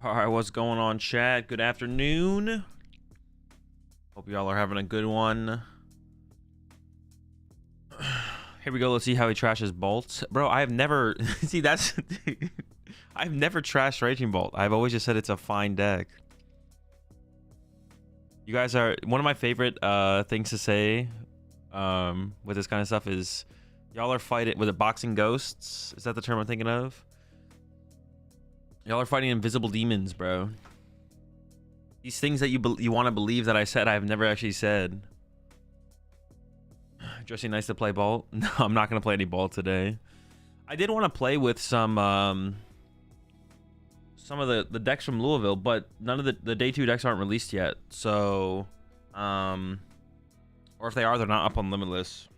All right, what's going on, chat? Good afternoon. Hope y'all are having a good one. Here we go. Let's see how he trashes bolts. Bro, I have never... see, that's... I've never trashed Raging Bolt. I've always just said it's a fine deck. You guys are... One of my favorite things to say with this kind of stuff is... Y'all are fighting... Was it boxing ghosts? Is that the term I'm thinking of? Y'all are fighting invisible demons, bro. These things that you want to believe that I said, I've never actually said. Jesse, nice to play Bolt. No, I'm not going to play any Bolt today. I did want to play with some of the decks from Louisville, but none of the day 2 decks aren't released yet. So, or if they are, they're not up on Limitless.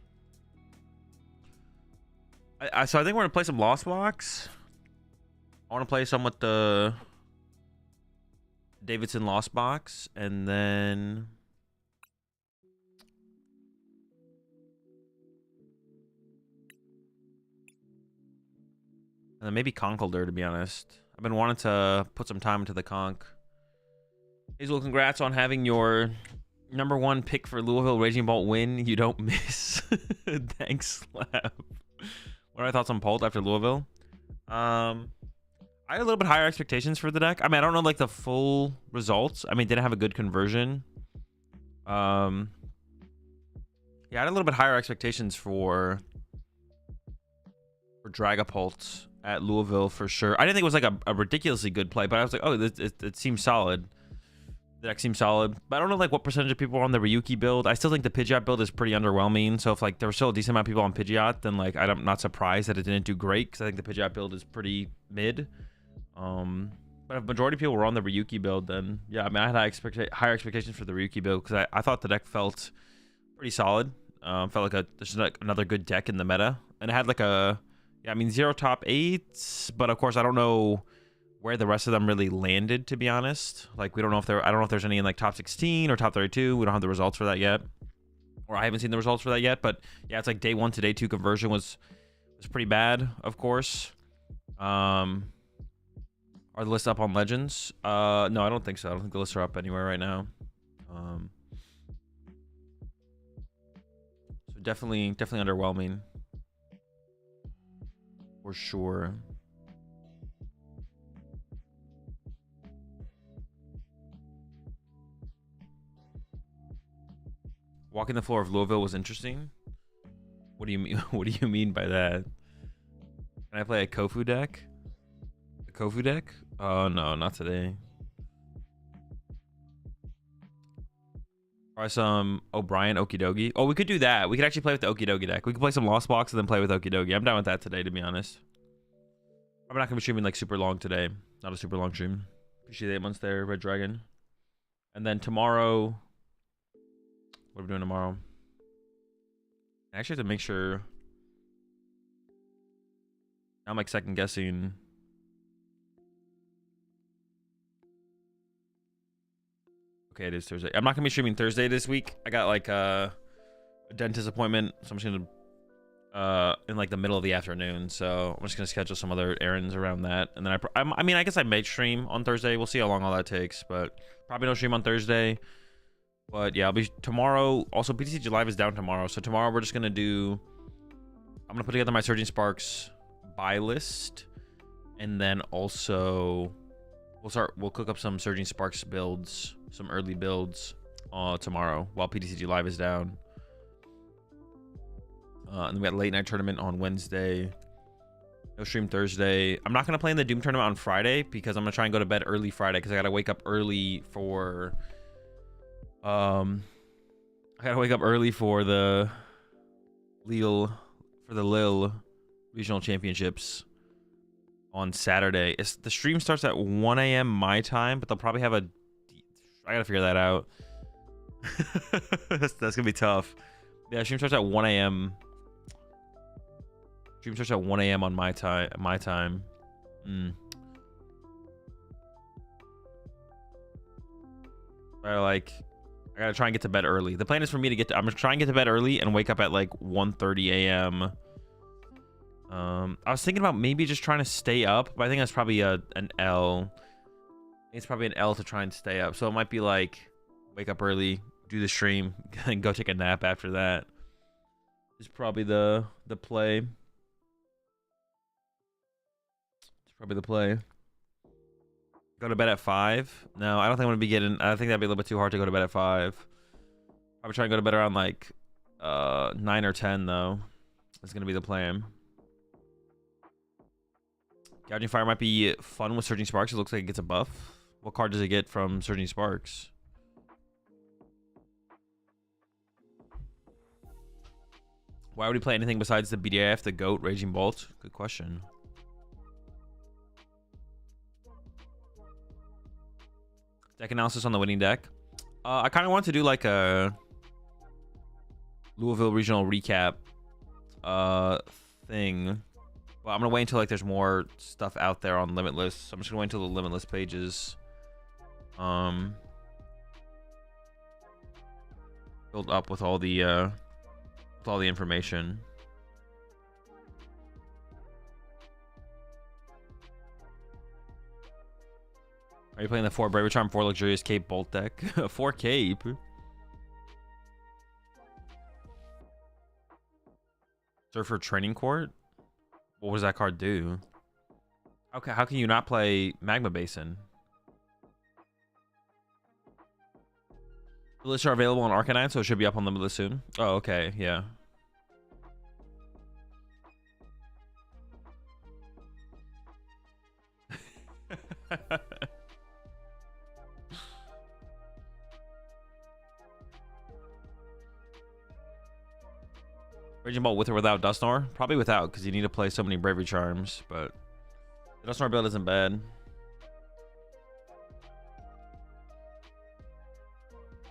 So I think we're going to play some Lost Box. I want to play some with the Davidson Lost Box, and then maybe Conkeldurr, to be honest. I've been wanting to put some time into the Conk. Azul, congrats on having your #1 pick for Louisville Raging Bolt win. You don't miss. Thanks, Slap. What are your thoughts on Bolt after Louisville? I had a little bit higher expectations for the deck. I mean, I don't know like the full results. I mean, didn't have a good conversion. Yeah, I had a little bit higher expectations for Dragapult at Louisville for sure. I didn't think it was like a ridiculously good play, but I was like, oh, it seems solid. The deck seems solid, but I don't know like what percentage of people are on the Ryuki build. I still think the Pidgeot build is pretty underwhelming. So if like there were still a decent amount of people on Pidgeot, then like I'm not surprised that it didn't do great, because I think the Pidgeot build is pretty mid. But if majority of people were on the Ryuki build, then yeah, I mean, I had higher expectations for the Ryuki build, because I thought the deck felt pretty solid. Felt like this is like another good deck in the meta, and it had like a, yeah, I mean, 0 top 8s, but of course I don't know where the rest of them really landed, to be honest. Like we don't know if I don't know if there's any in like top 16 or top 32. We don't have the results for that yet, or I haven't seen the results for that yet. But yeah, it's like day 1 to day 2 conversion was pretty bad, of course. Are the lists up on Legends? No, I don't think so. I don't think the lists are up anywhere right now. So definitely underwhelming. For sure. Walking the floor of Louisville was interesting. What do you mean? What do you mean by that? Can I play a Kofu deck? A Kofu deck? Oh no, not today. Try some O'Brien Okidogi. Oh, we could do that. We could actually play with the Okidogi deck. We could play some Lost Box and then play with Okidogi. I'm down with that today, to be honest. I'm not gonna be streaming like super long today. Not a super long stream. Appreciate the 8 months there, Red Dragon. And then tomorrow, what are we doing tomorrow? I actually have to make sure. I'm like second guessing. Okay, it is Thursday. I'm not gonna be streaming Thursday this week. I got like a dentist appointment, so I'm just gonna in like the middle of the afternoon. So I'm just gonna schedule some other errands around that, and then I mean, I guess I may stream on Thursday. We'll see how long all that takes, but probably no stream on Thursday. But yeah, I'll be tomorrow. Also, PTCG Live is down tomorrow, so tomorrow we're just gonna do. I'm gonna put together my Surging Sparks buy list, and then also we'll cook up some Surging Sparks builds, some early builds tomorrow while PTCG Live is down. And then we got late night tournament on Wednesday. No stream Thursday. I'm not gonna play in the Doom tournament on Friday, because I'm gonna try and go to bed early Friday, because I gotta wake up early for I gotta wake up early for the Lille Regional Championships on Saturday. The stream starts at 1 a.m. my time, but they'll probably have I gotta figure that out. that's gonna be tough. Yeah, stream starts at 1 a.m. Stream starts at 1 a.m. on my time. I gotta try and get to bed early. The plan is for me to I'm gonna try and get to bed early and wake up at like 1:30 a.m. I was thinking about maybe just trying to stay up, but I think that's probably an L. It's probably an L to try and stay up. So it might be like wake up early, do the stream, and go take a nap after that. Is probably the play. It's probably the play. Go to bed at 5. No, I don't think I'm gonna be getting. I think that'd be a little bit too hard to go to bed at 5. Probably try and go to bed around like 9 or 10 though. That's gonna be the plan. Gouging Fire might be fun with Surging Sparks. It looks like it gets a buff. What card does it get from Surging Sparks? Why would he play anything besides the BDIF, the GOAT, Raging Bolt? Good question. Deck analysis on the winning deck. I kind of want to do like a Louisville Regional recap thing. Well, I'm gonna wait until like there's more stuff out there on Limitless. So I'm just gonna wait until the Limitless pages build up with all the information. Are you playing the 4 Bravery Charm, 4 Luxurious Cape Bolt deck? 4 Cape? Surfer Training Court? What does that card do? Okay, how can you not play Magma Basin? The lists are available on Arcanine, so it should be up on Limitless soon. Oh, okay, yeah. Raging Bolt with or without Dusknoir? Probably without, because you need to play so many Bravery Charms, but the Dusknoir build isn't bad.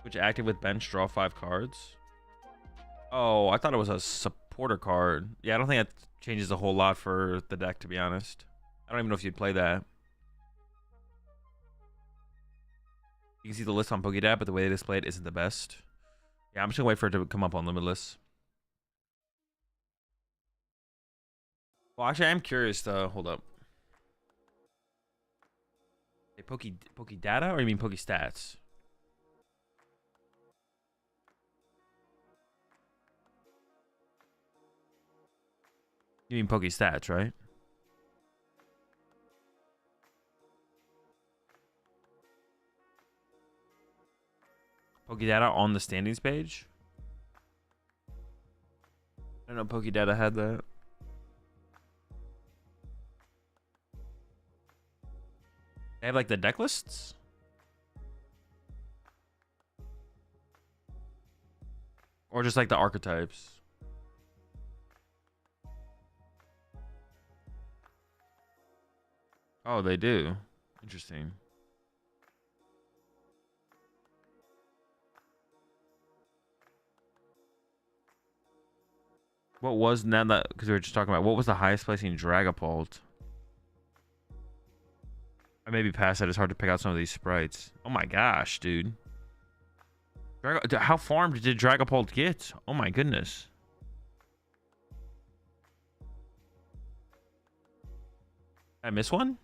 Which active with bench, draw 5 cards. Oh, I thought it was a supporter card. Yeah, I don't think that changes a whole lot for the deck, to be honest. I don't even know if you'd play that. You can see the list on PokeDad, but the way they display it isn't the best. Yeah, I'm just gonna wait for it to come up on Limitless. Well, actually, I'm curious though. Hold up. Hey, Poke Data, or you mean Poke Stats? You mean Poke Stats, right? Poke Data on the standings page? I don't know. Poke Data had that. They have like the deck lists? Or just like the archetypes? Oh, they do. Interesting. What was now that, because we were just talking about, what was the highest placing Dragapult? I may be past that. It's hard to pick out some of these sprites. Oh my gosh, dude. How farmed did Dragapult get? Oh my goodness. I miss one?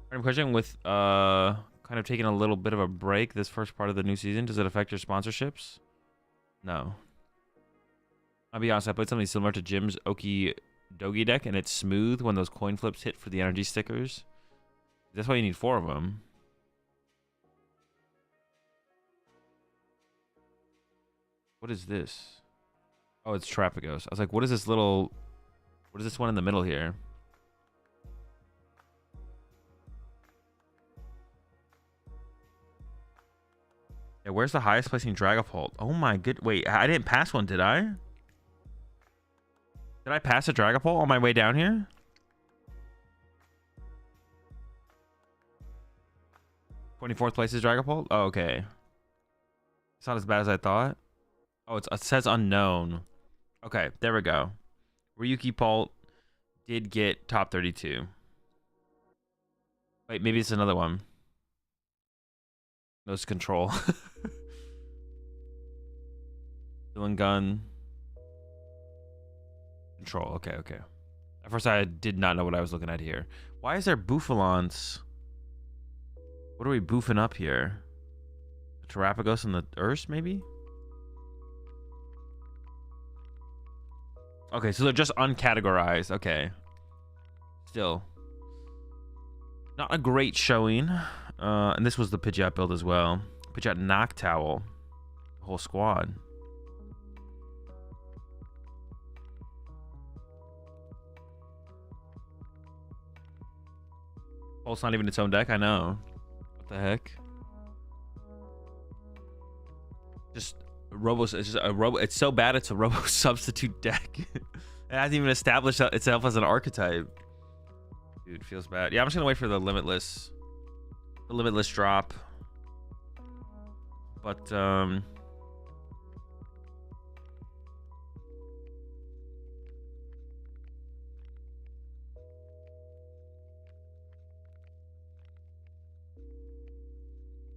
Random question with kind of taking a little bit of a break this first part of the new season. Does it affect your sponsorships? No. I'll be honest, I played something similar to Jim's Oki Dogi deck, and it's smooth when those coin flips hit for the energy stickers. That's why you need 4 of them. What is this? Oh, it's Trapagos. I was like, what is this little... What is this one in the middle here? Yeah, where's the highest placing Dragapult? Oh my good... Wait, I didn't pass one, did I? Did I pass a Dragapult on my way down here? '24th place is Dragapult? Oh, okay. It's not as bad as I thought. Oh, it says unknown. Okay, there we go. Ryuki Pult did get top 32. Wait, maybe it's another one. No, it's Control. Villain Gun. Control. Okay, okay. At first, I did not know what I was looking at here. Why is there Bouffalants? What are we boofing up here? The Terrapagos and the Urse, maybe? Okay, so they're just uncategorized. Okay. Still. Not a great showing. And this was the Pidgeot build as well. Pidgeot Noctowl. The whole squad. Oh, it's not even its own deck? I know. What the heck? Just Robo. It's just a Robo. It's so bad it's a Robo substitute deck. It hasn't even established itself as an archetype. Dude, feels bad. Yeah, I'm just gonna wait for the Limitless drop. But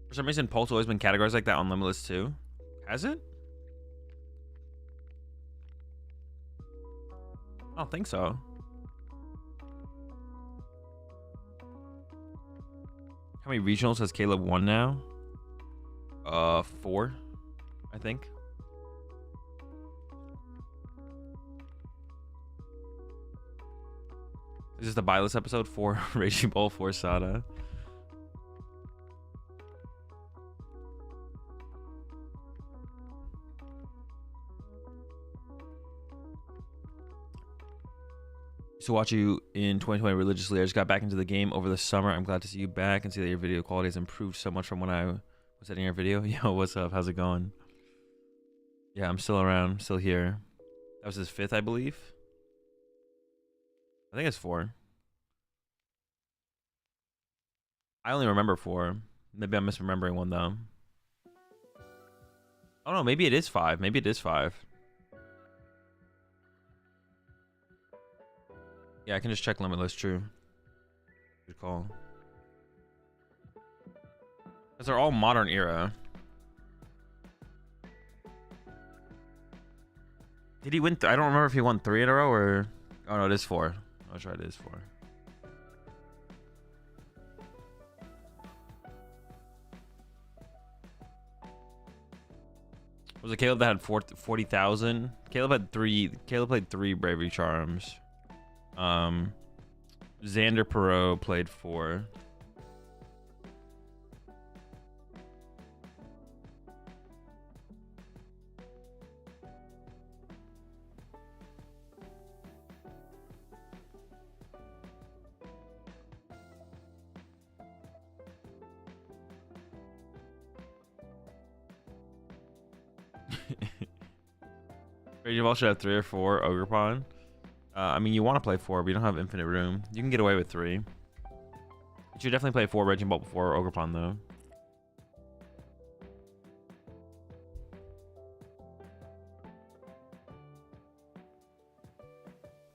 for some reason, Pulse always been categorized like that on Limitless too. Has it? I don't think so. How many regionals has Caleb won now? 4, I think. Is this the buyless episode? 4 Raging Bull, 4 Sada. To watch you in 2020 religiously. I just got back into the game over the summer. I'm glad to see you back and see that your video quality has improved so much from when I was editing your video. Yo, what's up? How's it going? Yeah, I'm still around. I'm still here. That was his 5th, I believe. I think it's 4. I only remember 4. Maybe I'm misremembering one though. Oh no, maybe it is 5. Maybe it is 5. Yeah, I can just check Limitless, true. Good call. Because they're all modern era. Did he win? I don't remember if he won 3 in a row or... Oh no, it is 4. I was right, it is 4. Was it Caleb that had 40,000? Caleb had 3. Caleb played 3 Bravery Charms. Xander Perot played 4. Raging Ball should have 3 or 4 Ogerpon. I mean, you want to play 4, but you don't have infinite room. You can get away with 3. You should definitely play 4 Raging Bolt before Ogerpon, though.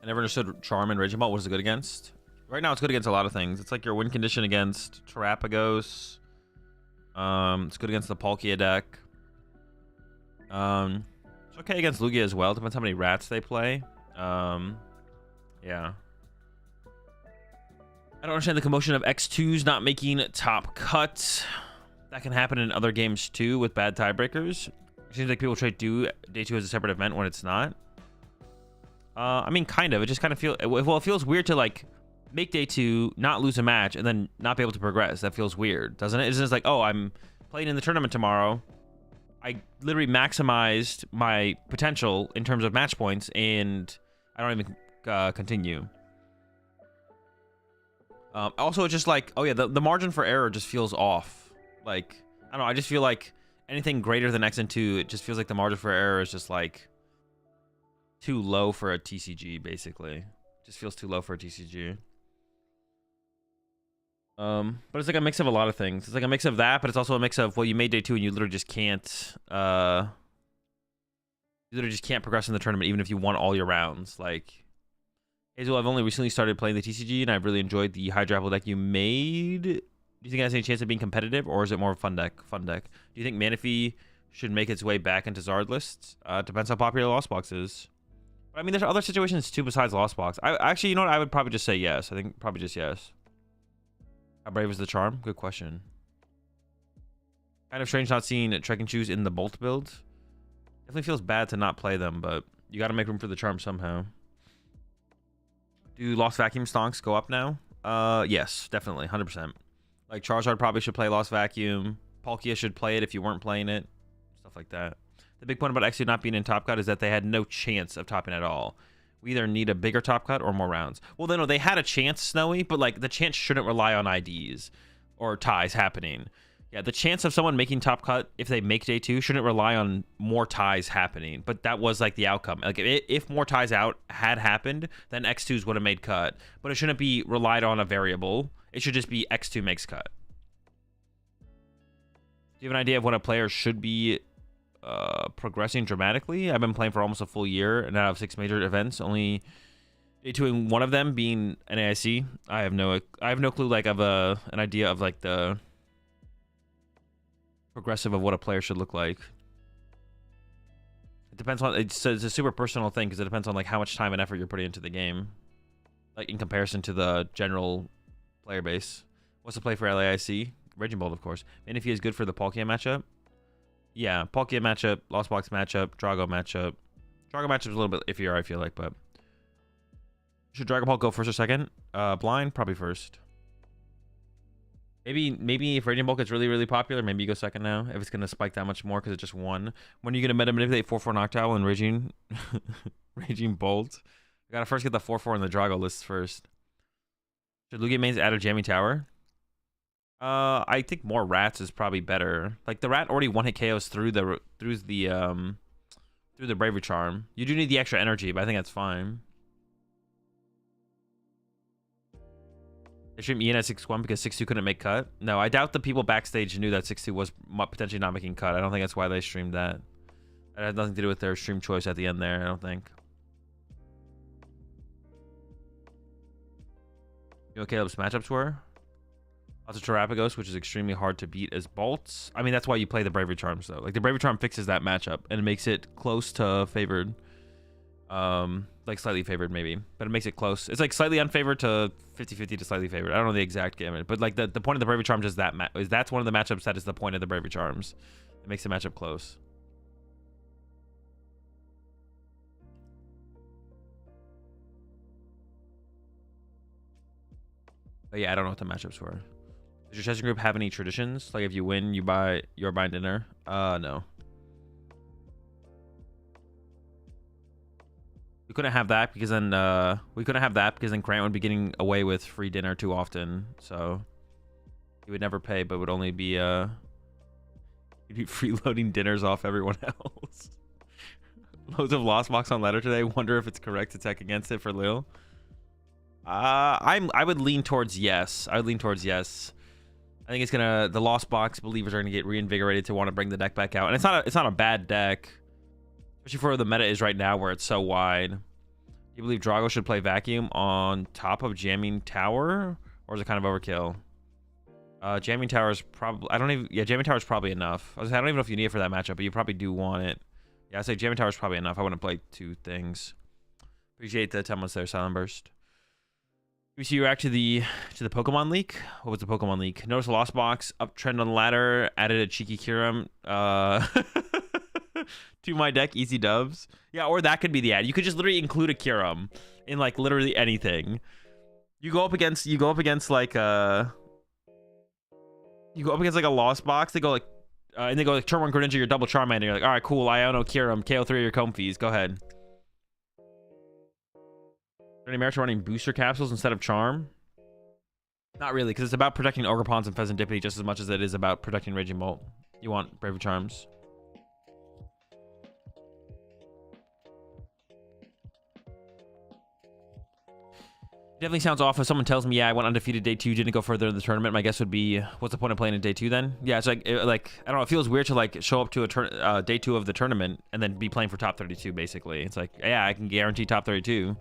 I never understood Charm and Raging Bolt. What is it good against? Right now, it's good against a lot of things. It's like your win condition against Terrapagos. It's good against the Palkia deck. It's okay against Lugia as well. Depends how many rats they play. Yeah. I don't understand the commotion of X2s not making top cut. That can happen in other games too with bad tiebreakers. It seems like people try to do day 2 as a separate event when it's not. I mean, kind of. It just kind of feels... Well, it feels weird to, like, make day 2, not lose a match, and then not be able to progress. That feels weird, doesn't it? It's just like, oh, I'm playing in the tournament tomorrow. I literally maximized my potential in terms of match points, and I don't even continue. Also, it's just like, oh yeah, the margin for error just feels off. Like, I don't know, I just feel like anything greater than X and 2, it just feels like the margin for error is just like too low for a TCG, basically. Just feels too low for a TCG. But it's like a mix of a lot of things. It's like a mix of that, but it's also a mix of, well, you made day 2 and you literally just can't, you literally just can't progress in the tournament even if you won all your rounds. Like, Azul, I've only recently started playing the TCG and I've really enjoyed the Hydra Apple deck you made. Do you think it has any chance of being competitive, or is it more of a fun deck? Do you think Manaphy should make its way back into Zard lists? Depends how popular Lost Box is. I mean, there's other situations too besides Lost Box. I actually, you know what? I would probably just say yes. I think probably just yes. How brave is the charm? Good question. Kind of strange not seeing Trekking Shoes in the Bolt build. Definitely feels bad to not play them, but you got to make room for the charm somehow. Do Lost Vacuum stonks go up now? Yes, definitely, 100%. Like Charizard probably should play Lost Vacuum. Palkia should play it if you weren't playing it. Stuff like that. The big point about X2 not being in Top Cut is that they had no chance of topping at all. We either need a bigger Top Cut or more rounds. Well, no, they had a chance, Snowy, but like the chance shouldn't rely on IDs or ties happening. Yeah, the chance of someone making Top Cut if they make day 2 shouldn't rely on more ties happening. But that was like the outcome. Like if more ties out had happened, then X2s would have made cut. But it shouldn't be relied on a variable. It should just be X2 makes cut. Do you have an idea of when a player should be progressing dramatically? I've been playing for almost a full year, and out of 6 major events, only day 2 in one of them being NAIC. I have no clue like of an idea of like the progressive of what a player should look like. It depends on it's a super personal thing because it depends on like how much time and effort you're putting into the game, like in comparison to the general player base. What's the play for LAIC? Raging Bolt, of course. And if he is good for the Palkia matchup, yeah, Palkia matchup, Lost Box matchup, Drago matchup. Drago matchup is a little bit iffier, I feel like, but should Dragon Ball go first or second? Blind, probably first. Maybe if Raging Bolt gets really, really popular, maybe you go second now. If it's going to spike that much more because it just won. When are you going to meta manipulate 4-4 Noctowl and Raging Bolt? I got to first get the 4-4 in the Drago list first. Should Lugia mains add a Jamming Tower? I think more rats is probably better. Like the rat already one-hit KOs through the Bravery Charm. You do need the extra energy, but I think that's fine. They streamed Ian at 6-1 because 6-2 couldn't make cut. No, I doubt the people backstage knew that 6-2 was potentially not making cut. I don't think that's why they streamed that. It had nothing to do with their stream choice at the end there, I don't think. You know what Caleb's matchups were? Lots of Terrapagos, which is extremely hard to beat as bolts. I mean, that's why you play the Bravery Charms, though. Like, the Bravery Charm fixes that matchup, and it makes it close to favored. Like, slightly favored, maybe. But it makes it close. It's, like, slightly unfavored to 50-50 to slightly favored. I don't know the exact gamut. But, like, the point of the Bravery Charms is that's one of the matchups that is the point of the Bravery Charms. It makes the matchup close. But, yeah, I don't know what the matchups were. Does your testing group have any traditions? Like if you win, you're buying dinner? No. We couldn't have that because then Grant would be getting away with free dinner too often. So he would never pay, but would only be he'd be freeloading dinners off everyone else. Loads of Lost Box on ladder today. Wonder if it's correct to tech against it for Lil. I would lean towards yes. I would lean towards yes. I think the Lost Box believers are gonna get reinvigorated to want to bring the deck back out, and it's not a bad deck, especially for where the meta is right now, where it's so wide. You believe Drago should play Vacuum on top of Jamming Tower, or is it kind of overkill? Jamming Tower is probably Jamming Tower is probably enough. I don't even know if you need it for that matchup, but you probably do want it. Yeah, I say Jamming Tower is probably enough. I want to play 2 things. Appreciate the 10 months there, Silent Burst. We see you react to the Pokemon leak. What was the Pokemon leak? Notice a Lost Box, uptrend on the ladder, added a cheeky Kyurem to my deck, easy dubs. Yeah, or that could be the ad. You could just literally include a Kyurem in like literally anything. You go up against like a Lost Box. They go like and they go like turn 1 Greninja, your double Charmander. And you're like, all right, cool. Iono Kyurem, KO 3 of your Comfeys. Go ahead. Any merits running booster capsules instead of Charm? Not really, because it's about protecting Ogre-Pons and Pheasantipity just as much as it is about protecting Raging Bolt. You want Bravery Charms. Definitely sounds off if someone tells me, yeah, I went undefeated day 2, didn't go further in the tournament. My guess would be, what's the point of playing in day 2 then? Yeah, it's like I don't know, it feels weird to like show up to a day 2 of the tournament and then be playing for top 32 basically. It's like, yeah, I can guarantee top 32.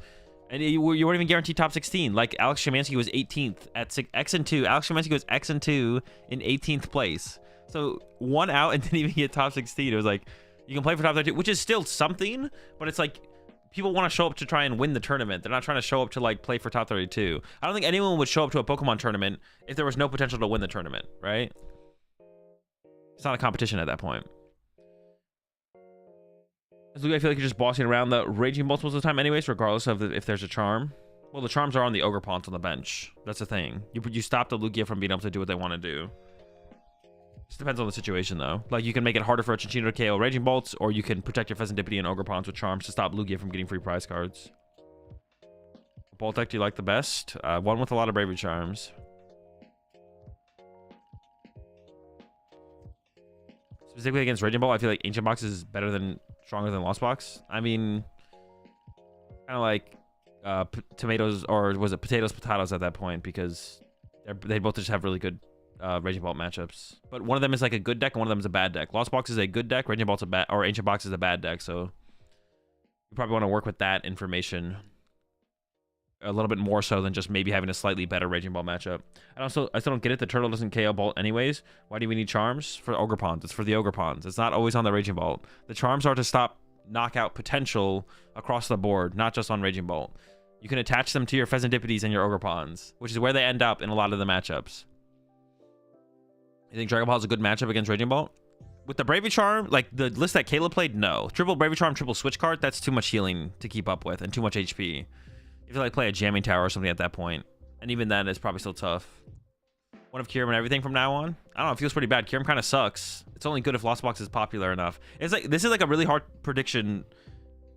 And you weren't even guaranteed top 16. Like Alex Szymanski was 18th at X and 2. Alex Szymanski was X and 2 in 18th place. So 1 out and didn't even get top 16. It was like, you can play for top 32, which is still something, but it's like people want to show up to try and win the tournament. They're not trying to show up to like play for top 32. I don't think anyone would show up to a Pokemon tournament if there was no potential to win the tournament, right? It's not a competition at that point. I feel like you're just bossing around the Raging Bolts most of the time anyways, regardless of if there's a charm. Well, the charms are on the Ogerpons on the bench. That's the thing. You stop the Lugia from being able to do what they want to do. Just depends on the situation, though. Like, you can make it harder for a Chinchino to KO Raging Bolts, or you can protect your Pheasantipity and Ogerpons with charms to stop Lugia from getting free prize cards. Bolt deck do you like the best? One with a lot of Bravery Charms. Specifically against Raging Bolt, I feel like Ancient Box is stronger than Lost Box. I mean, kind of like tomatoes, or was it potatoes at that point, because they both just have really good Raging Bolt matchups. But one of them is like a good deck and one of them is a bad deck. Lost Box is a good deck, Raging Bolt's a bad, or Ancient Box is a bad deck, so you probably want to work with that information a little bit more so than just maybe having a slightly better Raging Bolt matchup. And also, I still don't get it. The turtle doesn't KO Bolt anyways. Why do we need charms? For Ogerpons. It's for the Ogerpons. It's not always on the Raging Bolt. The charms are to stop knockout potential across the board, not just on Raging Bolt. You can attach them to your Pheasantipities and your Ogerpons, which is where they end up in a lot of the matchups. You think Dragon Ball is a good matchup against Raging Bolt? With the Bravery Charm, like the list that Caleb played, no. Triple Bravery Charm, triple Switch card, that's too much healing to keep up with and too much HP. If you like play a Jamming Tower or something at that point, and even then, it's probably still tough. One of Kyurem and everything from now on. I don't know, it feels pretty bad. Kyurem kind of sucks. It's only good if Lost Box is popular enough. It's like, this is like a really hard prediction.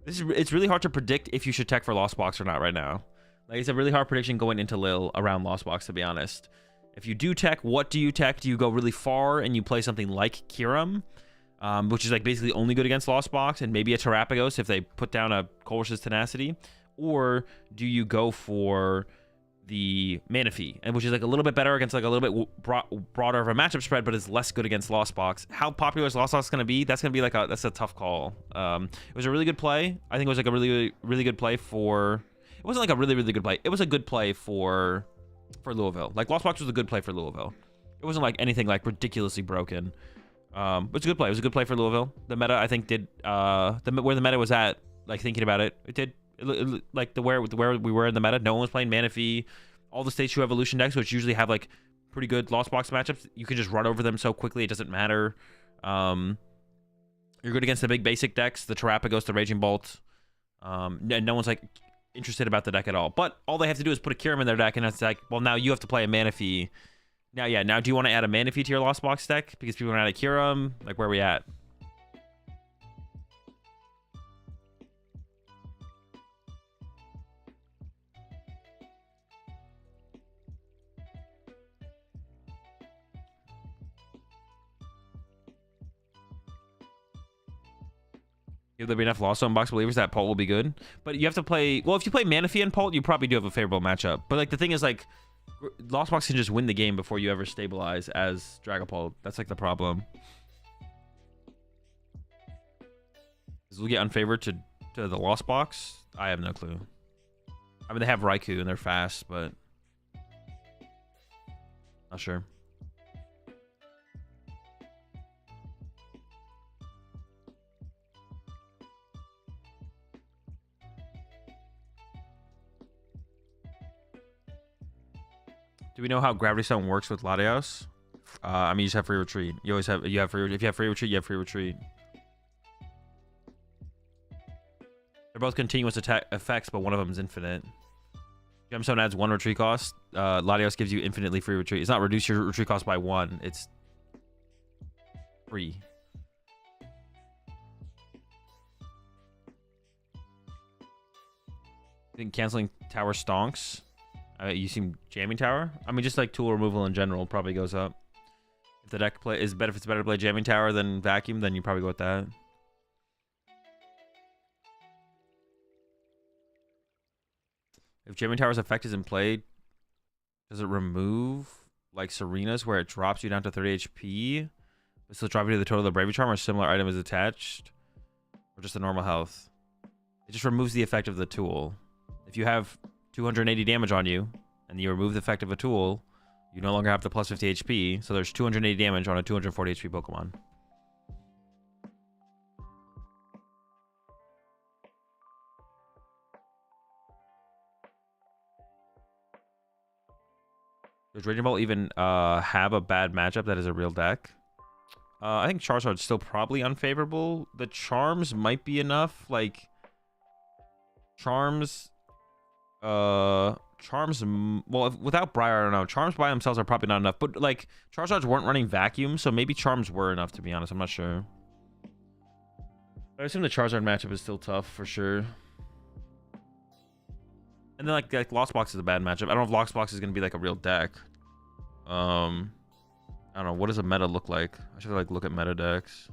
It's really hard to predict if you should tech for Lost Box or not right now. Like, it's a really hard prediction going into Lil around Lost Box, to be honest. If you do tech, what do you tech? Do you go really far and you play something like Kyurem, which is like basically only good against Lost Box, and maybe a Terapagos if they put down a Colress's Tenacity? Or do you go for the Manaphy, and which is like a little bit better against like a little bit broader of a matchup spread, but is less good against Lost Box? How popular is Lost Box going to be? That's going to be like that's a tough call. It was a really good play. I think it was like a really good play for. It wasn't like a really good play. It was a good play for Louisville. Like, Lost Box was a good play for Louisville. It wasn't like anything like ridiculously broken. But it's a good play. It was a good play for Louisville. The meta, I think, did where the meta was at. Like, thinking about it, it did. Like where we were in the meta, no one was playing Manaphy. All the Stage 2 Evolution decks, which usually have like pretty good Lost Box matchups, you can just run over them so quickly, it doesn't matter. You're good against the big basic decks, the Terapagos, the Raging Bolt. And no one's like interested about the deck at all. But all they have to do is put a Kyurem in their deck, and it's like, well, now you have to play a Manaphy. Now do you want to add a Manaphy to your Lost Box deck because people want to add a Kyurem? Like, where are we at? If there be enough Lost Zone Box believers, that Pult will be good. But you have to play... Well, if you play Manaphy and Pult, you probably do have a favorable matchup. But, like, the thing is, like, Lost Box can just win the game before you ever stabilize as Dragapult. That's, like, the problem. Does Lugia unfavored to the Lost Box? I have no clue. I mean, they have Raikou and they're fast, but... Not sure. Do we know how Gravity Stone works with Latios? I mean, you just have free retreat. You always have. If you have free retreat, you have free retreat. They're both continuous attack effects, but one of them is infinite. Gemstone adds 1 retreat cost. Latios gives you infinitely free retreat. It's not reduce your retreat cost by 1. It's free. I think canceling tower stonks. You seem Jamming Tower. I mean, just like tool removal in general probably goes up. If the deck play is better, if it's better to play Jamming Tower than Vacuum, then you probably go with that. If Jamming Tower's effect is in play, does it remove like Serena's where it drops you down to 30 HP? But still drop you to the total of the Bravery Charm, or similar item is attached, or just the normal health? It just removes the effect of the tool. If you have 280 damage on you, and you remove the effect of a tool, you no longer have the plus 50 HP, so there's 280 damage on a 240 HP Pokemon. Does Raging Bolt even have a bad matchup that is a real deck? I think Charizard's still probably unfavorable. The Charms might be enough. Like, Charms... Charms... Well, without Briar, I don't know. Charms by themselves are probably not enough. But, like, Charizards weren't running Vacuum, so maybe Charms were enough, to be honest. I'm not sure. I assume the Charizard matchup is still tough, for sure. And then, like Lost Box is a bad matchup. I don't know if Lost Box is going to be, like, a real deck. I don't know. What does a meta look like? I should, like, look at meta decks.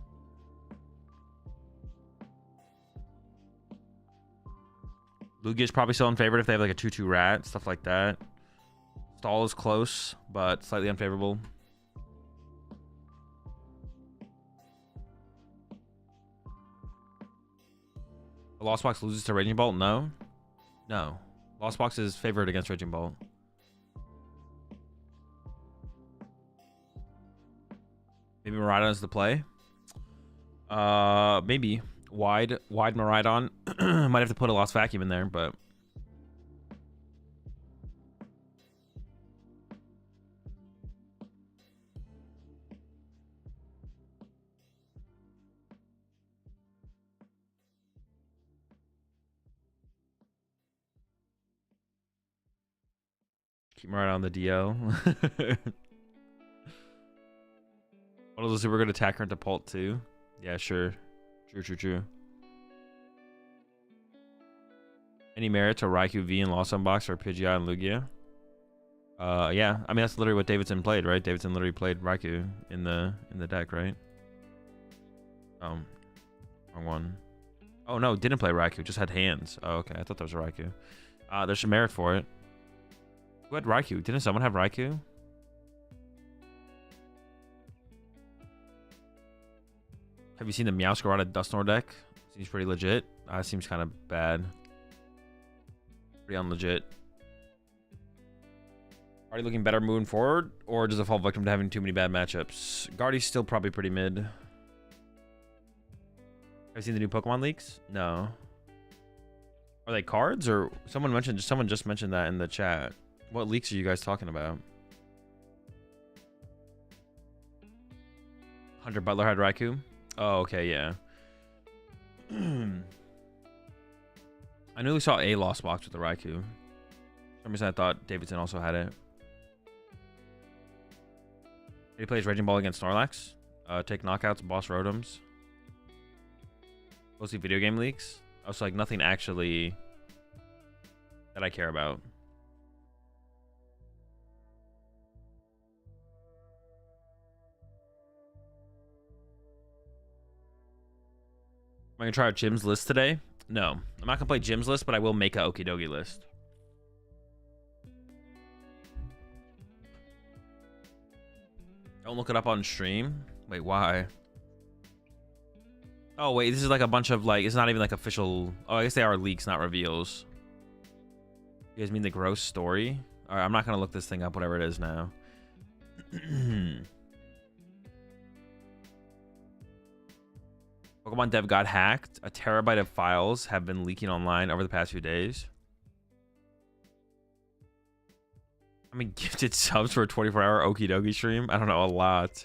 Lugia is probably still unfavored if they have, like, a 2-2 rat, stuff like that. Stall is close, but slightly unfavorable. The Lost Box loses to Raging Bolt? No. No. Lost Box is favored against Raging Bolt. Maybe Miraidon is the play. Maybe. Wide Miraidon. Might have to put a Lost Vacuum in there, but... Keep Miraidon on the DL. One of the super good attacker into Pult too. Yeah, sure. True. Any merit to Raikou V and Lost Unbox for Pidgeot and Lugia? Yeah. I mean, that's literally what Davidson played, right? Davidson literally played Raikou in the deck, right? Wrong one. Oh no, didn't play Raikou. Just had hands. Oh, okay. I thought that was a Raikou. There's some merit for it. Who had Raikou? Didn't someone have Raikou? Have you seen the Meowscarada Dusknoir deck? Seems pretty legit. Seems kind of bad. Pretty unlegit. Guardy looking better moving forward? Or does it fall victim to having too many bad matchups? Guardy's still probably pretty mid. Have you seen the new Pokemon leaks? No. Are they cards? Or someone just mentioned that in the chat. What leaks are you guys talking about? Hunter Butler had Raikou? Oh, okay, yeah. I knew we saw a Lost Box with the Raikou. For some reason I thought Davidson also had it. He plays Raging Ball against Snorlax. Take knockouts, boss Rotoms. Mostly video game leaks. Also, like, nothing actually that I care about. Am I gonna try out Jim's list today? No. I'm not gonna play Jim's list, but I will make a Okie Dokie list. Don't look it up on stream. Wait, why? Oh, wait, this is like a bunch of, like, it's not even like official. Oh, I guess they are leaks, not reveals. You guys mean the gross story? All right, I'm not gonna look this thing up, whatever it is now. Pokemon Dev got hacked. A terabyte of files have been leaking online over the past few days. I mean, gifted subs for a 24-hour Okie Dokie stream? I don't know, a lot.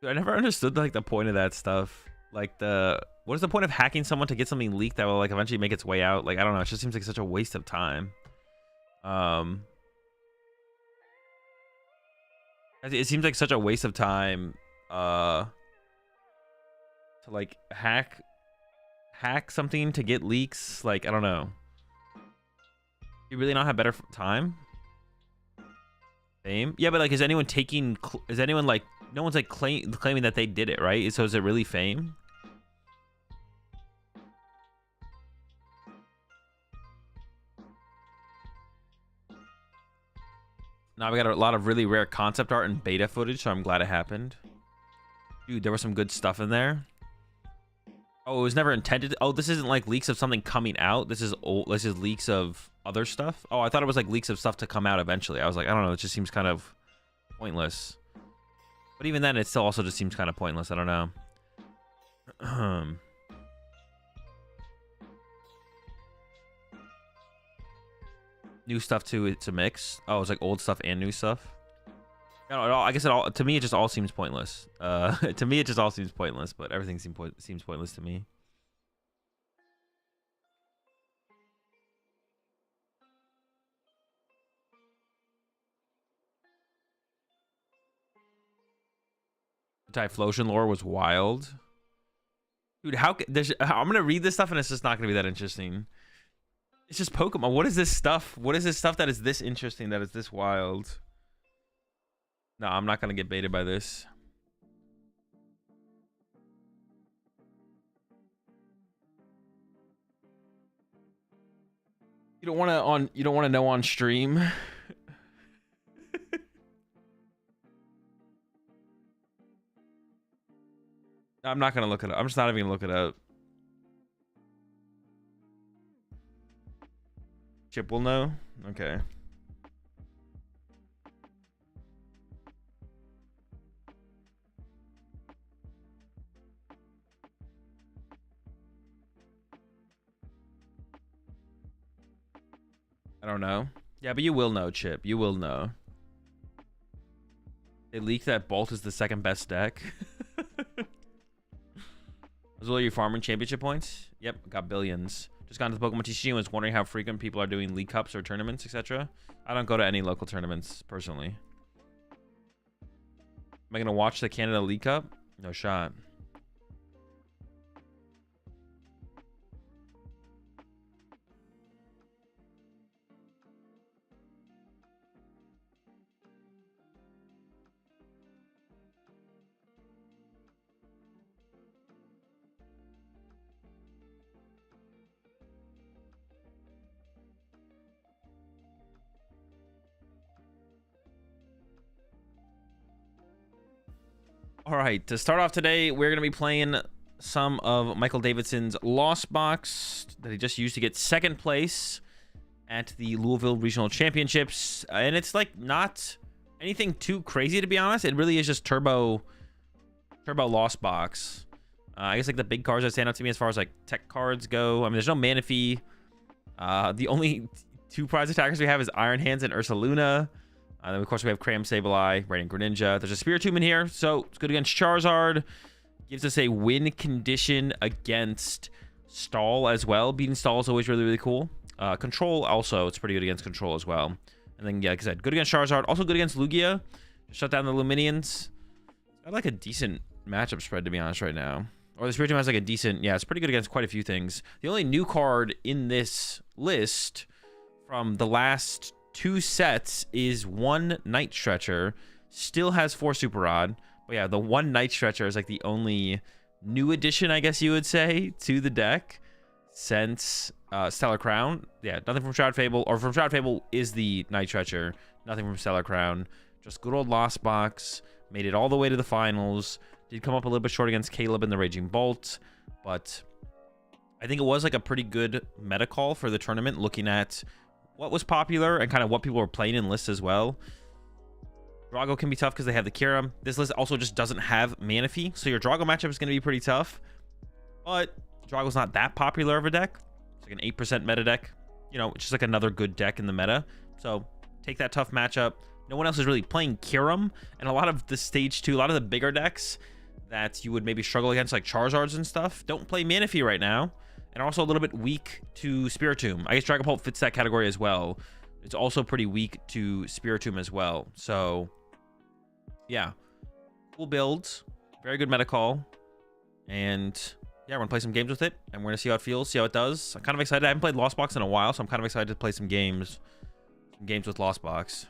Dude, I never understood, like, the point of that stuff. Like, what is the point of hacking someone to get something leaked that will, like, eventually make its way out? Like, I don't know. It just seems like such a waste of time. It seems like such a waste of time to, like, hack something to get leaks. Like, I don't know. You really not have better time? Fame? Yeah, but, like, is anyone like, no one's like claiming that they did it, right? So is it really fame? Now we got a lot of really rare concept art and beta footage, so I'm glad it happened. Dude, there was some good stuff in there. Oh, it was never intended. Oh, this isn't like leaks of something coming out. This is leaks of other stuff. Oh, I thought it was like leaks of stuff to come out eventually. I was like, I don't know. It just seems kind of pointless. But even then, it still also just seems kind of pointless. I don't know. New stuff to mix. Oh, it's like old stuff and new stuff. No, I guess it all, to me, it just all seems pointless. To me, it just all seems pointless, but everything seems pointless to me. Typhlosion lore was wild. Dude, how I'm gonna read this stuff and it's just not gonna be that interesting. It's just Pokemon. What is this stuff? What is this stuff that is this interesting, that is this wild? No, I'm not gonna get baited by this. You don't want to know on stream. I'm not gonna look it up. I'm just not even gonna look it up. Chip will know. Okay. I don't know. Yeah, but you will know, Chip. You will know. They leaked that Bolt is the second best deck. Azul, are you farming championship points? Yep, got billions. Just got into the PokemonTCG and was wondering how frequent people are doing league cups or tournaments, etc. I don't go to any local tournaments, personally. Am I going to watch the Canada League Cup? No shot. All right, to start off today, we're going to be playing some of Michael Davidson's Lost Box that he just used to get second place at the Louisville Regional Championships. And it's like not anything too crazy, to be honest. It really is just turbo Lost Box. I guess like the big cards that stand out to me as far as like tech cards go. I mean, there's no mana fee. The only two prize attackers we have is Iron Hands and Ursaluna. Then, of course, we have Cram Sableye, Raining Greninja. There's a Spiritomb in here, so it's good against Charizard. Gives us a win condition against Stall as well. Beating Stall is always really, really cool. Control also, it's pretty good against Control as well. And then, yeah, like I said, good against Charizard. Also good against Lugia. Shut down the Luminions. I like a decent matchup spread, to be honest, right now. Or the Spiritomb has like a decent... Yeah, it's pretty good against quite a few things. The only new card in this list from the last... 2 sets is one Night Stretcher. Still has 4 Super Rod. But yeah, the one Night Stretcher is like the only new addition, I guess you would say, to the deck since Stellar Crown. Yeah, nothing from Shroud Fable. Or from Shroud Fable is the Night Stretcher. Nothing from Stellar Crown. Just good old Lost Box. Made it all the way to the finals. Did come up a little bit short against Caleb in the Raging Bolt. But I think it was like a pretty good meta call for the tournament, looking at what was popular and kind of what people were playing in lists as well. Drago can be tough because they have the Kyurem. This list also just doesn't have mana fee, so your Drago matchup is going to be pretty tough. But Drago's not that popular of a deck. It's like an 8% meta deck. You know, it's just like another good deck in the meta. So take that tough matchup. No one else is really playing Kyurem, and a lot of the stage 2, a lot of the bigger decks that you would maybe struggle against, like Charizards and stuff, don't play mana fee right now. And also a little bit weak to Spiritomb. I guess Dragapult fits that category as well. It's also pretty weak to Spiritomb as well. So, yeah. Cool build. Very good meta call. And, yeah, we're going to play some games with it. And we're going to see how it feels, see how it does. I'm kind of excited. I haven't played Lost Box in a while, so I'm kind of excited to play some games. Some games with Lost Box.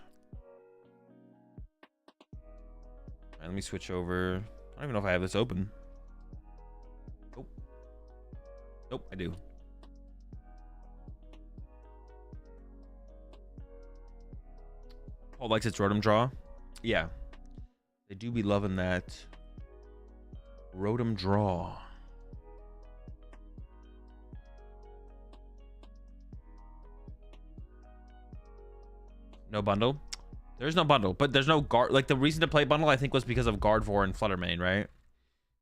All right, let me switch over. I don't even know if I have this open. Nope, I do. Paul likes its Rotom Draw. Yeah. They do be loving that Rotom Draw. No bundle? There's no bundle, but there's no guard. Like, the reason to play bundle, I think, was because of Gardevoir and Fluttermane, right?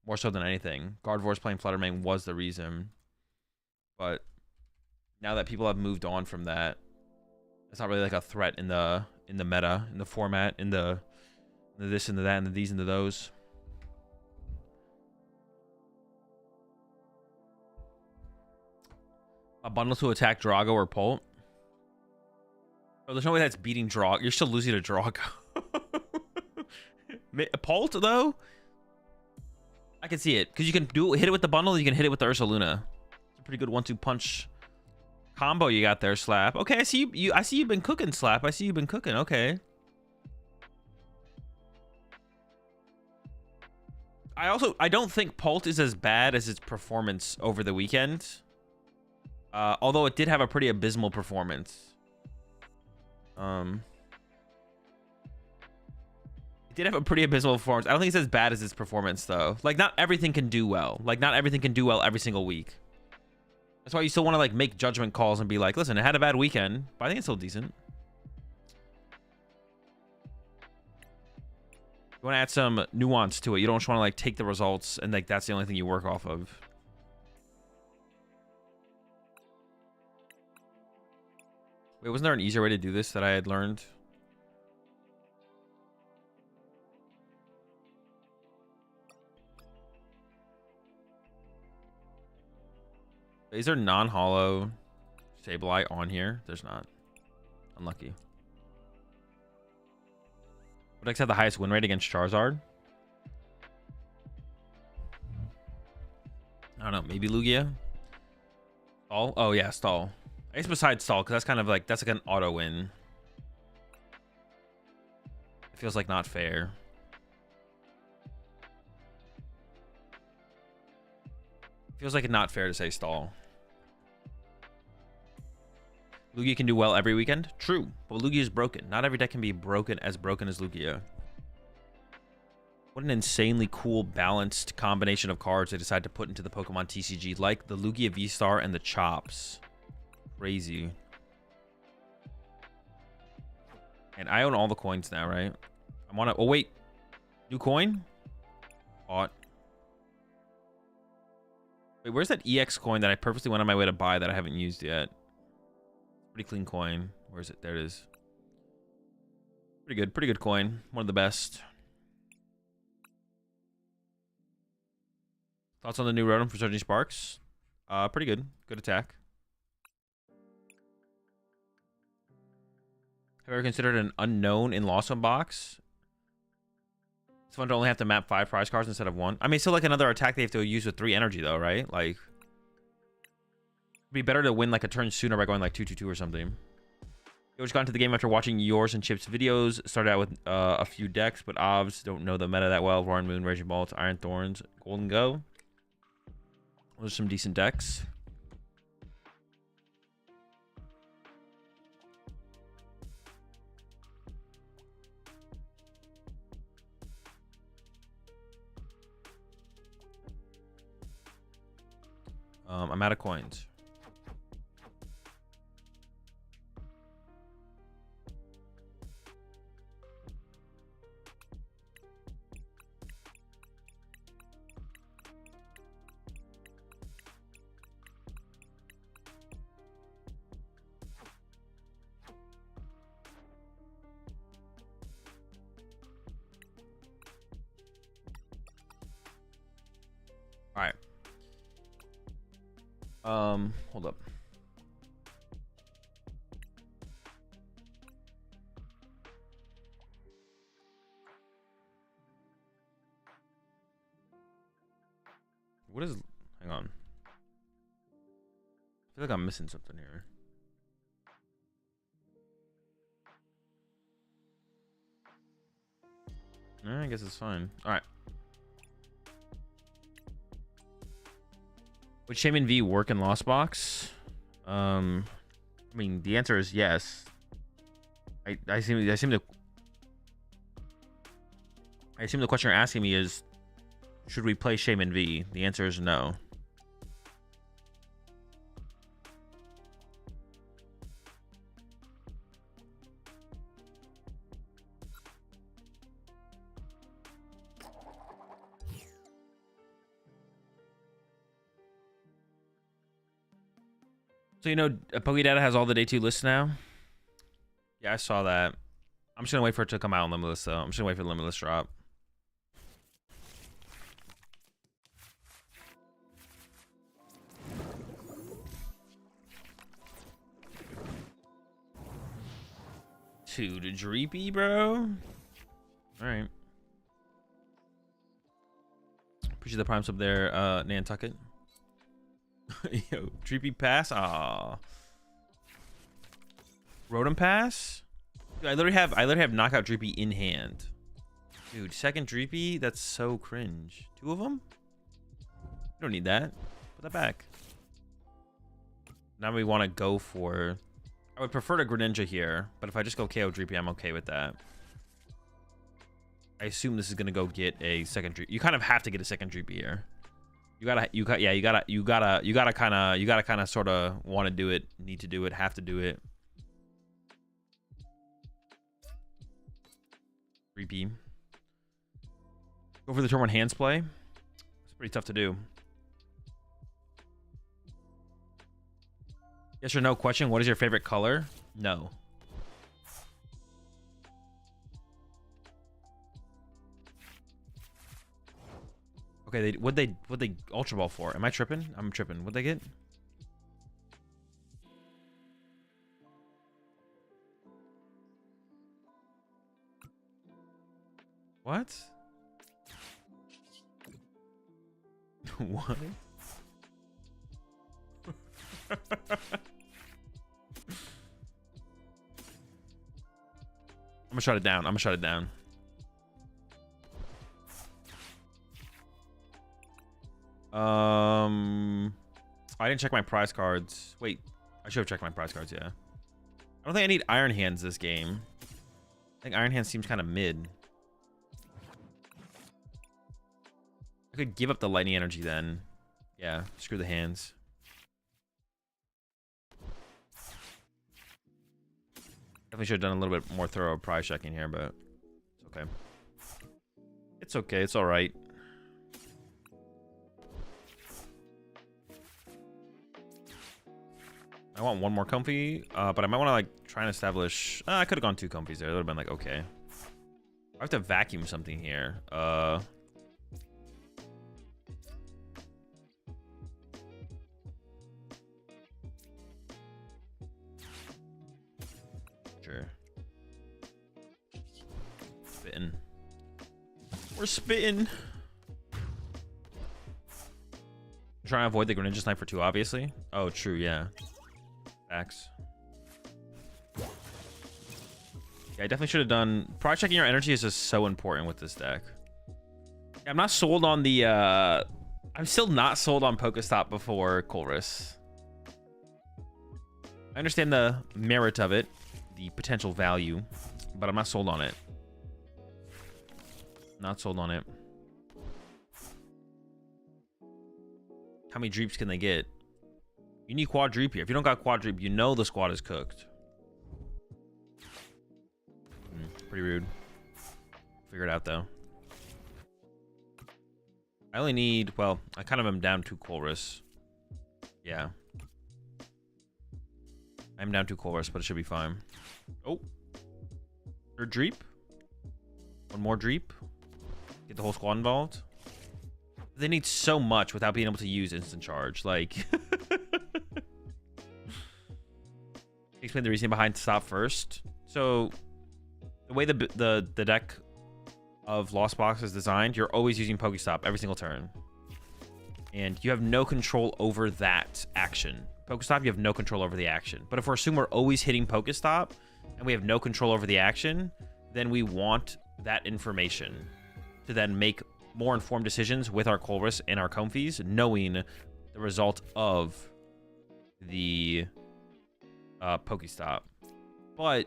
More so than anything. Gardevoir's playing Fluttermane was the reason. But now that people have moved on from that, It's not really like a threat in the meta, in the format, in the this and the that and the these and the those. A bundle to attack Drago or Polt. Oh, there's no way that's beating Drago. You're still losing to Drago. Polt though, I can see it because you can hit it with the bundle. You can hit it with the Ursa Luna. It's a pretty good 1-2 punch combo you got there, Slap. Okay, I see you. I see you've been cooking, Slap. I see you've been cooking. Okay. I don't think Polt is as bad as its performance over the weekend. Although it did have a pretty abysmal performance. It did have a pretty abysmal performance. I don't think it's as bad as its performance though. Like not everything can do well. Like not everything can do well every single week. That's why you still want to like make judgment calls and be like, listen, it had a bad weekend, but I think it's still decent. You want to add some nuance to it. You don't just want to like take the results and like that's the only thing you work off of. Wait, wasn't there an easier way to do this that I had learned? Is there non-hollow Sableye on here? There's not. Unlucky. What decks have the highest win rate against Charizard? I don't know. Maybe Lugia? Stall? Oh, yeah, Stall. I guess besides Stall, because that's kind of like, that's like an auto win. It feels like not fair. Feels like it's not fair to say Stall. Lugia can do well every weekend? True, but Lugia is broken. Not every deck can be broken as Lugia. What an insanely cool, balanced combination of cards they decide to put into the Pokemon TCG, like the Lugia V-Star and the Chops. Crazy. And I own all the coins now, right? I want to... Oh, wait. New coin? Bought. Wait, where's that EX coin that I purposely went on my way to buy that I haven't used yet? Pretty clean coin. Where is it? There it is. Pretty good coin. One of the best. Thoughts on the new Rotom for Surging Sparks? Pretty good. Good attack. Have you ever considered an unknown in Lost Box? It's fun to only have to map 5 prize cards instead of 1. I mean, still like another attack they have to use with 3 energy though, right? Like, it'd be better to win like a turn sooner by going like 2/2/2 or something. I just got into the game after watching yours and Chip's videos. Started out with a few decks, but obvs don't know the meta that well. Roaring Moon, Raging Bolts, Iron Thorns, Golden Go. Those are some decent decks. I'm out of coins. All right. Hold up. What is... Hang on. I feel like I'm missing something here. I guess it's fine. All right. Would Shaman V work in Lost Box? I mean, the answer is yes. I assume the question you're asking me is, should we play Shaman V? The answer is no. So, you know, PokeData has all the day 2 lists now. Yeah, I saw that. I'm just gonna wait for it to come out on Limitless though. I'm just gonna wait for the Limitless drop. To the Dreepy, bro. All right. Appreciate the prime sub there, Nantucket. Yo, Dreepy pass. Aw. Rotom pass. Dude, I literally have knockout Dreepy in hand. Dude, second Dreepy. That's so cringe. 2 of them. You don't need that. Put that back. Now we want to go for. I would prefer to Greninja here, but if I just go KO Dreepy, I'm okay with that. I assume this is gonna go get a second Dreepy. You kind of have to get a second Dreepy here. You gotta kind of sort of want to do it, need to do it, have to do it. Dreepy. Go for the turn 1 hands play. It's pretty tough to do. Yes or no question. What is your favorite color? No. Okay, what'd they Ultra Ball for? Am I tripping? I'm tripping. What'd they get? What? What? I'm gonna shut it down. I'm gonna shut it down. I didn't check my prize cards. Wait, I should have checked my prize cards, yeah. I don't think I need Iron Hands this game. I think Iron Hands seems kind of mid. I could give up the lightning energy then. Yeah, screw the hands. Definitely should have done a little bit more thorough prize checking here, but it's okay. It's okay. It's all right. I want one more comfy, but I might want to like try and establish. I could have gone 2 comfies there. That would have been like okay. I have to vacuum something here. Sure. Spitting. We're spitting. Trying to avoid the Greninja Snipe for 2, obviously. Oh, true, yeah. Facts. Yeah, I definitely should have done. Prize checking your energy is just so important with this deck. Yeah, I'm not sold on the. I'm still not sold on Pokestop before Colress. I understand the merit of it, the potential value, but I'm not sold on it. Not sold on it. How many Dreeps can they get? You need Quad Dreep here. If you don't got Quad Dreep, you know the squad is cooked. Pretty rude. Figure it out, though. I only need... Well, I kind of am down 2 Colress. Yeah. I'm down 2 Colress, but it should be fine. Oh. Third Dreep. 1 more Dreep. Get the whole squad involved. They need so much without being able to use instant charge. Like... Explain the reason behind stop first. So the way the deck of Lost Box is designed, you're always using Pokestop every single turn, and you have no control over that action. Pokestop, you have no control over the action. But if we're assuming we're always hitting Pokestop and we have no control over the action, then we want that information to then make more informed decisions with our Colress and our Comfies, knowing the result of the Pokestop. But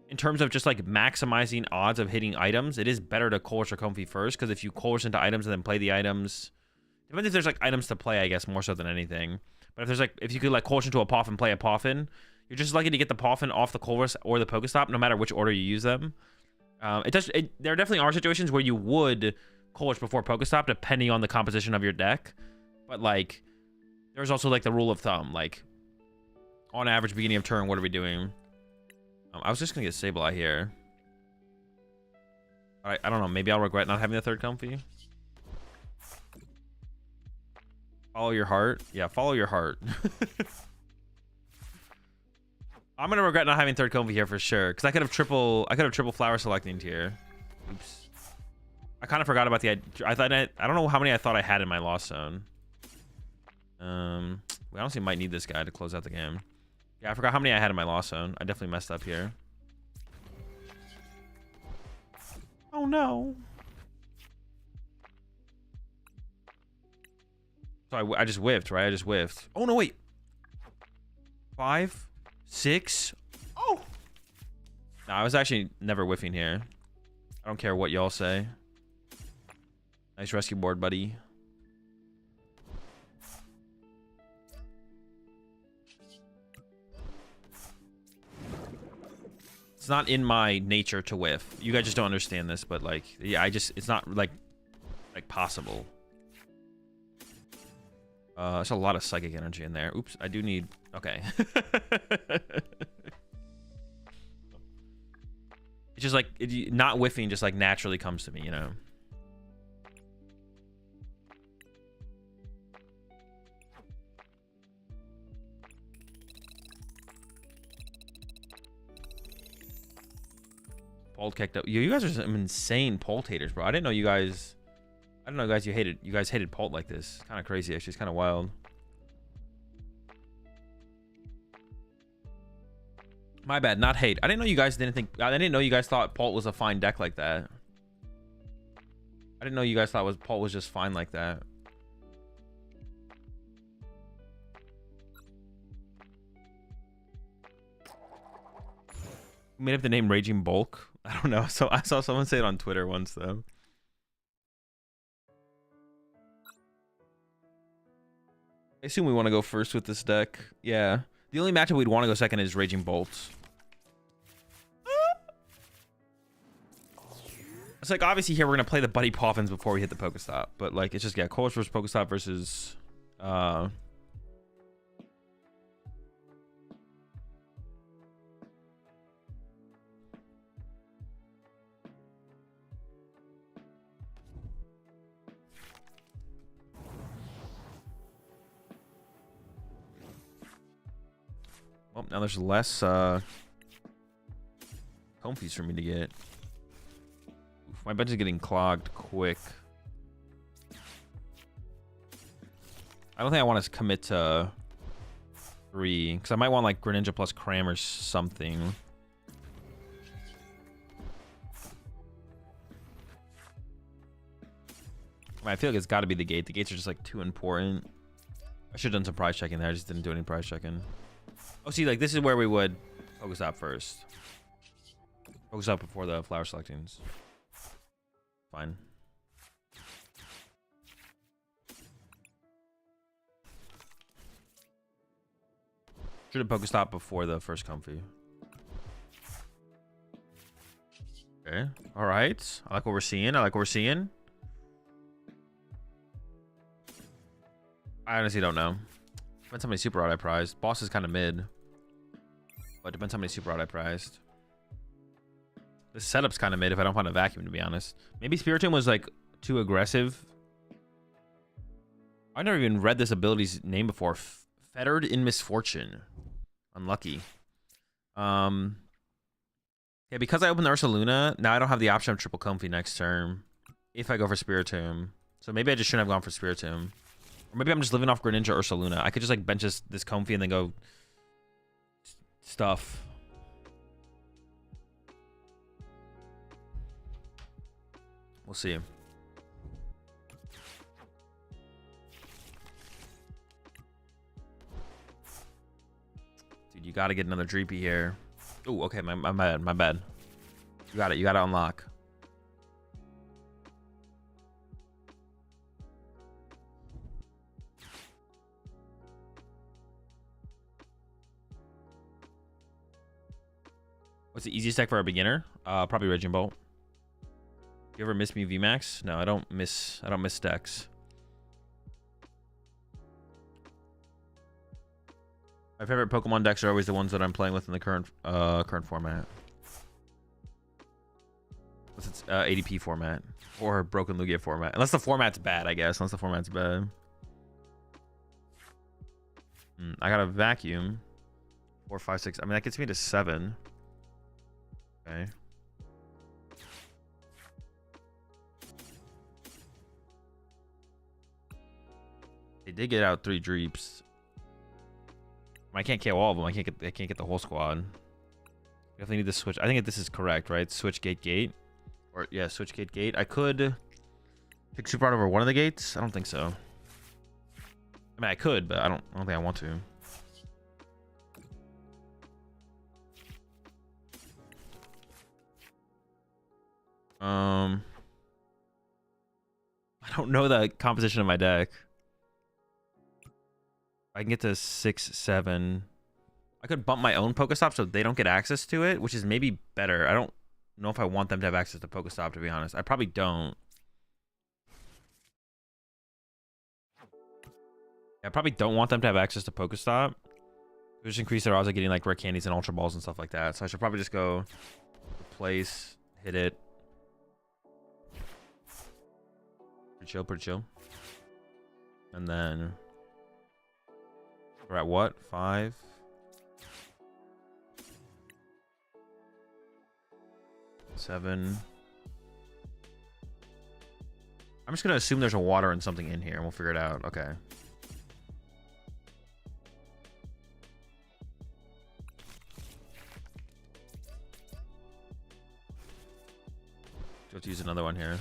in terms of just like maximizing odds of hitting items, it is better to Colress or Comfy first, because if you Colress into items and then play the items, depends if there's like items to play, I guess, more so than anything. But if there's like, if you could like Colress into a Poff and play a Poffin, you're just lucky to get the Poffin off the Colress or the Pokestop, no matter which order you use them. There definitely are situations where you would Colress before Pokestop, depending on the composition of your deck. But like, there's also like the rule of thumb, like on average, beginning of turn, what are we doing? I was just gonna get Sableye here. I don't know. Maybe I'll regret not having the third comfy. Follow your heart. Yeah, follow your heart. I'm gonna regret not having third comfy here for sure, because I could have triple flower selecting here. Oops. I kind of forgot about the. I don't know how many I thought I had in my lost zone. We honestly might need this guy to close out the game. Yeah, I forgot how many I had in my lost zone. I definitely messed up here. Oh no. So I just whiffed, right? I just whiffed. Oh no, wait. 5, 6. Oh. No, I was actually never whiffing here. I don't care what y'all say. Nice rescue board, buddy. It's not in my nature to whiff. You guys just don't understand this, but like, yeah, it's not like possible. There's a lot of psychic energy in there. Oops, I do need, okay. It's just like, not whiffing just like naturally comes to me, you know? Polt kicked up. You guys are some insane Polt haters, bro. I didn't know you guys you guys hated Polt like this. Kind of crazy, actually. It's kind of wild. My bad, not hate. I didn't know you guys thought Polt was a fine deck like that. I didn't know you guys thought Polt was just fine like that. Who made up the name Raging Bulk? I don't know. So I saw someone say it on Twitter once though. I assume we want to go first with this deck. Yeah. The only matchup we'd want to go second is Raging Bolts. It's like, obviously here we're going to play the Buddy Poffins before we hit the Pokestop. But like, it's just, yeah, Colors versus Pokestop versus... Well, now there's less comfies for me to get. Oof, my bench is getting clogged quick. I don't think I want to commit to 3, because I might want like Greninja plus Cram or something. I feel like it's got to be the gate. The gates are just like too important. I should have done some prize checking there. I just didn't do any prize checking. Oh, see, like, this is where we would focus up first. Focus up before the flower selectings. Fine. Should have Pokestop before the first comfy. Okay. All right. I like what we're seeing. I honestly don't know. Depends how many super rod I prized. Boss is kind of mid. But depends how many super rod I prized. This setup's kind of mid if I don't find a vacuum, to be honest. Maybe Spiritomb was like too aggressive. I never even read this ability's name before. Fettered in Misfortune. Unlucky. Yeah, because I opened the Ursaluna, now I don't have the option of triple comfy next turn. If I go for Spiritomb. So maybe I just shouldn't have gone for Spiritomb. Or maybe I'm just living off Greninja or Ursaluna. I could just like bench this comfy and then go stuff. We'll see. Dude, you gotta get another Dreepy here. Oh, okay, my bad. You gotta unlock. What's the easiest deck for a beginner? Probably Raging Bolt. You ever miss me VMAX? No, I don't miss decks. My favorite Pokemon decks are always the ones that I'm playing with in the current format. Unless it's ADP format or Broken Lugia format. Unless the format's bad, I guess. Unless the format's bad. I got a vacuum. 4, 5, 6. I mean, that gets me to 7. Okay. They did get out 3 Dreeps. I can't kill all of them. I can't get the whole squad. Definitely need to switch. I think this is correct, right? Switch gate. Or yeah, switch gate. I could pick Super Art over one of the gates. I don't think so. I mean, I could, but I don't think I want to. I don't know the composition of my deck. I can get to 6, 7. I could bump my own Pokestop so they don't get access to it, which is maybe better. I don't know if I want them to have access to Pokestop, to be honest. I probably don't. I probably don't want them to have access to Pokestop. It would just increase their odds of getting like rare candies and Ultra Balls and stuff like that. So I should probably just go replace, hit it. Pretty chill. And then we're at what? 5. 7. I'm just gonna assume there's a water and something in here and we'll figure it out. Okay. Have to use another one here.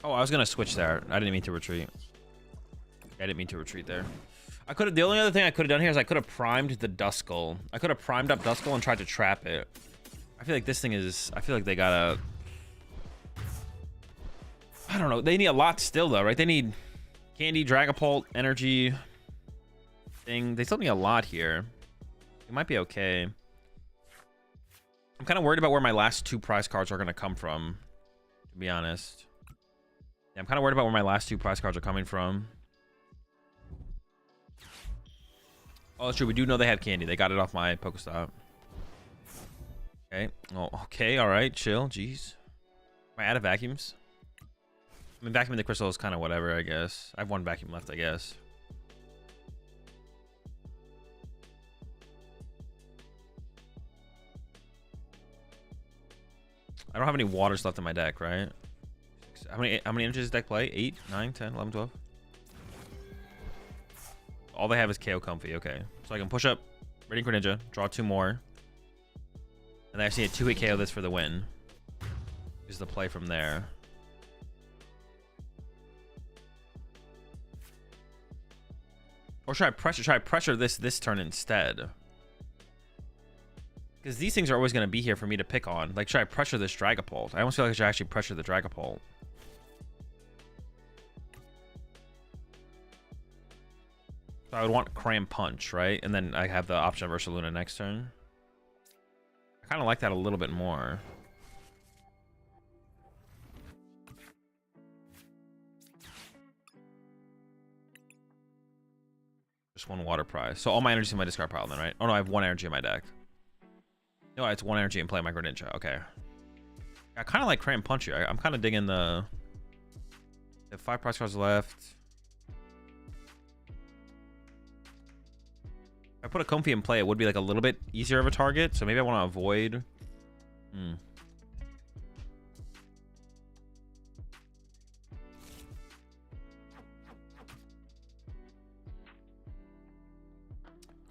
Oh, I was gonna switch there. I didn't mean to retreat. I didn't mean to retreat there. I could have. The only other thing I could have done here is I could have primed the Duskull. I could have primed up Duskull and tried to trap it. I feel like this thing is. I feel like they gotta. I don't know. They need a lot still though, right? They need candy, Dragapult, energy thing. They still need a lot here. It might be okay. I'm kind of worried about where my last 2 prize cards are gonna come from, to be honest. Yeah, I'm kind of worried about where my last 2 prize cards are coming from. Oh, that's true. We do know they had candy. They got it off my Pokestop. Okay. Oh, okay. All right. Chill. Jeez. Am I out of vacuums? I mean, vacuuming the crystal is kind of whatever, I guess. I have 1 vacuum left, I guess. I don't have any waters left in my deck, right? How many energies does deck play? 8, 9, 10, 11, 12? All they have is KO Comfy. Okay. So I can push up Radiant Greninja, draw 2 more. And I actually need a 2-hit KO this for the win. Is the play from there. Or should I pressure this turn instead? Because these things are always going to be here for me to pick on. Like, should I pressure this Dragapult? I almost feel like I should actually pressure the Dragapult. So I would want Cram Punch, right? And then I have the option of Ursaluna next turn. I kind of like that a little bit more. Just 1 water prize. So all my energy in my discard pile then, right? Oh no, I have 1 energy in my deck. No, it's 1 energy and play my Greninja. Okay. I kind of like Cram Punch here. I'm kind of digging the... I have 5 prize cards left. If I put a Comfy in play, it would be like a little bit easier of a target. So maybe I want to avoid...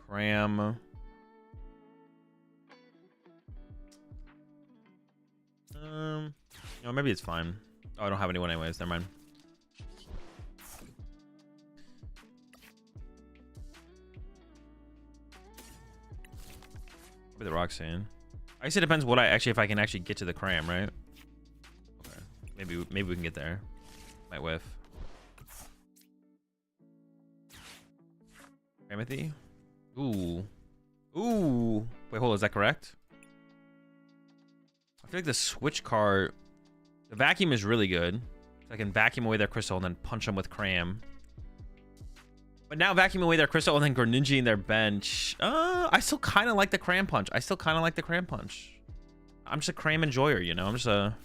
Cram. You know, maybe it's fine. Oh, I don't have anyone anyways. Never mind. Maybe the Roxanne. I guess it depends what if I can actually get to the Cram, right? Okay. Maybe we can get there. Might whiff. Timothy? Ooh. Ooh. Wait, hold on. Is that correct? I feel like the switch card, the vacuum is really good. I can vacuum away their crystal and then punch them with cram. But now vacuum away their crystal and then Greninja in their bench. I still kind of like the cram punch. I'm just a cram enjoyer, you know? I'm just a...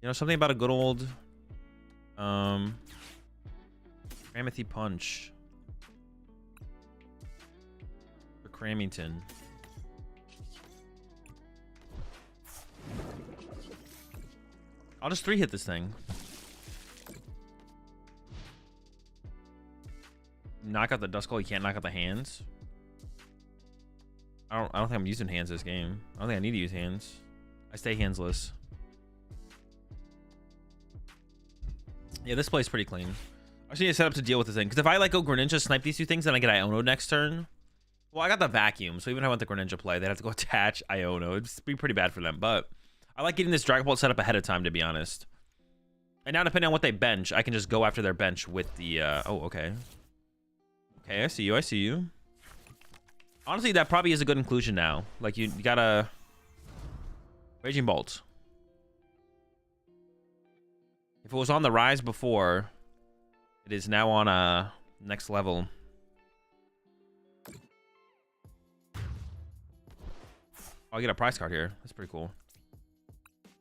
You know, something about a good old... Cramathy punch. For Cramington. I'll just 3-hit this thing. Knock out the Duskull. You can't knock out the hands. I don't think I'm using hands this game. I don't think I need to use hands. I stay handsless. Yeah, this play's pretty clean. I just need to set up to deal with this thing. Because if I like go Greninja, snipe these two things, then I get Iono next turn. Well, I got the vacuum, so even if I want the Greninja play, they'd have to go attach Iono. It'd be pretty bad for them, but I like getting this Dragon Bolt set up ahead of time, to be honest. And now, depending on what they bench, I can just go after their bench with the... Oh, okay. Okay, I see you. I see you. Honestly, that probably is a good inclusion now. Like, you gotta... Raging Bolt. If it was on the rise before, it is now on a next level. Oh, I get a prize card here. That's pretty cool.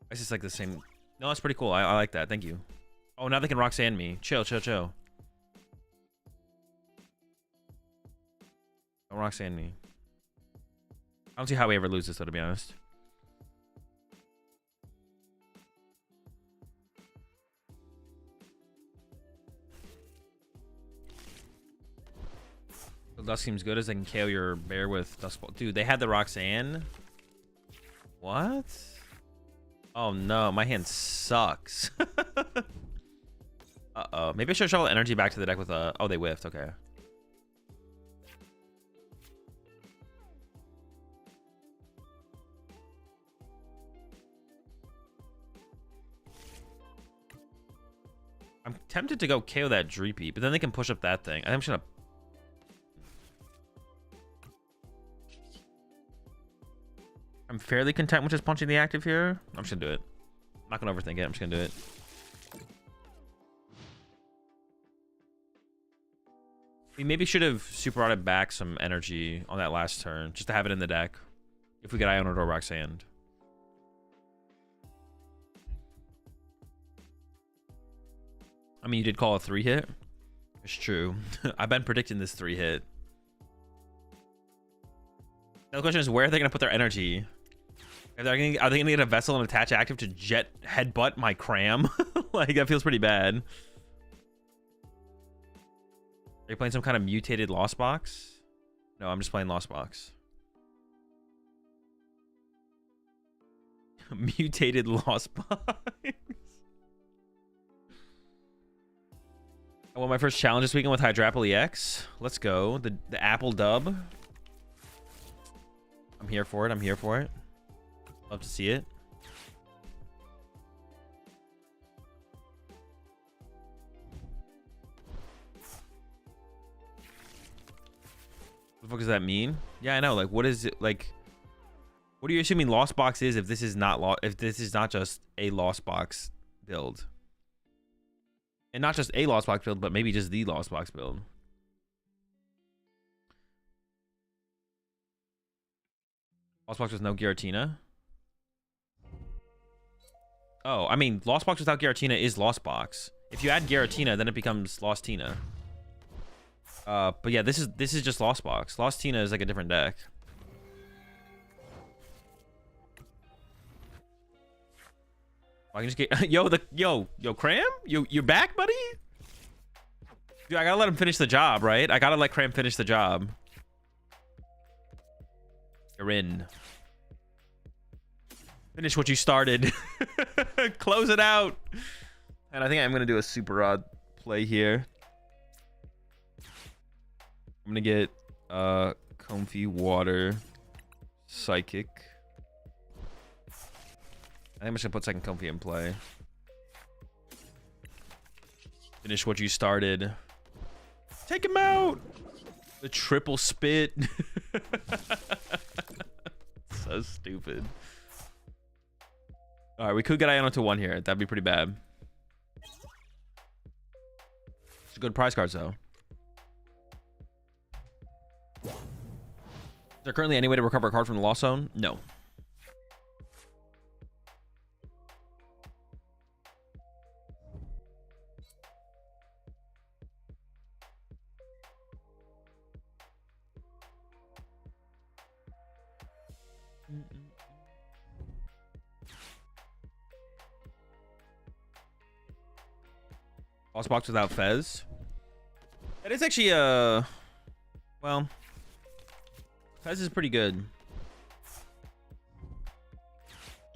It's just like the same. No, that's pretty cool. I like that. Thank you. Oh, now they can Roxanne me. Chill, chill, chill. Don't Roxanne me. I don't see how we ever lose this, though, to be honest. The Dust seems good as they can KO your bear with Dust Ball. Dude, they had the Roxanne. What? Oh no, my hand sucks. Uh-oh. Maybe I should shuffle energy back to the deck with a... Oh, they whiffed. Okay. I'm tempted to go KO that Dreepy, but then they can push up that thing. I think I'm just gonna... I'm fairly content with just punching the active here. I'm just gonna do it. I'm not gonna overthink it. I'm just gonna do it. We maybe should have super routed back some energy on that last turn, just to have it in the deck. If we get Iono or Roxanne. I mean, you did call a 3-hit. It's true. I've been predicting this 3-hit. Now the question is, where are they gonna put their energy? Are they gonna get a vessel and attach active to jet headbutt my cram? Like, that feels pretty bad. Are you playing some kind of mutated Lost Box? No, I'm just playing Lost Box. Mutated Lost Box. I won my first challenge this weekend with Hydrapple EX. Let's go. The Apple dub. I'm here for it. I'm here for it. Love to see it. What the fuck does that mean? Yeah, I know. Like, what is it? Like, what are you assuming Lost Box is if this is not just a Lost Box build? And not just a Lost Box build, but maybe just the Lost Box build. Lost Box with no Giratina. Oh, I mean, Lost Box without Giratina is Lost Box. If you add Giratina, then it becomes Lost Tina. But yeah, this is just Lost Box. Lost Tina is like a different deck. I can just get yo Cram? You're back, buddy? Dude, I gotta let him finish the job, right? I gotta let Cram finish the job. You're in. Finish what you started. Close it out. And I think I'm gonna do a super odd play here. I'm gonna get Comfy Water Psychic. I think I'm just gonna put second Comfy in play. Finish what you started. Take him out. The triple spit. So stupid. All right, we could get Iono to 1 here. That'd be pretty bad. It's a good prize cards though. Is there currently any way to recover a card from the lost zone? No. Lost box without Fez. That is actually well, Fez is pretty good.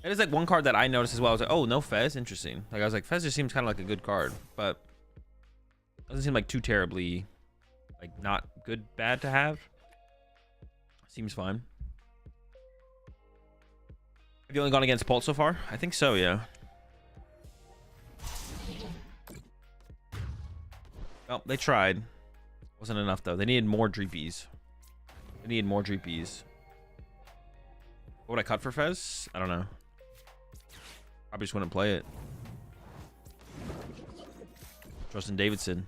It is like one card that I noticed as well. I was like, oh, no Fez, interesting. Like I was like, Fez just seems kind of like a good card, but doesn't seem like too terribly, like not good, bad to have. Seems fine. Have you only gone against Pulse so far? I think so, yeah. Well, they tried. Wasn't enough though. They needed more Dreepies. They needed more Dreepies. What would I cut for Fez? I don't know. Probably just wouldn't play it. Justin Davidson.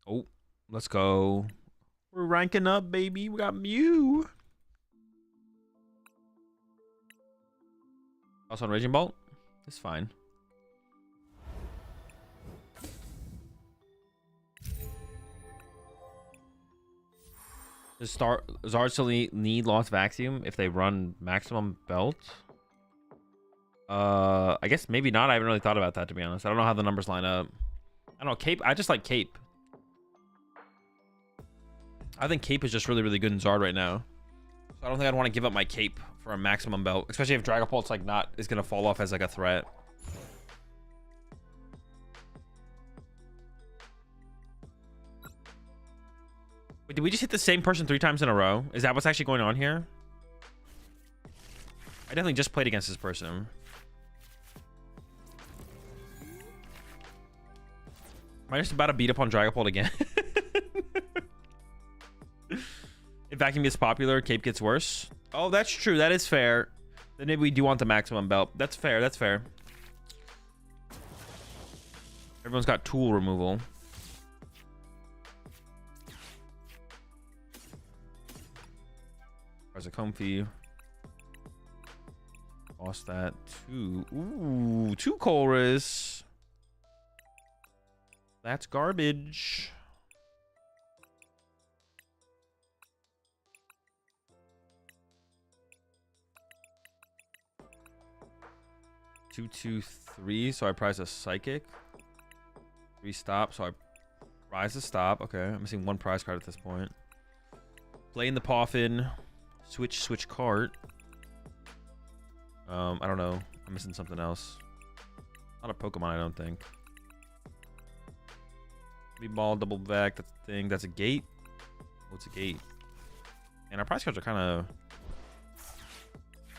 Oh, let's go. We're ranking up, baby. We got Mew. Also on Raging Bolt. It's fine. Does Zard still need Lost Vacuum if they run maximum belt? I guess maybe not. I haven't really thought about that, to be honest. I don't know how the numbers line up. I don't know. Cape. I just like Cape. I think Cape is just really, really good in Zard right now. So I don't think I'd want to give up my Cape for a maximum belt, especially if Dragapult's like is gonna fall off as like a threat. Wait, did we just hit the same person 3 times in a row? Is that what's actually going on here? I definitely just played against this person. Am I just about to beat up on Dragapult again? If Vacuum gets popular, Cape gets worse. Oh, that's true. That is fair. Then maybe we do want the maximum belt. That's fair. That's fair. Everyone's got tool removal. There's a comfy. Lost that. 2. Ooh, 2 Chorus. That's garbage. Two, 2, 3. So I prize a Psychic. 3 stop. So I prize a stop. Okay, I'm missing 1 prize card at this point. Playing the Poffin. Switch cart. I don't know. I'm missing something else. Not a Pokemon, I don't think. Big ball, double vac. That's a thing. That's a gate. What's a gate? And our prize cards are kind of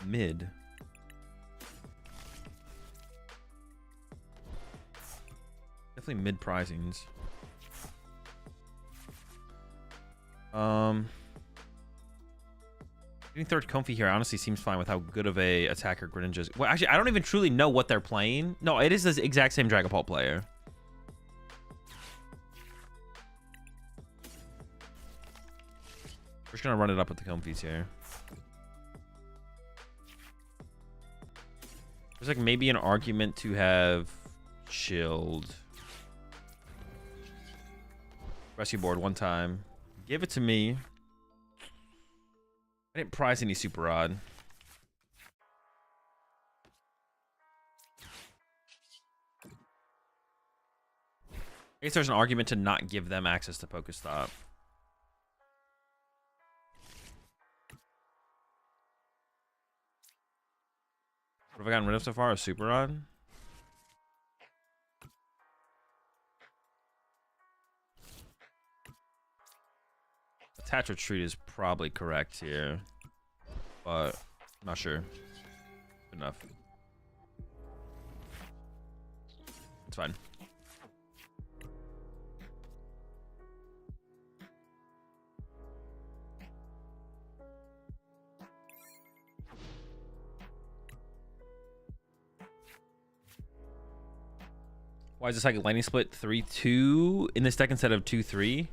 mid. Definitely mid pricings. Getting third comfy here honestly seems fine with how good of a attacker Greninja is. Well, actually, I don't even truly know what they're playing. No, it is the exact same Dragapult player. We're just gonna run it up with the comfies here. There's like maybe an argument to have Shield. Rescue board 1 time. Give it to me. I didn't prize any super odd. I guess there's an argument to not give them access to Pokestop. What have I gotten rid of so far? A super rod? Attach retreat is probably correct here, but I'm not sure. Good enough. It's fine. Why is this like a lightning split 3-2 in this deck instead of 2-3?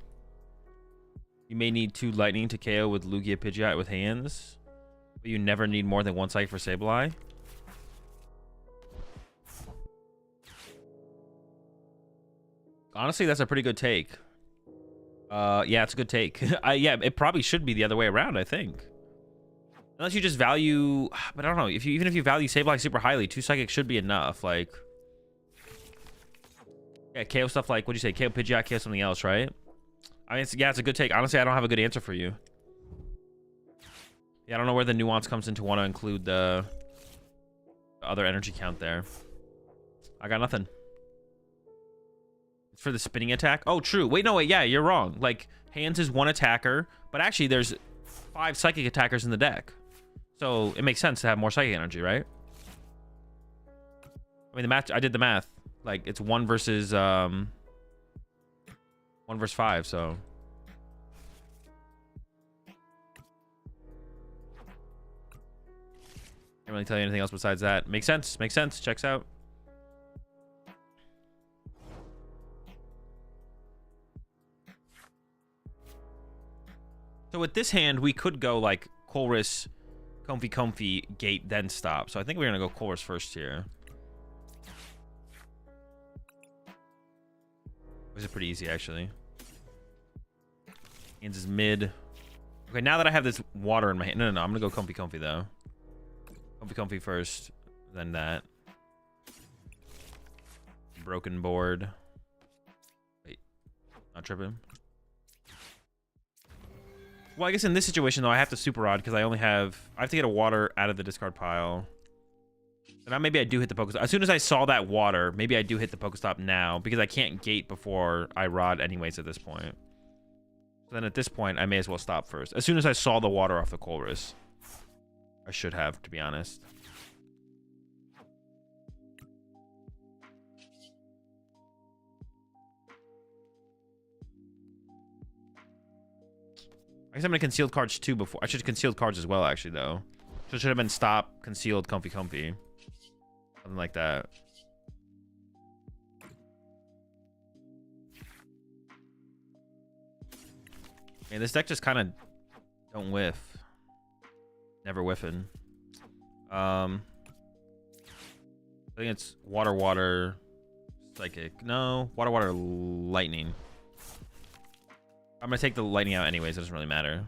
You may need 2 lightning to KO with Lugia Pidgeot with hands, but you never need more than 1 psychic for Sableye. Honestly, that's a pretty good take. Yeah, it's a good take. Yeah, it probably should be the other way around, I think. Unless you just value, but I don't know. Even if you value Sableye super highly, 2 psychic should be enough. Like, yeah, KO stuff like, what'd you say? KO Pidgeot, KO something else, right? I mean, yeah, it's a good take. Honestly, I don't have a good answer for you. Yeah, I don't know where the nuance comes into want to include the other energy count there. I got nothing. It's for the spinning attack. Oh, true. Wait, no, wait. Yeah, you're wrong. Like, hands is 1 attacker, but actually there's 5 psychic attackers in the deck. So it makes sense to have more psychic energy, right? I mean, the math, I did the math. Like, it's 1 versus 5, so. Can't really tell you anything else besides that. Makes sense. Makes sense. Checks out. So with this hand, we could go like Colress, Comfy, Gate, then stop. So I think we're going to go Colress first here. This is pretty easy, actually. Hands is mid. Okay, now that I have this water in my hand. No, I'm going to go Comfy, though. Comfy first, then that. Broken board. Wait, not tripping. Well, I guess in this situation, though, I have to Super Rod because I have to get a water out of the discard pile. And maybe I do hit the Pokestop. As soon as I saw that water, maybe I do hit the Pokestop now because I can't gate before I Rod anyways at this point. So then at this point, I may as well stop first. As soon as I saw the water off the Colress. I should have, to be honest. I guess I'm gonna concealed cards too before. I should have concealed cards as well, actually, though. So it should have been stop, concealed, Comfy. Something like that. Man, this deck just kind of don't whiff. Never whiffing. I think it's water, psychic. No, water, lightning. I'm gonna take the lightning out anyways. It doesn't really matter.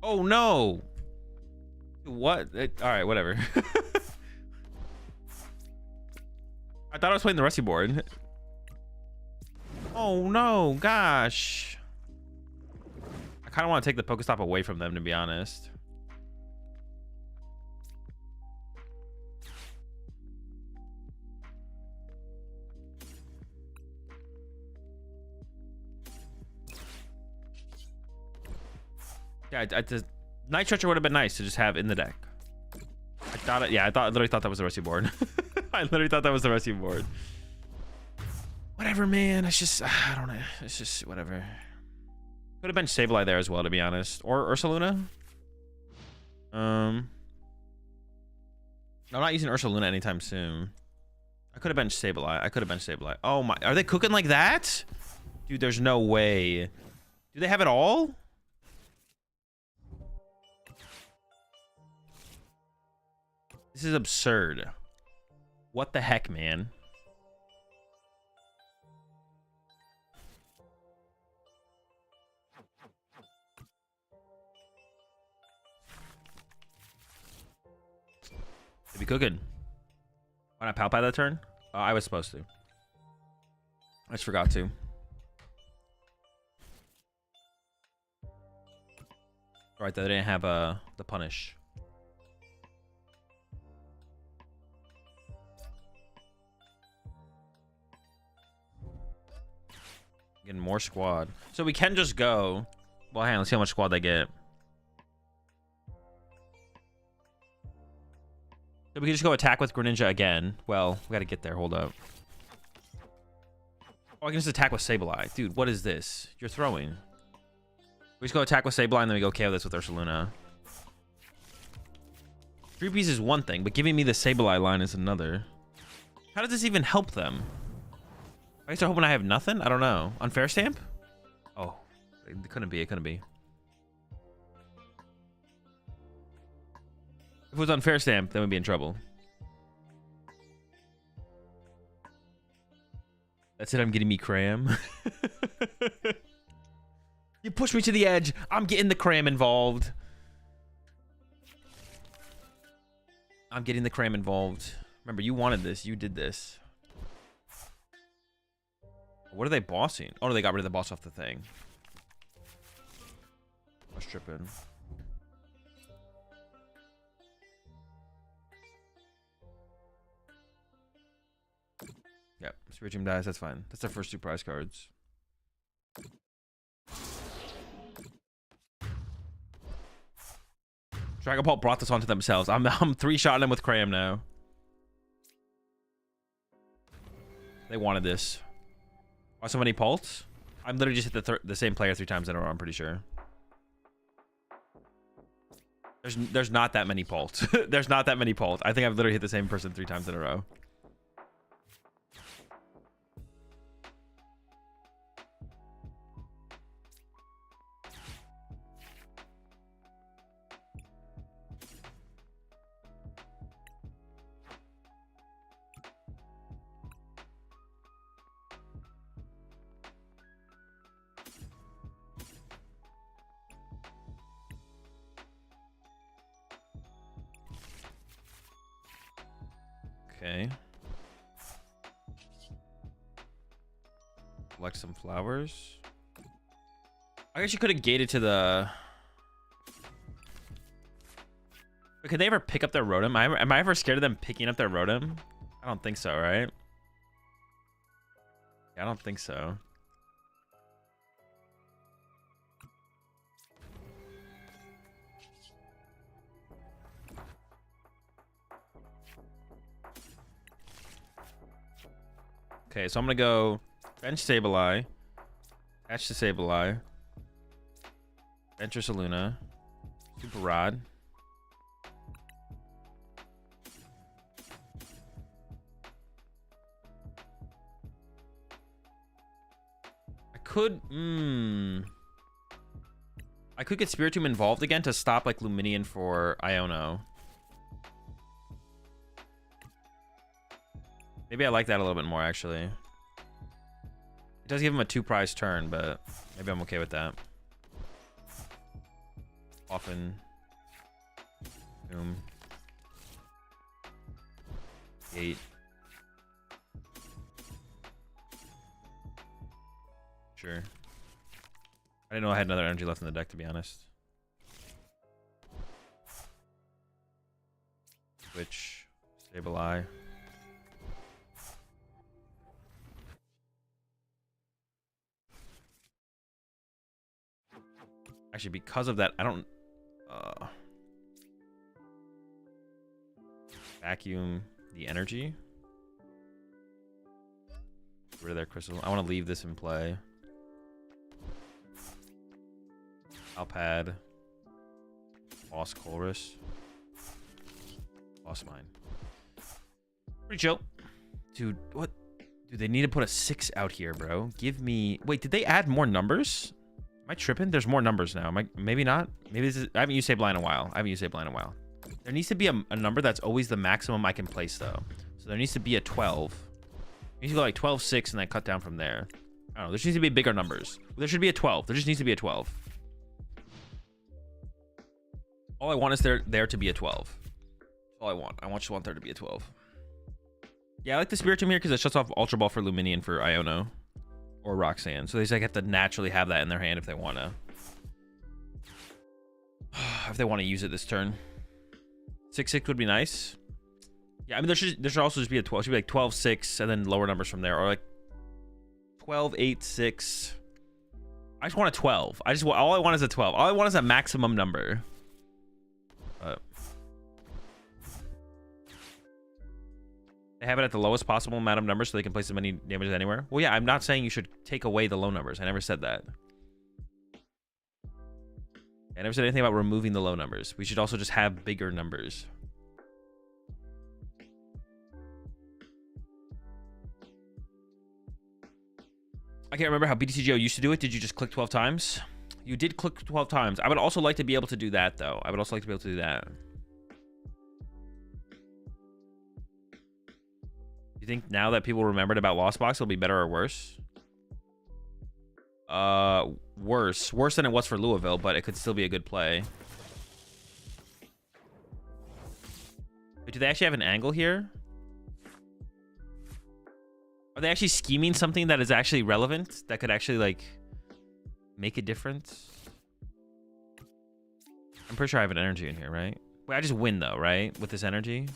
Oh no! What? All right, whatever. I thought I was playing the Rusty board. Oh no, gosh. I kind of want to take the Pokestop away from them, to be honest. Yeah, Night Stretcher would have been nice to just have in the deck. I thought it, yeah, I literally thought that was the Rusty board. I literally thought that was the Rusty board. Whatever, man. It's just, I don't know. It's just whatever. Could have been Sableye there as well, to be honest. Or Ursaluna. I'm not using Ursaluna anytime soon. I could have been Sableye. Oh my, are they cooking like that? Dude, there's no way. Do they have it all? This is absurd. What the heck, man? They be cooking. Why not Palpate that turn? I was supposed to. I just forgot to. Right, they didn't have the punish. Getting more squad. So we can just go. Well, hang on, let's see how much squad they get. So we can just go attack with Greninja again. Well, we gotta get there. Hold up. Oh, I can just attack with Sableye. Dude, what is this? You're throwing. We just go attack with Sableye and then we go KO this with Ursaluna. 3-piece is one thing, but giving me the Sableye line is another. How does this even help them? I guess they're hoping I have nothing? I don't know. Unfair stamp? Oh, it couldn't be. It couldn't be. If it was unfair stamp, then we'd be in trouble. That's it. I'm getting me cram. You pushed me to the edge. I'm getting the cram involved. I'm getting the cram involved. Remember, you wanted this. You did this. What are they bossing? Oh, no, they got rid of the boss off the thing. I was tripping. Yep, Spirit Team dies. That's fine. That's their first 2 prize cards. Dragapult brought this onto themselves. I'm 3-shotting them with Cram now. They wanted this. Why so many Pults? I'm literally just hit the same player 3 times in a row, I'm pretty sure. There's not that many Pults. There's not that many Pults. I think I've literally hit the same person 3 times in a row. Okay. Collect some flowers. I guess you could have gated to the... But could they ever pick up their Rotom? Am I ever scared of them picking up their Rotom? I don't think so, right? Yeah, I don't think so. Okay, so I'm gonna go bench Sableye, attach to Sableye, bench Ursaluna, Super Rod. I could get Spiritomb involved again to stop like Luminion for Iono. Maybe I like that a little bit more, actually. It does give him a 2 prize turn, but maybe I'm okay with that. Often. Boom. 8. Sure. I didn't know I had another energy left in the deck, to be honest. Switch. Sableye. Actually, because of that, I don't... vacuum the energy. Get rid of their crystal. I want to leave this in play. Alpad. Boss Chorus. Boss Mine. Pretty chill. Dude, what? Dude, they need to put a 6 out here, bro. Give me... Wait, did they add more numbers? Am I tripping? There's more numbers now. Am I... Maybe not. Maybe this is... I haven't used Sableye in a while. There needs to be a number that's always the maximum I can place, though. So there needs to be a 12. You need to go like 12, 6, and then cut down from there. I don't know. There just needs to be bigger numbers. There should be a 12. There just needs to be a 12. All I want is there to be a 12. That's all I want. I just want there to be a 12. Yeah, I like the Spiritomb here because it shuts off Ultra Ball for Luminion for Iono. or Roxanne. So they just like have to naturally have that in their hand if they want to. If they want to use it this turn. 6/6 would be nice. Yeah, I mean there should also just be a 12. It should be like 12/6 and then lower numbers from there, or like 12/8/6. I just want a 12. All I want is a 12. All I want is a maximum number. They have it at the lowest possible amount of numbers so they can place as many damages anywhere. Well, yeah, I'm not saying you should take away the low numbers. I never said that. I never said anything about removing the low numbers. We should also just have bigger numbers. I can't remember how BTCGO used to do it. Did you just click 12 times? You did click 12 times. I would also like to be able to do that, though. I would also like to be able to do that. You think now that people remembered about Lost Box, it'll be better or worse? Worse than it was for Louisville, but it could still be a good play. Wait, do they actually have an angle here? Are they actually scheming something that is actually relevant, that could actually like make a difference? I'm pretty sure I have an energy in here, right? Wait, I just win though, right? With this energy.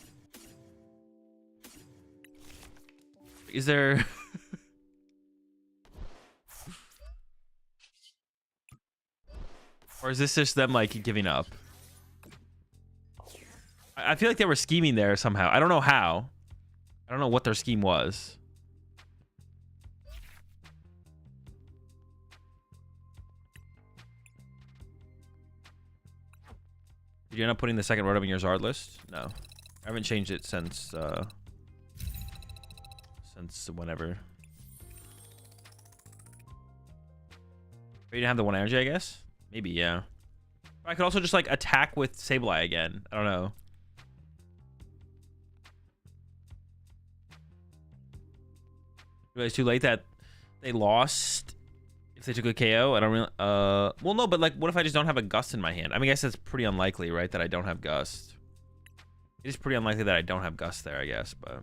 Is there or is this just them like giving up? I feel like they were scheming there somehow. I don't know how. I don't know what their scheme was. Did you end up putting the second road up in your Zard list? No. I haven't changed it since whenever. You didn't have the one energy, I guess? Maybe, yeah. I could also just like attack with Sableye again. I don't know. It's too late that they lost if they took a KO. I don't really well no, but like what if I just don't have a Gust in my hand? I mean I guess that's pretty unlikely, right? That I don't have Gust. It is pretty unlikely that I don't have Gust there, I guess, but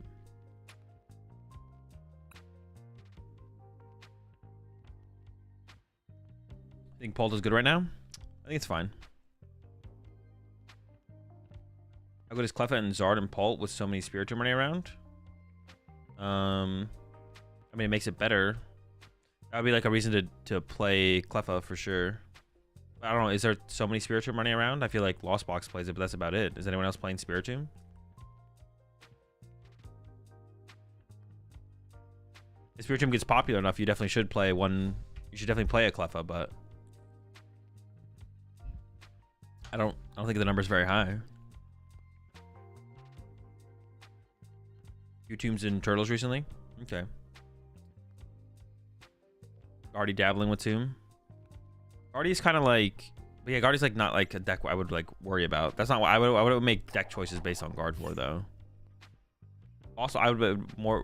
I think Pult is good right now. I think it's fine. How good is Cleffa and Zard and Pult with so many Spiritomb running around? I mean, it makes it better. That would be like a reason to play Cleffa for sure. I don't know. Is there so many Spiritomb running around? I feel like Lost Box plays it, but that's about it. Is anyone else playing Spiritomb? If Spiritomb gets popular enough, you definitely should play one. You should definitely play a Cleffa, but I don't think the number's very high. Few tombs and turtles recently. Okay. Already dabbling with Tomb. Guardy's kind of like, but yeah, Guardy's like not like a deck I would like worry about. That's not what I would make deck choices based on Guard for though. Also, I would be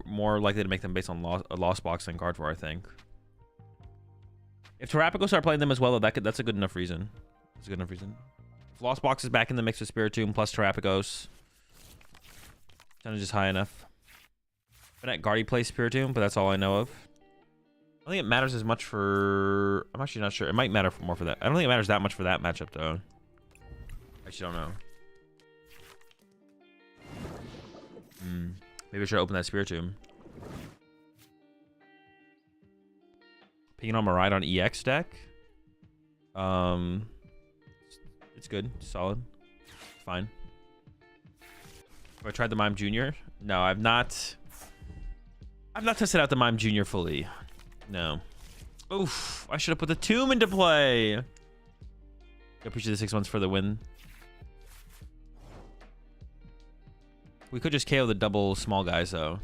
more likely to make them based on Lost Box than Guard for, I think. If Terrapico start playing them as well, that's a good enough reason. That's a good enough reason. If Lost Box is back in the mix with Spiritomb plus Terrapicos, percentage is high enough. But Guardy plays Spiritomb, but that's all I know of. I don't think it matters as much for... I'm actually not sure. It might matter more for that. I don't think it matters that much for that matchup, though. I actually don't know. Maybe I should open that Spiritomb. Picking on Maride on EX deck. It's good. Solid. Fine. Have I tried the Mime Jr.? No, I've not tested out the Mime Jr. fully. No. Oof. I should have put the Tomb into play. I appreciate the 6 months for the win. We could just KO the double small guys, though.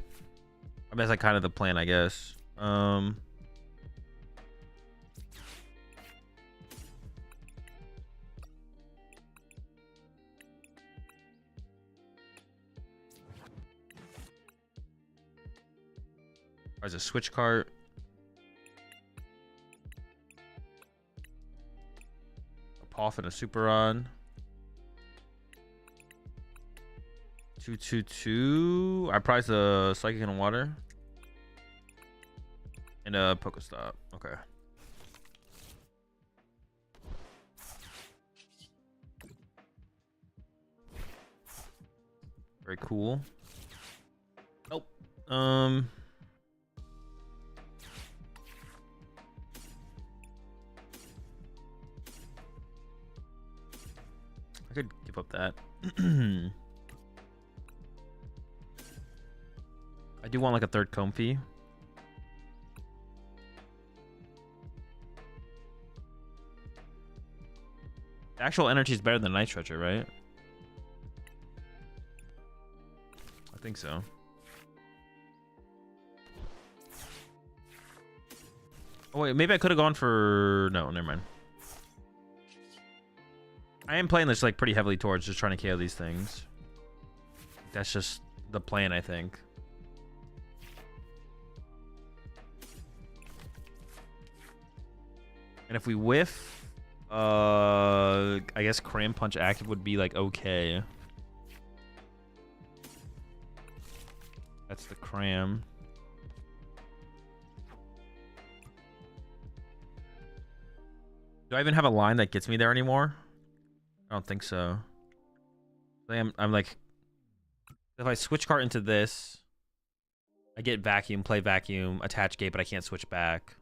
I mean, that's like kind of the plan, I guess. There's a switch cart. A Poff and a Super On. 2/2/2. I prize a Psychic and Water. And a Pokestop. Okay. Very cool. Nope. I could give up that. I do want like a third Comfy. Actual energy is better than Night Stretcher, right? I think so. Oh wait, maybe I could have gone for... No, never mind. I am playing this like pretty heavily towards just trying to KO these things. That's just the plan, I think. And if we whiff, I guess Cram Punch active would be like okay. That's the Cram. Do I even have a line that gets me there anymore? I don't think so. I'm like, if I switch cart into this, I get Vacuum, play Vacuum, attach Gate, but I can't switch back.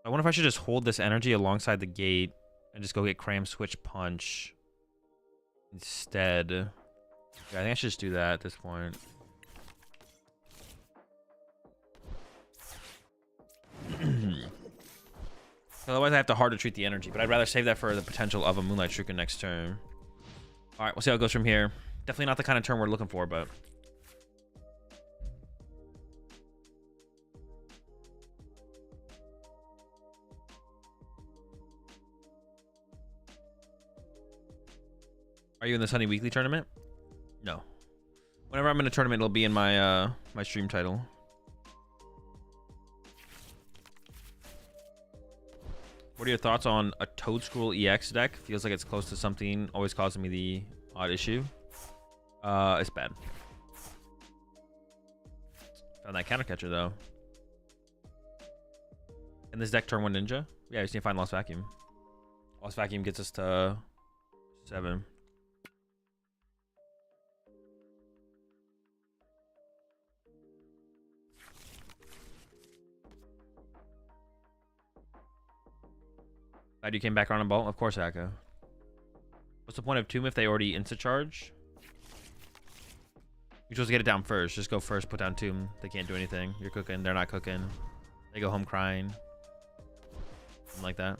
I wonder if I should just hold this energy alongside the gate and just go get Cram, Switch, Punch instead. Yeah, I think I should just do that at this point. Otherwise, I have to hard to treat the energy, but I'd rather save that for the potential of a Moonlight Shuriken next turn. All right, we'll see how it goes from here. Definitely not the kind of turn we're looking for, but... Are you in the Sunny Weekly tournament? No. Whenever I'm in a tournament, it'll be in my my stream title. What are your thoughts on a Toadstool EX deck? Feels like it's close to something, always causing me the odd issue. It's bad. Found that counter catcher though. And this deck turn 1 ninja? Yeah, I just need to find Lost Vacuum. Lost Vacuum gets us to 7. Glad you came back on a ball. Of course, Akko. What's the point of Tomb if they already insta-charge? You're supposed to get it down first. Just go first, put down Tomb. They can't do anything. You're cooking. They're not cooking. They go home crying. Something like that.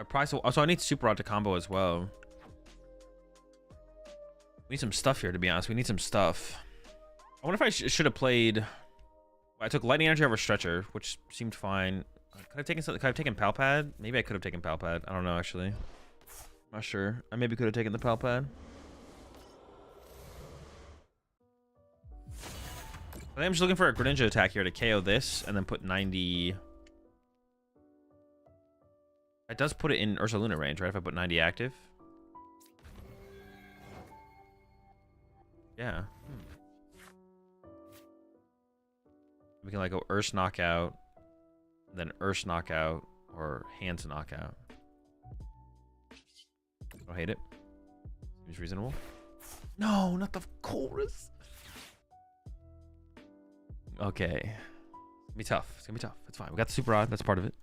Our price. Also, I need Super Rod to combo as well. We need some stuff here, to be honest. We need some stuff. I wonder if I should have played... I took Lightning Energy over Stretcher, which seemed fine. Could I have taken Pal Pad? Maybe I could have taken Pal Pad. I don't know, actually. Not sure. I maybe could have taken the Pal Pad. I think I'm just looking for a Greninja attack here to KO this, and then put 90... It does put it in Ursaluna range, right? If I put 90 active. Yeah. We can like go Ursh Knockout, then Ursh Knockout, or Hands Knockout. I don't hate it. Seems reasonable. No, not the chorus. Okay. It's gonna be tough. It's gonna be tough. It's fine. We got the Super Rod. That's part of it.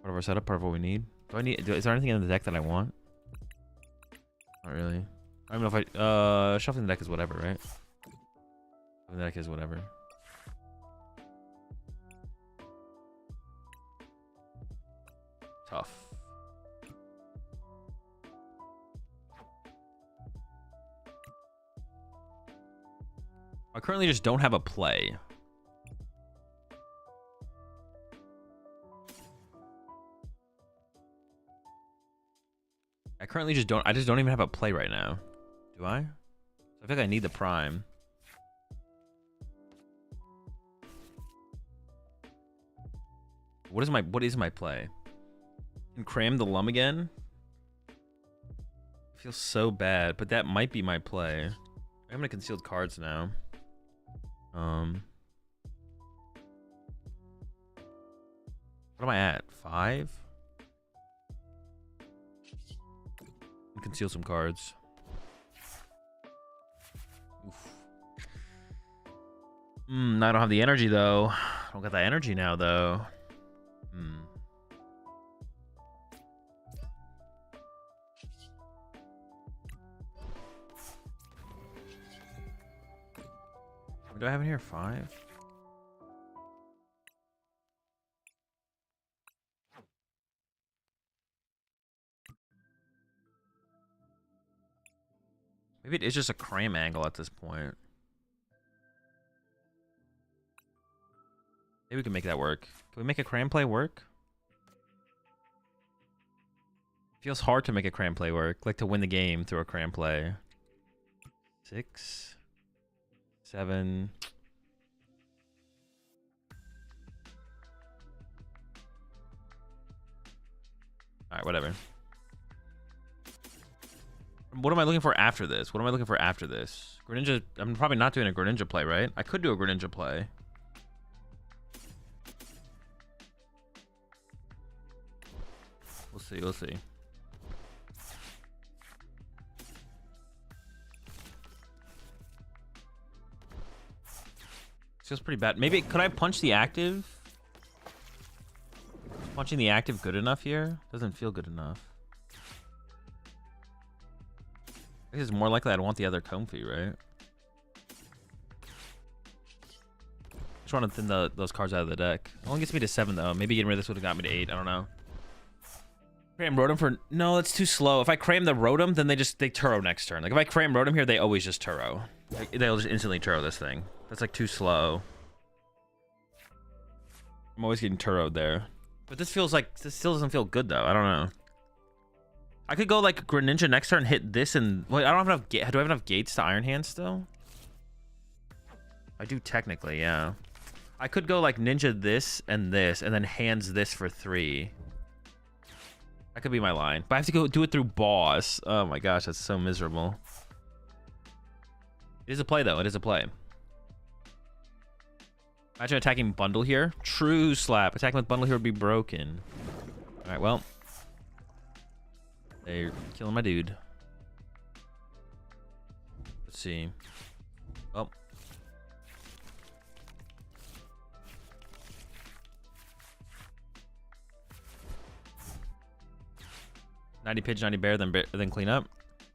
Part of our setup. Part of what we need. Is there anything in the deck that I want? Not really. I don't know if I... Shuffling the deck is whatever, right? Shuffling the deck is whatever. Tough. I currently just don't have a play. I currently just don't even have a play right now. Do I? I feel like I need the prime. What is my play? And cram the Lum again? Feels so bad, but that might be my play. I'm gonna concealed cards now. What am I at? 5? Conceal some cards. Oof. I don't have the energy though. I don't got that energy now though. What do I have in here? 5? Maybe it is just a cram angle at this point. Maybe we can make that work. Can we make a cram play work? Feels hard to make a cram play work. Like to win the game through a cram play. 6, 7. Alright, whatever. What am I looking for after this? What am I looking for after this? Greninja. I'm probably not doing a Greninja play, right? I could do a Greninja play. We'll see. We'll see. Feels pretty bad. Maybe could I punch the active? Is punching the active good enough here? Doesn't feel good enough. I guess it's more likely I'd want the other Comfy, right? Just want to thin those cards out of the deck. It only gets me to 7 though. Maybe getting rid of this would have got me to 8. I don't know. Cram Rotom for no, it's too slow. If I cram the Rotom, then they Turo next turn. Like if I cram Rotom here, they always just Turo. Like, they'll just instantly Turo this thing. That's like too slow. I'm always getting Turoed there. But this feels like this still doesn't feel good though. I don't know. I could go like Greninja next turn, hit this, and wait. I don't have enough. Do I have enough gates to Iron Hand still? I do technically, yeah. I could go like Ninja this, and then hands this for 3. That could be my line, but I have to go do it through boss. Oh my gosh, that's so miserable. It is a play though. It is a play. Imagine attacking bundle here. True slap. Attacking with bundle here would be broken. All right, well. They're killing my dude. Let's see. Oh. "90 Pidge, 90 Bear, then clean up."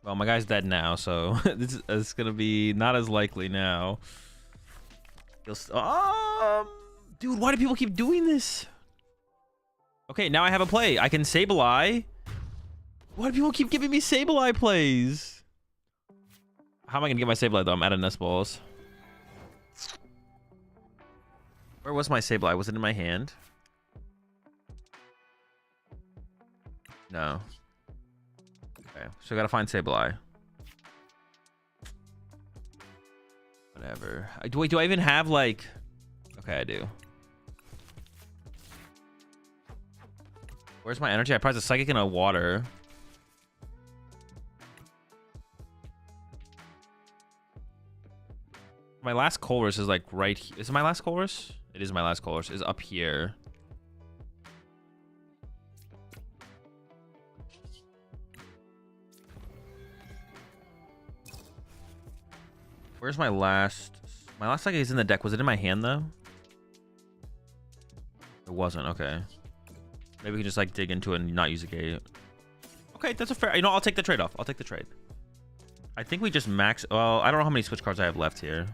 Well, my guy's dead now, so this is gonna be not as likely now. Dude, why do people keep doing this? Okay, now I have a play. I can Sableye. Why do people keep giving me Sableye plays? How am I gonna get my Sableye though? I'm out of nest balls. Where was my Sableye? Was it in my hand? No. Okay, so I gotta find Sableye. Whatever. Wait, do I even have like... Okay, I do. Where's my energy? I priced a Psychic and a Water. My last Colress is like right here. Is it my last Colress? It is my last Colress. Is up here. Where's my last... My last Psychic is in the deck. Was it in my hand though? It wasn't. Okay. Maybe we can just like dig into it and not use a gate. Okay, that's a fair... You know, I'll take the trade off. I'll take the trade. I think we just max... Well, I don't know how many switch cards I have left here.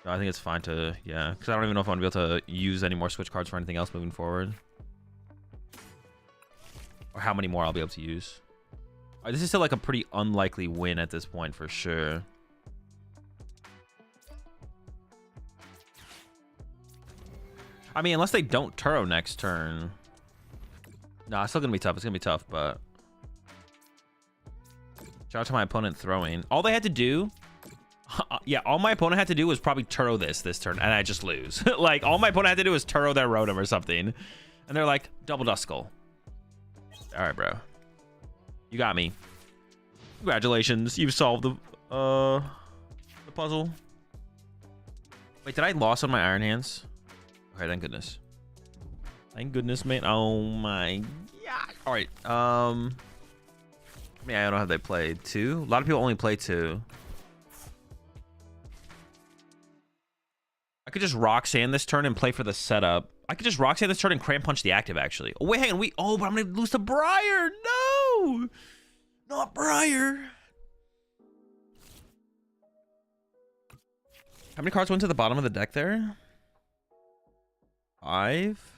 No, I think it's fine to... Yeah, because I don't even know if I'm going to be able to use any more switch cards for anything else moving forward. Or how many more I'll be able to use. This is still like a pretty unlikely win at this point for sure. I mean, unless they don't Turo next turn. Nah, it's still gonna be tough. It's gonna be tough, but shout out to my opponent throwing. All they had to do, yeah, all my opponent had to do was probably Turo this turn, and I just lose. Like all my opponent had to do was Turo their Rotom or something, and they're like double Duskull. All right, bro. You got me. Congratulations. You've solved the puzzle. Wait, did I lost on my Iron Hands? Okay, thank goodness. Thank goodness, man. Oh my god. All right. I don't know how they played. 2? A lot of people only play 2. I could just Rock Sand this turn and play for the setup. I could just Rock Sand this turn and Cram Punch the active, actually. Oh, wait, hang on. Oh, but I'm going to lose to Briar. No! Not Briar. How many cards went to the bottom of the deck there? 5.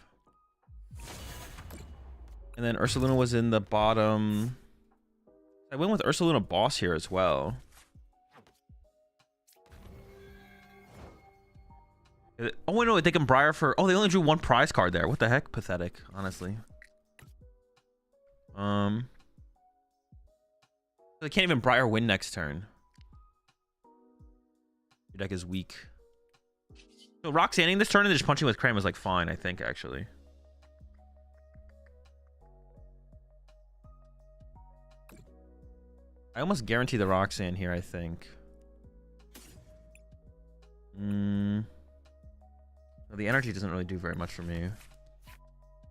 And then Ursaluna was in the bottom. I went with Ursaluna Boss here as well. Oh, wait, no, they can Briar for... Oh, they only drew 1 prize card there. What the heck? Pathetic, honestly. They can't even Briar win next turn. Your deck is weak. So Rock Sanding this turn and just punching with Cram is like fine, I think, actually. I almost guarantee the Rock Sand here, I think. The energy doesn't really do very much for me.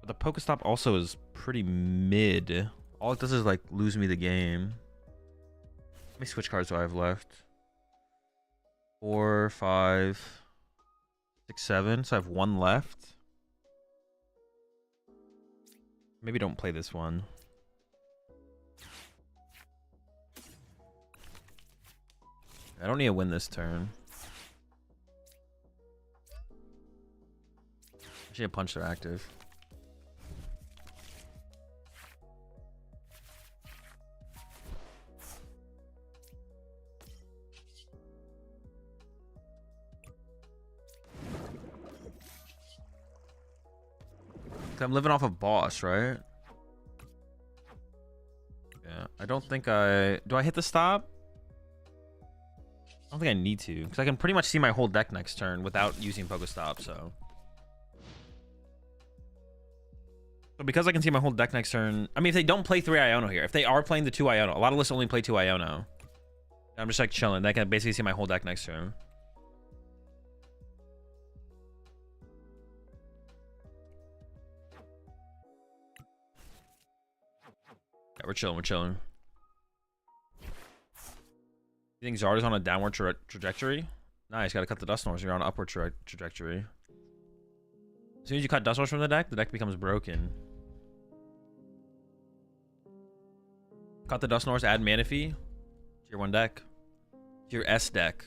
But the Pokestop also is pretty mid. All it does is like lose me the game. How many switch cards do I have left? 4, 5, 6, 7. So I have 1 left. Maybe don't play this one. I don't need to win this turn. I should have punched their active. I'm living off of Boss, right? Yeah, I don't think I... Do I hit the stop? I don't think I need to, because I can pretty much see my whole deck next turn without using Pokestop, so... So because I can see my whole deck next turn... I mean, if they don't play 3 Iono here, if they are playing the 2 Iono, a lot of lists only play 2 Iono. I'm just like chilling. They can basically see my whole deck next turn. Yeah, we're chilling, we're chilling. You think Zarda's on a downward trajectory? Nice, gotta cut the Dust Norse. You're on an upward trajectory. As soon as you cut Dust Norse from the deck becomes broken. Cut the Dust Norse, add Manaphy to your 1 deck. To your S deck.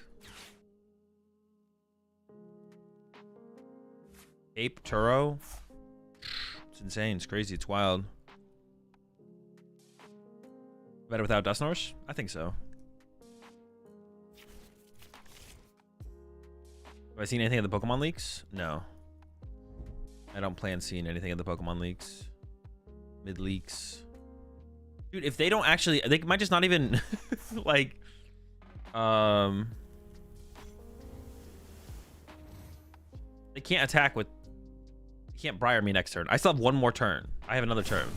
Ape, Turo. It's insane, it's crazy, it's wild. Better without Dust Norse? I think so. Have I seen anything at the Pokemon leaks? No. I don't plan seeing anything at the Pokemon leaks. Mid leaks. Dude, if they don't actually... They might just not even... like... They can't attack with... They can't Briar me next turn. I still have 1 more turn. I have another turn.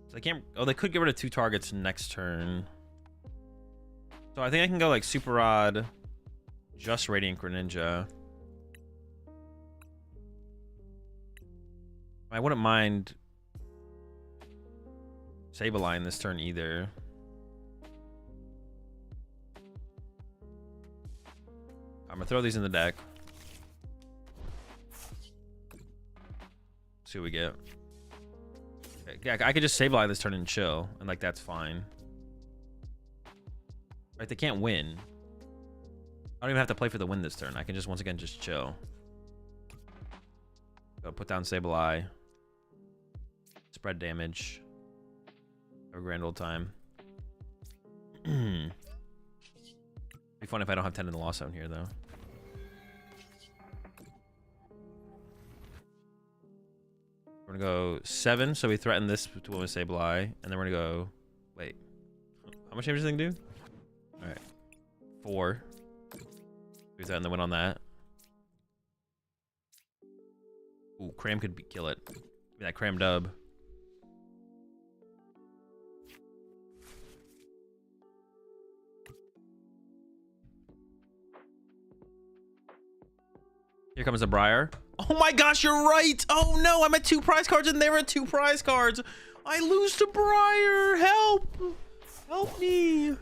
So I can't... Oh, they could get rid of 2 targets next turn. So I think I can go like Super Rod, just Radiant Greninja. I wouldn't mind Sableye this turn either. I'm gonna throw these in the deck. See what we get. Yeah, I could just Sableye this turn and chill, and like that's fine. Right, they can't win. I don't even have to play for the win this turn. I can just once again just chill. Go put down Sableye. Spread damage. Have a grand old time. Be fun if I don't have 10 in the loss zone here though. We're gonna go 7, so we threaten this to one with Sableye, and then we're gonna go. Wait, how much damage does this thing do? All right, 4. We threaten the win on that. Ooh, Cram could kill it. Give me that Cram dub. Here comes a Briar. Oh my gosh, you're right. Oh no, I'm at 2 prize cards and they're at 2 prize cards. I lose to Briar. Help. Help me.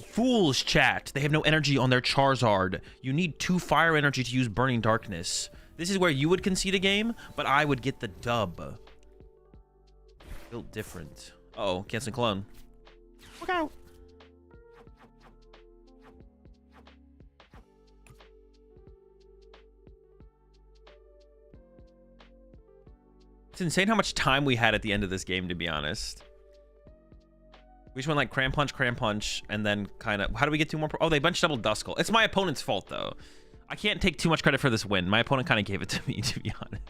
Fools, chat. They have no energy on their Charizard. You need 2 fire energy to use Burning Darkness. This is where you would concede a game, but I would get the dub. Built different. Uh oh, canceling clone. Look out. It's insane how much time we had at the end of this game, to be honest. We just went like Cram Punch, and then kind of... How do we get 2 more? Oh, they bunch double Duskull. It's my opponent's fault, though. I can't take too much credit for this win. My opponent kind of gave it to me, to be honest.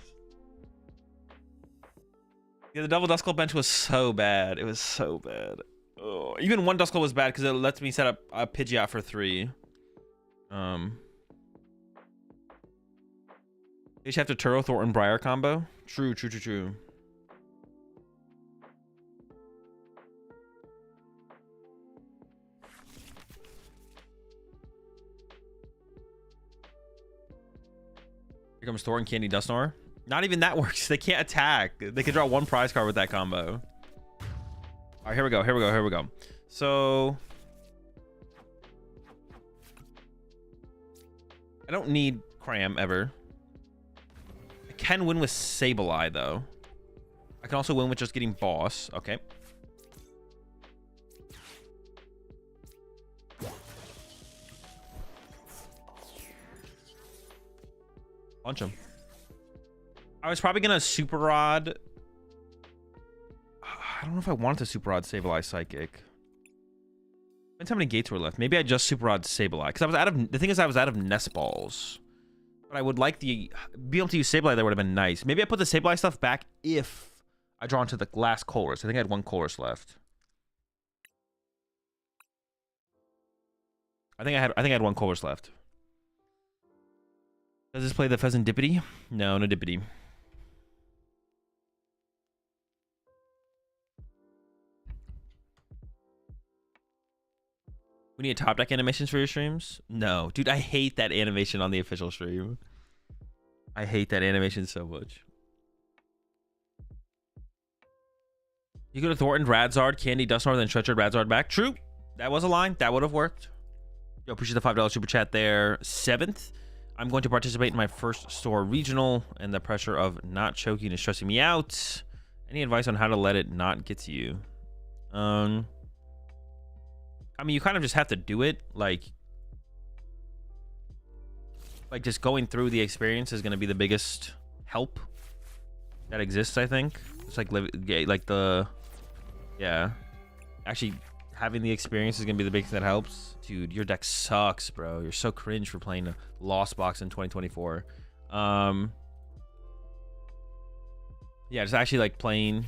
Yeah, the double Duskull bench was so bad. It was so bad. Oh, even 1 Duskull was bad because it lets me set up a Pidgeot for 3. You just have to Turo, Thornton, Briar combo. True. Here comes Thornton, Candy, Dusknoir. Not even that works. They can't attack. They could draw 1 prize card with that combo. All right, here we go. So I don't need Cram ever. I can win with Sableye, though. I can also win with just getting Boss. Okay. Punch him. I was probably gonna Super Rod. I don't know if I wanted to Super Rod Sableye Psychic. Depends how many gates were left. Maybe I just Super Rod Sableye, because I was out of... The thing is, I was out of Nest Balls. But I would like the... Being able to use Sableye, that would have been nice. Maybe I put the Sableye stuff back if I draw into the last Colress. I think I had 1 Colress left. I think I had 1 Colress left. Does this play the Pheasant Dippity? No, no Dippity. We need top deck animations for your streams? No. Dude, I hate that animation on the official stream. I hate that animation so much. You go to Thornton, Radzard, Candy, Dusknoir, then Stretcher, Radzard back. True. That was a line. That would have worked. Yo, appreciate the $5 super chat there. 7th. I'm going to participate in my first store regional, and the pressure of not choking is stressing me out. Any advice on how to let it not get to you? I mean, you kind of just have to do it. Like just going through the experience is going to be the biggest help that exists, I think. It's like actually having the experience is going to be the big thing that helps. Dude, your deck sucks, bro. You're so cringe for playing a Lost Box in 2024. Yeah, just actually like playing...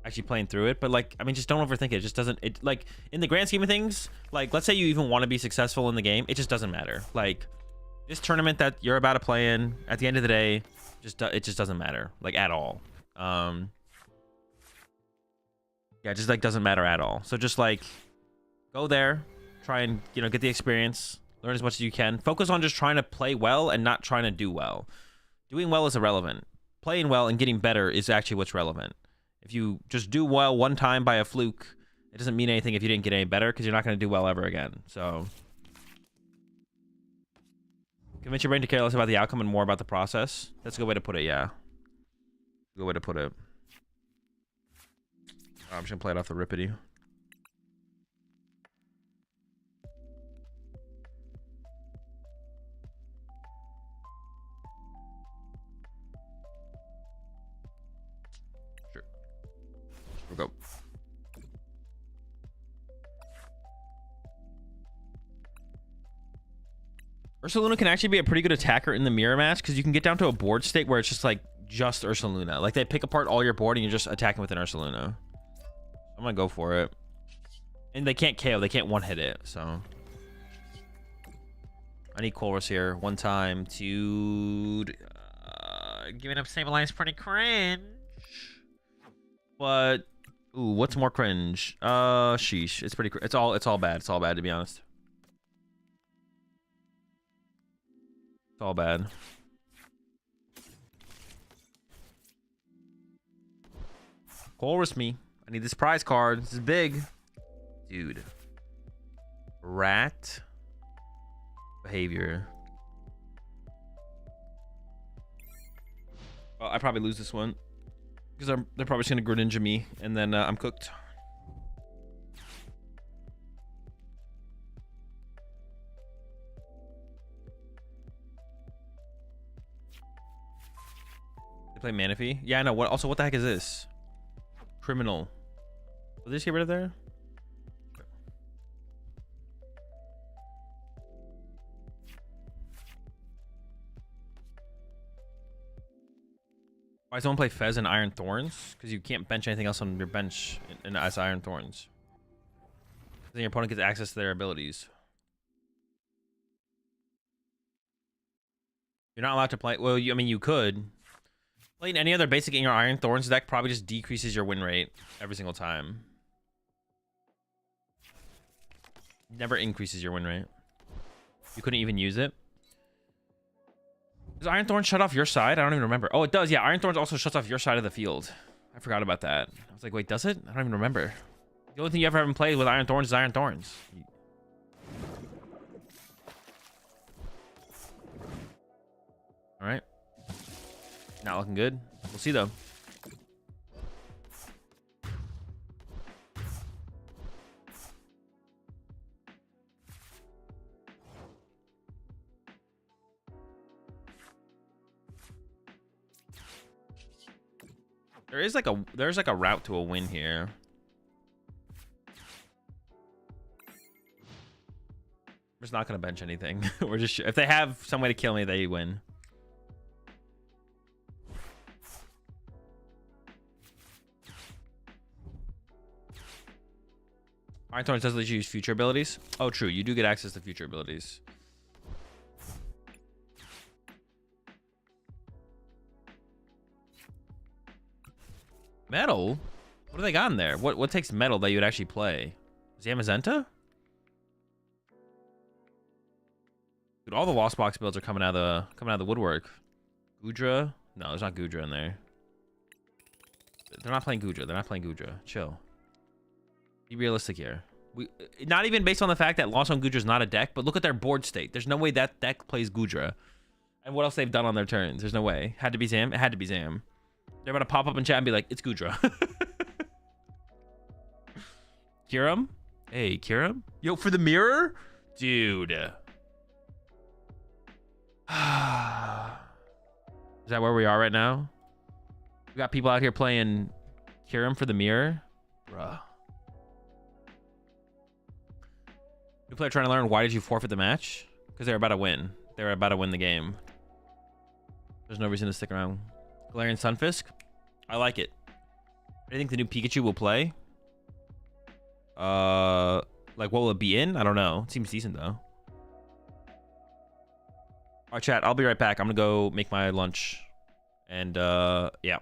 Actually playing through it, but like, I mean, just don't overthink it. It just doesn't... It, like, in the grand scheme of things, like, let's say you even want to be successful in the game, it just doesn't matter. Like, this tournament that you're about to play in, at the end of the day, it just doesn't matter, like, at all. Yeah, it just like doesn't matter at all. So just like go there, try and, you know, get the experience, learn as much as you can, focus on just trying to play well and not trying to do well. Doing well is irrelevant. Playing well and getting better is actually what's relevant. If you just do well one time by a fluke, it doesn't mean anything if you didn't get any better, because you're not going to do well ever again. So convince your brain to care less about the outcome and more about the process. That's a good way to put it. Yeah, good way to put it. I'm just gonna play it off the rippity. Sure. We'll go. Ursaluna can actually be a pretty good attacker in the mirror match because you can get down to a board state where it's just Ursaluna. Like they pick apart all your board and you're just attacking with an Ursaluna. I'm gonna go for it. And they can't KO. They can't one-hit it. So I need Colress here. One time to giving up Sableye is pretty cringe. But ooh, what's more cringe? Sheesh. It's pretty. It's all bad. It's all bad to be honest. It's all bad. Colress me. I need this prize card. This is big. Dude. Rat. Behavior. Well, I probably lose this one. Because they're probably just going to Greninja me. And then I'm cooked. They play Manaphy? Yeah, I know. Also, what the heck is this? Criminal. Will they just get rid of there? Why does someone play Fez and Iron Thorns? Because you can't bench anything else on your bench as Iron Thorns. Then your opponent gets access to their abilities. You're not allowed to play. Well, I mean, you could. Playing any other basic in your Iron Thorns deck probably just decreases your win rate every single time. Never increases your win rate. You couldn't even use it. Does Iron Thorns shut off your side? I don't even remember. Oh, it does. Yeah, Iron Thorns also shuts off your side of the field. I forgot about that. I was like, wait, does it? I don't even remember. The only thing you ever haven't played with Iron Thorns is Iron Thorns. All right. Not looking good. We'll see, though. There's like a route to a win here. We're just not gonna bench anything. We're just if they have some way to kill me, they win. Iron Thorns does let you use future abilities. Oh, true. You do get access to future abilities. Metal? What do they got in there? What takes metal that you would actually play? Is he Amazenta? Dude, all the Lost Box builds are coming out of the woodwork. Gudra? No, there's not Gudra in there. They're not playing Gudra. They're not playing Gudra. Chill. Be realistic here. Not even based on the fact that Lost on Gudra is not a deck, but look at their board state. There's no way that deck plays Gudra. And what else they've done on their turns? There's no way. Had to be Zam? It had to be Zam. They're about to pop up in chat and be like, it's Gudra. Kiram? Hey, Kiram? Yo, for the mirror? Dude. Is that where we are right now? We got people out here playing Kiram for the mirror? Bruh. New player trying to learn why did you forfeit the match? Because they're about to win. They're about to win the game. There's no reason to stick around. Galarian Sunfisk? I like it. I think the new Pikachu will play. Like what will it be in? I don't know. It seems decent though. Alright, chat. I'll be right back. I'm gonna go make my lunch. And yeah.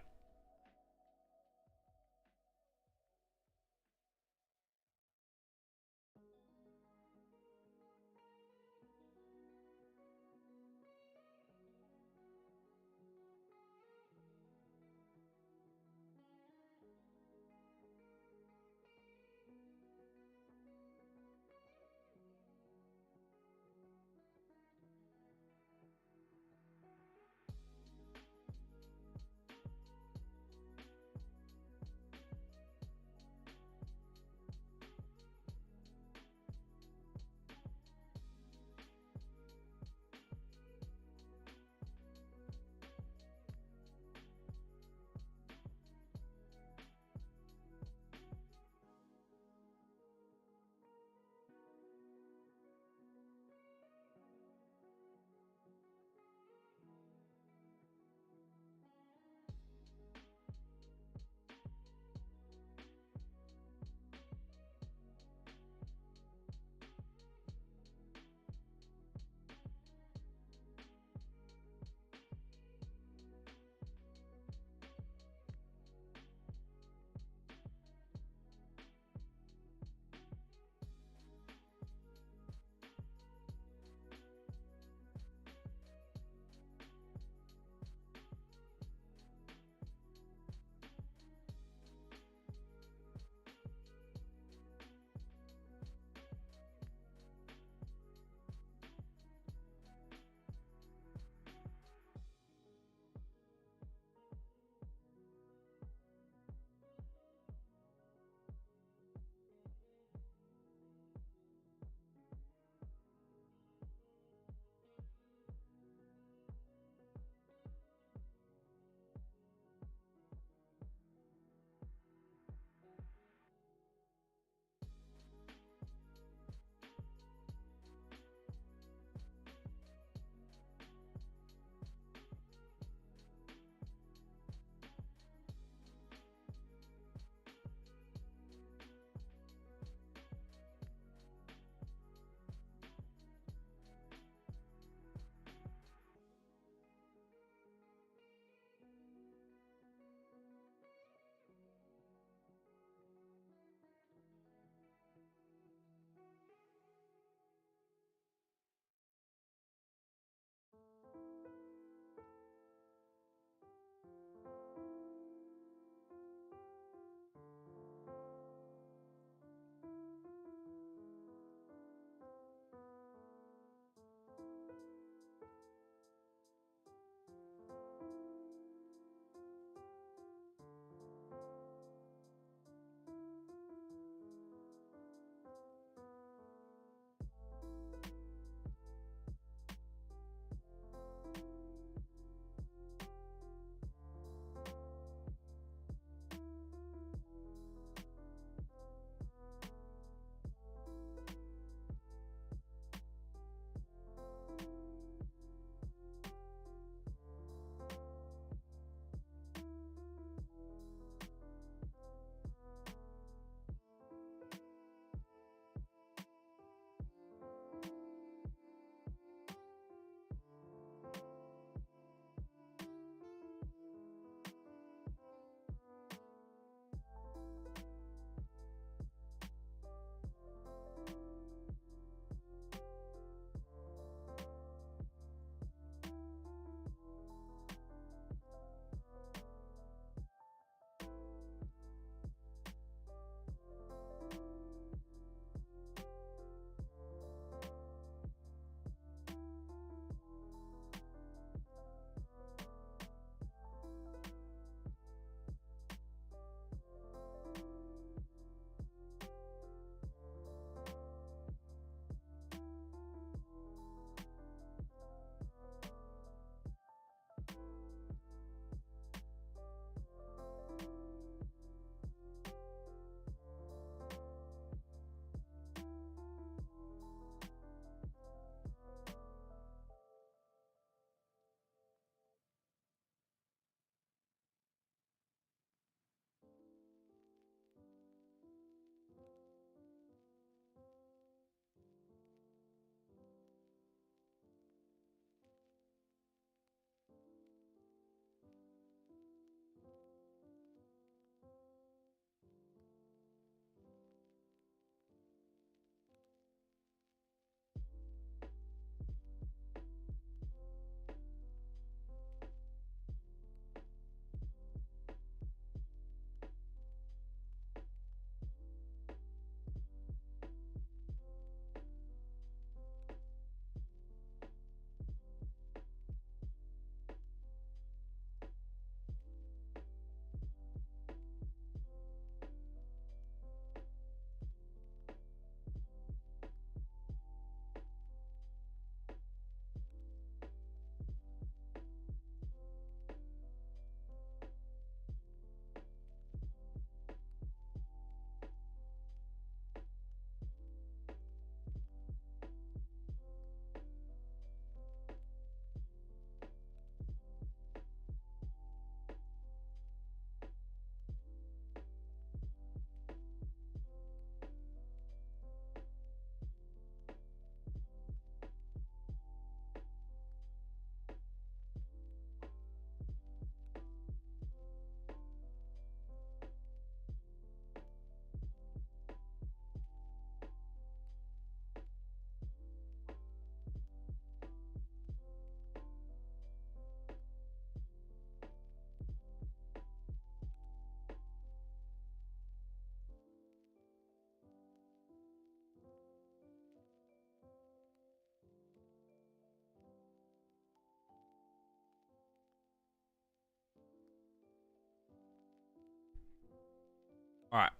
All right.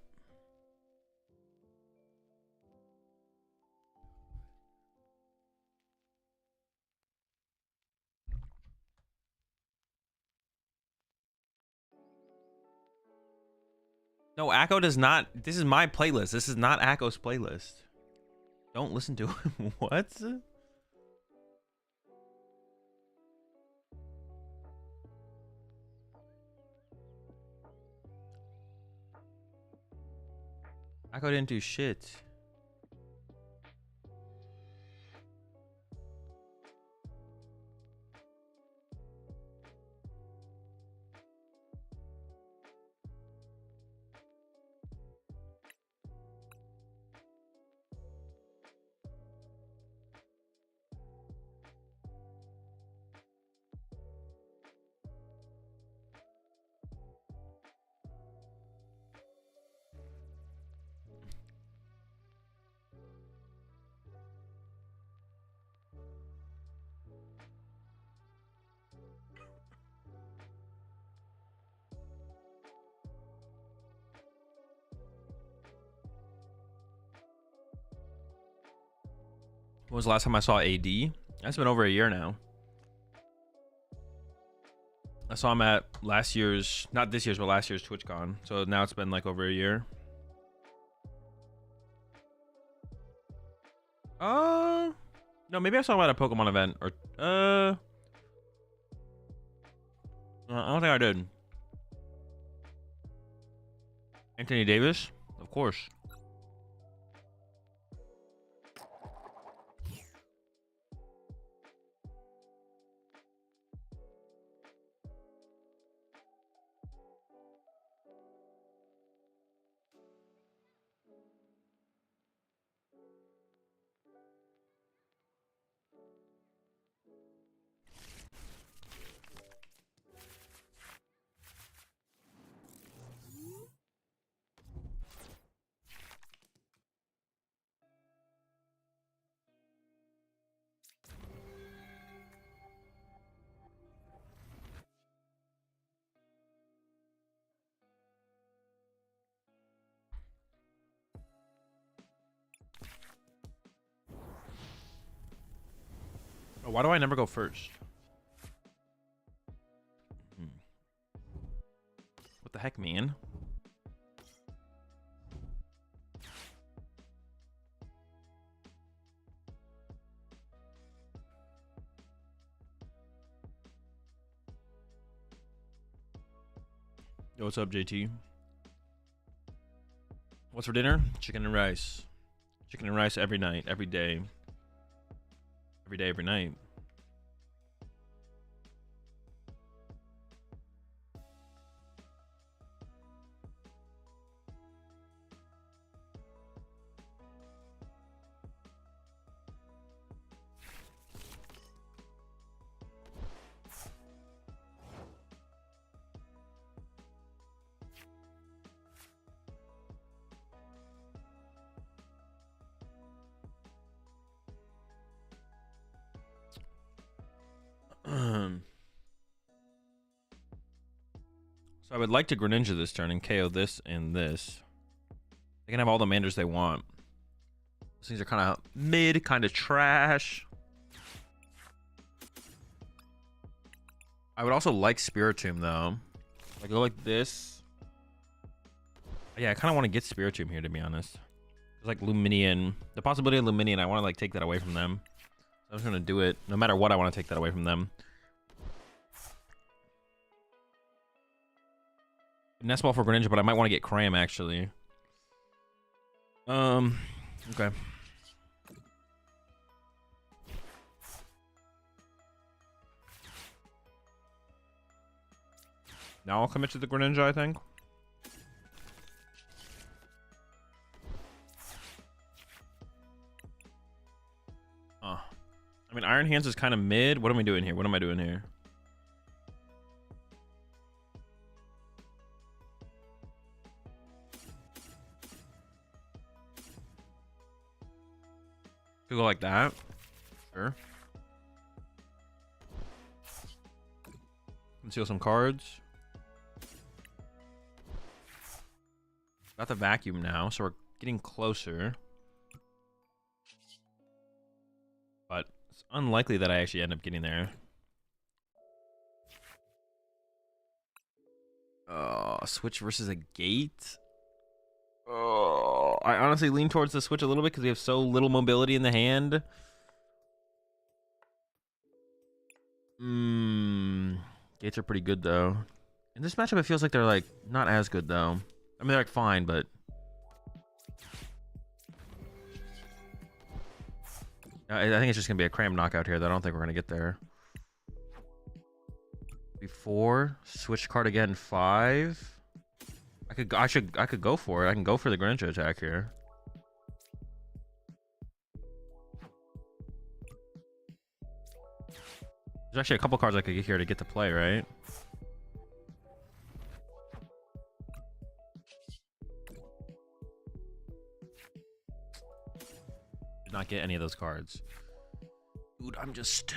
No, Akko does not. This is my playlist. This is not Akko's playlist. Don't listen to him. What? Akko didn't do shit. When was the last time I saw AD? That's been over a year now. I saw him at last year's, not this year's, but last year's TwitchCon. So now it's been like over a year. No, maybe I saw him at a Pokemon event or I don't think I did. Anthony Davis, of course. Oh, why do I never go first? What the heck, man? Yo, what's up, JT? What's for dinner? Chicken and rice. Chicken and rice every night, every day. Every day, every night. So I would like to Greninja this turn and KO this and this. They can have all the Manders they want. These things are kind of mid, kind of trash. I would also like Spiritomb though. Like go like this. Yeah, I kind of want to get Spiritomb here to be honest. It's like Luminion. The possibility of Luminion, I want to like take that away from them. So I'm just gonna do it. No matter what, I want to take that away from them. Nest Ball for Greninja, but I might want to get Cram actually. Okay. Now I'll commit to the Greninja, I think. I mean, Iron Hands is kind of mid. What am I doing here? What am I doing here? Could go like that. Sure. Conceal some cards. Got the vacuum now, so we're getting closer. But it's unlikely that I actually end up getting there. Switch versus a gate. Oh, I honestly lean towards the switch a little bit because we have so little mobility in the hand. Gates are pretty good though. In this matchup, it feels like they're like not as good though. I mean, they're like fine, but I think it's just gonna be a cram knockout here. That I don't think we're gonna get there. Before switch card again, 5. I could go for it. I can go for the Greninja attack here. There's actually a couple cards I could get here to get to play, right? Did not get any of those cards. Dude, I'm just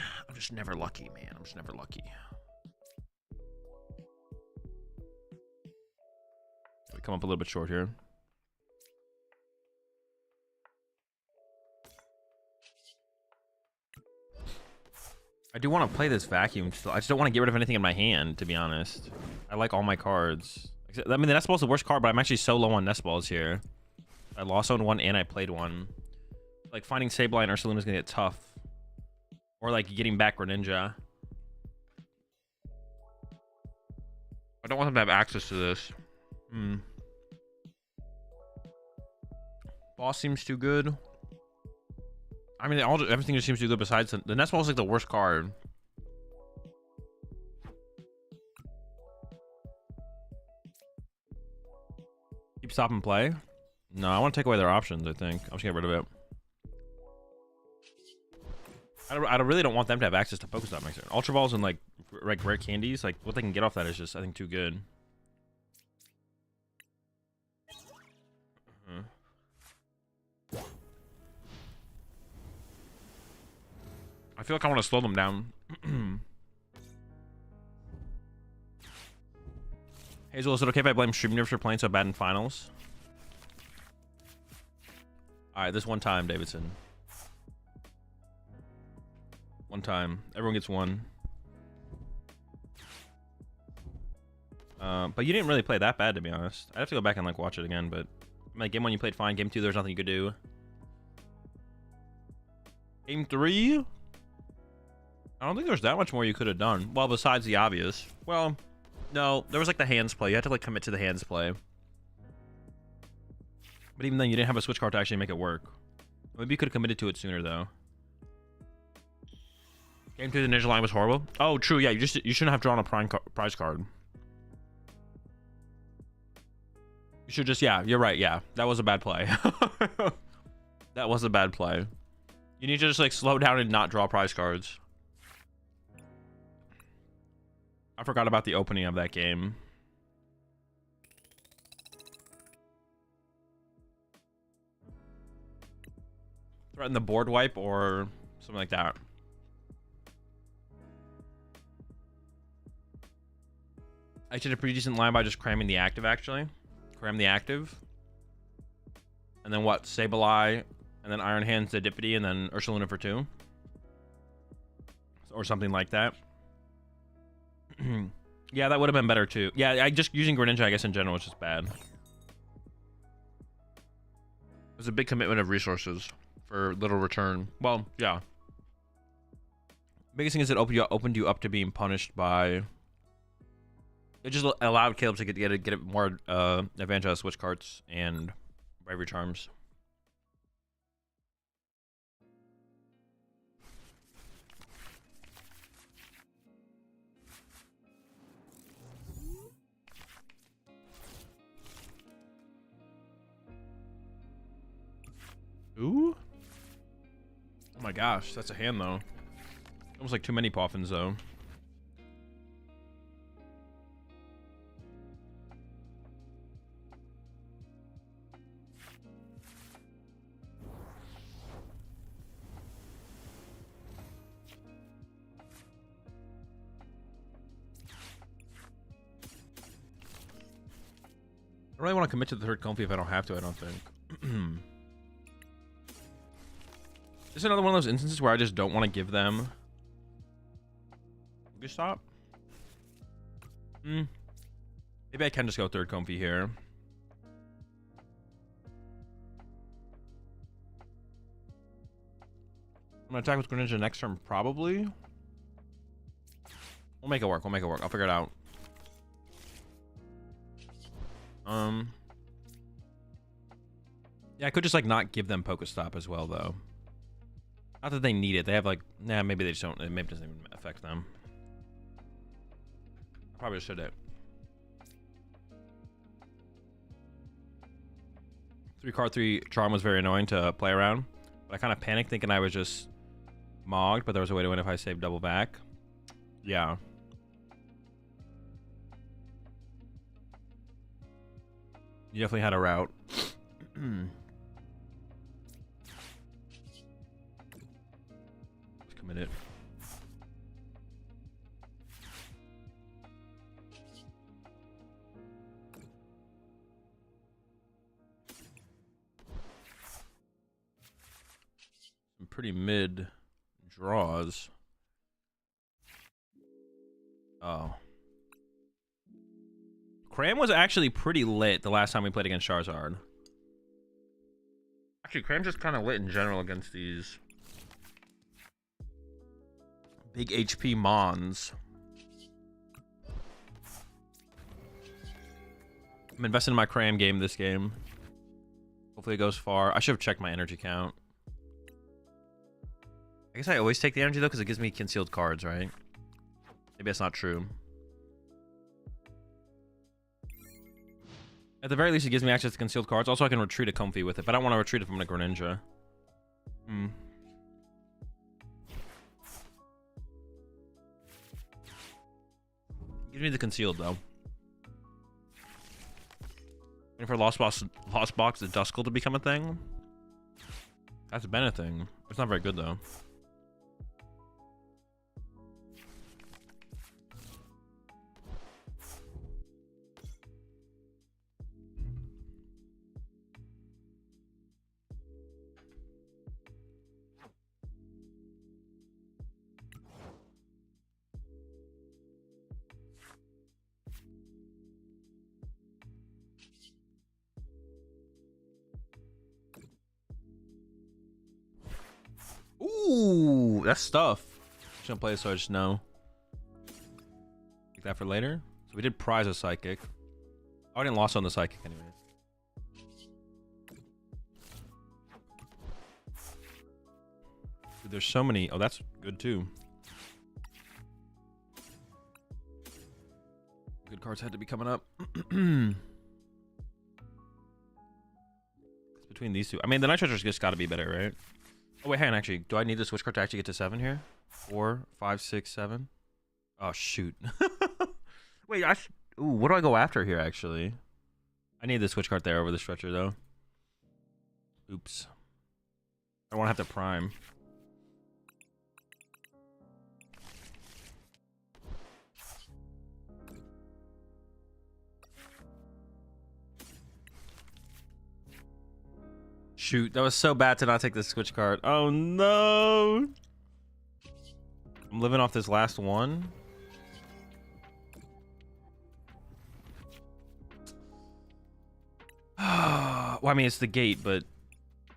never lucky, man. I'm just never lucky. We come up a little bit short here. I do want to play this vacuum still. I just don't want to get rid of anything in my hand, to be honest. I like all my cards. I mean, the Nest Ball's the worst card, but I'm actually so low on Nest Balls here. I lost on one and I played one. Like, finding Sableye and Ursaluna is going to get tough. Or, like, getting back Greninja. I don't want them to have access to this. Boss seems too good. I mean, everything just seems too good besides the Nest Ball is like the worst card. Keep, stop, and play. No, I want to take away their options. I think I'm just gonna get rid of it. I really don't want them to have access to Pokestop Mixer. Ultra Balls and like rare candies, like what they can get off that is just, I think, too good. I feel like I want to slow them down. Hazel, is it okay if I blame stream nerfs for playing so bad in finals? Alright, this one time, Davidson. One time. Everyone gets one. But you didn't really play that bad, to be honest. I'd have to go back and like watch it again, but like game 1 you played fine. Game 2 there's nothing you could do. Game 3? I don't think there's that much more you could have done. Well, besides the obvious. Well, no, there was like the hands play. You had to like commit to the hands play. But even then, you didn't have a switch card to actually make it work. Maybe you could have committed to it sooner, though. Game 2, the Ninja line was horrible. Oh, true. Yeah, you shouldn't have drawn a prize card. You should just, yeah, you're right. Yeah, that was a bad play. That was a bad play. You need to just like slow down and not draw prize cards. I forgot about the opening of that game. Threaten the board wipe or something like that. I did a pretty decent line by just cramming the active, actually. Cram the active. And then what? Sableye, and then Iron Hands, Dedipity, and then Ursaluna for 2. Or something like that. Yeah, that would have been better too. Yeah, just using Greninja, I guess, in general is just bad. It was a big commitment of resources for little return. Well, yeah. Biggest thing is it opened you up to being punished by... It just allowed Caleb to get more advantage out of switch cards and bravery charms. Ooh. Oh my gosh, that's a hand though. Almost like too many Poffins though. don't really want to commit to the third Comfy if I don't have to, I don't think. This is another one of those instances where I just don't want to give them... Good stop. Maybe I can just go third Comfy here. I'm gonna attack with Greninja next turn, probably. We'll make it work. We'll make it work. I'll figure it out. Yeah, I could just like not give them Pokestop as well, though. Not that they need it. They have like, nah, maybe they just don't. Maybe it doesn't even affect them. I probably should it. 3 Charm was very annoying to play around, but I kind of panicked thinking I was just mogged, but there was a way to win if I saved double back. Yeah. You definitely had a route. Just commit it. Some pretty mid draws. Oh. Cram was actually pretty lit the last time we played against Charizard. Actually, Cram's just kind of lit in general against these big HP Mons. I'm investing in my Cram game this game. Hopefully it goes far. I should have checked my energy count. I guess I always take the energy though because it gives me concealed cards, right? Maybe that's not true. At the very least, it gives me access to concealed cards. Also, I can retreat a Comfy with it, but I don't want to retreat if I'm a Greninja. Give me the concealed, though. Waiting for Lost Box the Duskull to become a thing? That's been a thing. It's not very good, though. Ooh, that's stuff. Shouldn't play it, so I just know. Take that for later. So we did prize a Psychic. I didn't lost on the Psychic anyways. Dude, there's so many. Oh, that's good too. Good cards had to be coming up. It's between these two. I mean, the Night Treasure's just got to be better, right? Oh, wait, hang on, actually. Do I need the switch card to actually get to 7 here? 4, 5, 6, 7? Oh, shoot. Wait, ooh, what do I go after here, actually? I need the switch card there over the stretcher, though. Oops. I don't want to have to prime. Shoot, that was so bad to not take the switch card. Oh no! I'm living off this last one. Well, I mean, it's the gate, but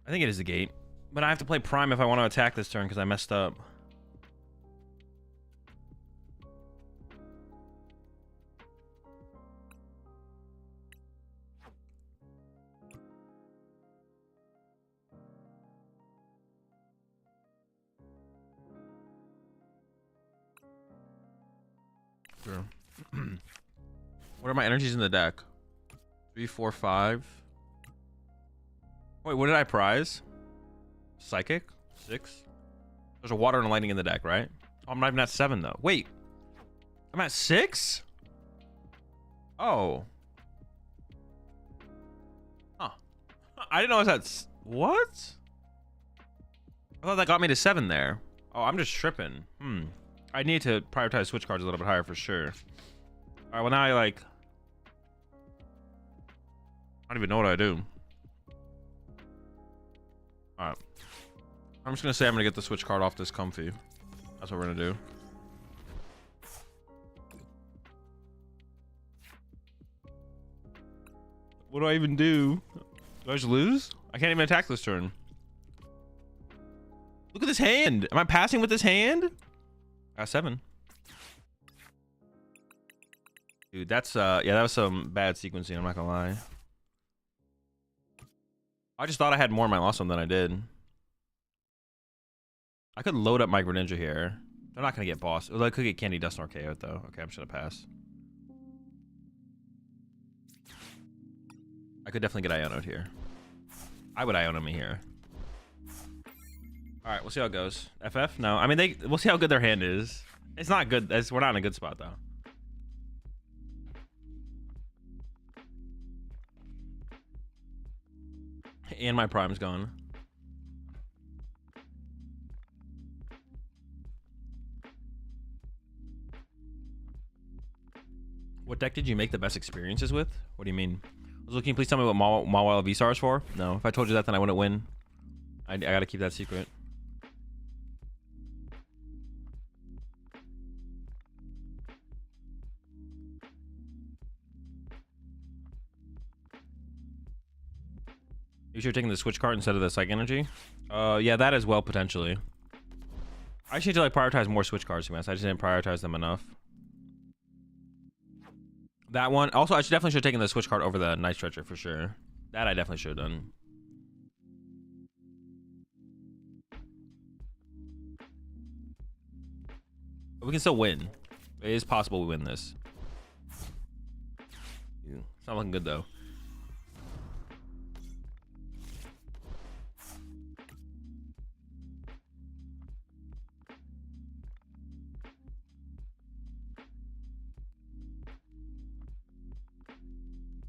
I think it is the gate. But I have to play Prime if I want to attack this turn because I messed up. Sure. What are my energies in the deck? 3, 4, 5. Wait, what did I prize? Psychic? 6? There's a water and a lightning in the deck, right? Oh, I'm not even at 7 though. Wait. I'm at 6? Oh. Huh. I didn't know I was at... What? I thought that got me to 7 there. Oh, I'm just tripping. I need to prioritize switch cards a little bit higher for sure. Alright, well now I like... don't even know what I do. Alright. I'm just gonna say I'm gonna get the switch card off this comfy. That's what we're gonna do. What do I even do? Do I just lose? I can't even attack this turn. Look at this hand. Am I passing with this hand? Got 7. Dude, that's yeah, that was some bad sequencing, I'm not gonna lie. I just thought I had more in my last one than I did. I could load up my Greninja here. They're not gonna get boss. Well, I could get Candy Dust or KO though. Okay, I'm just gonna pass. I could definitely get Iono'd here. I would Iono me here. All right, we'll see how it goes. FF? No, I mean we'll see how good their hand is. It's not good. We're not in a good spot though. And my prime's gone. What deck did you make the best experiences with? What do you mean? Can you please tell me what Mawile V-Star is for? No, if I told you that, then I wouldn't win. I gotta keep that secret. You should have taken the switch card instead of the psych energy. Yeah, that as well, potentially. I should like prioritize more switch cards, to be honest. I just didn't prioritize them enough. That one. Also, I definitely should have taken the switch card over the Night Stretcher for sure. That I definitely should have done. But we can still win. It is possible we win this. It's not looking good though.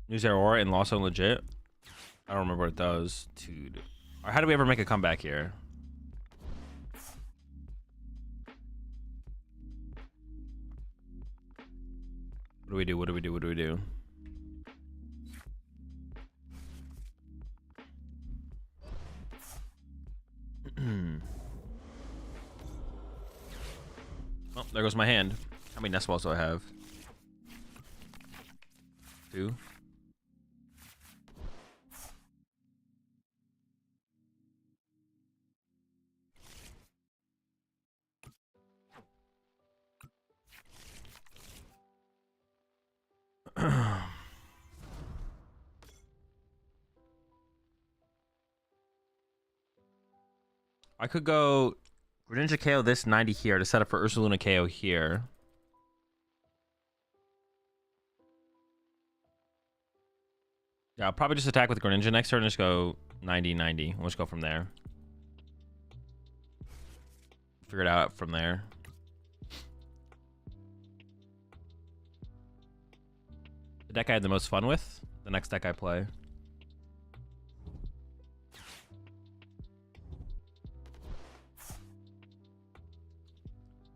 Use Aurora and Lost on legit. I don't remember what it does, dude. How do we ever make a comeback here? What do we do? What do we do? What do we do? Oh, there goes my hand. How many nest balls do I have? 2. I could go Greninja KO this 90 here to set up for Ursaluna KO here. Yeah, I'll probably just attack with Greninja next turn and just go 90-90. We'll just go from there. Figure it out from there. The deck I had the most fun with, the next deck I play.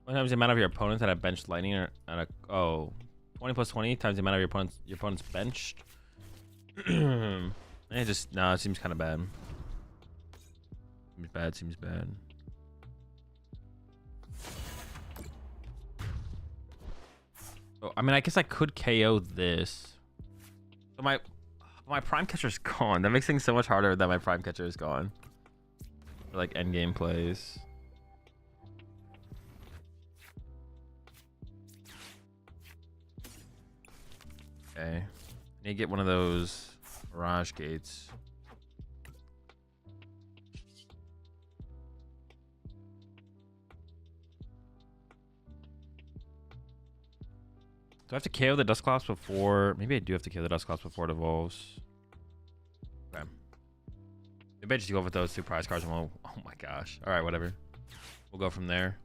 What times the amount of your opponents that have benched lightning or at a 20 plus 20 times the amount of your opponents benched. It just it seems kind of bad. Seems bad. Oh, I mean, I guess I could KO this. So my prime catcher's gone. That makes things so much harder that my prime catcher is gone. For like end game plays. Okay. I need to get one of those Mirage Gates. Do I have to KO the Dusclops before? Maybe I do have to KO the Dusclops before it evolves. Okay. Maybe I just go with those 2 prize cards and we'll... Oh my gosh. Alright, whatever. We'll go from there.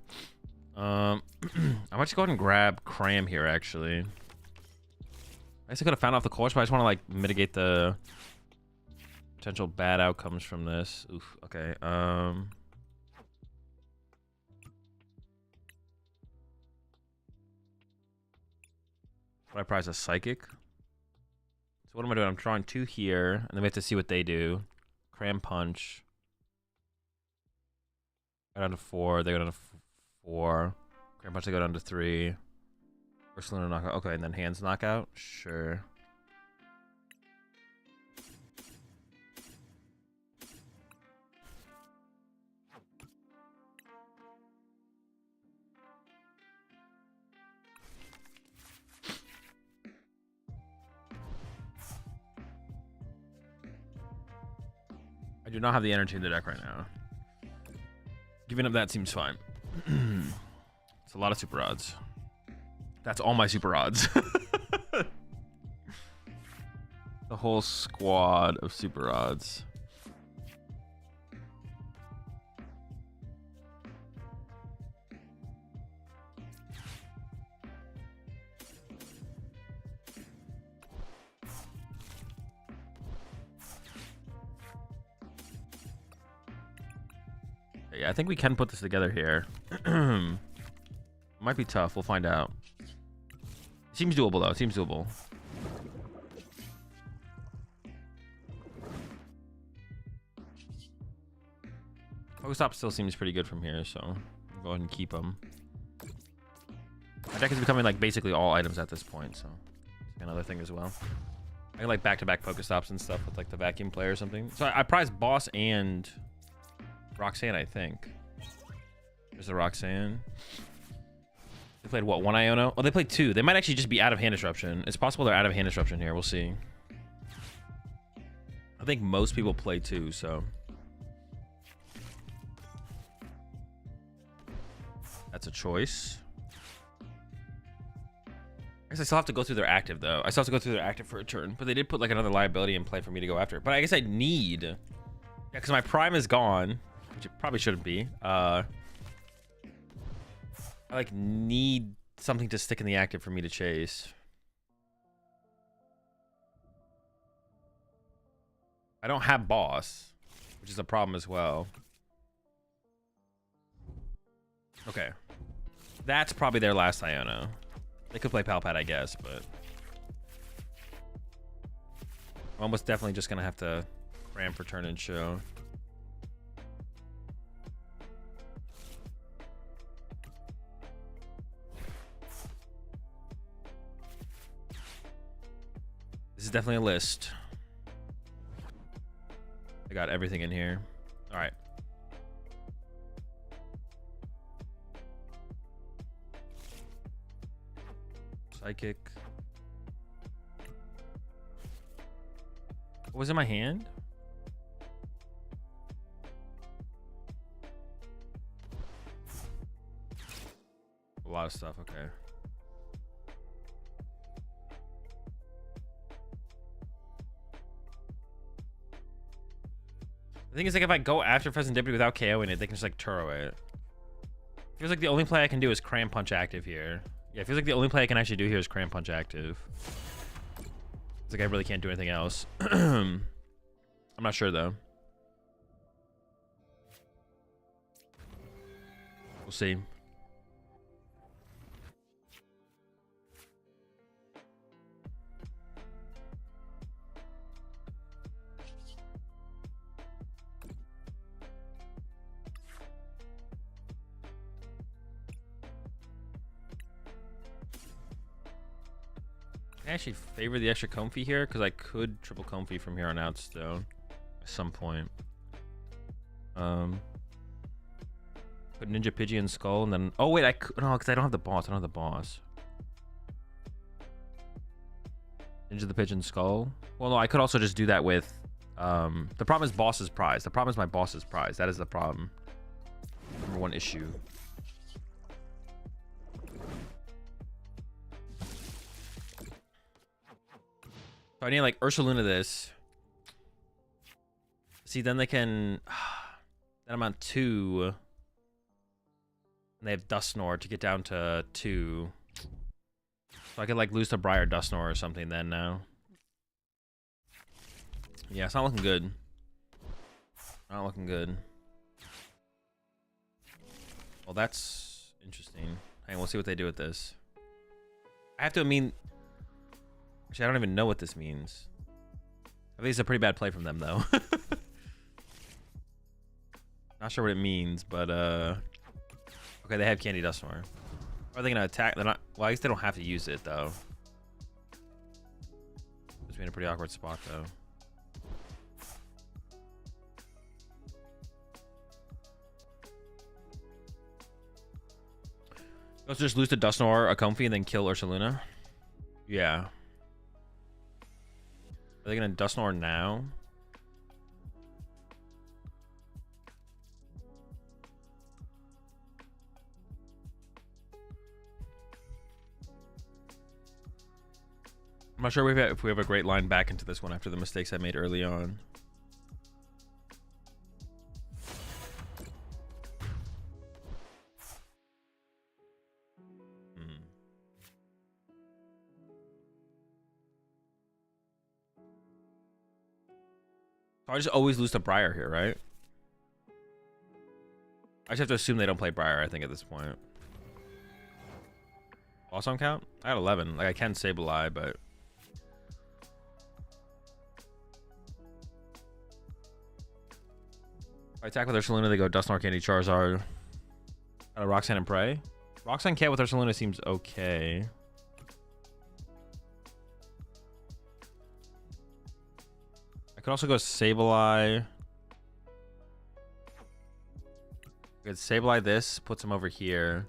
I might just go ahead and grab Cram here, actually. I guess I could have found off the course, but I just want to, like, mitigate the potential bad outcomes from this. Oof, okay. What I prize a Psychic? So what am I doing? I'm drawing 2 here, and then we have to see what they do. Cram punch. Go down to 4. They go down to 4. Cram punch. They go down to 3. Ursaluna knockout. Okay, and then hands knockout. Sure. I do not have the energy in the deck right now. Giving up that seems fine. It's a lot of super odds. That's all my super odds. The whole squad of super odds. Yeah, I think we can put this together here. Might be tough. We'll find out. Seems doable, though. Seems doable. Pokestop still seems pretty good from here, so I'll go ahead and keep them. My deck is becoming like basically all items at this point, so that's another thing as well. I can like back-to-back Pokestops and stuff with like the vacuum play or something. So I prized Boss and Roxanne, I think. There's the Roxanne. They played what, 1 Iono? Oh, they played 2. They might actually just be out of hand disruption. It's possible they're out of hand disruption here. We'll see. I think most people play 2, so that's a choice. I guess I still have to go through their active, though. I still have to go through their active for a turn, but they did put like another liability in play for me to go after. But I guess I need, yeah, because my prime is gone, which it probably shouldn't be. I like need something to stick in the active for me to chase. I don't have Boss, which is a problem as well. Okay. That's probably their last Iono. They could play Palpat, I guess, but I'm almost definitely just gonna have to cram for turn and show. This is definitely a list. I got everything in here. All right. Psychic. What was in my hand? A lot of stuff, okay. The thing is, like, if I go after Pheasant Deputy without KOing it, they can just, like, Turo it. Feels like the only play I can do is Cram Punch active here. Yeah, it feels like the only play I can actually do here is Cram Punch active. It's like I really can't do anything else. I'm not sure, though. We'll see. I actually favor the extra comfy here because I could triple comfy from here on out still at some point. Put Ninja Pidgey and Skull and then, oh wait, I could, no, because I don't have the boss. I don't have the boss. Ninja the Pigeon Skull. Well, no, I could also just do that with the problem is boss's prize. The problem is my boss's prize. That is the problem. Number one issue. So I need like Ursaluna this. See, then they can. Then I'm on 2. And they have Dusknor to get down to 2. So I could like lose to Briar Dusknor or something then now. Yeah, it's not looking good. Not looking good. Well, that's interesting. Hang on, we'll see what they do with this. I have to, I mean... Actually, I don't even know what this means. At least a pretty bad play from them, though. Not sure what it means, but okay, they have Candy Dusknoir. Are they gonna attack? They're not. Well, I guess they don't have to use it though. It's in a pretty awkward spot though. Let's just lose to Dusknoir, a Comfy, and then kill Ursaluna. Yeah. Are they gonna Dusknoir now? I'm not sure if we have a great line back into this one after the mistakes I made early on. So I just always lose to Briar here, right? I just have to assume they don't play Briar, I think, at this point. Boss on count? I had 11. Like, I can Sableye, but... If I attack with Ursaluna, they go Dusknoir, Candy, Charizard. Roxanne and Prey. Roxanne Cat with Ursaluna seems okay. I could also go Sableye. I could Sableye this, puts him over here.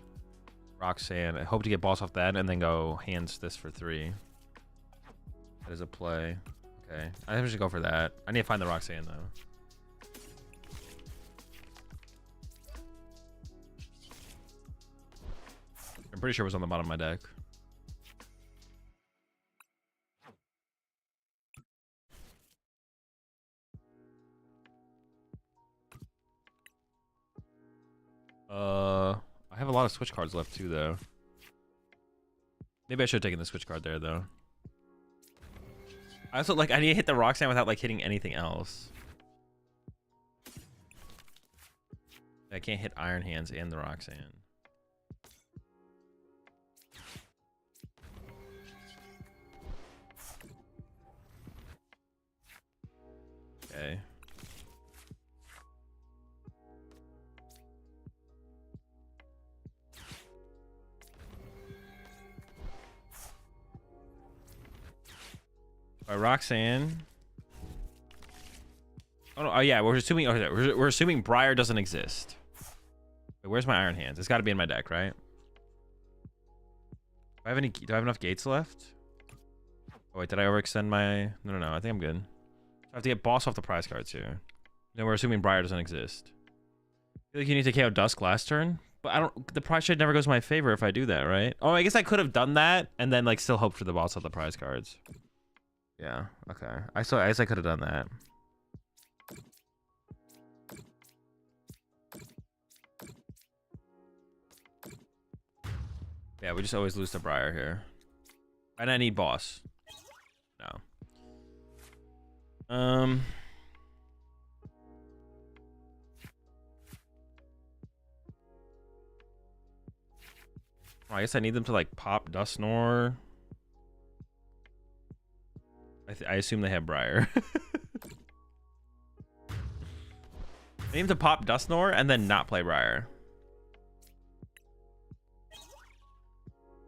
Roxanne. I hope to get boss off that, and then go hands this for 3. That is a play. Okay. I think we should go for that. I need to find the Roxanne, though. I'm pretty sure it was on the bottom of my deck. I have a lot of switch cards left too, though. Maybe I should have taken the switch card there, though. I also, like, I need to hit the Roxanne without, like, hitting anything else. I can't hit Iron Hands and the Roxanne. Okay. By Roxanne. Oh no! Oh yeah, we're assuming. Okay, we're assuming Briar doesn't exist. Wait, where's my Iron Hands? It's got to be in my deck, right? Do I have any? Do I have enough gates left? Oh wait, did I overextend my? No. I think I'm good. I have to get boss off the prize cards here. No, we're assuming Briar doesn't exist. I feel like you need to KO Dusk last turn, but I don't. The prize shade never goes in my favor if I do that, right? Oh, I guess I could have done that and then like still hope for the boss off the prize cards. Yeah. Okay. I guess I could have done that. Yeah, we just always lose to Briar here. And I need boss. No. Oh, I guess I need them to like pop Dusknoir. I assume they have Briar. I need them to pop Dusknoir and then not play Briar.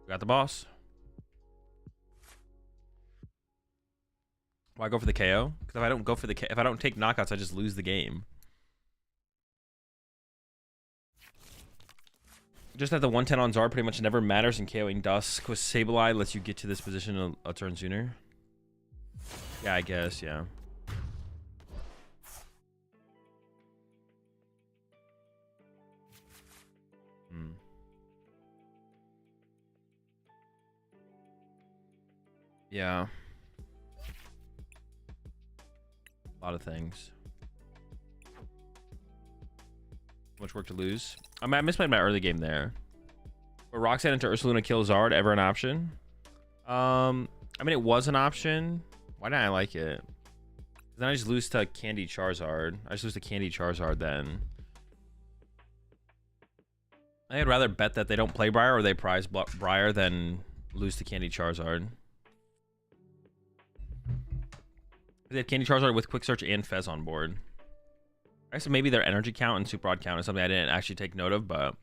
Got the boss. Why go for the KO? Because if I don't go for the if I don't take knockouts, I just lose the game. Just that the 110 on Zard pretty much never matters in KOing Dusk. With Sableye lets you get to this position a turn sooner. Yeah, I guess, yeah. Yeah. A lot of things. Much work to lose. I mean, I misplayed my early game there. But Roxanne into Ursaluna kill Zard, ever an option? I mean, it was an option. Why didn't I like it? Then I just lose to Candy Charizard. I just lose to Candy Charizard then. I'd rather bet that they don't play Briar or they prize Briar than lose to Candy Charizard. They have Candy Charizard with Quick Search and Fez on board. I guess maybe their energy count and super odd count is something I didn't actually take note of, but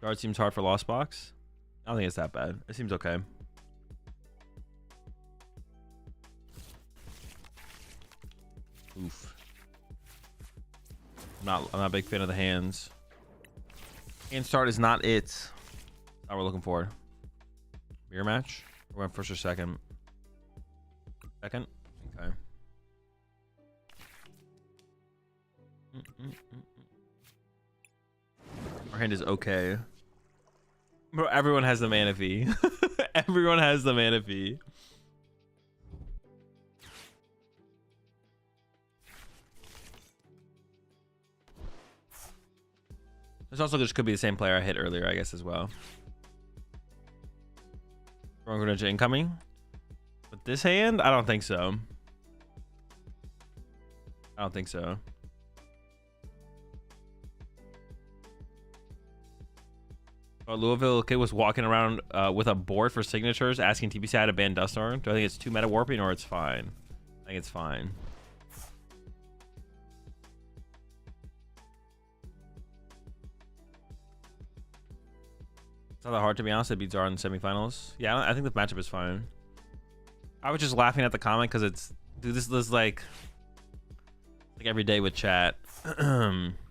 guard seems hard for Lost Box. I don't think it's that bad. It seems okay. Oof. I'm not a big fan of the hands. Hand start is not it. That's what we're looking for. Mirror match? We're going first or second? Second? Okay. Our hand is okay. Bro, everyone has the Manaphy. Everyone has the Manaphy. This also just could be the same player I hit earlier, I guess, as well. Wrong Greninja incoming. With this hand? I don't think so. I don't think so. Oh, Louisville kid was walking around with a board for signatures asking TBC how to ban Dustar. Do I think it's too meta warping or it's fine? I think it's fine. It's not that hard, to be honest. It beats Zara in the semifinals. Yeah, I think the matchup is fine. I was just laughing at the comment because it's, dude, this is like every day with chat. Pretty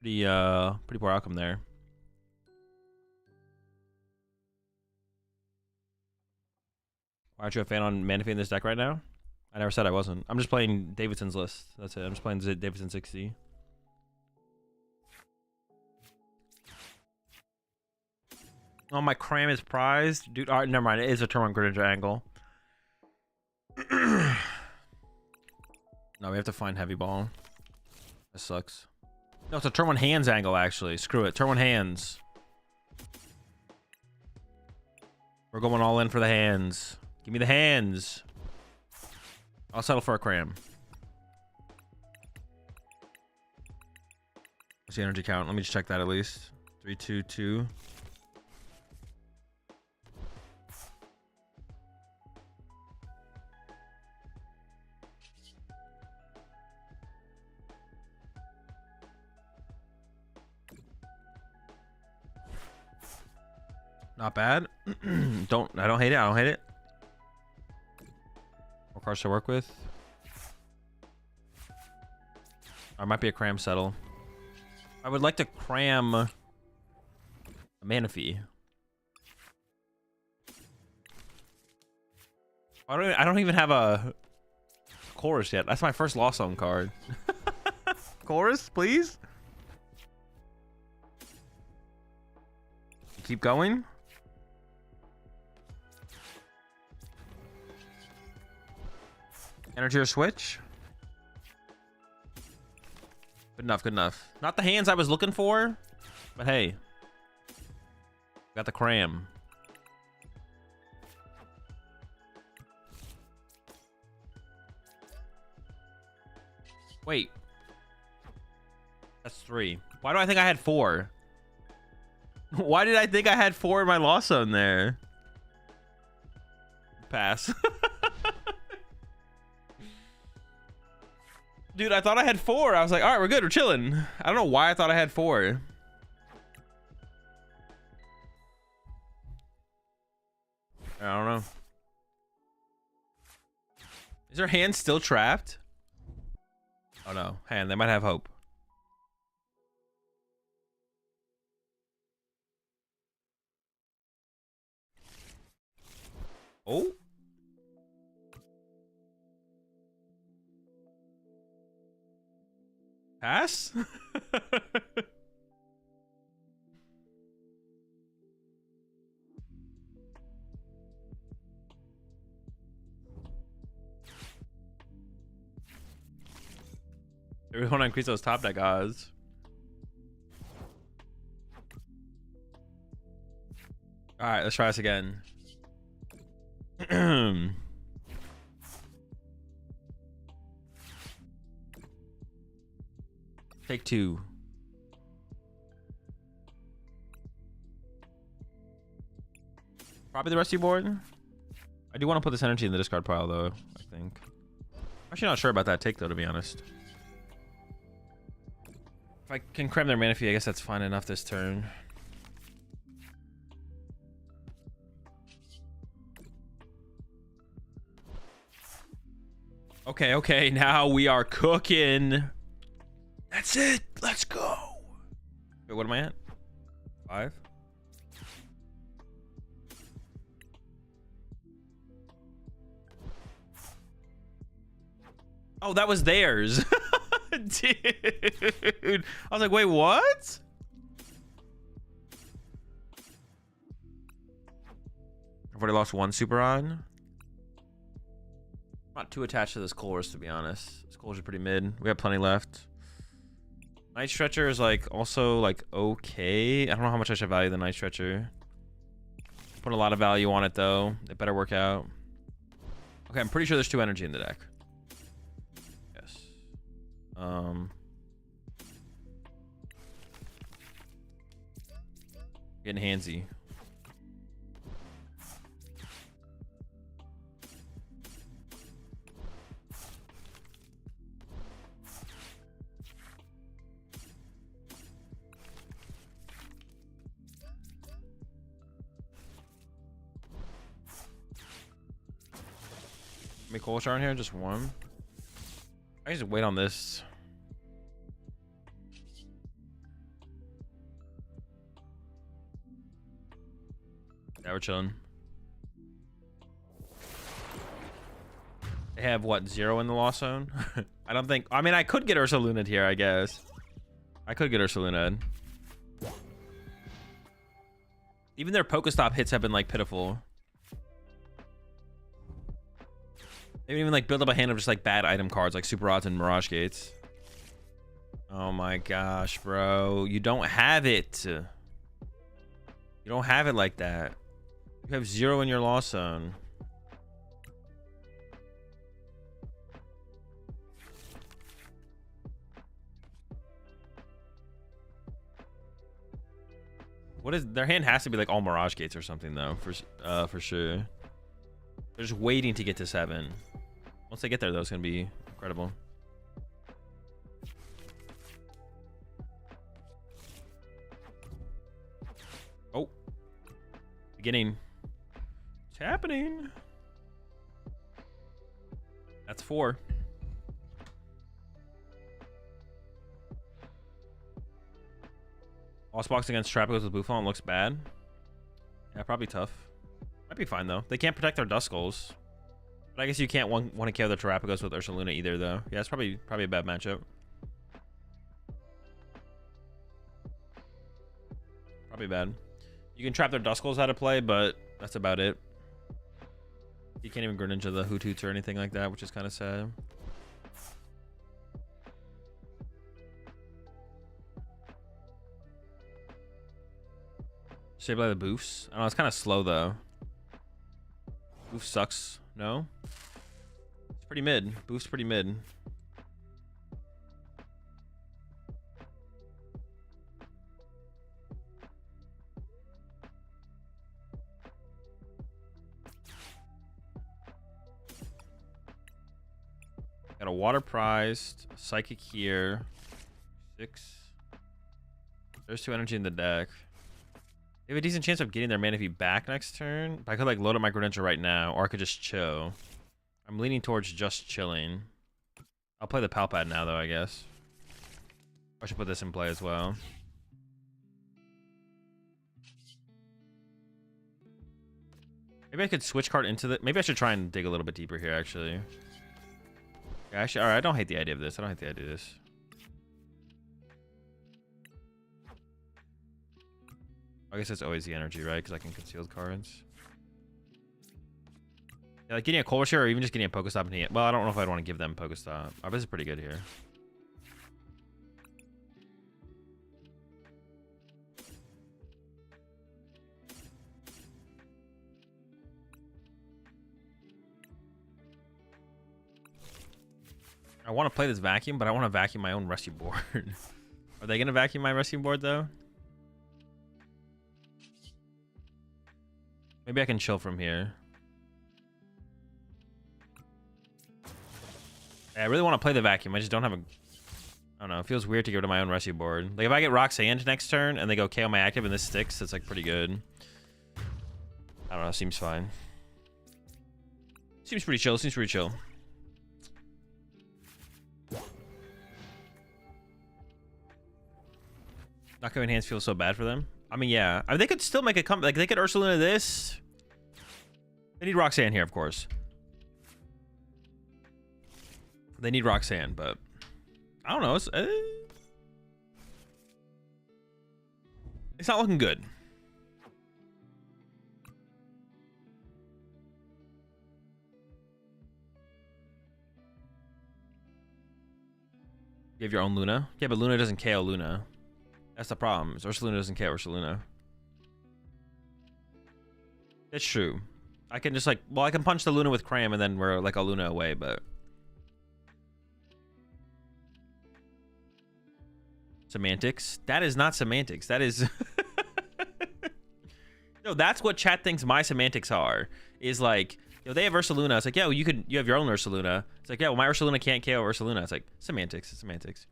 poor outcome there. Why aren't you a fan on Manaphy in this deck right now? I never said I wasn't. I'm just playing Davidson's list. That's it. I'm just playing Davidson 60. Oh, my cram is prized. Dude, all right, never mind. It is a turn on Greninja angle. No, we have to find heavy ball. That sucks. No, it's a turn one hands angle, actually. Screw it. Turn one hands. We're going all in for the hands. Give me the hands. I'll settle for a cram. What's the energy count? Let me just check that at least. 3, 2, 2. Not bad. I don't hate it. I don't hate it. More cards to work with. Or might be a cram settle. I would like to cram a Manaphy. I don't even have a chorus yet. That's my first Lost Zone card. Chorus, please. Keep going. Energy or switch? Good enough, good enough. Not the hands I was looking for, but hey. Got the cram. Wait. That's 3. Why do I think I had 4? Why did I think I had 4 in my Lost Zone there? Pass. Dude, I thought I had 4. I was like, all right, we're good. We're chilling. I don't know why I thought I had 4. I don't know. Is her hand still trapped? Oh, no. Hand, they might have hope. Oh. Pass? We want to increase those top deck odds. All right, let's try this again. Take two. Probably the rest of your board. I do want to put this energy in the discard pile, though, I think. Actually not sure about that take, though, to be honest. If I can cram their mana fee, I guess that's fine enough this turn. Okay, okay, now we are cooking. That's it. Let's go. Wait, what am I at? 5? Oh, that was theirs. Dude. I was like, wait, what? I've already lost one super on. I'm not too attached to this chorus, to be honest. This chorus is pretty mid. We have plenty left. Night Stretcher is like also like okay. I don't know how much I should value the Night Stretcher. Put a lot of value on it though. It better work out. Okay, I'm pretty sure there's 2 energy in the deck. Yes. Getting handsy. Make Cold Char in here, just one. I can just wait on this. Yeah, we're chilling. They have what, 0 in the lost zone? I don't think. I mean, I could get Ursaluna here, I guess. I could get Ursaluna. Even their Pokestop hits have been like pitiful. They didn't even like build up a hand of just like bad item cards like Super Odds and Mirage Gates. Oh my gosh, bro. You don't have it. You don't have it like that. You have 0 in your loss zone. What is their hand? Has to be like all Mirage Gates or something though, for sure. They're just waiting to get to 7. Once they get there though, it's gonna be incredible. Oh, beginning. It's happening. That's 4. Lost box against Trapagos with Buffon looks bad. Yeah, probably tough. Might be fine though. They can't protect their Duskulls. But I guess you can't want to kill the Terrapagos with Ursaluna either though. Yeah, it's probably a bad matchup. Probably bad. You can trap their Duskulls out of play, but that's about it. You can't even Greninja the Hoothoots or anything like that, which is kind of sad. Shaped by the Boofs. I don't know, it's kind of slow though. Boof sucks. No? It's pretty mid. Boof's pretty mid. Got a water prized, psychic here. 6. There's 2 energy in the deck. They have a decent chance of getting their mana fee back next turn. But I could like load up my Greninja right now, or I could just chill. I'm leaning towards just chilling. I'll play the Palpad now though, I guess. I should put this in play as well. Maybe I could switch card into the. Maybe I should try and dig a little bit deeper here, actually. Yeah, actually, all right. I don't hate the idea of this. I don't hate the idea of this. I guess it's always the energy, right? Because I can conceal the cards. Yeah, like getting a Cold Share or even just getting a Pokestop and hitting it. Well, I don't know if I'd want to give them Pokestop. Oh, this is pretty good here. I want to play this vacuum, but I want to vacuum my own rescue board. Are they going to vacuum my rescue board, though? Maybe I can chill from here. I really want to play the vacuum. I just don't have a... I don't know. It feels weird to get rid of my own rescue board. Like, if I get Roxanne next turn and they go KO my active and this sticks, it's, like, pretty good. I don't know. Seems fine. Seems pretty chill. Seems pretty chill. Not coming hands feels so bad for them. I mean, yeah. I mean, they could still make a comeback. Like, they could Ursaluna this. They need Roxanne here, of course. They need Roxanne, but I don't know. It's not looking good. You have your own Luna? Yeah, but Luna doesn't KO Luna. That's the problem. Ursaluna doesn't KO Ursaluna. That's true. I can just like, well, I can punch the Luna with Cram and then we're like a Luna away, but... Semantics? That is not semantics. That is... No, that's what chat thinks my semantics are. Is like, you know, they have Ursaluna. It's like, yeah, well, you have your own Ursaluna. It's like, yeah, well, my Ursaluna can't KO Ursaluna. It's like, semantics. It's semantics.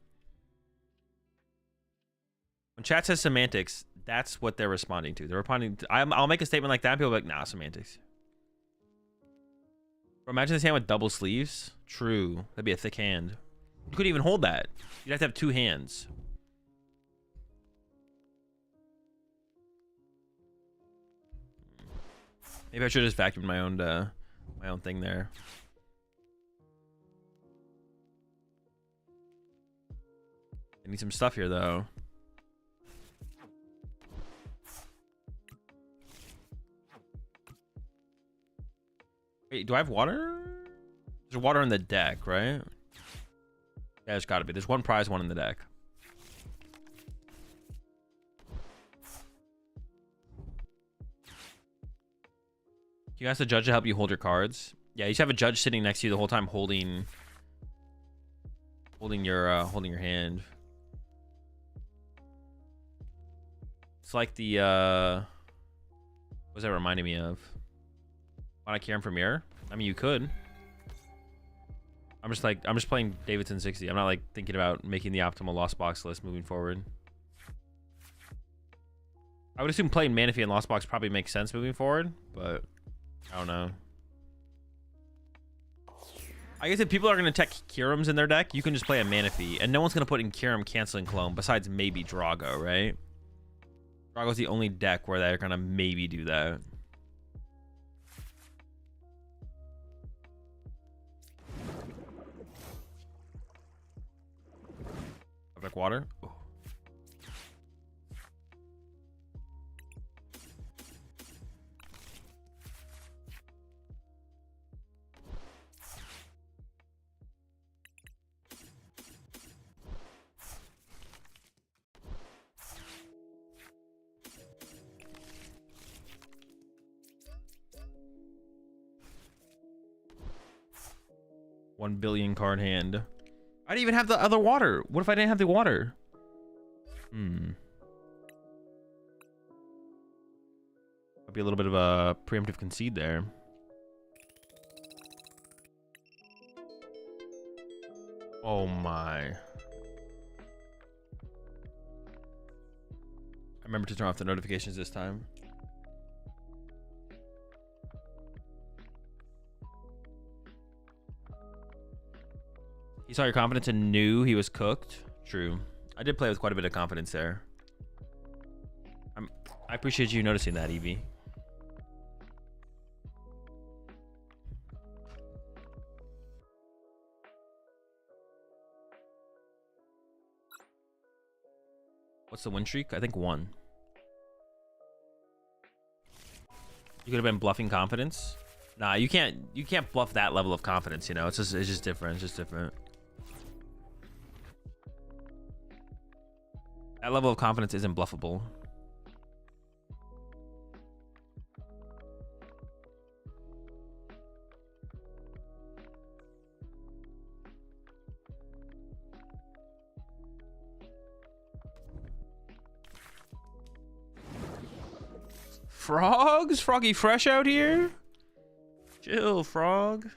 When chat says semantics, that's what they're responding to. They're responding to... I'll make a statement like that and people are like, nah, semantics. Bro, imagine this hand with double sleeves. True. That'd be a thick hand. You couldn't even hold that. You'd have to have two hands. Maybe I should have just vacuumed my own thing there. I need some stuff here, though. Wait, do I have water? There's water in the deck, right? Yeah, there's got to be. There's one prize, one in the deck. You ask the judge to help you hold your cards. Yeah, you should have a judge sitting next to you the whole time holding your hand. It's like the what's that reminding me of? Why not Kieran Premier? I mean, you could. I'm just playing Davidson 60. I'm not like thinking about making the optimal Lost Box list moving forward. I would assume playing Manaphy and Lost Box probably makes sense moving forward, but I don't know. I guess if people are going to tech Kyurem's in their deck, you can just play a Manaphy, and no one's going to put in Kyurem canceling clone besides maybe Drago, right? Drago's the only deck where they're going to maybe do that. Like water. Oh. $1 billion card hand. I didn't even have the other water. What if I didn't have the water? Might be a little bit of a preemptive concede there. Oh my. I remember to turn off the notifications this time. He saw your confidence and knew he was cooked. True. I did play with quite a bit of confidence there. I appreciate you noticing that, Evie. What's the win streak? I think 1. You could have been bluffing confidence. Nah, you can't bluff that level of confidence, you know. It's just different. It's just different. That level of confidence isn't bluffable. Frogs? Froggy Fresh out here? Chill, frog.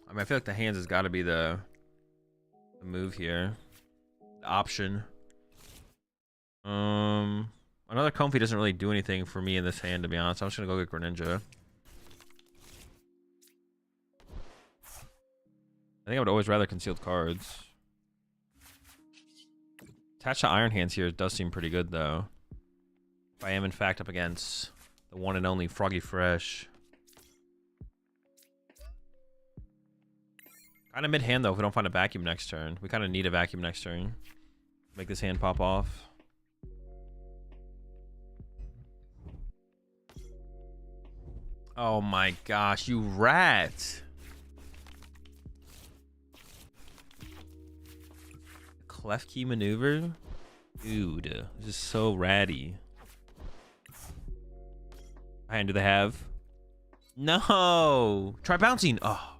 I mean, I feel like the hands has got to be the move here. The option. Another Comfy doesn't really do anything for me in this hand, to be honest. I'm just going to go get Greninja. I think I would always rather concealed cards. Attached to Iron Hands here does seem pretty good, though. If I am, in fact, up against the one and only Froggy Fresh. Kind of mid-hand, though, if we don't find a vacuum next turn. We kind of need a vacuum next turn. Make this hand pop off. Oh my gosh, you rat! Clef key maneuver? Dude, this is so ratty. What hand do they have? No! Try bouncing! Oh.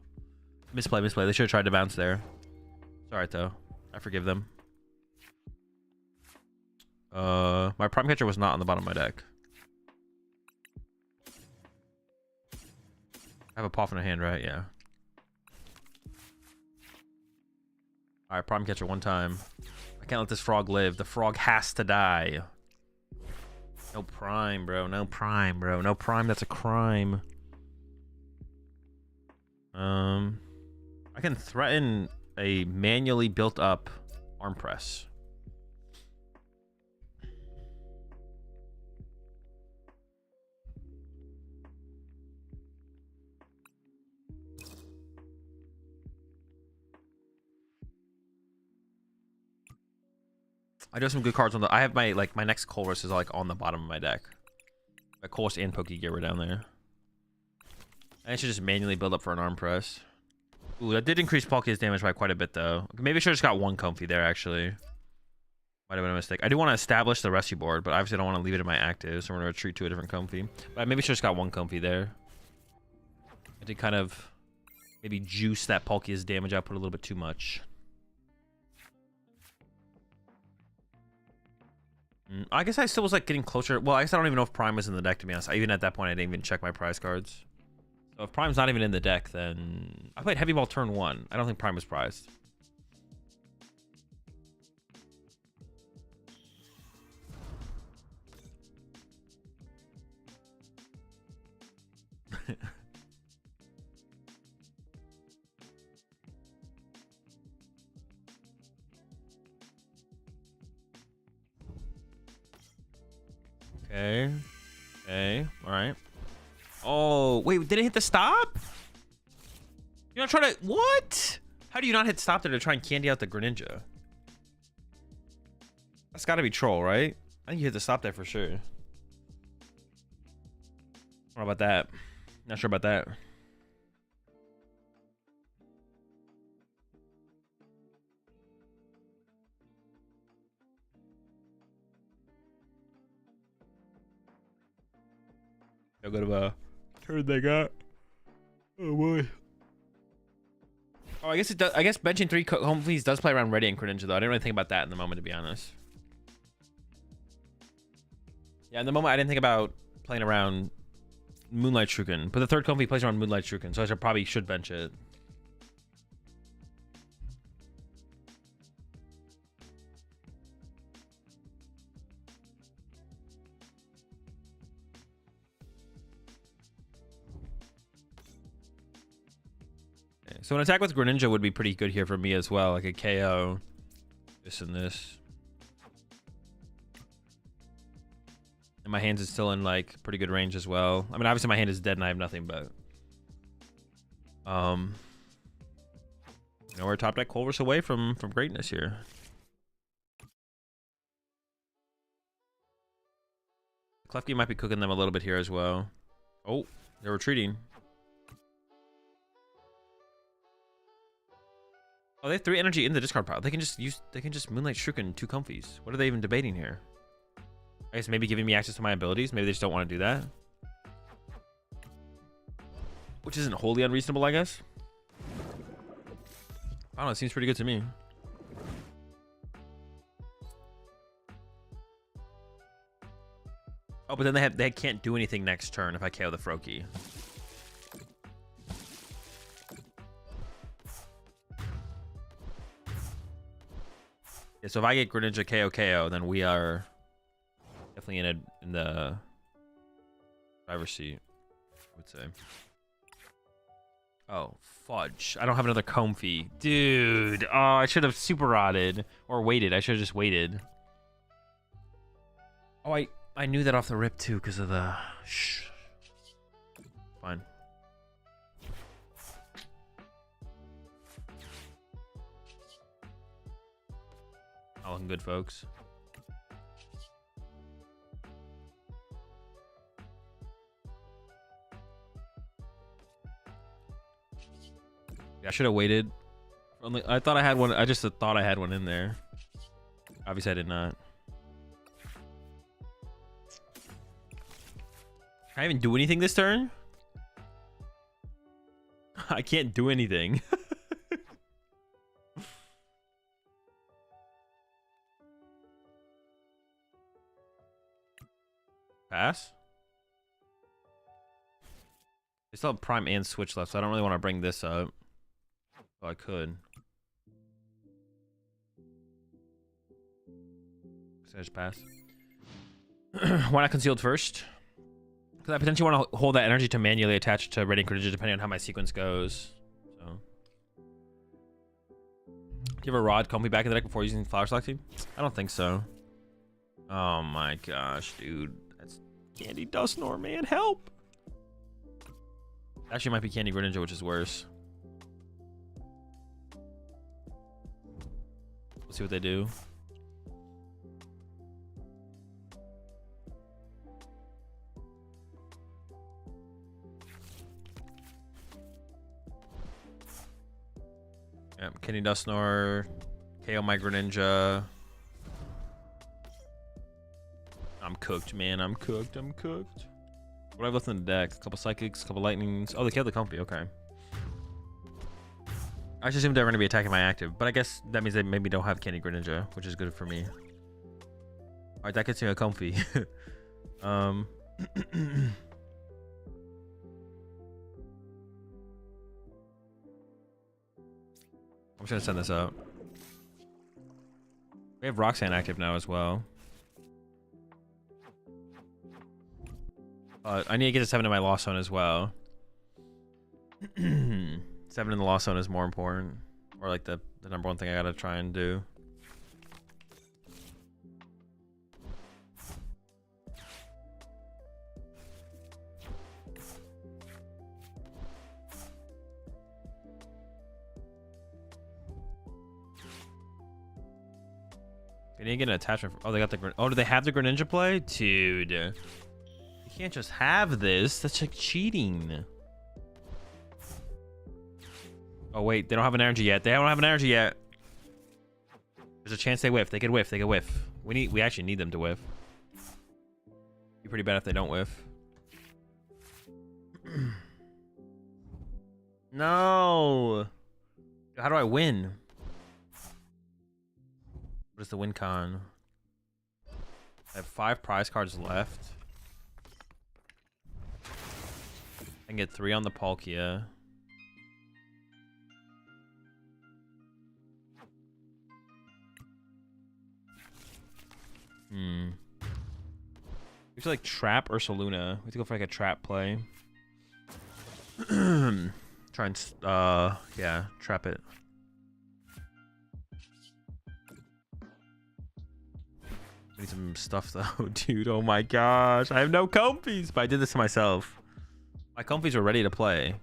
Misplay. They should have tried to bounce there. It's alright, though. I forgive them. My Prime Catcher was not on the bottom of my deck. I have a Puff in a hand, right? Yeah. Alright, Prime Catcher one time. I can't let this frog live. The frog has to die. No Prime, bro. No Prime, bro. No Prime, that's a crime. I can threaten a manually built up arm press. I do have some good cards on the. I have my my next Colress is like on the bottom of my deck. My Colress and Pokegear were down there. I should just manually build up for an arm press. Ooh, that did increase Palkia's damage by quite a bit though. Maybe I should have just got one Comfy there actually. Might have been a mistake. I do want to establish the rescue board, but obviously I don't want to leave it in my active, so I'm gonna retreat to a different Comfy. But I maybe should have just got one Comfy there. I did kind of maybe juice that Palkia's damage output a little bit too much. I guess I still was like getting closer. Well, I guess I don't even know if Prime was in the deck, to be honest. Even at that point, I didn't even check my prize cards. So if Prime's not even in the deck, then I played Heavy Ball turn 1. I don't think Prime was prized. Okay. Okay. All right. Oh, wait. Did it hit the stop? You're not trying to... What? How do you not hit stop there to try and candy out the Greninja? That's got to be troll, right? I think you hit the stop there for sure. What about that? Not sure about that. How good of a turn they got. Oh boy. Oh, I guess it does. I guess benching 3 home please does play around Ready and Greninja though. I didn't really think about that in the moment, to be honest. Yeah, in the moment I didn't think about playing around Moonlight Shuriken, but the third Comfy plays around Moonlight Shuriken, so I probably should bench it. So an attack with Greninja would be pretty good here for me as well, like a KO, this and this. And my hands is still in like pretty good range as well. I mean, obviously my hand is dead and I have nothing, but you know, we're top deck Colress away from greatness here. Klefki might be cooking them a little bit here as well. Oh, they're retreating. Oh, they have 3 energy in the discard pile. They can just Moonlight Shuriken 2 Comfies. What are they even debating here? I guess maybe giving me access to my abilities. Maybe they just don't want to do that. Which isn't wholly unreasonable, I guess. I don't know, it seems pretty good to me. Oh, but then they can't do anything next turn if I KO the Froakie. Yeah, so if I get Greninja KO, then we are definitely in the driver's seat, I would say. Oh, fudge. I don't have another Comfey. Dude. Oh, I should have super rotted. Or waited. I should have just waited. Oh, I knew that off the rip, too, because of the... Shh. Fine. All looking good, folks. I should have waited. I thought I had one. I just thought I had one in there. Obviously, I did not. Can I even do anything this turn? I can't do anything. Pass? They still have Prime and Switch left, so I don't really want to bring this up. Oh, I could. Percentage pass. Why not concealed first? Because I potentially want to hold that energy to manually attach it to Radiant Greninja depending on how my sequence goes. So, do you have a Rod Comfey back in the deck before using Flower Selecting? I don't think so. Oh my gosh, dude. That's Candy Dusknoir, man. Help! Actually, it might be Candy Greninja, which is worse. Let's see what they do. Yeah, Candy Dusknoir, KO my Greninja. I'm cooked, man. I'm cooked. I'm cooked. What do I have left in the deck? A couple Psychics, a couple Lightnings. Oh, they killed the Comfey. Okay. I just assumed they were going to be attacking my active, but I guess that means they maybe don't have Candy Greninja, which is good for me. Alright, that gets me a Comfey. I'm just going to send this out. We have Roxanne active now as well. I need to get to 7 in my Lost Zone as well. 7 in the Lost Zone is more important. Or like the number one thing I gotta try and do. They need to get an attachment. Oh, they got the... Oh, do they have the Greninja play? Dude. You can't just have this. That's like cheating. Oh, wait. They don't have an energy yet. They don't have an energy yet. There's a chance they whiff. They could whiff. They could whiff. We actually need them to whiff. Be pretty bad if they don't whiff. No. How do I win? What is the win con? I have 5 prize cards left. I can get 3 on the Palkia. We have to like trap Ursaluna. We have to go for like a trap play. Try and yeah, trap it. I need some stuff though, dude. Oh my gosh, I have no Comfies, but I did this to myself. My Comfies are ready to play.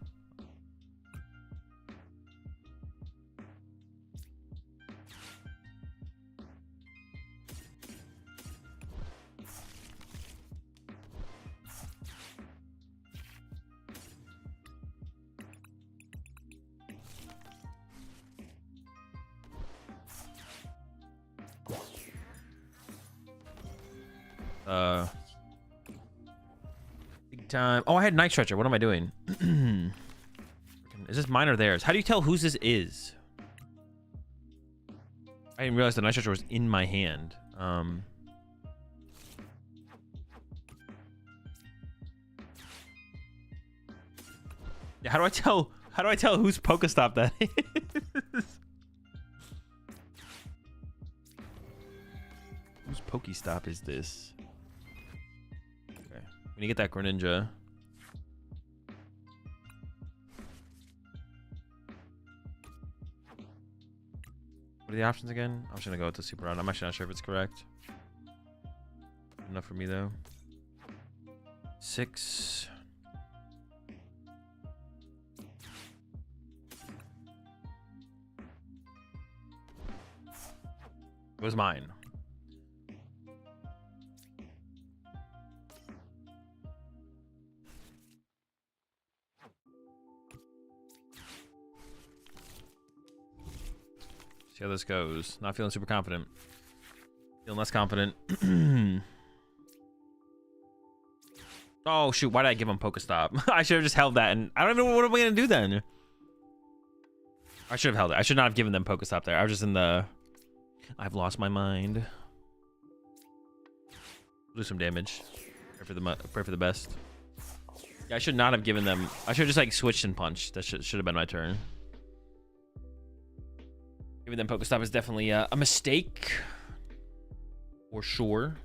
Big time. Oh, I had Night Stretcher. What am I doing? Is this mine or theirs? How do you tell whose this is? I didn't realize the Night Stretcher was in my hand. Yeah, how do I tell? How do I tell whose Pokestop that is? Whose Pokestop is this? Okay, when you get that Greninja. What are the options again? I'm just gonna go with the Super Round. I'm actually not sure if it's correct. Enough for me though. 6. It was mine. See how this goes. Not feeling super confident. Feeling less confident. Oh shoot, why did I give him Pokestop? I should have just held that, and I don't even know what am I gonna do then. I should have held it. I should not have given them Pokestop there. I was just in the I've lost my mind. Do some damage. Pray for the best. Yeah, I should not have given them. I should have just like switched and punched. That should have been my turn. Giving them Pokestop is definitely a mistake. For sure.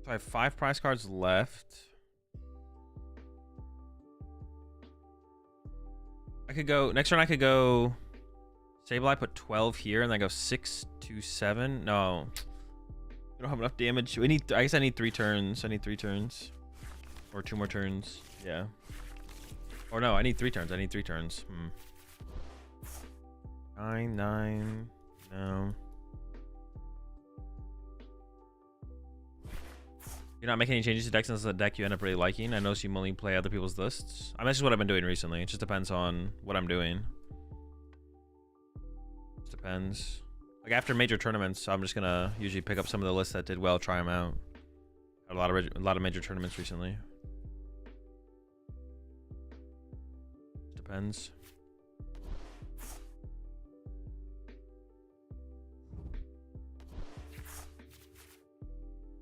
So I have 5 prize cards left. I could go next turn. I could go Sableye, put 12 here, and then go 6 to 7. No, we don't have enough damage. We need. I guess I need 3 turns. I need 3 turns, or 2 more turns. Yeah. Or no, I need 3 turns. I need 3 turns. 9, 9. No. You're not making any changes to decks unless the deck you end up really liking. I notice you only play other people's lists. I mean, that's just what I've been doing recently. It just depends on what I'm doing. Just depends. Like after major tournaments, I'm just gonna usually pick up some of the lists that did well, try them out. Had a lot of major tournaments recently. Just depends.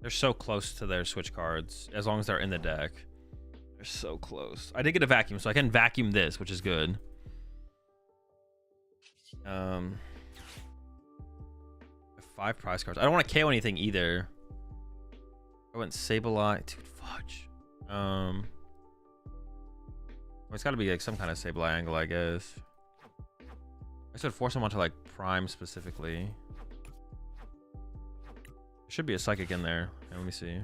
They're so close to their switch cards, as long as they're in the deck. They're so close. I did get a vacuum, so I can vacuum this, which is good. 5 prize cards. I don't want to KO anything either. I went Sableye. Dude, fudge. Well, it's got to be like some kind of Sableye angle, I guess. I should force someone to like prime specifically. There should be a psychic in there. Let me see.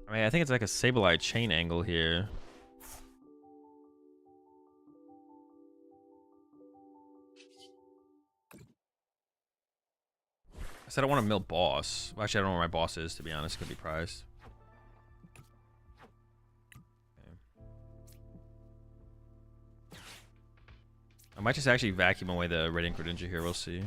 I mean, I think it's like a Sableye chain angle here. I said I want to mill boss. Well, actually, I don't know where my boss is, to be honest. It could be prized. I might just actually vacuum away the Radiant Greninja here. We'll see.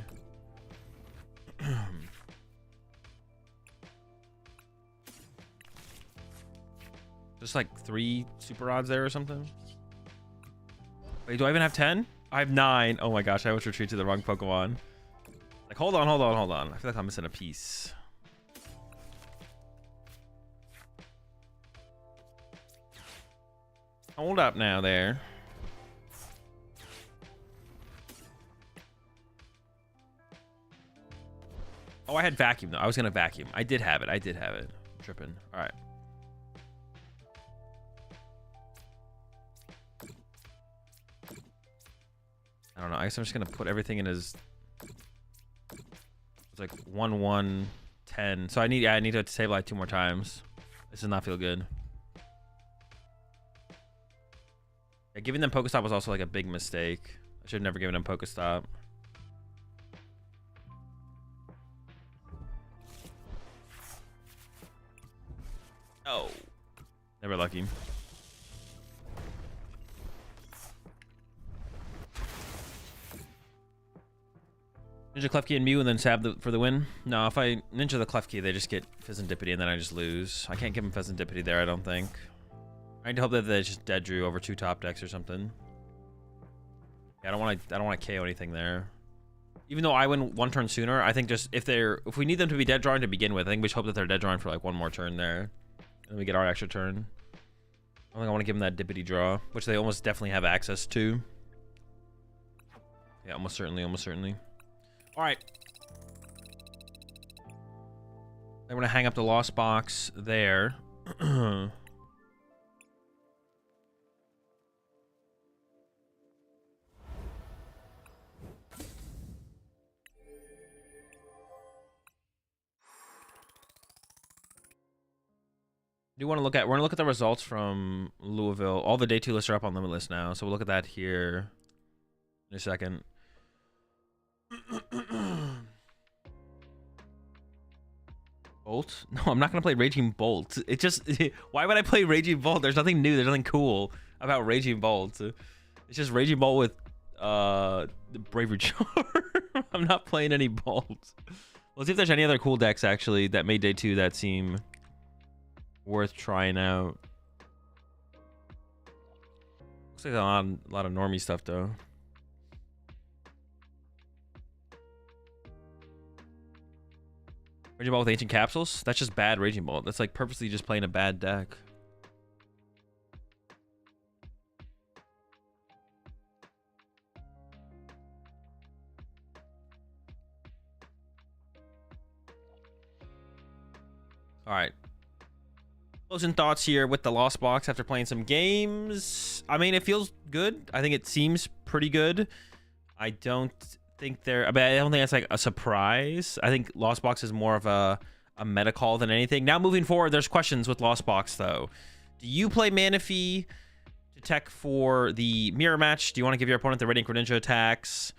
Just like 3 super odds there or something. Wait, do I even have 10? I have 9. Oh my gosh, I almost retreat to the wrong Pokemon. Like, hold on. I feel like I'm missing a piece. Hold up now there. Oh, I had vacuum though. I was gonna vacuum. I did have it. I'm tripping. All right. I don't know. I guess I'm just gonna put everything in his. It's like 1, 1, 10. So I need to Sableye 2 more times. This does not feel good. Yeah, giving them Pokestop was also like a big mistake. I should have never given them Pokestop. Oh, never lucky. Ninja Klefki and Mew and then Sab for the win. No, if I Ninja the Klefki, they just get Pheasantipity and then I just lose. I can't give him Pheasantipity there, I don't think. I need to hope that they just dead drew over 2 top decks or something. Yeah, I don't want to KO anything there. Even though I win 1 turn sooner, I think just if we need them to be dead drawing to begin with, I think we should hope that they're dead drawing for like 1 more turn there. And then we get our extra turn. I don't think I want to give them that dippity draw, which they almost definitely have access to. Yeah, almost certainly, almost certainly. All right. I'm going to hang up the Lost Box there. We're gonna look at the results from Louisville. All the day 2 lists are up on Limitless now, so we'll look at that here in a second. Bolt? No, I'm not gonna play Raging Bolt. It just why would I play Raging Bolt? There's nothing new, there's nothing cool about Raging Bolt. It's just Raging Bolt with the Bravery Charm. I'm not playing any Bolts. Let's see if there's any other cool decks actually that made day 2 that seem worth trying out. Looks like a lot of normie stuff though. Raging Ball with Ancient Capsules? That's just bad Raging Ball. That's like purposely just playing a bad deck. All right. Closing thoughts here with the Lost Box after playing some games. I mean, it feels good. I think it seems pretty good. I don't think I don't think that's like a surprise. I think Lost Box is more of a meta call than anything. Now moving forward, there's questions with Lost Box though. Do you play Manaphy to tech for the mirror match? Do you want to give your opponent the Radiant Greninja attacks?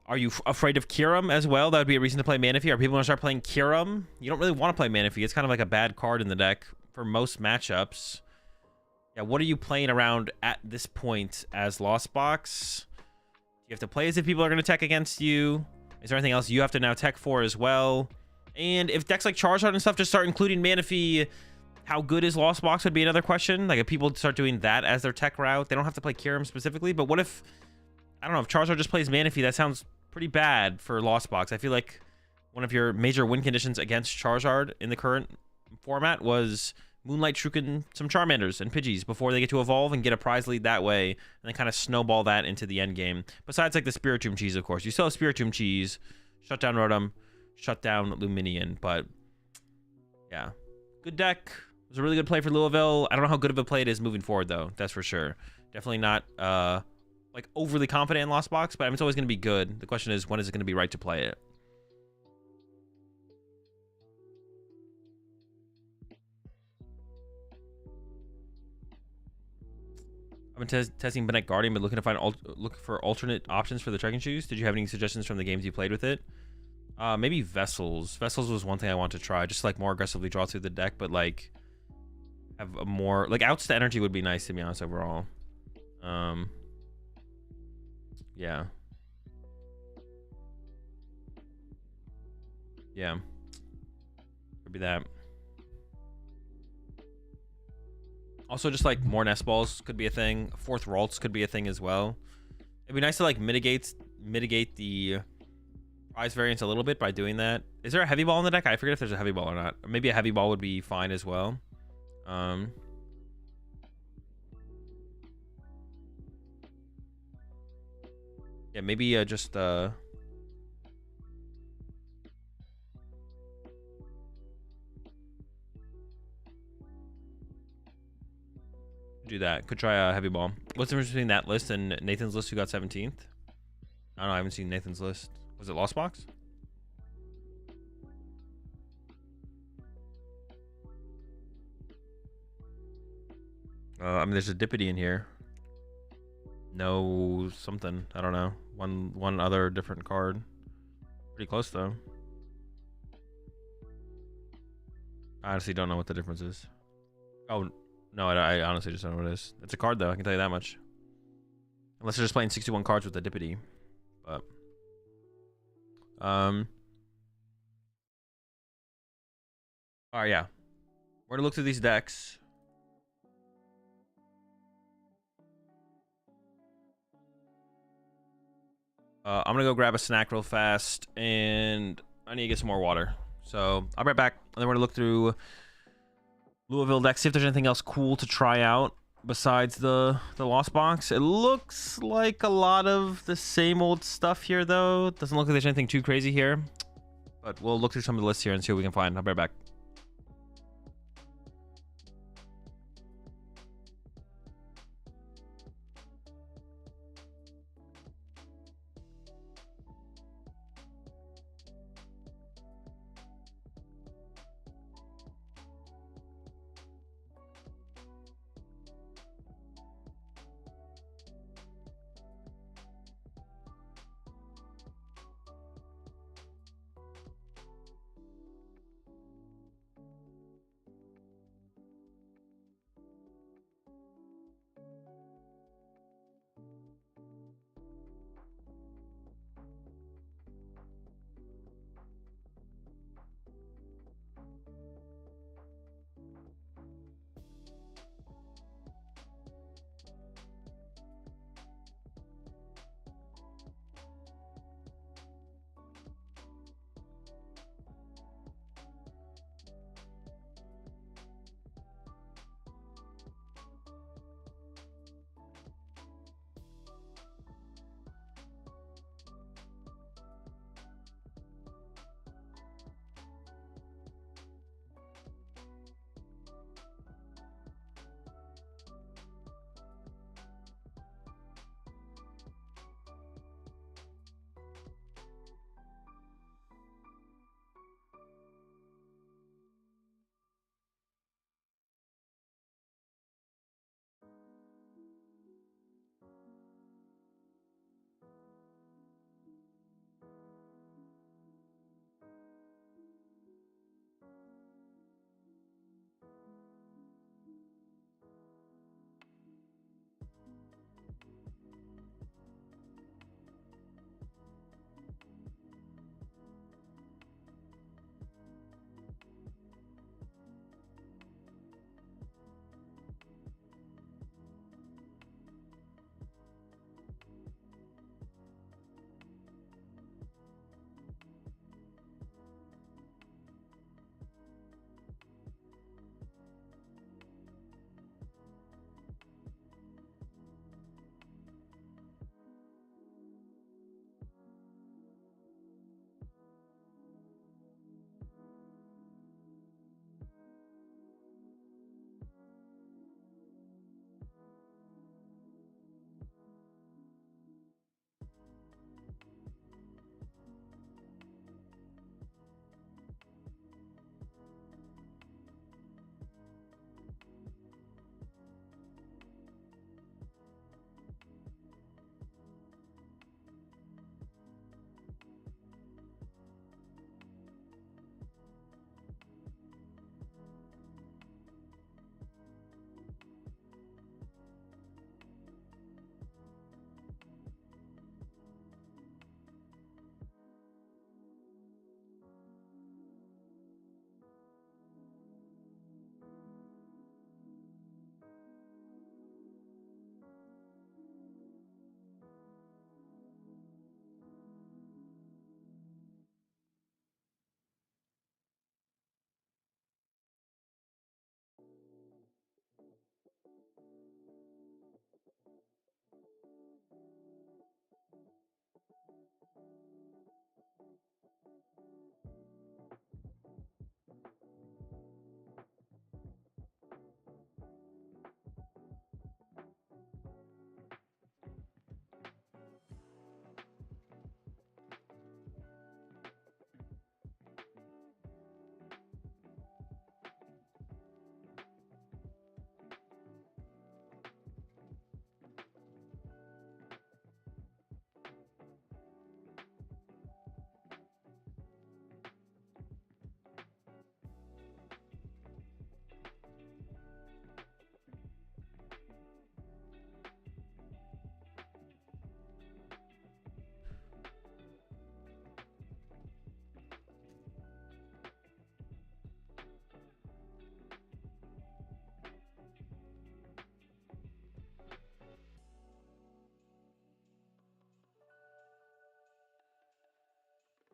Are you afraid of Kyurem as well? That would be a reason to play Manaphy. Are people going to start playing Kyurem? You don't really want to play Manaphy. It's kind of like a bad card in the deck for most matchups. Yeah, what are you playing around at this point as Lost Box? You have to play as if people are going to tech against you. Is there anything else you have to now tech for as well? And if decks like Charizard and stuff just start including Manaphy, how good is Lost Box would be another question. Like if people start doing that as their tech route, they don't have to play Kyurem specifically, but what if, I don't know, if Charizard just plays Manaphy, that sounds pretty bad for Lost Box. I feel like one of your major win conditions against Charizard in the current format was Moonlight Shuriken some Charmanders and Pidgeys before they get to evolve and get a prize lead that way, and then kind of snowball that into the end game. Besides like the Spiritomb Cheese, of course. You still have Spiritomb Cheese, shut down Rotom, shut down Luminion, but yeah. Good deck. It was a really good play for Louisville. I don't know how good of a play it is moving forward though, that's for sure. Definitely not like overly confident in Lost Box, but I mean, it's always going to be good. The question is, when is it going to be right to play it? I've been testing Benet Guardian, but looking to look for alternate options for the trekking shoes. Did you have any suggestions from the games you played with it? Maybe Vessels. Vessels was one thing I want to try, just like more aggressively draw through the deck, but like have a more like outs to energy would be nice, to be honest, overall. Yeah. Yeah. Could be that. Also, just like more nest balls could be a thing. 4th Ralts could be a thing as well. It'd be nice to like mitigate the prize variance a little bit by doing that. Is there a heavy ball in the deck? I forget if there's a heavy ball or not. Maybe a heavy ball would be fine as well. Yeah, maybe just do that. Could try a heavy ball. What's the difference between that list and Nathan's list, who got 17th? I don't know. I haven't seen Nathan's list. Was it Lost Box? I mean, there's a Dippity in here. No something. I don't know. One other different card. Pretty close though. I honestly don't know what the difference is. Oh no, I honestly just don't know what it is. It's a card though, I can tell you that much. Unless they're just playing 61 cards with the Dippity. But All right, yeah. We're gonna look through these decks. I'm gonna go grab a snack real fast, and I need to get some more water. So I'll be right back, and then we're gonna look through Louisville decks, see if there's anything else cool to try out besides the Lost Box. It looks like a lot of the same old stuff here, though. It doesn't look like there's anything too crazy here, but we'll look through some of the lists here and see what we can find. I'll be right back.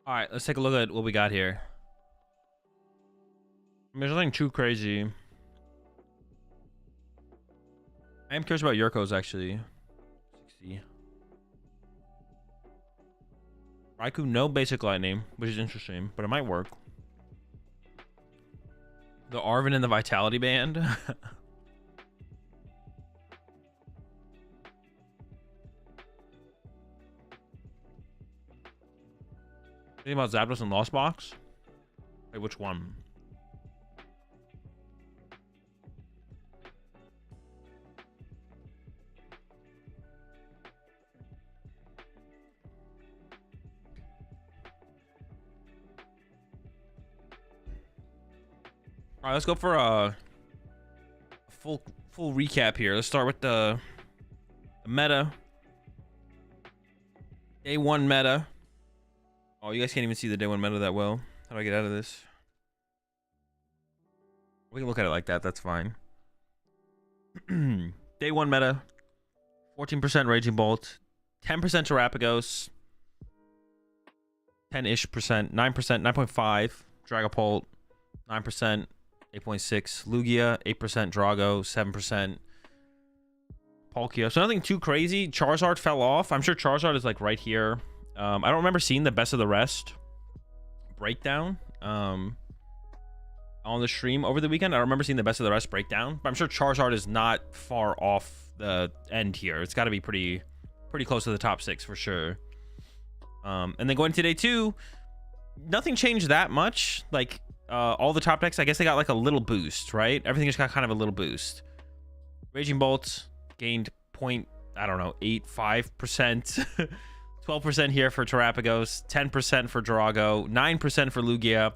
All right, let's take a look at what we got here. I mean, there's nothing too crazy. I am curious about Yurko's actually. 60. Raikou, no basic lightning, which is interesting, but it might work. The Arven and the Vitality Band. Anything about Zapdos and Lost Box? Wait, which one? All right, let's go for a full recap here. Let's start with the meta. Day 1 meta. Oh, you guys can't even see the day 1 meta that well. How do I get out of this? We can look at it like that. That's fine. Day 1 meta. 14% Raging Bolt. 10% Terapagos. 10-ish percent. 9%. 9.5. Dragapult. 9%. 8.6 Lugia, 8% Drago, 7% Palkia. So nothing too crazy. Charizard fell off. I'm sure Charizard is like right here. I don't remember seeing the best of the rest breakdown on the stream over the weekend. I don't remember seeing the best of the rest breakdown, but I'm sure Charizard is not far off the end here. It's got to be pretty close to the top 6 for sure. And then going to day 2, nothing changed that much. Like all the top decks, I guess they got like a little boost, right? Everything just got kind of a little boost. Raging Bolt gained 0.85%. 12% here for Terapagos, 10% for Drago, 9% for Lugia,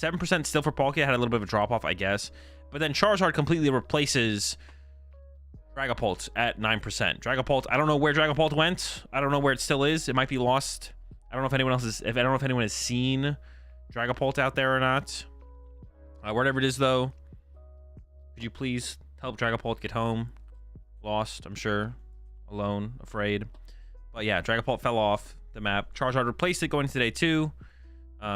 7% still for Palkia. Had a little bit of a drop off, I guess. But then Charizard completely replaces Dragapult at 9%. Dragapult, I don't know where Dragapult went. I don't know where it still is. It might be lost. I don't know if anyone has seen Dragapult out there or not. Wherever it is though, could you please help Dragapult get home? Lost, I'm sure. Alone, afraid. But yeah, Dragapult fell off the map. Charizard replaced it going into day 2.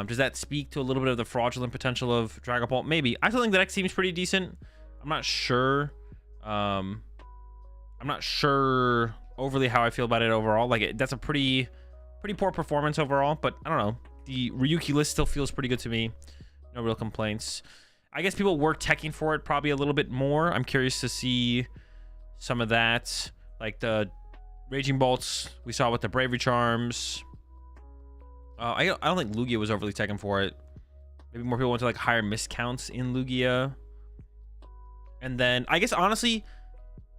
Does that speak to a little bit of the fraudulent potential of Dragapult? Maybe. I still think the deck seems pretty decent. I'm not sure. I'm not sure overly how I feel about it overall. Like that's a pretty poor performance overall, but I don't know. The Ryuki list still feels pretty good to me. No real complaints. I guess people were teching for it probably a little bit more. I'm curious to see some of that. Like the Raging Bolts we saw with the Bravery Charms. I don't think Lugia was overly teching for it. Maybe more people went to like higher miscounts in Lugia. And then I guess honestly,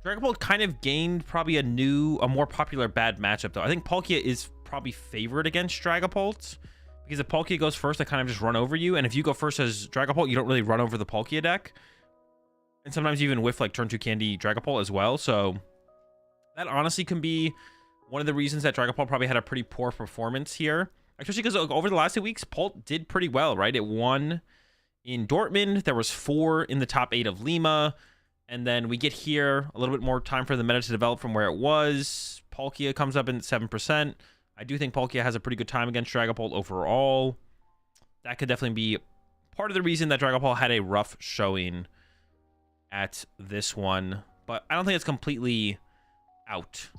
Dragapult kind of gained probably a more popular bad matchup though. I think Palkia is probably favored against Dragapult. Because if Palkia goes first, they kind of just run over you. And if you go first as Dragapult, you don't really run over the Palkia deck. And sometimes you even whiff like turn 2 Candy Dragapult as well. So that honestly can be one of the reasons that Dragapult probably had a pretty poor performance here. Especially because over the last 2 weeks, Pult did pretty well, right? It won in Dortmund. There was 4 in the top 8 of Lima. And then we get here, a little bit more time for the meta to develop from where it was. Palkia comes up in 7%. I do think Palkia has a pretty good time against Dragapult overall. That could definitely be part of the reason that Dragapult had a rough showing at this one. But I don't think it's completely out.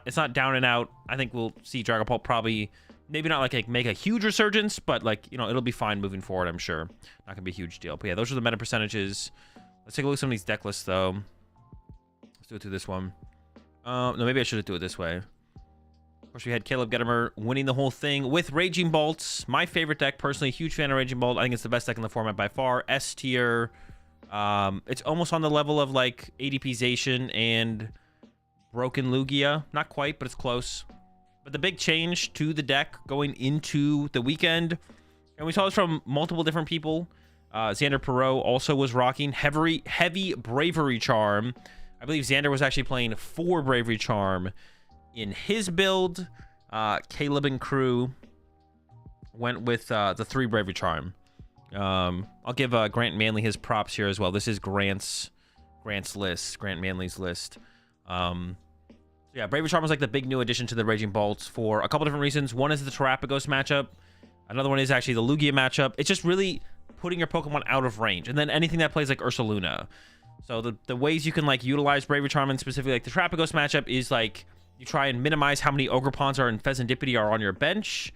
It's not down and out. I think we'll see Dragapult probably, maybe not like make a huge resurgence, but like, you know, it'll be fine moving forward, I'm sure. Not gonna be a huge deal. But yeah, those are the meta percentages. Let's take a look at some of these deck lists though. Let's do it through this one. No, maybe I should do it this way. Of course, we had Caleb Gettimer winning the whole thing with Raging Bolts. My favorite deck, personally. Huge fan of Raging Bolt. I think it's the best deck in the format by far. S tier. It's almost on the level of like ADP-zation and Broken Lugia. Not quite, but it's close. But the big change to the deck going into the weekend, and we saw this from multiple different people. Xander Perot also was rocking heavy Bravery Charm. I believe Xander was actually playing 4 Bravery Charm in his build. Caleb and crew went with the 3 Bravery Charm. I'll give Grant Manley his props here as well. This is Grant's list, Grant Manley's list. So yeah, Bravery Charm was like the big new addition to the Raging Bolts for a couple different reasons. One is the Terapagos matchup. Another one is actually the Lugia matchup. It's just really putting your Pokemon out of range. And then anything that plays like Ursaluna. So the ways you can like utilize Bravery Charm, and specifically like the Trapagos matchup, is like you try and minimize how many Ogerpons are in Pheasantipity are on your bench.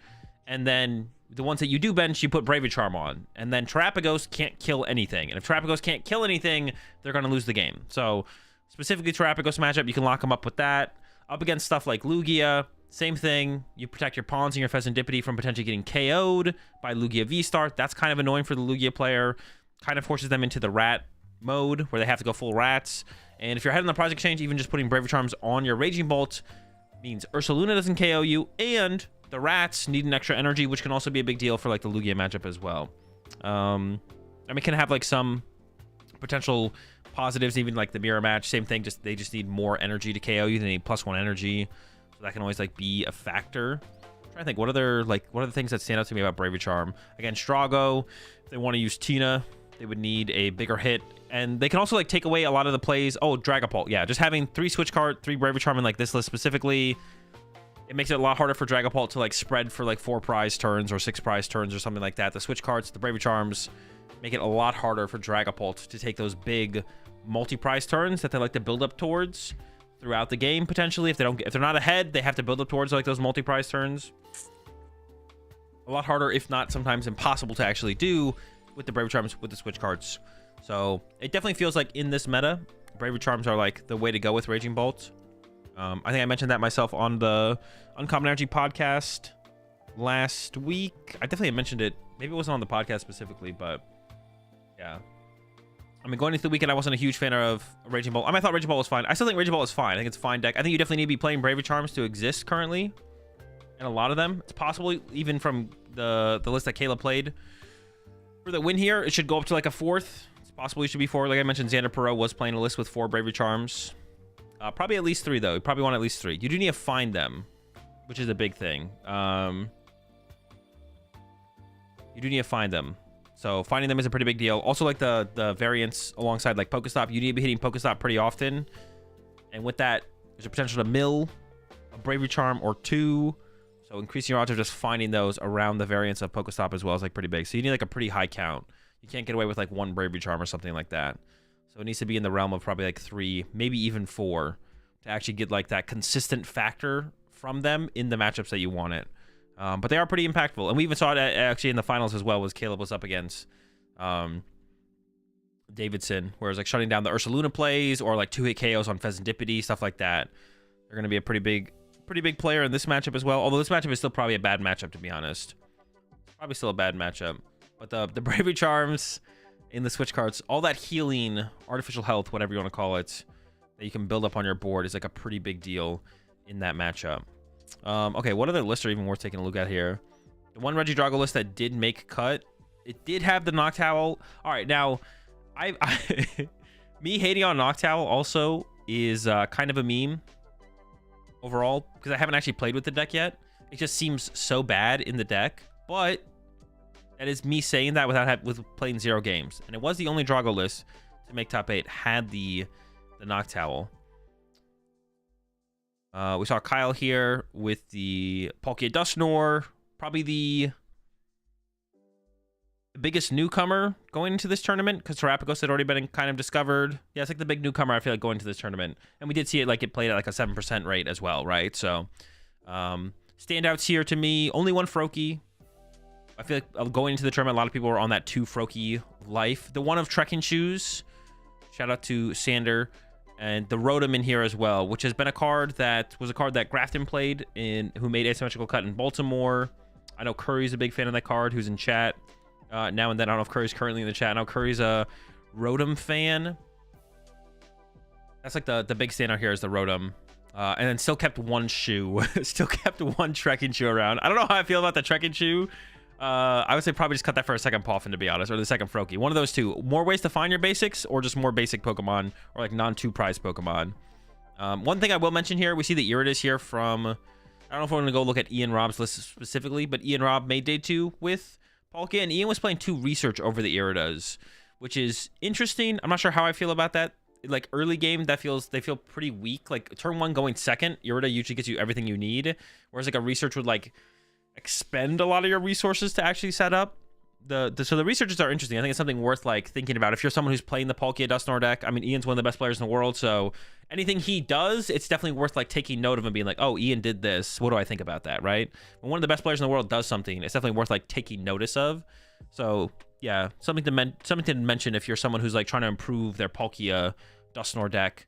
And then the ones that you do bench, you put Bravery Charm on. And then Trapagos can't kill anything. And if Trapagos can't kill anything, they're going to lose the game. So specifically Trapagos matchup, you can lock them up with that. Up against stuff like Lugia, same thing. You protect your pawns and your Pheasantipity from potentially getting KO'd by Lugia V-Start. That's kind of annoying for the Lugia player. Kind of forces them into the rat mode where they have to go full rats. And if you're ahead on the prize exchange, even just putting Bravery Charms on your Raging Bolt means Ursaluna doesn't KO you, and the rats need an extra energy, which can also be a big deal for like the Lugia matchup as well. I mean, it can have like some potential positives, even like the mirror match, same thing, just they just need more energy to KO you. They need +1 energy, so that can always like be a factor. I'm trying to think what other things that stand out to me about Bravery Charm. Again, Strago, if they want to use Tina, they would need a bigger hit, and they can also like take away a lot of the plays. Oh, Dragapult, yeah, just having 3 switch card, 3 Bravery Charm in like this list specifically, it makes it a lot harder for Dragapult to like spread for like 4 prize turns or 6 prize turns or something like that. The switch cards, the Bravery Charms, make it a lot harder for Dragapult to take those big multi-prize turns that they like to build up towards throughout the game. Potentially, if they're not ahead, they have to build up towards like those multi-prize turns. A lot harder, if not sometimes impossible, to actually do with the Bravery Charms with the switch cards. So it definitely feels like in this meta, Bravery Charms are like the way to go with Raging Bolt. I think I mentioned that myself on the Uncommon Energy podcast last week. I definitely mentioned it. Maybe it wasn't on the podcast specifically, but yeah. I mean, going into the weekend, I wasn't a huge fan of Raging Bolt. I mean, I thought Raging Bolt was fine. I still think Raging Bolt is fine. I think it's a fine deck. I think you definitely need to be playing Bravery Charms to exist currently. And a lot of them. It's possible, even from the list that Caleb played, for the win here, it should go up to like a 4th. It's possible you should be 4. Like I mentioned, Xander Perot was playing a list with 4 Bravery Charms. Probably at least 3, though. You probably want at least 3. You do need to find them, which is a big thing. You do need to find them. So finding them is a pretty big deal. Also, like the variants alongside like Pokestop, you need to be hitting Pokestop pretty often. And with that, there's a potential to mill a Bravery Charm or 2. So increasing your odds of just finding those around the variants of Pokestop as well is like pretty big. So you need like a pretty high count. You can't get away with like 1 Bravery Charm or something like that. So it needs to be in the realm of probably like 3, maybe even 4, to actually get like that consistent factor from them in the matchups that you want it. But they are pretty impactful. And we even saw it actually in the finals as well, was Caleb was up against Davidson, whereas like shutting down the Ursaluna plays or like 2-hit KOs on Pheasantipity, stuff like that. They're going to be a pretty big player in this matchup as well. Although this matchup is still probably a bad matchup, to be honest. Probably still a bad matchup. But the Bravery Charms in the switch cards, all that healing, artificial health, whatever you want to call it, that you can build up on your board is like a pretty big deal in that matchup. Okay, what other lists are even worth taking a look at here? The one Regidrago list that did make cut, it did have the Noctowl. All right, now, I me hating on Noctowl also is kind of a meme overall, because I haven't actually played with the deck yet. It just seems so bad in the deck, but that is me saying that with playing 0 games. And it was the only Drago list to make top 8 had the Noctowl. We saw Kyle here with the Palkia Dusknoir, probably the biggest newcomer going into this tournament, because Terapagos had already been kind of discovered. Yeah, it's like the big newcomer, I feel like, going into this tournament. And we did see it, like, it played at like a 7% rate as well, right? So, standouts here to me, only 1 Froakie. I feel like going into the tournament, a lot of people were on that 2 Froakie life. The one of Trekking Shoes, shout out to Sander. And the Rotom in here as well, which has been a card that was a card that Grafton played in, who made Asymmetrical Cut in Baltimore. I know Curry's a big fan of that card, who's in chat now and then. I don't know if Curry's currently in the chat. I know Curry's a Rotom fan. That's like the big standout here is the Rotom. And then still kept 1 shoe. Still kept 1 Trekking Shoe around. I don't know how I feel about the Trekking Shoe. I would say probably just cut that for a second Poffin, to be honest, or the second Froakie. One of those 2. More ways to find your basics, or just more basic Pokemon, or like non-2 prize Pokemon. One thing I will mention here, we see the Iridas here from, I don't know if we're going to go look at Ian Rob's list specifically, but Ian Rob made day 2 with Palkia, and Ian was playing 2 research over the Iridas, which is interesting. I'm not sure how I feel about that. Like early game, they feel pretty weak. Like turn 1 going second, Irida usually gets you everything you need, whereas like a research would like expend a lot of your resources to actually set up. So the researches are interesting. I think it's something worth like thinking about if you're someone who's playing the Palkia Dusknoir deck. I mean, Ian's one of the best players in the world, so anything he does, it's definitely worth like taking note of and being like, oh, Ian did this. What do I think about that, right? When one of the best players in the world does something, it's definitely worth like taking notice of. So yeah, something to mention if you're someone who's like trying to improve their Palkia Dusknoir deck.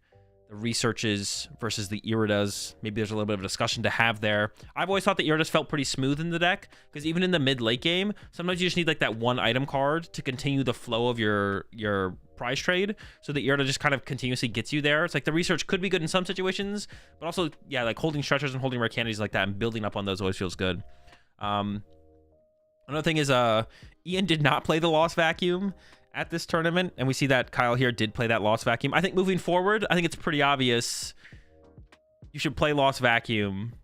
The researches versus the Iridas. Maybe there's a little bit of a discussion to have there. I've always thought the Iridas felt pretty smooth in the deck, because even in the mid-late game, sometimes you just need like that one item card to continue the flow of your prize trade. So the Irida just kind of continuously gets you there. It's like the research could be good in some situations, but also, yeah, like holding stretchers and holding rare candies like that and building up on those always feels good. Another thing is Ian did not play the Lost Vacuum at this tournament, and we see that Kyle here did play that Lost Vacuum. I think moving forward, I think it's pretty obvious you should play Lost Vacuum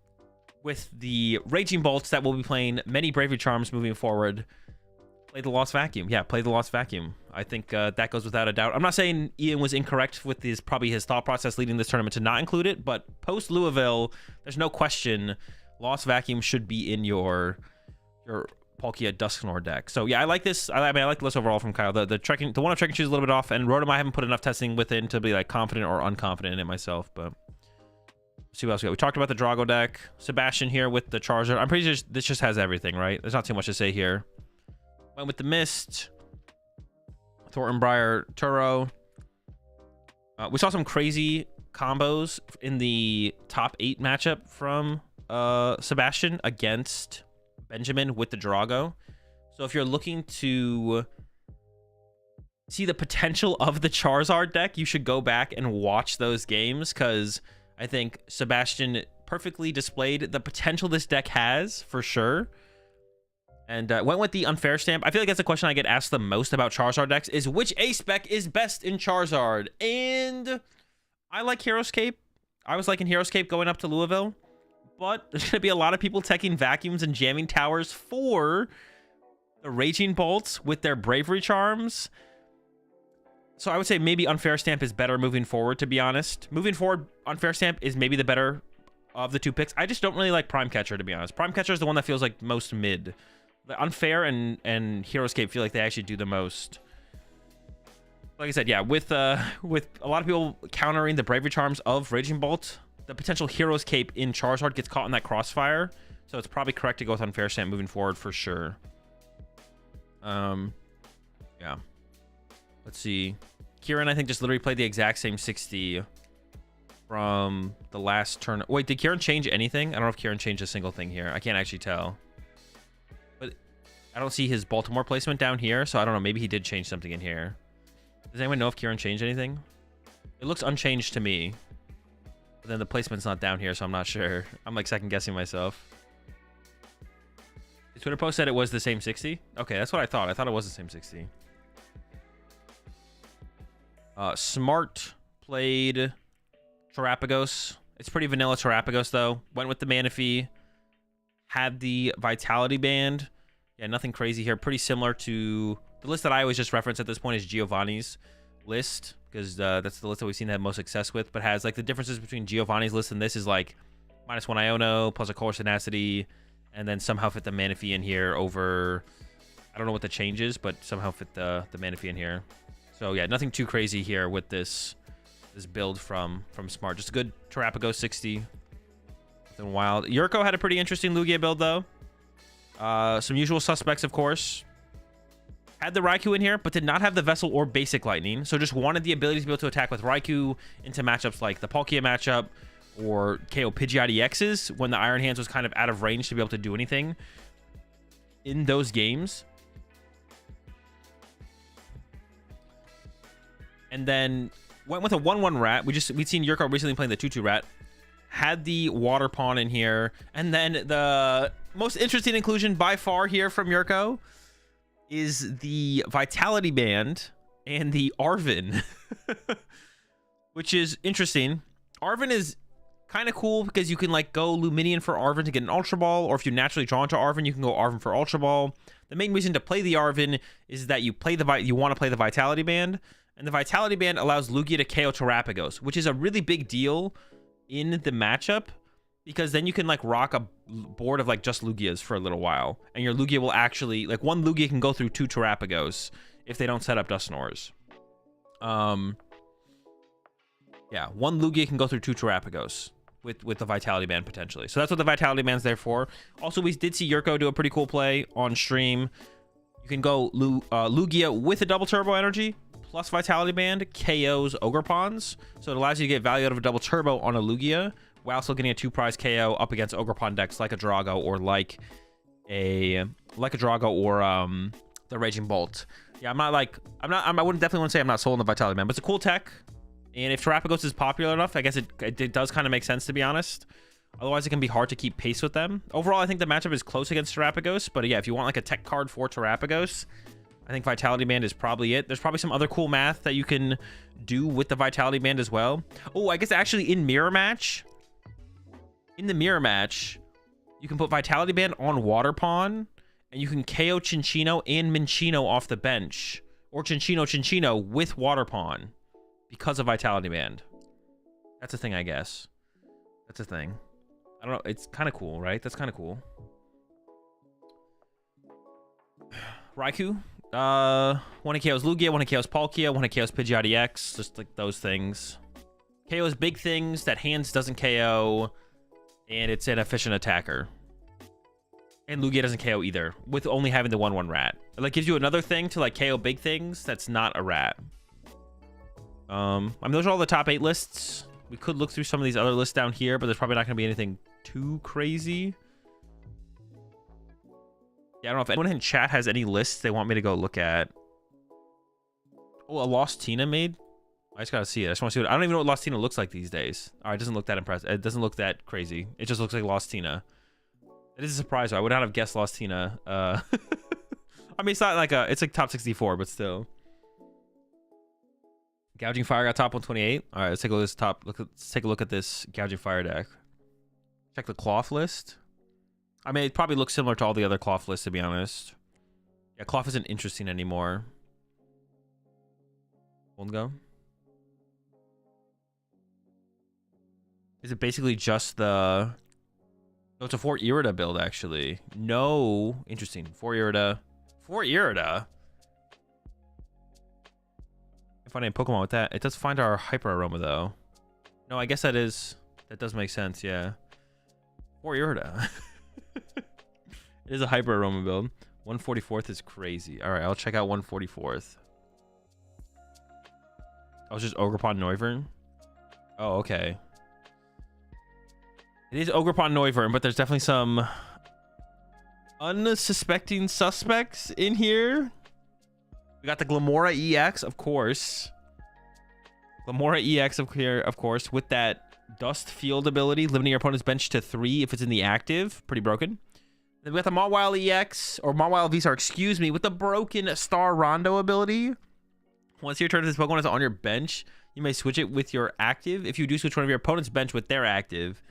with the Raging Bolts that will be playing many Bravery Charms moving forward. Play the Lost Vacuum. Yeah, play the Lost Vacuum. I think that goes without a doubt. I'm not saying Ian was incorrect with probably his thought process leading this tournament to not include it, but post Louisville, there's no question Lost Vacuum should be in your Palkia Dusknoir deck. So yeah, I like this. I mean, I like the list overall from Kyle. The one of Trekking Shoes is a little bit off, and Rotom I haven't put enough testing within to be like confident or unconfident in it myself. But let's see what else we got. We talked about the Drago deck. Sebastian here with the Charizard. I'm pretty sure this just has everything, right? There's not too much to say here. Went with the Mist, Thornbriar, Turo. We saw some crazy combos in the top 8 matchup from Sebastian against Benjamin with the Drago. So if you're looking to see the potential of the Charizard deck, you should go back and watch those games, because I think Sebastian perfectly displayed the potential this deck has for sure. And went with the Unfair Stamp. I feel like that's a question I get asked the most about Charizard decks, is which A-Spec is best in Charizard? And I like Heroescape. I was liking Heroescape going up to Louisville. But there's going to be a lot of people teching Vacuums and jamming Towers for the Raging Bolts with their Bravery Charms. So I would say maybe Unfair Stamp is better moving forward, to be honest. Moving forward, Unfair Stamp is maybe the better of the 2 picks. I just don't really like Prime Catcher, to be honest. Prime Catcher is the one that feels like most mid. The Unfair and Heroescape feel like they actually do the most. Like I said, yeah, with a lot of people countering the Bravery Charms of Raging Bolt, the potential Heroescape in Charizard gets caught in that crossfire, so it's probably correct to go with Unfair Stamp moving forward for sure. Yeah. Let's see. Kieran, I think, just literally played the exact same 60 from the last turn. Wait, did Kieran change anything? I don't know if Kieran changed a single thing here. I can't actually tell. But I don't see his Baltimore placement down here, so I don't know. Maybe he did change something in here. Does anyone know if Kieran changed anything? It looks unchanged to me. But then the placement's not down here, so I'm not sure. I'm like second guessing myself. The Twitter post said it was the same 60. Okay, that's what I thought. I thought it was the same 60. Smart played Terapagos. It's pretty vanilla Terapagos, though. Went with the Manaphy. Had the Vitality Band. Yeah, nothing crazy here. Pretty similar to the list that I always just reference at this point is Giovanni's list, because that's the list that we've seen have most success with, but has like the differences between Giovanni's list and this is like -1 Iono plus a Color Tenacity, and then somehow fit the Manaphy in here over, I don't know what the change is, but somehow fit the Manaphy in here. So yeah, nothing too crazy here with this build from Smart. Just a good Terapagos 60. Nothing wild. Yurko had a pretty interesting Lugia build though. Some usual suspects, of course. Had the Raikou in here, but did not have the Vessel or Basic Lightning. So just wanted the ability to be able to attack with Raikou into matchups like the Palkia matchup or KO Pidgeot EXs when the Iron Hands was kind of out of range to be able to do anything in those games. And then went with a 1/1 Rat. We'd seen Yurko recently playing the 2/2 Rat. Had the Water Pawn in here. And then the most interesting inclusion by far here from Yurko is the Vitality Band and the Arven, which is interesting. Arven is kind of cool because you can like go Luminion for Arven to get an Ultra Ball, or if you naturally draw into Arven, you can go Arven for Ultra Ball. The main reason to play the Arven is that you want to play the Vitality Band, and the Vitality Band allows Lugia to KO Terapagos, which is a really big deal in the matchup because then you can like rock a board of like just Lugias for a little while, and your Lugia will actually like one Lugia can go through 2 Terrapagos if they don't set up Dusknoirs. Yeah, one Lugia can go through 2 Terrapagos with the Vitality Band potentially. So that's what the Vitality Band's there for. Also, we did see Yurko do a pretty cool play on stream. You can go Lugia with a double turbo energy plus Vitality Band KOs Ogerpons. So it allows you to get value out of a double turbo on a Lugia while still getting a 2 prize KO up against Ogerpon decks like a Drago or like a Drago or the Raging Bolt. Yeah, I wouldn't definitely want to say I'm not sold on the Vitality Band, but it's a cool tech. And if Terrapagos is popular enough, I guess it does kind of make sense, to be honest. Otherwise, it can be hard to keep pace with them. Overall, I think the matchup is close against Terrapagos. But yeah, if you want like a tech card for Terrapagos, I think Vitality Band is probably it. There's probably some other cool math that you can do with the Vitality Band as well. Oh, I guess actually in the mirror match, you can put Vitality Band on Waterpawn, and you can KO Chinchino and Minchino off the bench. Or Chinchino with Waterpawn because of Vitality Band. That's a thing, I guess. That's a thing. I don't know. It's kind of cool, right? That's kind of cool. Raikou. One of KO's Lugia, one of KO's Palkia, one of KO's Pidgeot EX. Just like those things. KO's big things that hands doesn't KO. And it's an efficient attacker. And Lugia doesn't KO either, with only having the 1/1 rat. It like gives you another thing to like KO big things that's not a rat. I mean, those are all the top 8 lists. We could look through some of these other lists down here, but there's probably not going to be anything too crazy. Yeah, I don't know if anyone in chat has any lists they want me to go look at. Oh, a Lost Tina made? I just gotta see it. I just want to see what... I don't even know what Lost Tina looks like these days. All right, it doesn't look that impressive. It doesn't look that crazy. It just looks like Lost Tina. It is a surprise, though. I would not have guessed Lost Tina. I mean, it's not like a... It's like top 64, but still. Gouging Fire got top 128. All right, let's take a look at this let's take a look at this Gouging Fire deck. Check the Cloth list. I mean, it probably looks similar to all the other Cloth lists, to be honest. Yeah, Cloth isn't interesting anymore. Hold go. Is it basically just the... Oh, it's a 4 Irida build, actually. No. Interesting. 4 Irida. 4 Irida? Find a Pokemon with that. It does find our Hyper Aroma, though. No, I guess that is... That does make sense, yeah. 4 Irida. It is a Hyper Aroma build. 144th is crazy. Alright, I'll check out 144th. Oh, it's just Ogerpon Noivern? Oh, okay. It is Ogerpon Noivern, but there's definitely some unsuspecting suspects in here. We got the Glamora EX, of course. Glamora EX of course, with that Dust Field ability, limiting your opponent's bench to 3 if it's in the active. Pretty broken. Then we got the Mawile EX, or Mawile VSAR, excuse me, with the broken Star Rondo ability. Once your turn, this Pokemon is on your bench, you may switch it with your active. If you do switch one of your opponent's bench with their active,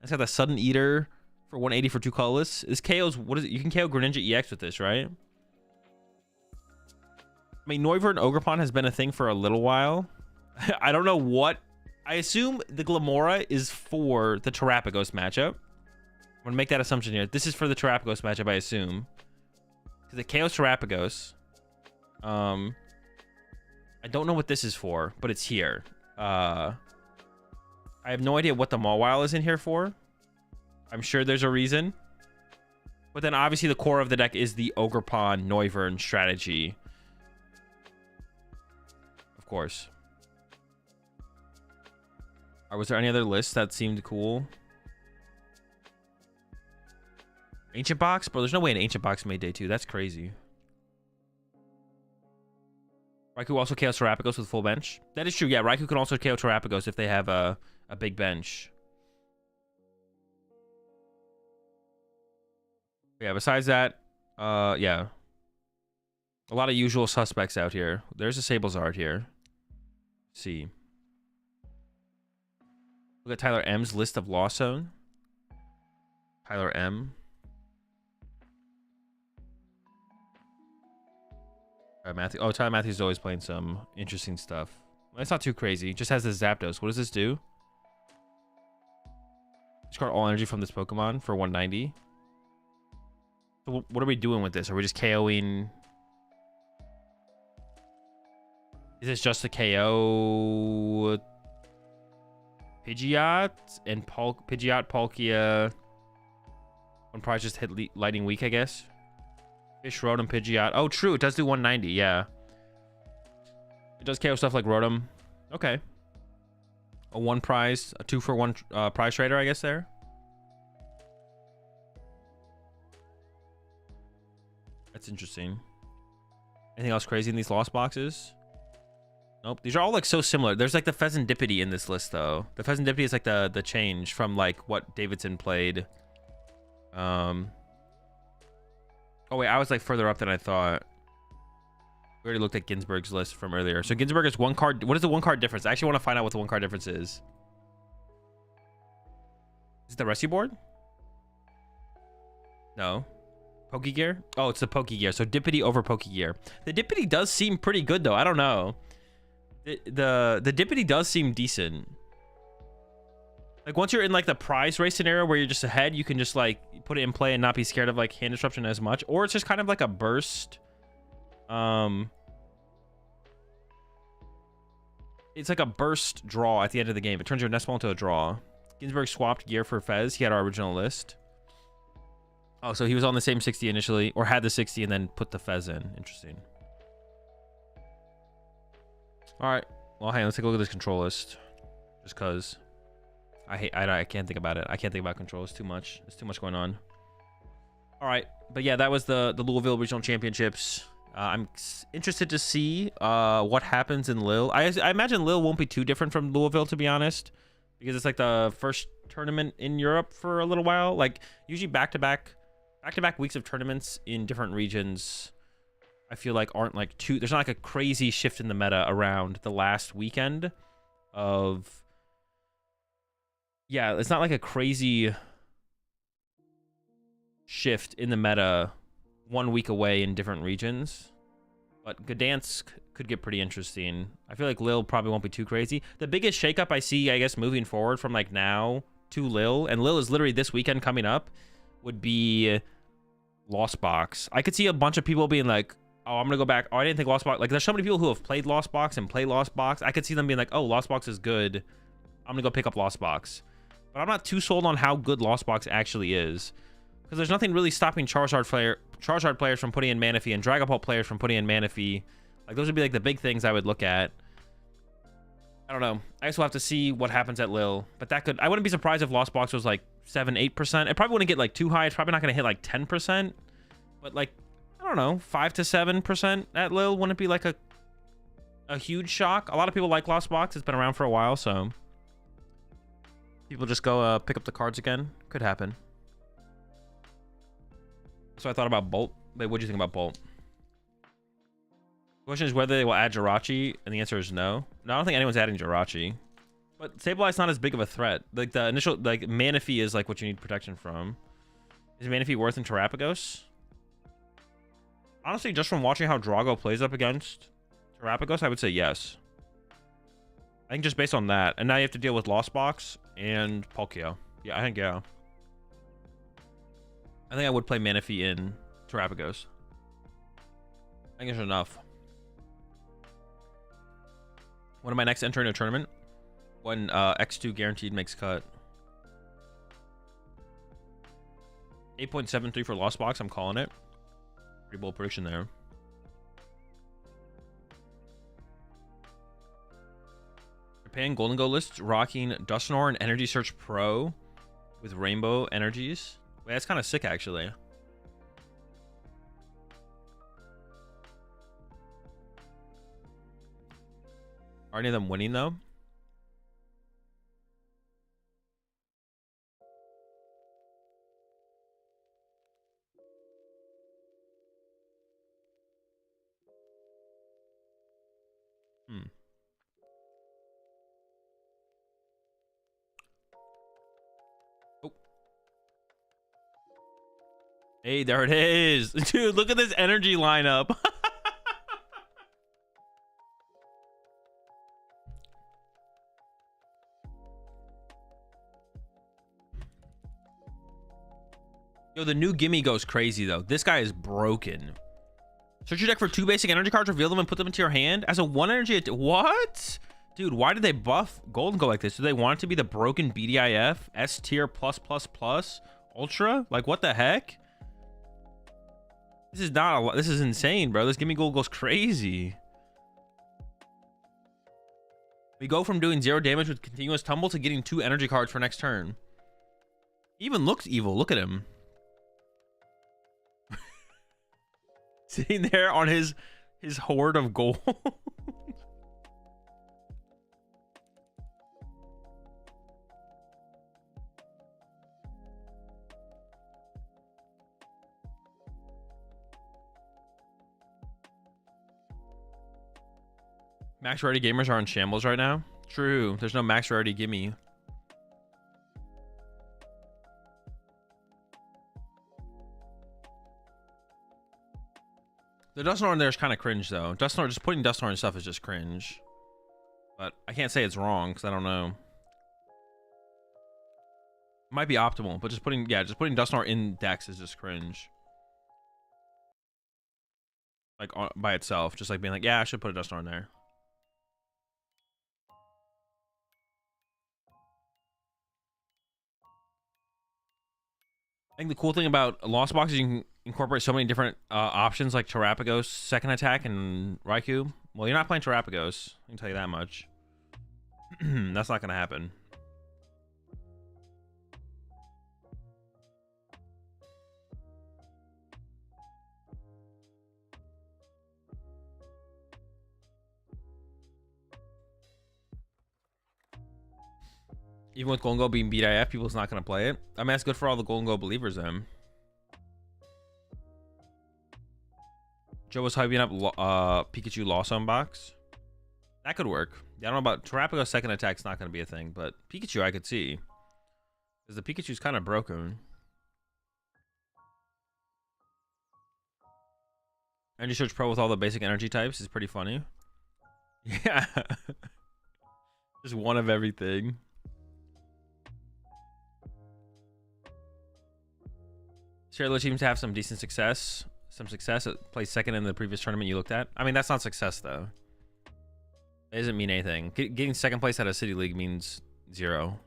it's got the Sudden Eater for 180 for 2 colorless. This KO's, what is it? You can KO Greninja EX with this, right? I mean, Noivern Ogerpon has been a thing for a little while. I don't know what. I assume the Glamora is for the Terrapagos matchup. I'm going to make that assumption here. This is for the Terrapagos matchup, I assume. Because it KOs Terrapagos. I don't know what this is for, but it's here. I have no idea what the Mawile is in here for. I'm sure there's a reason. But then obviously the core of the deck is the Ogerpon Noivern strategy. Of course. Or was there any other lists that seemed cool? Ancient Box? Bro, there's no way an Ancient Box made day 2. That's crazy. Raikou also KOs Terrapagos with full bench. That is true. Yeah, Raikou can also KO Terrapagos if they have a big bench. Yeah, besides that, yeah. A lot of usual suspects out here. There's a Sablezard here. Let's see. Look at Tyler M's list of Lost Zone. Tyler M. Matthew. Oh, Tyler Matthews is always playing some interesting stuff. It's not too crazy. Just has this Zapdos. What does this do? Discard all energy from this Pokemon for 190. So what are we doing with this? Are we just KOing? Is this just a KO Pidgeot and Pidgeot, Palkia? One prize just hit Lightning Weak, I guess. Fish, Rotom, Pidgeot. Oh, true. It does do 190. Yeah. It does KO stuff like Rotom. Okay. A 1 prize, a 2 for 1 prize trader, I guess there. That's interesting. Anything else crazy in these lost boxes? Nope. These are all like so similar. There's like the Pheasantipity in this list though. The Pheasantipity is like the change from like what Davidson played. Oh wait, I was like further up than I thought. We already looked at Ginsburg's list from earlier. So Ginsburg is 1 card. What is the 1 card difference? I actually want to find out what the 1 card difference is. Is it the rescue board? No. Pokegear? Oh, it's the Pokegear. So Dippity over Pokegear. The Dippity does seem pretty good though. I don't know. The Dippity does seem decent. Like once you're in like the prize race scenario where you're just ahead, you can just like put it in play and not be scared of like hand disruption as much. Or it's just kind of like a burst. It's like a burst draw at the end of the game. It turns your nest ball into a draw. Ginsburg swapped gear for Fez. He had our original list. Oh, so he was on the same 60 initially, or had the 60 and then put the Fez in. Interesting. All right. Well, hey, let's take a look at this control list. Just cause I can't think about it. I can't think about controls too much. There's too much going on. All right, but yeah, that was the Louisville Regional Championships. I'm interested to see what happens in Lille. I imagine Lille won't be too different from Louisville, to be honest, because it's like the first tournament in Europe for a little while. Like usually back-to-back weeks of tournaments in different regions, I feel like aren't like too. There's not like a crazy shift in the meta around the last weekend of. Yeah, it's not like a crazy shift in the meta 1 week away in different regions, but Gdansk could get pretty interesting. I feel like Lille probably won't be too crazy. The biggest shakeup I see, I guess, moving forward from like now to Lille, and Lille is literally this weekend coming up, would be Lost Box. I could see a bunch of people being like, oh, I'm gonna go back. Oh, I didn't think Lost Box. Like, there's so many people who have played Lost Box and play Lost Box. I could see them being like, oh, Lost Box is good. I'm gonna go pick up Lost Box. But I'm not too sold on how good Lost Box actually is, because there's nothing really stopping Charizard players from putting in Manaphy and Dragapult players from putting in Manaphy. Like, those would be like the big things I would look at. I don't know. I guess we'll have to see what happens at Lille. But that could, I wouldn't be surprised if Lost Box was like 7-8%. It probably wouldn't get like too high. It's probably not going to hit like 10%. But like, I don't know, 5 to 7% at Lille wouldn't be like a huge shock. A lot of people like Lost Box. It's been around for a while, so people just go pick up the cards again. Could happen. So I thought about Bolt. Wait, what do you think about Bolt? The question is whether they will add Jirachi, and the answer is no. No, I don't think anyone's adding Jirachi. But Sableye not as big of a threat. Like the initial, like Manaphy is like what you need protection from. Is Manaphy worth in Terrapagos? Honestly, just from watching how Drago plays up against Terrapagos, I would say yes. I think just based on that, and now you have to deal with Lost Box and Palkia. Yeah, I think yeah. I think I would play Manaphy in Terrapagos. I think it's enough. When am I next entering a tournament? When X2 guaranteed makes cut. 8.73 for Lost Box. I'm calling it. Pretty bold prediction there. Japan Golden Go list rocking Dusknoir and Energy Search Pro with rainbow energies. Wait, that's kind of sick, actually. Are any of them winning, though? Oh. Hey, there it is. Dude, look at this energy lineup. Yo, the new gimme goes crazy though. This guy is broken. Search your deck for 2 basic energy cards, reveal them, and put them into your hand as a 1 energy. What? Dude, why did they buff Golden Go like this? Do they want it to be the broken BDIF S tier plus ultra? Like, what the heck? This is not a lot. This is insane, bro. This gimme gold goes crazy. We go from doing 0 damage with continuous tumble to getting 2 energy cards for next turn. He even looks evil. Look at him. Sitting there on his hoard of gold. Max rarity gamers are in shambles right now. True. There's no max rarity gimme. The Dusknoir in there is kind of cringe though. Dusknoir, just putting Dusknoir and stuff is just cringe. But I can't say it's wrong because I don't know. It might be optimal, but just putting Dusknoir in decks is just cringe. Like by itself, just like being like, yeah, I should put a Dusknoir in there. I think the cool thing about Lost Box is you can incorporate so many different options like Terapagos, second attack, and Raikou. Well, you're not playing Terapagos. I can tell you that much. That's not going to happen. Even with Golden Go being BDIF, people's not going to play it. I mean, that's good for all the Golden Go believers then. Joe was hyping up Pikachu Lost Unbox. That could work. Yeah, I don't know about Terapagos second attack's not going to be a thing, but Pikachu I could see. Because the Pikachu's kind of broken. Energy Search Pro with all the basic energy types is pretty funny. Yeah. Just one of everything. Shirley seems to have some decent success. Some success. It placed second in the previous tournament you looked at. I mean, that's not success, though. It doesn't mean anything. Getting second place at a City League means 0.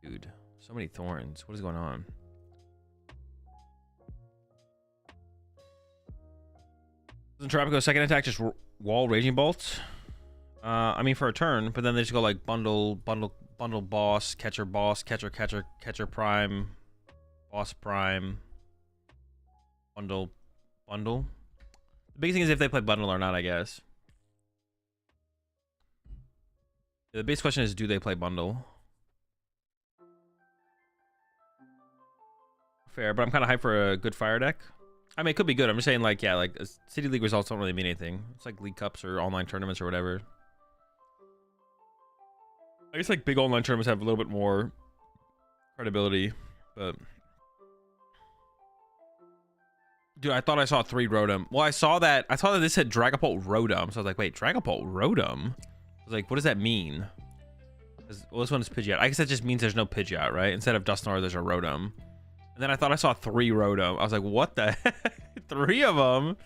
Dude, so many thorns. What is going on? Doesn't Tropico second attack just wall Raging Bolt? I mean, for a turn, but then they just go like bundle boss, catcher prime, boss prime, bundle. The biggest thing is if they play bundle or not, I guess. The biggest question is, do they play bundle? Fair, but I'm kind of hyped for a good fire deck. I mean, it could be good. I'm just saying, like, yeah, like City League results don't really mean anything. It's like League Cups or online tournaments or whatever. I guess like big online tournaments have a little bit more credibility, but dude, I thought I saw 3 Rotom. Well, I saw that this said Dragapult Rotom, so I was like, wait, Dragapult Rotom? I was like, what does that mean? Well, this one is Pidgeot. I guess that just means there's no Pidgeot, right? Instead of Dusknoir, there's a Rotom. And then I thought I saw 3 Rotom. I was like, what the heck? 3 of them?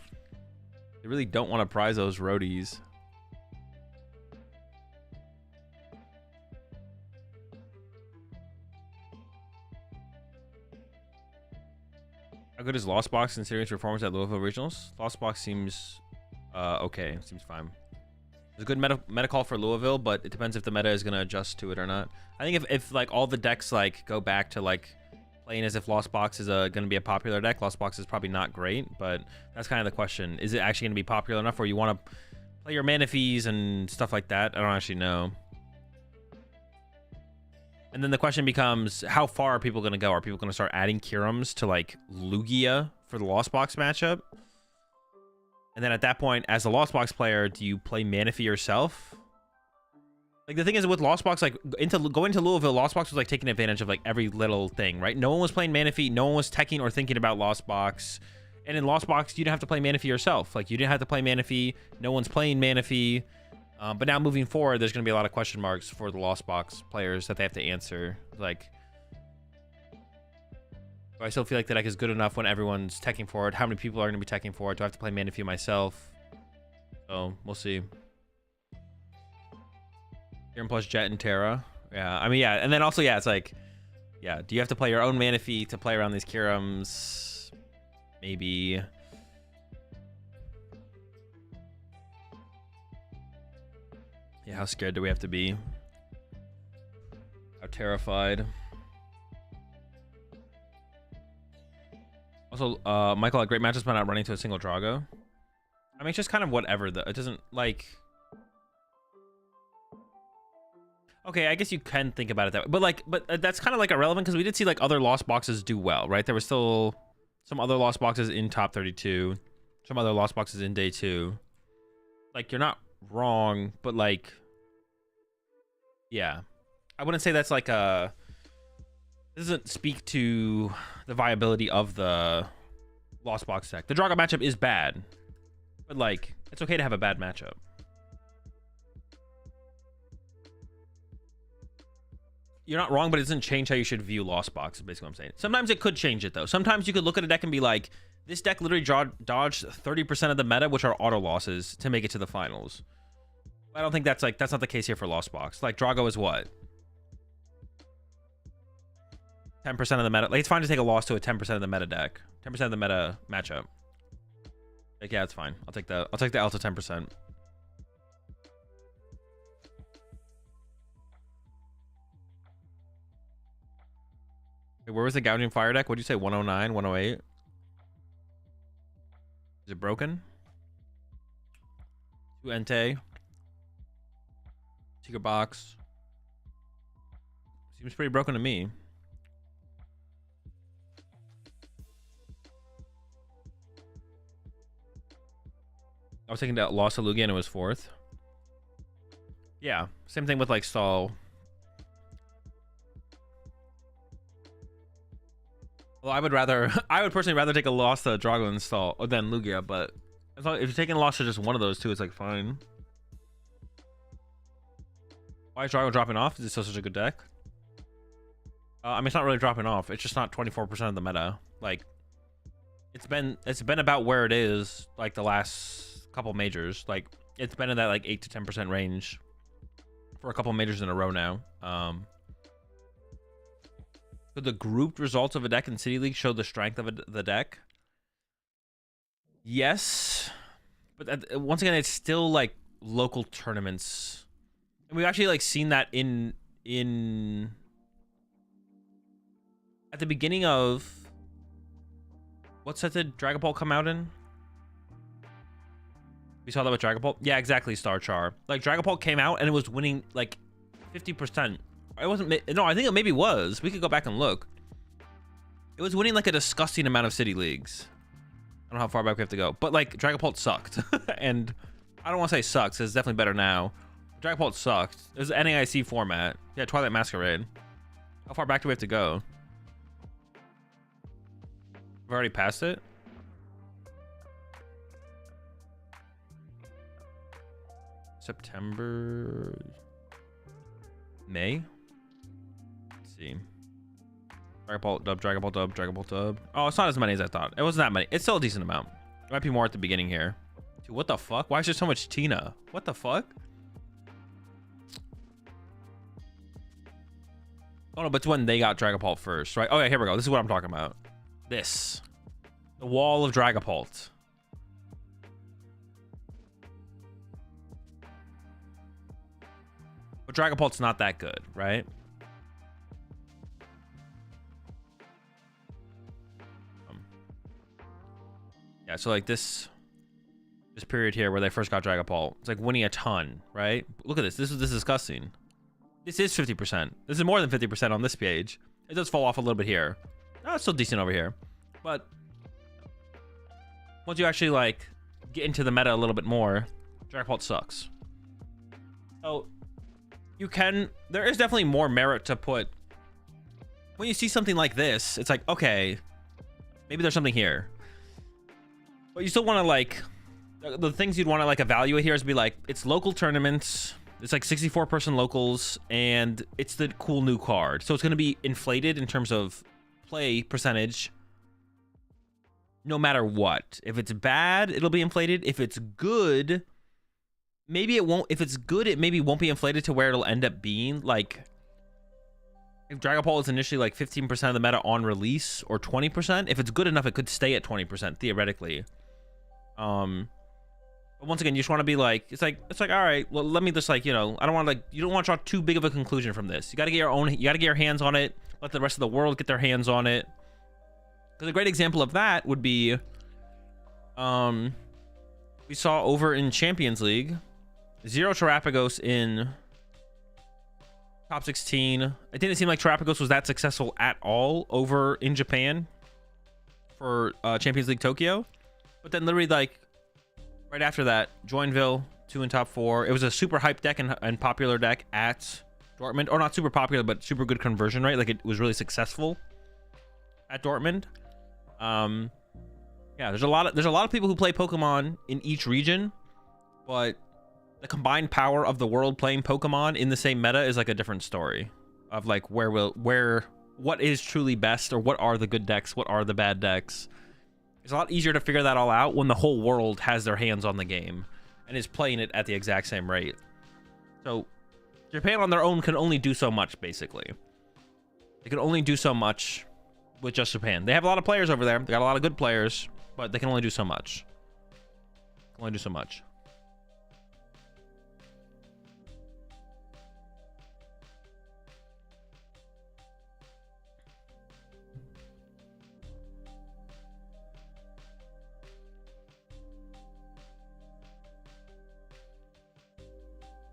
They really don't want to prize those roadies. How good is Lost Box considering its performance at Louisville Regionals? Lost Box seems okay. Seems fine. There's a good meta call for Louisville, but it depends if the meta is going to adjust to it or not. I think if like all the decks like go back to like playing as if Lost Box is going to be a popular deck, Lost Box is probably not great, but that's kind of the question. Is it actually going to be popular enough where you want to play your Manaphy's and stuff like that? I don't actually know. And then the question becomes, how far are people going to go? Are people going to start adding Kirums to like Lugia for the Lost Box matchup? And then at that point, as a Lost Box player, do you play Manaphy yourself? Like the thing is with Lost Box, like going to Louisville, Lost Box was like taking advantage of like every little thing, right? No one was playing Manaphy, no one was teching or thinking about Lost Box. And in Lost Box, you didn't have to play Manaphy yourself. Like you didn't have to play Manaphy, no one's playing Manaphy. But now moving forward, there's going to be a lot of question marks for the Lost Box players that they have to answer. Like, Do I still feel like the deck is good enough when everyone's teching for it? How many people are going to be teching for it? Do I have to play Manaphy myself? So we'll see. Serum plus Jet and Terra. Yeah, I mean, yeah. And then also, yeah, it's like, yeah, do you have to play your own Manaphy to play around these Kirums? Maybe. Yeah, how scared do we have to be? How terrified? Also, Michael had great matches by not running to a single Drago. I mean, it's just kind of whatever. It doesn't, like... Okay, I guess you can think about it that way. But, like, that's kind of, like, irrelevant because we did see, like, other Lost Boxes do well, right? There were still some other Lost Boxes in top 32. Some other Lost Boxes in day 2. Like, you're not wrong, but, like... Yeah. I wouldn't say that's, like, a... This doesn't speak to the viability of the Lost Box deck. The Drago matchup is bad, but like it's okay to have a bad matchup. You're not wrong, but it doesn't change how you should view Lost Box, is basically what I'm saying. Sometimes it could change it though. Sometimes you could look at a deck and be like, this deck literally dodged 30% of the meta, which are auto losses, to make it to the finals. I don't think that's not the case here for Lost Box. Like Drago is what? 10% of the meta. Like, it's fine to take a loss to a 10% of the meta deck. 10% of the meta matchup. Like, yeah, it's fine. I'll take the L to 10%. Wait, where was the Gouging Fire deck? What'd you say? 109, 108? Is it broken? 2 Entei. Secret Box. Seems pretty broken to me. I was thinking that lost to Lugia and it was 4th. Yeah, same thing with like Stall. Well, I would personally rather take a loss to Drago than Stall than Lugia, but as long, if you're taking a loss to just one of those two, it's like fine. Why is Drago dropping off? Is it still such a good deck? I mean, it's not really dropping off. It's just not 24% of the meta. Like, it's been about where it is like the last couple majors. Like, it's been in that like 8 to 10% range for a couple majors in a row now. So the grouped results of a deck in City League show the strength of the deck. Yes, but once again, it's still like local tournaments, and we've actually like seen that in at the beginning of what set did Dragapult come out in? We saw that with Dragapult. Yeah, exactly, Star Char. Like, Dragapult came out and it was winning like 50%. It wasn't. No, I think it maybe was. We could go back and look. It was winning like a disgusting amount of City Leagues. I don't know how far back we have to go, but like Dragapult sucked, and I don't want to say sucks. It's definitely better now. Dragapult sucked. It was an NAIC format. Yeah, Twilight Masquerade. How far back do we have to go? We've already passed it. September, May. Let's see. Dragapult dub, Dragapult dub, Dragapult dub. Oh, it's not as many as I thought. It wasn't that many. It's still a decent amount. It might be more at the beginning here. Dude, what the fuck? Why is there so much Tina? What the fuck? Oh no, but it's when they got Dragapult first, right? Oh yeah, here we go. This is what I'm talking about. This. The wall of Dragapult. But Dragapult's not that good, right? Yeah, so like this period here where they first got Dragapult, it's like winning a ton, right? Look at this. This is disgusting. This is 50%. This is more than 50% on this page. It does fall off a little bit here. Oh, it's still decent over here. But once you actually like get into the meta a little bit more, Dragapult sucks. So there is definitely more merit to put. When you see something like this, it's like, okay, maybe there's something here. But you still want to like, the things you'd want to like evaluate here is be like, it's local tournaments, it's like 64-person locals, and it's the cool new card. So it's going to be inflated in terms of play percentage no matter what. If it's bad, it'll be inflated. If it's good, maybe it won't. If it's good, it maybe won't be inflated to where it'll end up being. Like, if Dragon Ball is initially like 15% of the meta on release or 20%, if it's good enough, it could stay at 20% theoretically. But once again, you just want to be like, it's like, all right, well, let me just like, you know, I don't want to like, you don't want to draw too big of a conclusion from this. You got to get your own, you got to get your hands on it. Let the rest of the world get their hands on it. Because a great example of that would be, we saw over in Champions League, 0 Terapagos in top 16. It didn't seem like Terapagos was that successful at all over in Japan for Champions League Tokyo. But then literally like right after that, Joinville 2 in top 4. It was a super hype deck and popular deck at Dortmund, or not super popular, but super good conversion rate. Like it was really successful at Dortmund. Yeah, there's a lot of people who play Pokemon in each region, but the combined power of the world playing Pokemon in the same meta is like a different story of like what is truly best, or what are the good decks, what are the bad decks. It's a lot easier to figure that all out when the whole world has their hands on the game and is playing it at the exact same rate. So Japan on their own can only do so much, basically. They can only do so much with just Japan. They have a lot of players over there. They got a lot of good players, but they can only do so much. Only do so much.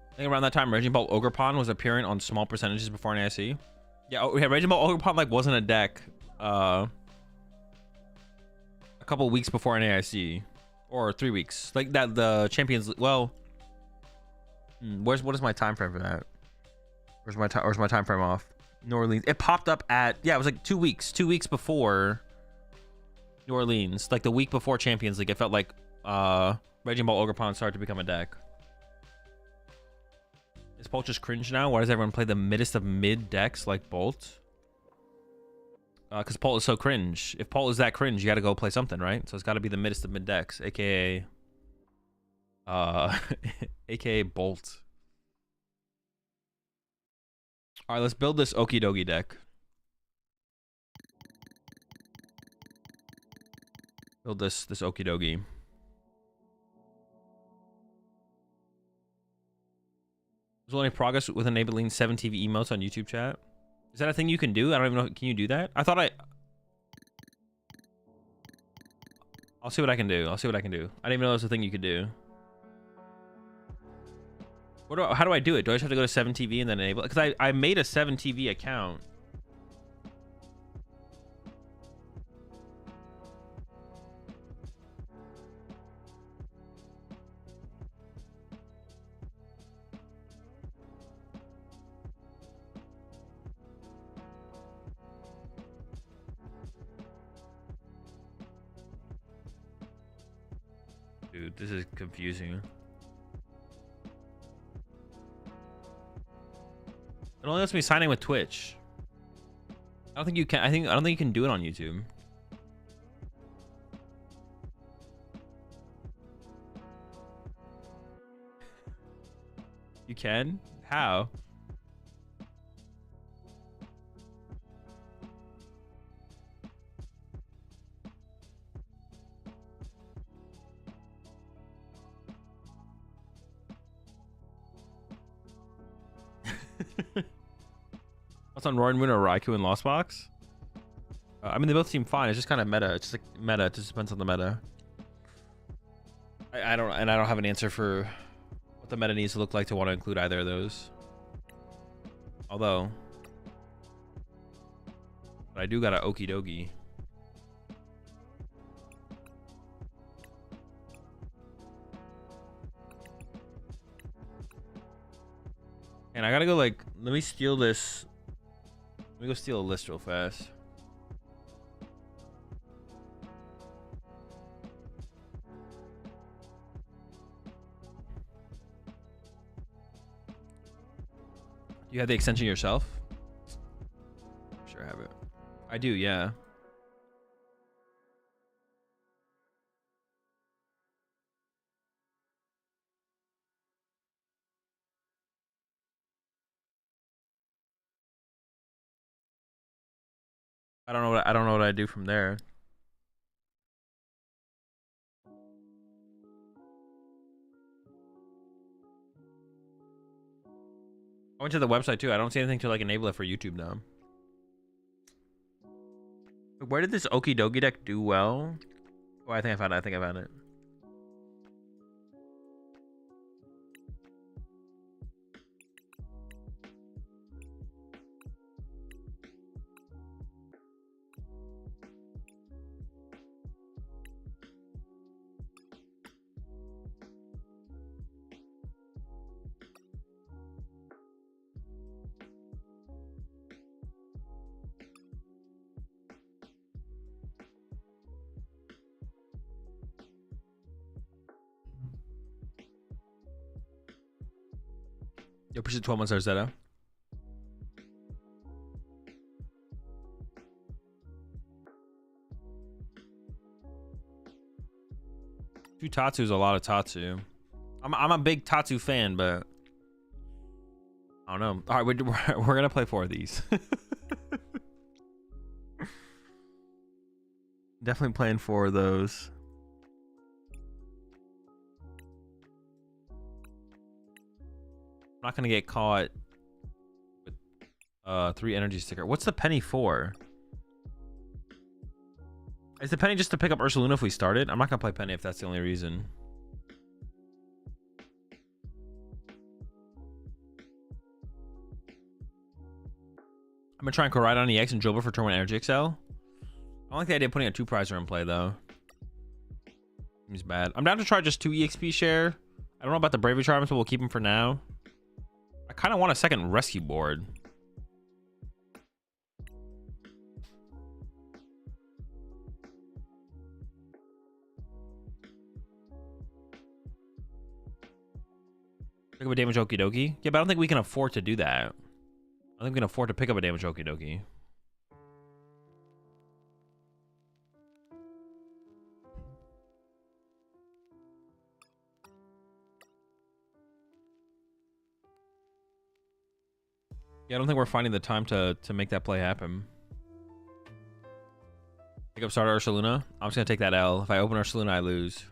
I think around that time, Raging Ball Ogerpon was appearing on small percentages before NAIC. Yeah, Raging Ball Ogerpon like wasn't a deck a couple weeks before NAIC, or 3 weeks. Like that, the Champions. Well, what is my time frame for that? Where's my time frame off? New Orleans. It popped up at, yeah, it was like 2 weeks. 2 weeks before New Orleans, like the week before Champions League. It felt like Raging Ball Ogerpon started to become a deck. Is Bolt just cringe now? Why does everyone play the middest of mid decks like Bolt? Because Bolt is so cringe. If Bolt is that cringe, you got to go play something, right? So it's got to be the middest of mid decks, aka aka Bolt. All right, let's build this Okie Dokie deck. Build this Okie Dokie. Is there any progress with enabling 7 TV emotes on YouTube chat? Is that a thing you can do? I don't even know. Can you do that? I thought I'll see what I can do. I'll see what I can do. I didn't even know that was a thing you could do. How do I do it? Do I just have to go to 7 TV and then enable it? Because I made a 7 TV account. Dude, this is confusing. It only lets me sign in with Twitch. I don't think you can. I don't think you can do it on YouTube. You can? How? What's on Roaring Moon or Raikou and Lost Box? I mean, they both seem fine. It's just kind of meta. It's just like meta. It just depends on the meta. I don't have an answer for what the meta needs to look like to want to include either of those. Although, but I do got an Okie Dokie. And I gotta go, like, let me steal this. Let me go steal a list real fast. You have the extension yourself? Sure, I have it. I do, yeah. I don't know what I do from there. I went to the website too. I don't see anything to like enable it for YouTube now. Where did this Okie Dokie deck do well? Oh, I think I found it. I think I found it. Yo, push it 12 months Zeta. Two Tatsu is a lot of Tatsu. I'm a big Tatsu fan, but I don't know. All right, we're gonna play 4 of these. Definitely playing 4 of those. I'm not gonna get caught with 3 energy sticker. What's the penny for? Is the penny just to pick up Ursaluna if we start it? I'm not gonna play penny if that's the only reason. I'm gonna try and Koraidon EX and Joba for turn 1 Energy Excel. I don't like the idea of putting a 2 prizer in play though. Seems bad. I'm down to try just 2 EXP share. I don't know about the Bravery Charms, but we'll keep them for now. I kind of want a second rescue board. Pick up a damage Okie Dokie. Yeah, but I don't think we can afford to do that. I don't think we can afford to pick up a damage Okie Dokie. Yeah, I don't think we're finding the time to make that play happen. Pick up starter Ursaluna. I'm just gonna take that L. If I open Ursaluna, I lose.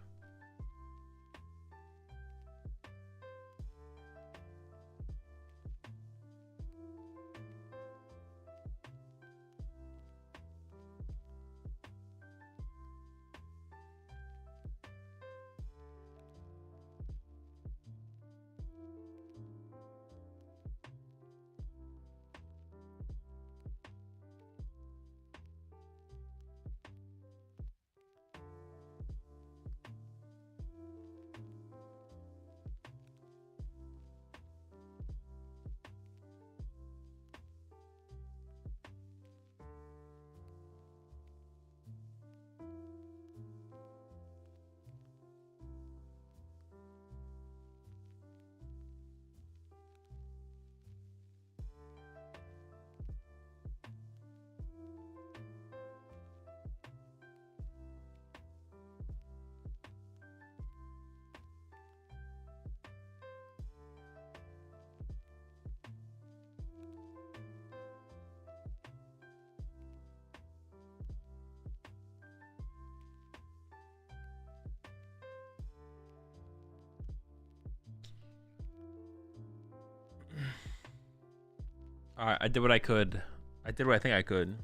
All right, I did what I could. I did what I think I could.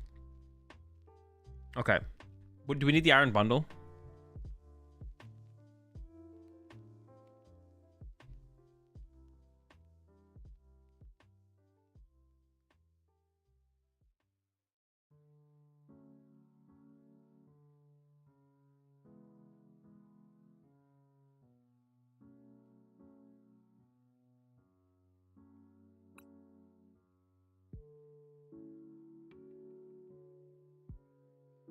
Okay. Do we need the iron bundle?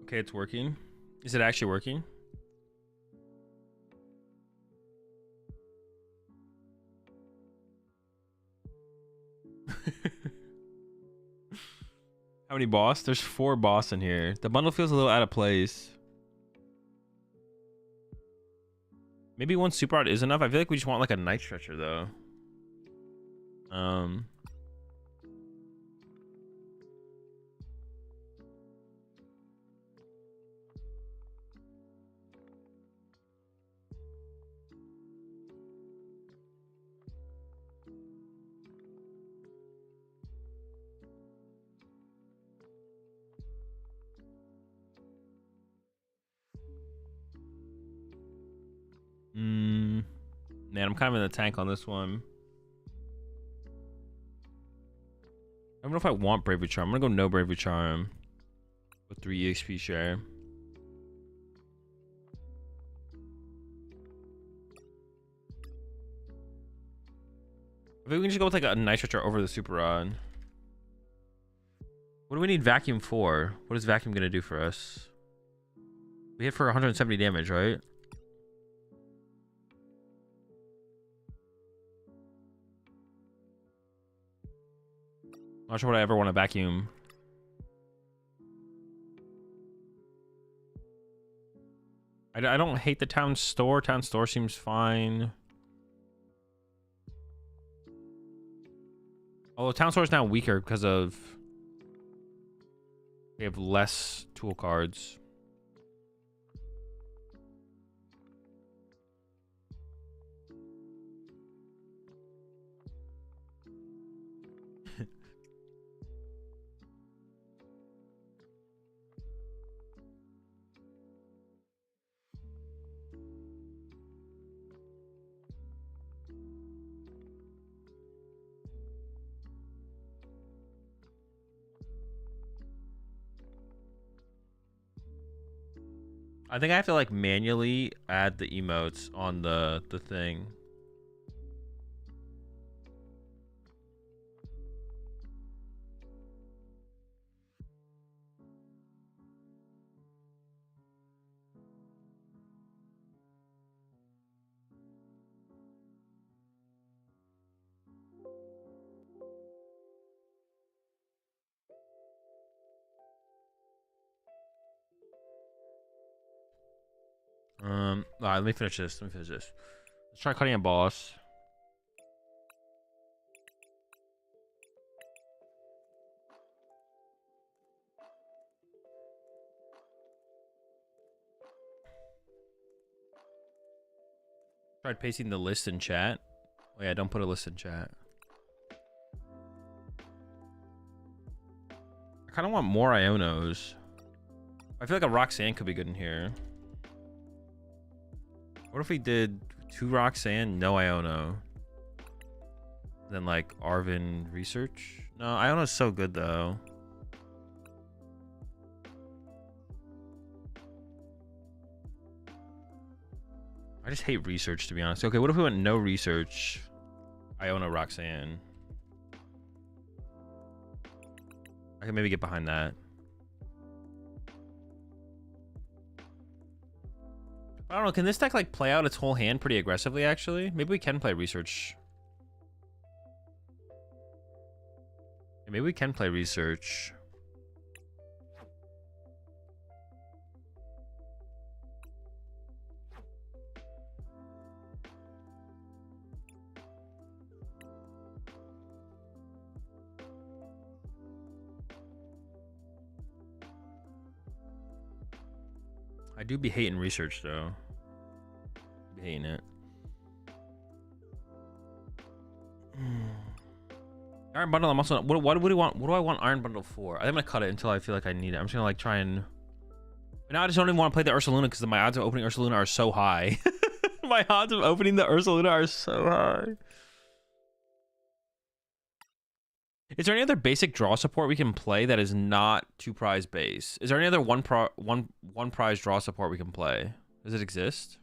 Okay, it's working. Is it actually working? How many boss? There's 4 boss in here. The bundle feels a little out of place. Maybe 1 super art is enough. I feel like we just want like a night stretcher though. Man, I'm kind of in the tank on this one. I don't know if I want Bravery Charm. I'm gonna go no Bravery Charm with 3 EXP share. I think we can just go with like a night stretcher over the super rod. What do we need vacuum for? What is vacuum gonna do for us? We hit for 170 damage, right? Not sure what I ever want to vacuum. I don't hate the town store. Town store seems fine. Although town store is now weaker because of we have less tool cards. I think I have to like manually add the emotes on the thing. All right, let me finish this. Let's try cutting a boss. Tried pasting the list in chat. Oh yeah, don't put a list in chat. I kind of want more Ionos. I feel like a Roxanne could be good in here. What if we did 2 Roxanne, no Iono? Then like Arvin research? No, Iono's so good though. I just hate research, to be honest. Okay, what if we went no research? Iona Roxanne. I can maybe get behind that. I don't know. Can this deck like play out its whole hand pretty aggressively, actually? Maybe we can play research. Yeah, maybe we can play research. I do be hating research though. Be hating it. Iron bundle. I'm also. What do we want? What do I want Iron bundle for? I'm gonna cut it until I feel like I need it. I'm just gonna like try and. But now I just don't even want to play the Ursaluna because my odds of opening Ursaluna are so high. My odds of opening the Ursaluna are so high. Is there any other basic draw support we can play that is not 2 prize base? Is there any other one prize draw support we can play? Does it exist?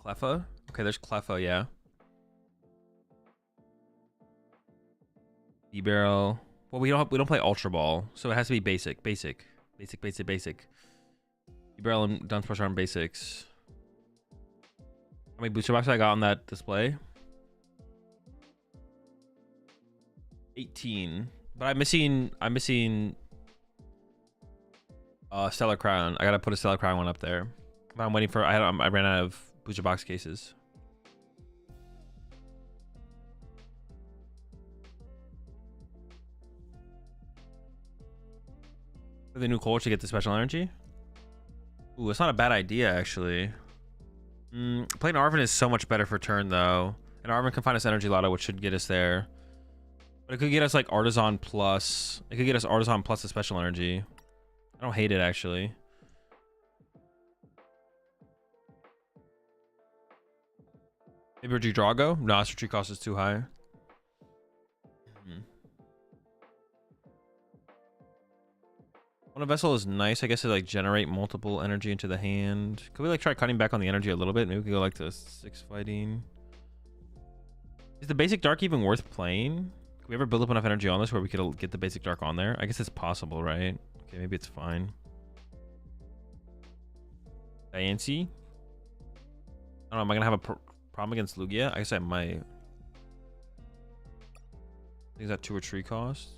Cleffa? Okay, there's Cleffa, yeah. B-Barrel. Well, we don't play Ultra Ball, so it has to be basic. Basic. B-Barrel and Dunce Pressure on basics. How many booster boxes I got on that display? 14, but I'm missing Stellar Crown. I gotta put a Stellar Crown one up there. I'm waiting for. I ran out of booster box cases. For the new coach to get the special energy. Ooh, it's not a bad idea actually. Playing Arvin is so much better for turn though, and Arvin can find us Energy Lotto, which should get us there. But it could get us like Artisan plus. It could get us Artisan plus the special energy. I don't hate it actually. Maybe our Drago? No, its retreat cost is too high. When a vessel is nice, I guess it like generate multiple energy into the hand. Could we like try cutting back on the energy a little bit? Maybe we could go like to 6 fighting. Is the basic dark even worth playing? Could we ever build up enough energy on this where we could get the basic dark on there? I guess it's possible, right? Okay, maybe it's fine. Diancie? I don't know, am I gonna have a problem against Lugia? I guess I might. I think it's at 2 retreat cost.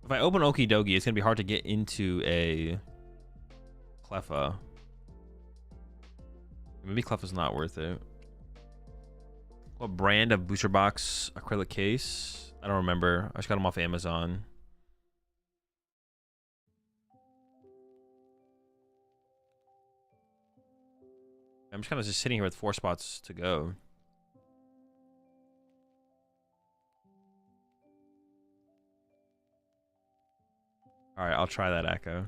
If I open Okidogi, it's gonna be hard to get into a Cleffa. Maybe Cleffa's not worth it. What brand of booster box acrylic case? I don't remember. I just got them off Amazon. I'm just kind of just sitting here with 4 spots to go. All right, I'll try that Echo.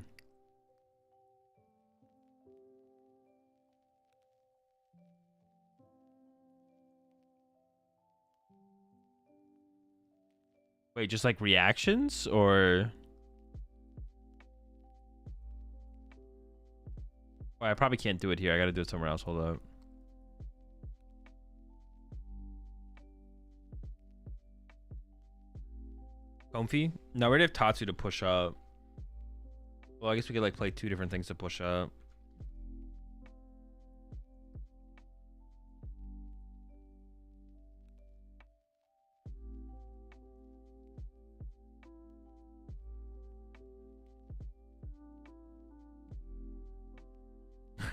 Wait, just like reactions or? Well, I probably can't do it here. I gotta do it somewhere else. Hold up. Comfy? No, we already have Tatsu to push up. Well, I guess we could like play 2 different things to push up.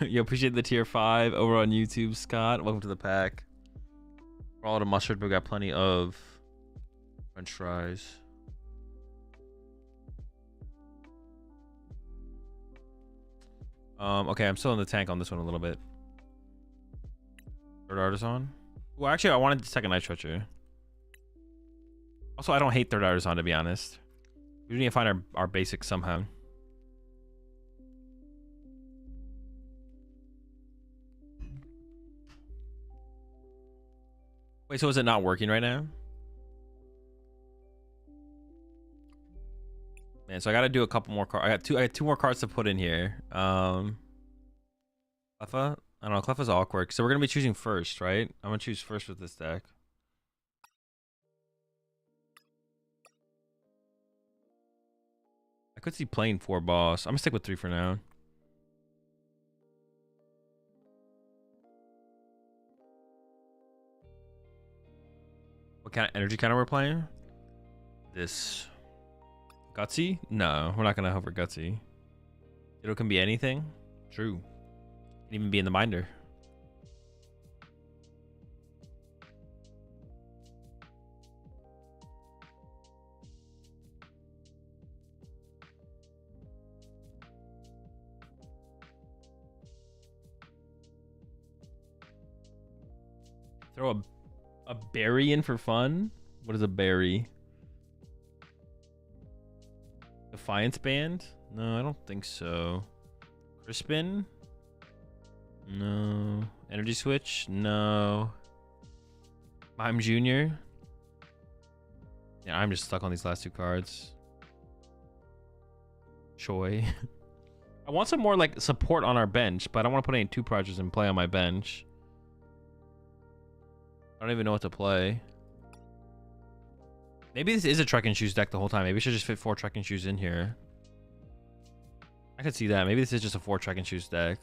You appreciate the tier 5 over on YouTube, Scott. Welcome to the pack. We're all out of mustard, but we got plenty of French fries. Okay, I'm still in the tank on this one a little bit. Third Artisan. Well, actually, I wanted the second Night Stretcher. Also, I don't hate Third Artisan, to be honest. We need to find our basics somehow. Wait, so is it not working right now? Man, so I gotta do a couple more cards. I got two more cards to put in here. Cleffa? I don't know, Cleffa's awkward. So we're gonna be choosing first, right? I'm gonna choose first with this deck. I could see playing 4 boss. I'm gonna stick with 3 for now. What kind of energy counter we're playing? This. Gutsy? No, we're not gonna hover Gutsy. It can be anything. True. Can even be in the binder. Throw a berry in for fun? What is a berry? Defiance Band? No, I don't think so. Crispin? No. Energy Switch? No. Mime Jr.? Yeah, I'm just stuck on these last 2 cards. Choi. I want some more like support on our bench, but I don't want to put any 2 projects in play on my bench. I don't even know what to play. Maybe this is a Trekking Shoes deck the whole time. Maybe we should just fit 4 Trekking Shoes in here. I could see that. Maybe this is just a 4 Trekking Shoes deck.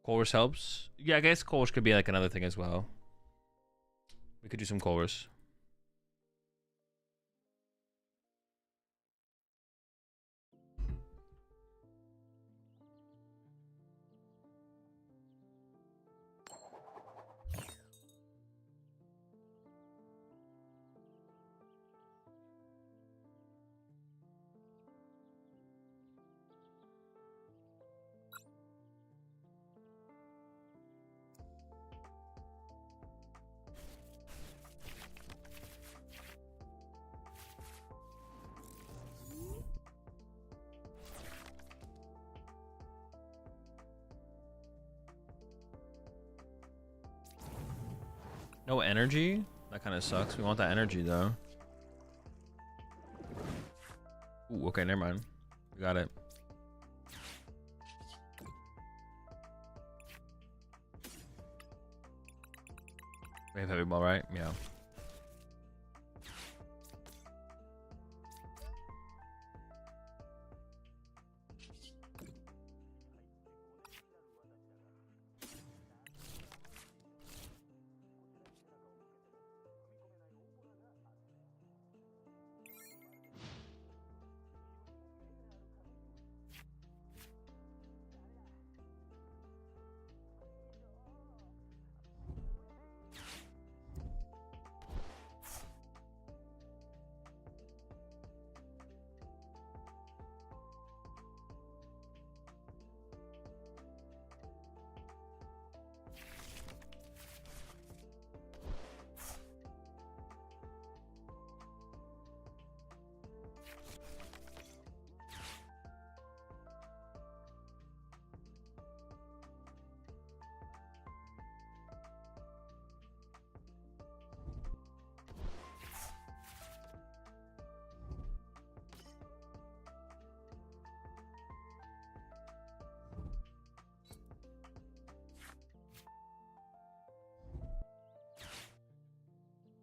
Colress helps. Yeah, I guess Colress could be like another thing as well. We could do some Colress. No energy? That kind of sucks. We want that energy though. Ooh, okay, never mind. We got it. We have heavy ball, right? Yeah.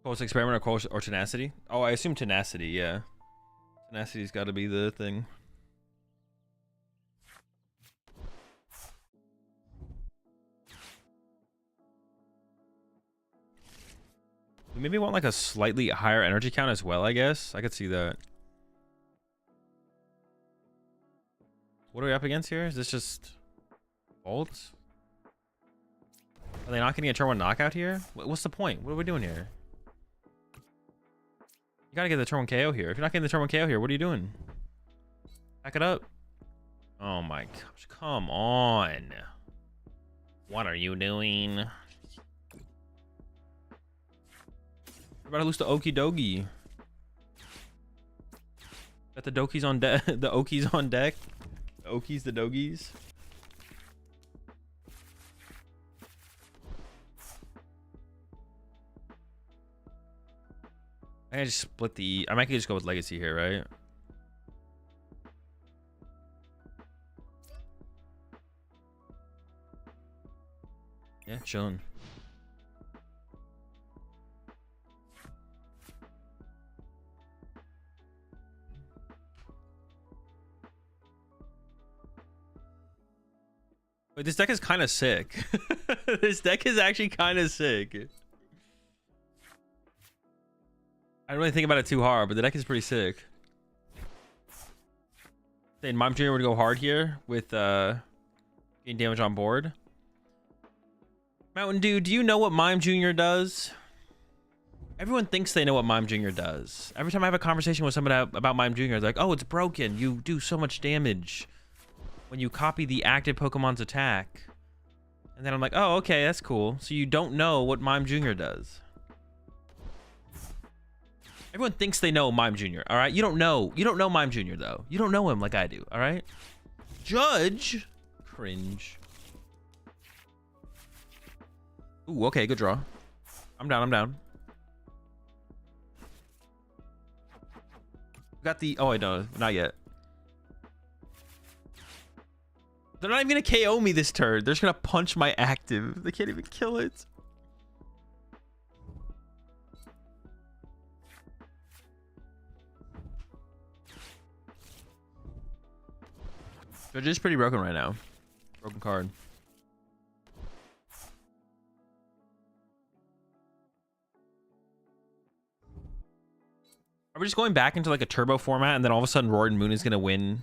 Close experiment or close or tenacity? Oh, I assume tenacity, yeah. Tenacity's got to be the thing. We maybe want like a slightly higher energy count as well, I guess. I could see that. What are we up against here? Is this just bolts? Are they not getting a turn one knockout here? What's the point? What are we doing here? You gotta get the turn one KO here. If you're not getting the turn one KO here, what are you doing? Back it up. Oh my gosh, come on. What are you doing? We're about to lose to Okie Dogie. Got the Dokies on deck. The Okies on deck. The Okies, the Dogies. I can just split the. I might just go with Legacy here, right? Yeah, chilling. Wait, this deck is kind of sick. This deck is actually kind of sick. I don't really think about it too hard, but the deck is pretty sick. Saying Mime Jr. would go hard here with getting damage on board. Mountain Dew, do you know what Mime Jr. does? Everyone thinks they know what Mime Jr. does. Every time I have a conversation with somebody about Mime Jr., they're like, oh, it's broken. You do so much damage when you copy the active Pokemon's attack. And then I'm like, oh, okay, that's cool. So you don't know what Mime Jr. does. Everyone thinks they know Mime Jr., all right? You don't know. You don't know Mime Jr., though. You don't know him like I do, all right? Judge. Cringe. Ooh, okay, good draw. I'm down, I'm down. Got the... Oh, I know. Not yet. They're not even going to KO me this turn. They're just going to punch my active. They can't even kill it. They're just pretty broken right now. Broken card. Are we just going back into like a turbo format and then all of a sudden Roaring Moon is gonna win?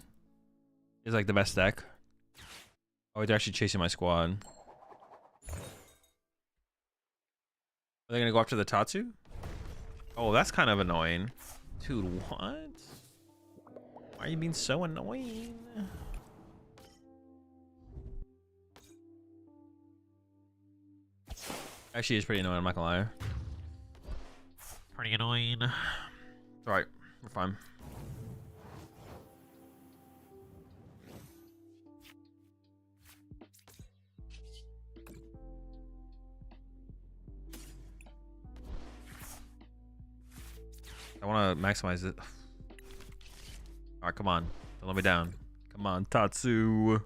Is like the best deck. Oh, they're actually chasing my squad. Are they gonna go after the Tatsu? Oh, that's kind of annoying. Dude, what? Why are you being so annoying? Actually, it's pretty annoying, I'm not gonna lie. Pretty annoying. It's alright, we're fine. I want to maximize it. Alright, come on. Don't let me down. Come on, Tatsu.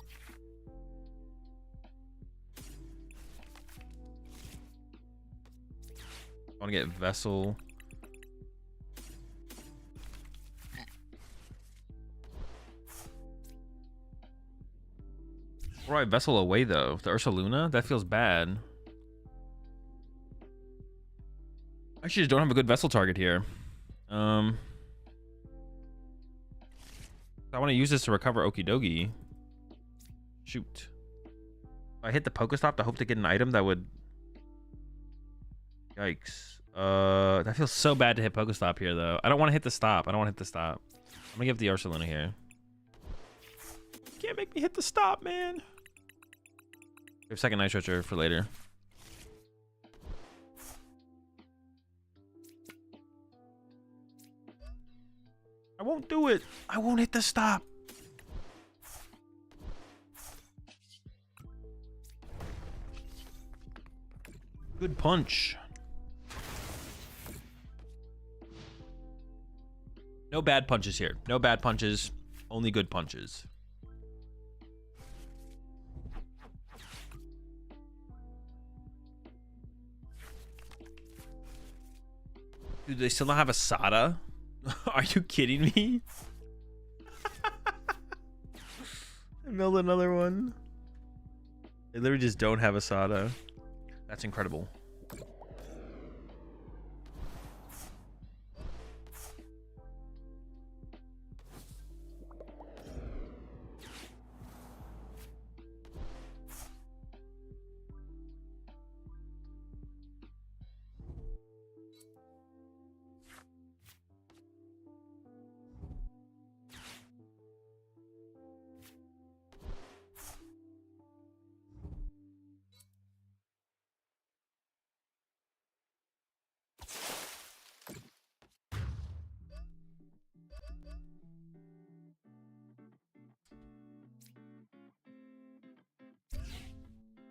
I want to get Vessel. Where do I Vessel away, though? The Ursa Luna? That feels bad. I actually just don't have a good Vessel target here. I want to use this to recover Okidogi. Shoot. If I hit the Pokestop to hope to get an item that would... Yikes. That feels so bad to hit Pokestop here, though. I don't want to hit the stop. I don't want to hit the stop. I'm going to give the Ursaluna here. Can't make me hit the stop, man. We have second Night Stretcher for later. I won't do it. I won't hit the stop. Good punch. No bad punches here. No bad punches. Only good punches. Dude, they still don't have a Sada? Are you kidding me? I milled another one. They literally just don't have a Sada. That's incredible.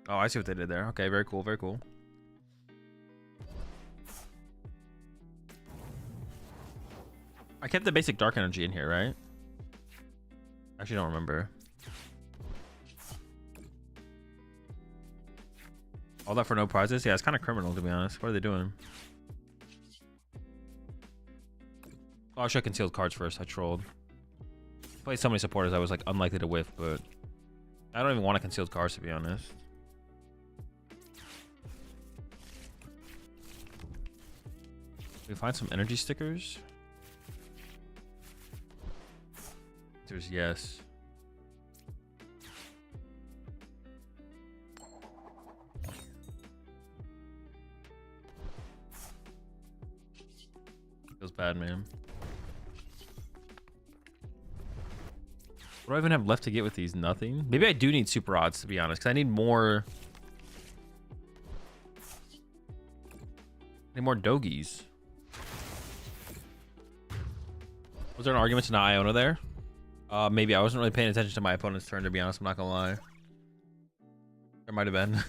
Oh, I see what they did there. Okay, very cool, very cool. I kept the basic dark energy in here, right? Actually, don't remember. All that for no prizes? Yeah, it's kind of criminal, to be honest. What are they doing? Oh, I should have concealed cards first. I trolled. Played so many supporters I was like unlikely to whiff, but I don't even want to concealed cards, to be honest. We find some energy stickers. There's yes. Feels bad, man. What do I even have left to get with these? Nothing. Maybe I do need super odds, to be honest, because I need more. I need more Dogies. Was there an argument to not Iona there? Maybe. I wasn't really paying attention to my opponent's turn, to be honest. I'm not gonna lie. There might have been.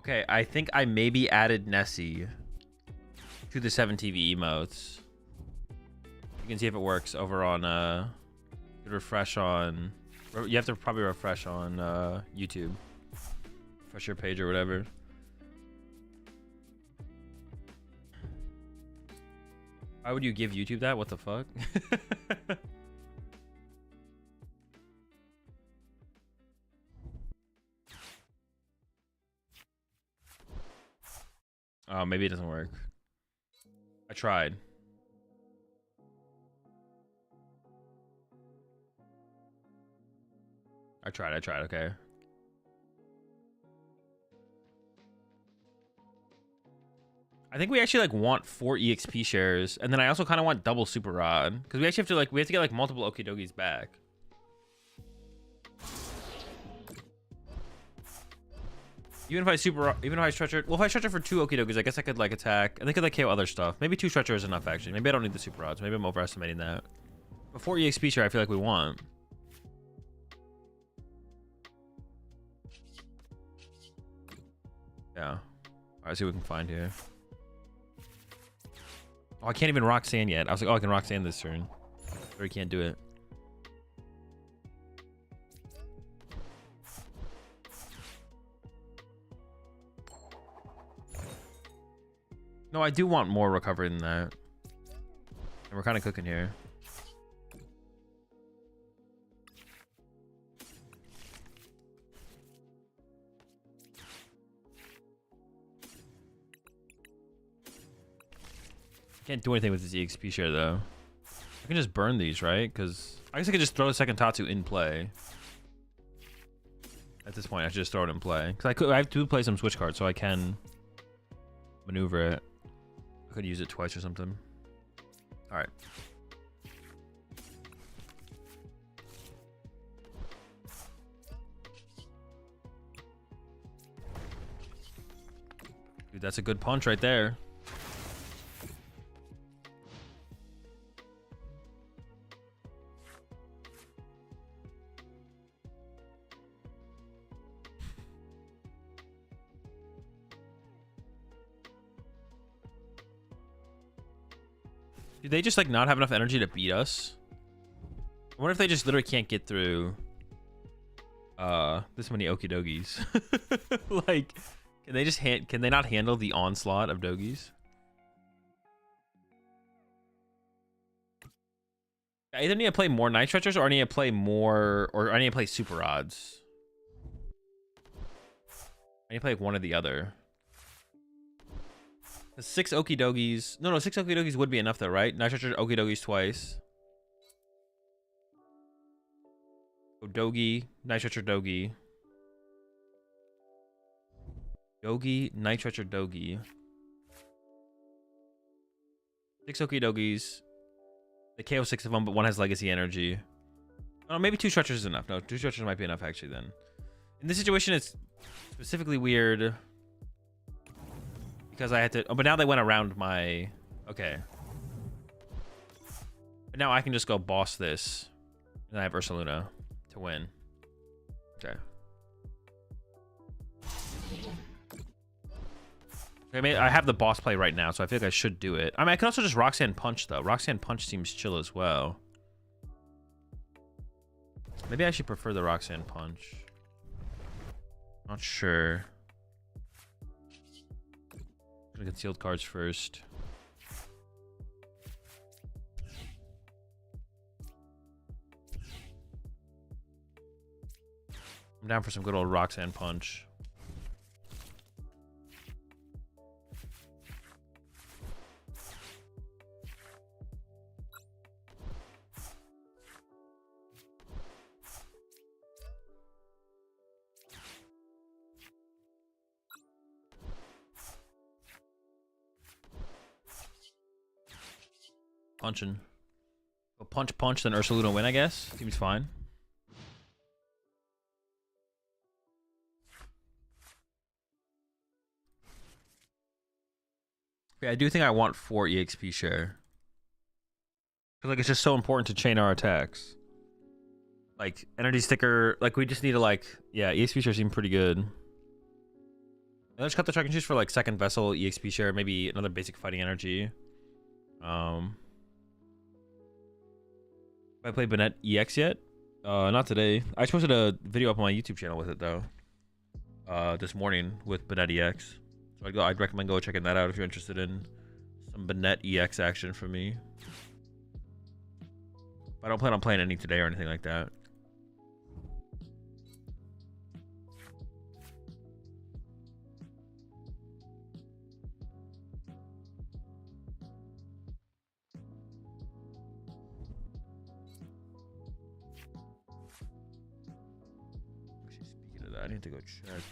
Okay, I think I maybe added Nessie to the 7TV emotes. You can see if it works over on refresh on. You have to probably refresh on YouTube. Refresh your page or whatever. Why would you give YouTube that? What the fuck? Oh, maybe it doesn't work. I tried. I tried, okay. I think we actually like want 4 EXP shares, and then I also kind of want double super rod because we actually have to like get like multiple Okidogis back. Even if I stretch it, well, if I stretch it for 2 Okidogis, I guess I could like attack. I think I could like KO other stuff. Maybe 2 stretcher is enough actually. Maybe I don't need the super rods. Maybe I'm overestimating that. But 4 EXP share, I feel like we want. Yeah. All right, see what we can find here. Oh, I can't even rock sand yet. I was like, oh, I can rock sand this turn. Or I can't do it. No, I do want more recovery than that. And we're kind of cooking here. Can't do anything with this EXP share though. I can just burn these, right? Because I guess I could just throw a second Tatsu in play. At this point, I should just throw it in play. Because I have to play some switch cards, so I can maneuver it. I could use it twice or something. All right. Dude, that's a good punch right there. Do they just like not have enough energy to beat us? I wonder if they just literally can't get through this many Okidogis. Like, can they just can they not handle the onslaught of doggies? I either need to play more Night Stretchers or I need to play more, or I need to play Super Rods. I need to play like one or the other. 6 Okidogis. No, 6 Okidogis would be enough though, right? Night Stretcher Okidogis twice. Dogi, Night Stretcher Dogi. Dogi, Night Stretcher Dogi. 6 Okidogis. They KO 6 of them, but one has Legacy Energy. Oh, maybe 2 Stretchers is enough. No, 2 Stretchers might be enough actually then. In this situation, it's specifically weird. Because I had to... Oh, but now they went around my... Okay. But now I can just go boss this. And I have Ursaluna to win. Okay. I have the boss play right now, so I feel like I should do it. I mean, I can also just Roxanne Punch, though. Roxanne Punch seems chill as well. Maybe I should prefer the Roxanne Punch. Not sure. Concealed cards first. I'm down for some good old Roxanne Punch. Punching. Go punch, then Ursaluna win, I guess. Seems fine. Yeah, I do think I want 4 EXP share. I feel like it's just so important to chain our attacks. Like, energy sticker, like we just need to like, yeah, EXP share seem pretty good. Let's cut the track and choose for like second vessel, EXP share, maybe another basic fighting energy. Have I played Bennett EX yet? Not today. I just posted a video up on my YouTube channel with it though. This morning with Bennett EX. So I'd recommend go checking that out if you're interested in Some Bennett EX action for me. I don't plan on playing any today or anything like that. Actually, speaking of that, I need to go check.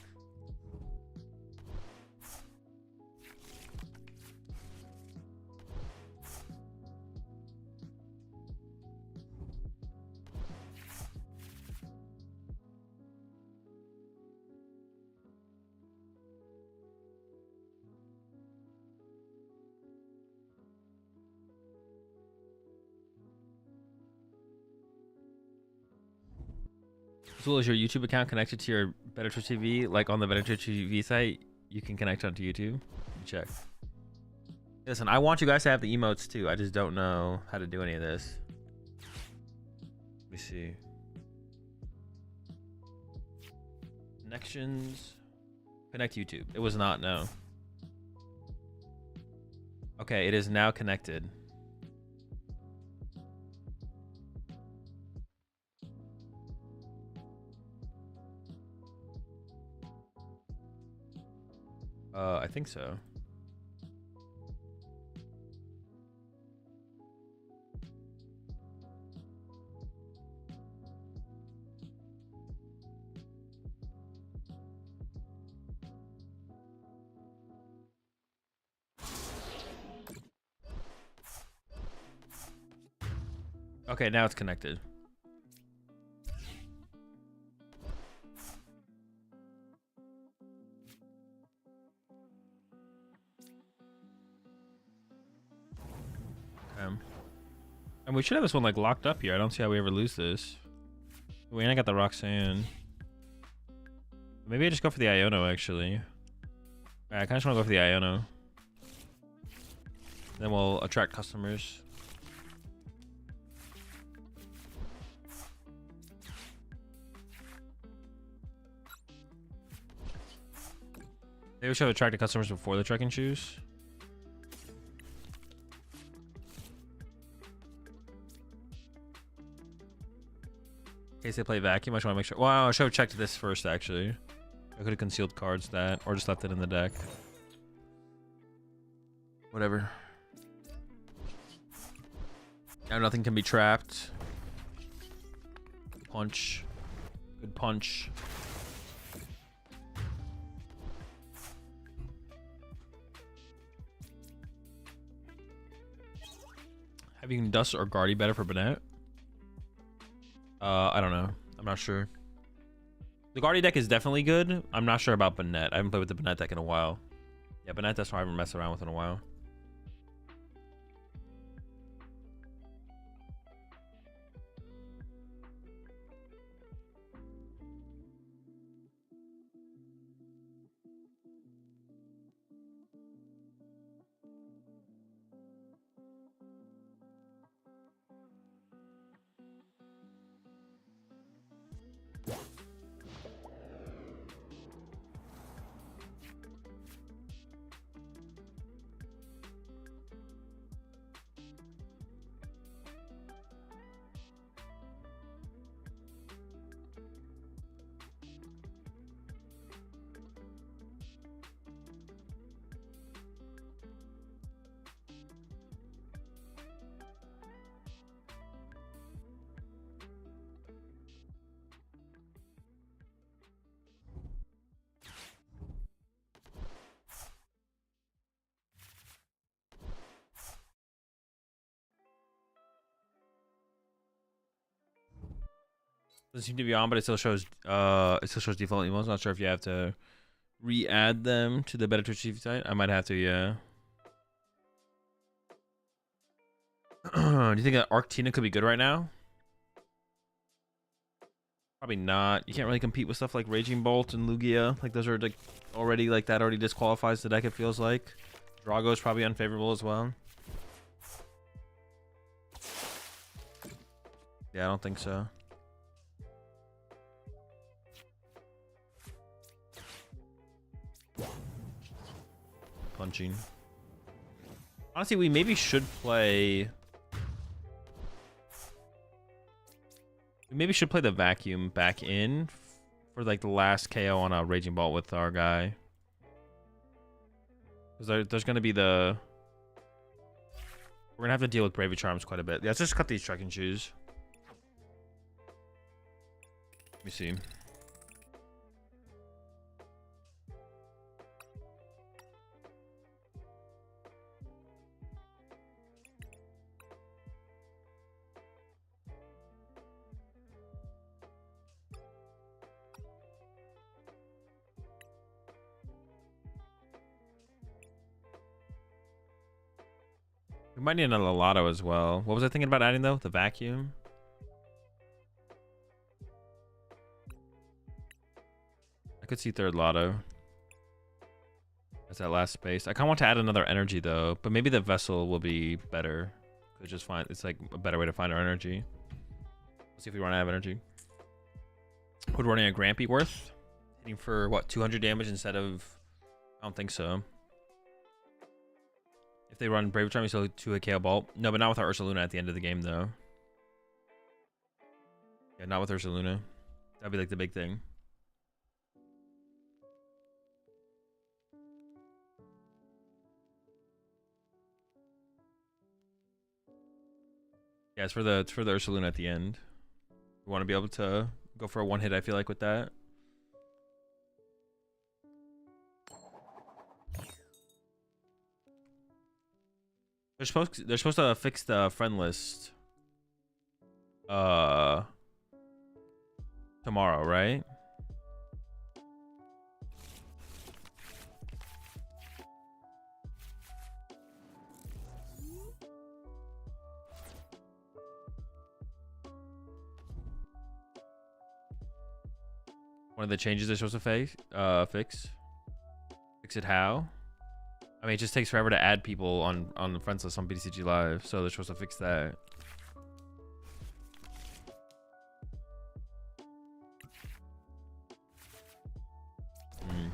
Azul, is your YouTube account connected to your Better Twitch TV? Like on the Better Twitch TV site, you can connect onto YouTube. Check. Listen, I want you guys to have the emotes too. I just don't know how to do any of this. Let me see. Connections. Connect YouTube. It was not, no. Okay, it is now connected. I think so. Okay, now it's connected. And we should have this one like locked up here. I don't see how we ever lose this. Wait, and I got the Roxanne. Maybe I just go for the Iono actually. I kind of just want to go for the Iono. Then we'll attract customers. Maybe we should have attracted customers before the trekking shoes. In case they play vacuum, I just want to make sure. Wow, I should have checked this first actually. I could have concealed cards that, or just left it in the deck. Whatever. Now nothing can be trapped. Punch. Good punch. Having Dust or Guardy better for Bennett? I don't know. I'm not sure. The Guardy deck is definitely good. I'm not sure about Bennett. I haven't played with the Bennett deck in a while. Yeah, Bennett that's why I haven't messed around with in a while. Doesn't seem to be on, but it still shows default emails. Not sure if you have to re-add them to the Better Twitch TV site. I might have to, yeah. Do you think that Arctina could be good right now? Probably not. You can't really compete with stuff like Raging Bolt and Lugia. Like those are like already like that already disqualifies the deck, it feels like. Drago is probably unfavorable as well. Yeah, I don't think so. Punching. Honestly, we maybe should play. We maybe should play the vacuum back in for like the last KO on a Raging Bolt with our guy. Because there's gonna be the. We're gonna have to deal with Bravely Charms quite a bit. Yeah, let's just cut these trekking shoes. Let me see. We might need another lotto as well. What was I thinking about adding though? The vacuum. I could see third lotto. That's that last space. I kind of want to add another energy though, but maybe the vessel will be better. Could just find it's like a better way to find our energy. Let's see if we run out of energy. Would running a Gramp be worth? Hitting for what, 200 damage instead of? I don't think so. If they run Brave Charm, you still 2 a KO Bolt. No, but not with our Ursaluna at the end of the game though. Yeah, not with Ursaluna. That'd be like the big thing. Yeah, it's for the Ursaluna at the end. We want to be able to go for a one hit, I feel like, with that. They're supposed to fix the friend list tomorrow, right? One of the changes they're supposed to fix. Fix it how? I mean, it just takes forever to add people on the friends list on PTCG Live, so they're supposed to fix that.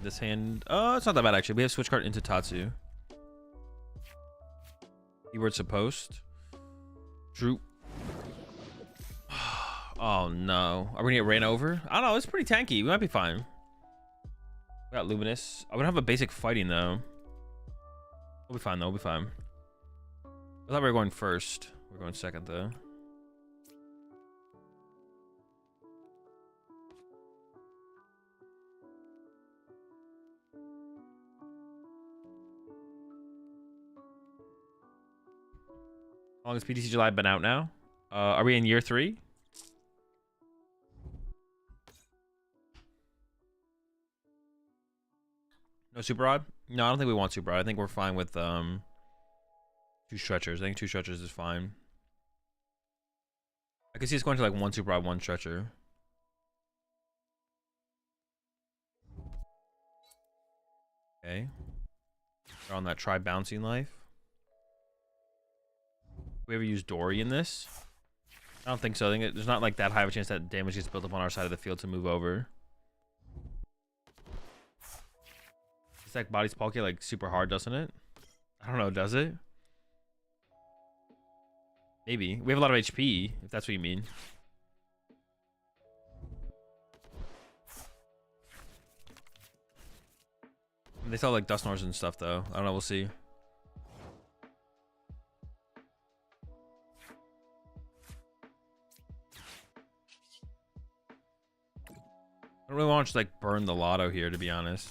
This hand, oh, it's not that bad actually. We have switch card into Tatsu. Keyword supposed. Droop. Oh no. Are we gonna get ran over? I don't know. It's pretty tanky. We might be fine. We got Luminous. I would have a basic fighting though. We'll be fine though. We'll be fine. I thought we were going first. We're going second though. How long has PTCG Live been out now? Are we in year 3? No super odd? No, I don't think we want super odd. I think we're fine with 2 stretchers. I think 2 stretchers is fine. I can see it's going to like 1 super odd, 1 stretcher. Okay. They're on that try bouncing life. We ever use Dory in this? I don't think so. I think there's not like that high of a chance that damage gets built up on our side of the field to move over. This deck bodies Poke like super hard, doesn't it? I don't know, does it? Maybe. We have a lot of HP, if that's what you mean. They sell like Dusknors and stuff though. I don't know, we'll see. I don't really want to just like burn the lotto here, to be honest.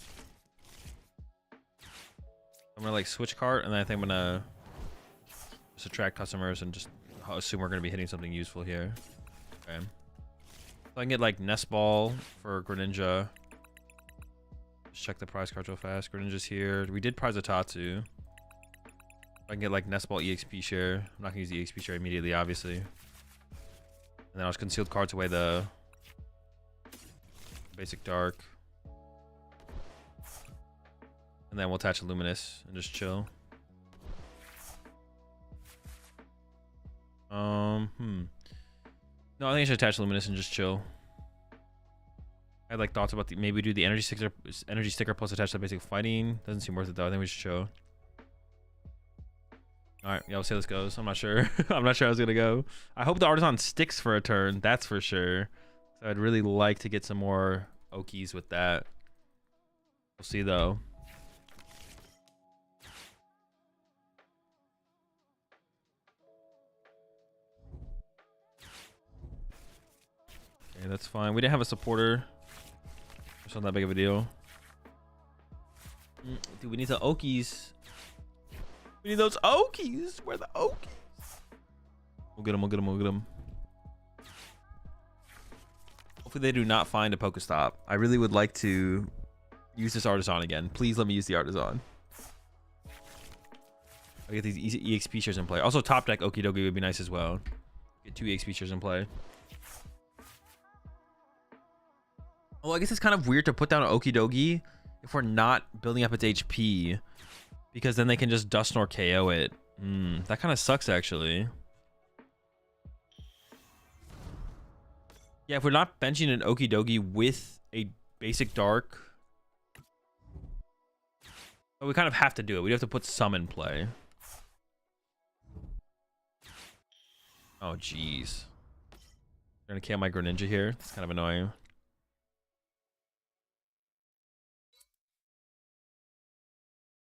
I'm gonna like switch cart, and then I think I'm gonna just attract customers and just assume we're gonna be hitting something useful here. Okay. So I can get like Nest Ball for Greninja. Just check the prize cards real fast. Greninja's here. We did prize a Tatsu. I can get like Nest Ball EXP share. I'm not gonna use the EXP share immediately, obviously. And then I'll just concealed cards away the basic dark. And then we'll attach a Luminous and just chill. No, I think I should attach Luminous and just chill. I had like thoughts about maybe do the energy sticker plus attach the basic fighting. Doesn't seem worth it though. I think we should chill. All right, yeah, we'll see how this goes. I'm not sure. I'm not sure how it's gonna go. I hope the artisan sticks for a turn. That's for sure. So I'd really like to get some more Okies with that. We'll see though. Okay, that's fine. We didn't have a supporter. It's not that big of a deal. Dude, we need the Okies. We need those Okies. Where are the Okies? We'll get them. We'll get them. We'll get them. Hopefully they do not find a Pokestop. I really would like to use this artisan again. Please let me use the artisan. I get these EXP shares in play. Also, top deck Okie Dokie would be nice as well. Get 2 EXP shares in play. Oh, I guess it's kind of weird to put down an Okie Dokie if we're not building up its HP, because then they can just Dust Snore KO it. That kind of sucks, actually. Yeah, if we're not benching an Okie Dokie with a basic dark, but we kind of have to do it. We have to put some in play. Oh, jeez. They're gonna KO my Greninja here. It's kind of annoying.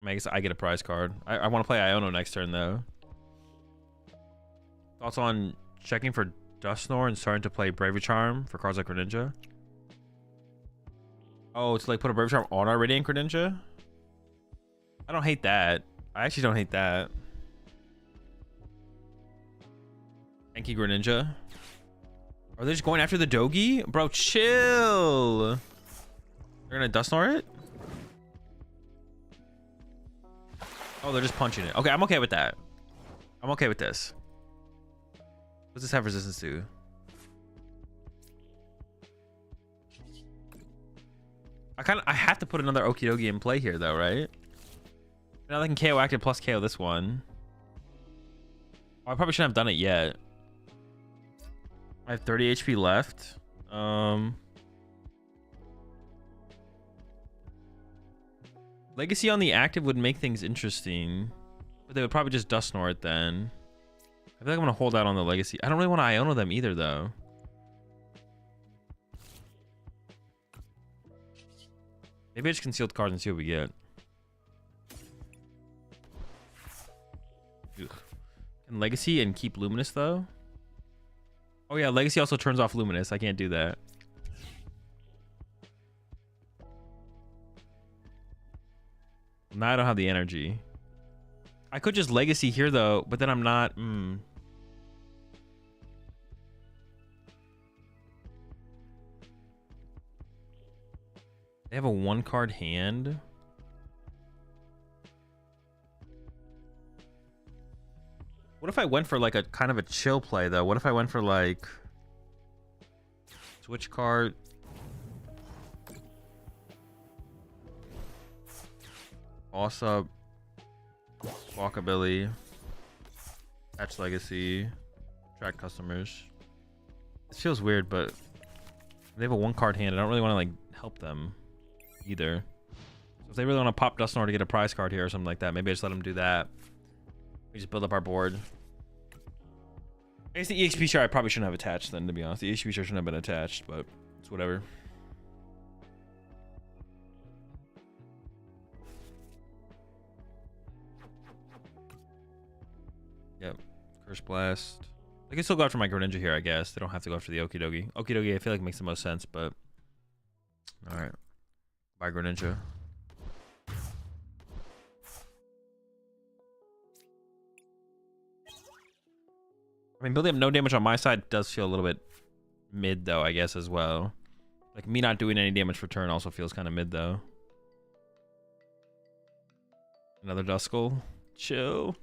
I guess I get a prize card. I want to play Iono next turn, though. Thoughts on checking for Dusknoir and starting to play Bravery Charm for cards like Greninja? Oh, to like put a Bravery Charm on our Radiant Greninja? I don't hate that. I actually don't hate that. Thank you, Greninja. Are they just going after the Dogi? Bro, chill. They're gonna Dusknoir it? Oh, they're just punching it. Okay, I'm okay with that. I'm okay with this. What does this have resistance to? I have to put another Okie Dokie in play here, though, right? Now they can KO active plus KO this one. Oh, I probably shouldn't have done it yet. I have 30 HP left. Legacy on the active would make things interesting, but they would probably just Dusknoir it then. I feel like I'm gonna hold out on the Legacy. I don't really want to Iono them either, though. Maybe I just conceal the cards and see what we get. Ugh. Can Legacy and keep Luminous, though? Oh yeah, Legacy also turns off Luminous. I can't do that. Now I don't have the energy. I could just Legacy here, though, but then I'm not... They have a 1-card hand. What if I went for like a kind of a chill play, though? What if I went for like... Switch card... Boss up, Walkabilly, Patch Legacy, Track Customers. This feels weird, but they have a 1-card hand. I don't really want to like help them either. So if they really want to pop Dusknoir to get a prize card here or something like that, maybe I just let them do that. We just build up our board. I guess the EXP share I probably shouldn't have attached then, to be honest. The EXP share shouldn't have been attached, but it's whatever. Yep. Curse Blast. I can still go after my Greninja here, I guess. They don't have to go after the Okie Dokie. Okie Dokie, I feel like makes the most sense, but... Alright. Bye, Greninja. I mean, building up no damage on my side does feel a little bit mid, though, I guess, as well. Like, me not doing any damage for turn also feels kind of mid, though. Another Duskull. Chill.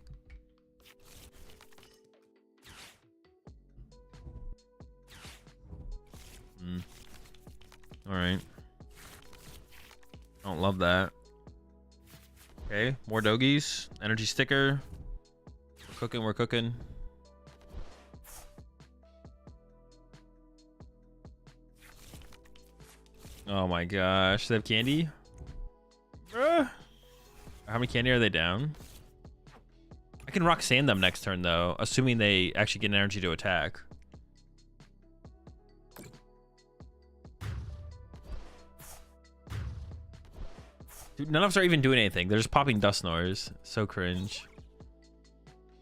Alright. Don't love that. Okay, more Dogies. Energy sticker. We're cooking, we're cooking. Oh my gosh. They have candy? Bruh. How many candy are they down? I can rock sand them next turn though, assuming they actually get an energy to attack. Dude, none of us are even doing anything. They're just popping dust snores. So cringe.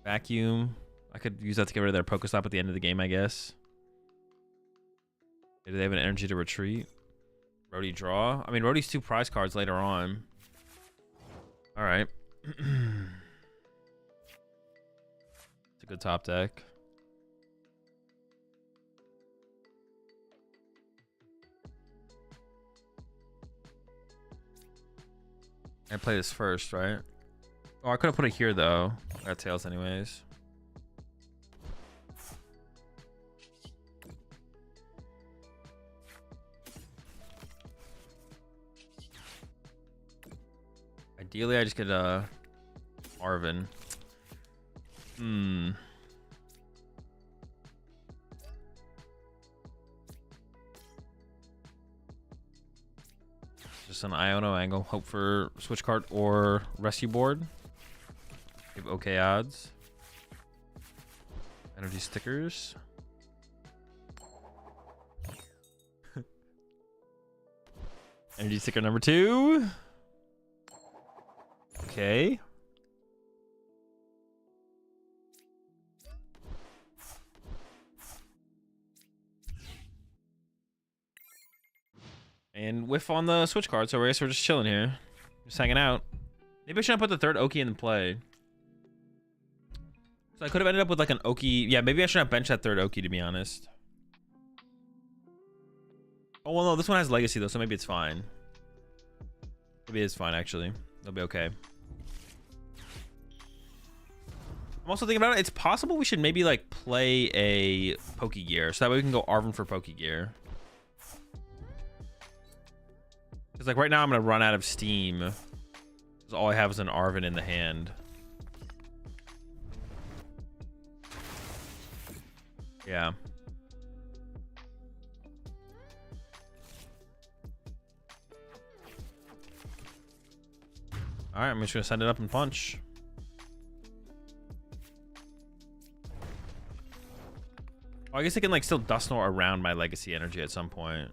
Vacuum. I could use that to get rid of their Pokestop at the end of the game, I guess. Do they have an energy to retreat? Roadie draw. I mean, Roadie's 2 prize cards later on. All right. It's a good top deck. I play this first, right? Oh, I could have put it here though. I got tails anyways. Ideally, I just get Arvin. Just an Iono angle. Hope for switch card or rescue board. Give okay odds. Energy stickers. Energy sticker number 2. Okay. And whiff on the switch card, so I guess we're just chilling here. Just hanging out. Maybe I shouldn't put the third Oki in play. So I could have ended up with like an Oki. Yeah, maybe I shouldn't have benched that third Oki, to be honest. Oh, well, no, this one has legacy, though, so maybe it's fine. Maybe it's fine, actually. It'll be okay. I'm also thinking about it. It's possible we should maybe, like, play a Pokegear, so that way we can go Arvin for Pokegear. Because, like, right now I'm going to run out of steam. Because all I have is an Arvin in the hand. Yeah. Alright, I'm just going to send it up and punch. Oh, I guess I can, like, still Dust Snore around my Legacy energy at some point.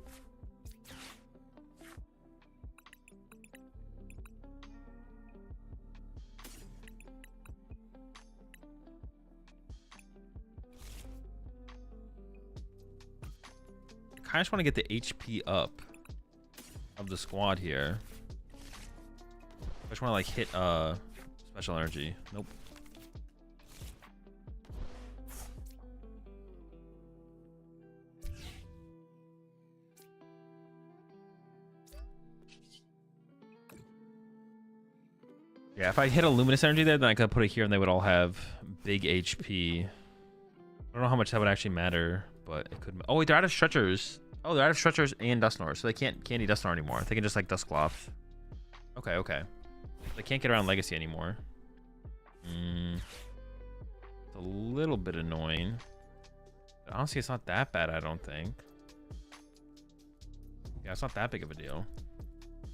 I just want to get the HP up of the squad here. I just want to like hit special energy. Nope. Yeah, if I hit a luminous energy there, then I could put it here and they would all have big HP. I don't know how much that would actually matter, but it could. Oh wait, they're out of stretchers. Oh, they're out of stretchers and dust snore, so they can't candy dust snore anymore. They can just like dust cloth. Okay, okay. They can't get around legacy anymore. It's a little bit annoying. But honestly, it's not that bad, I don't think. Yeah, it's not that big of a deal.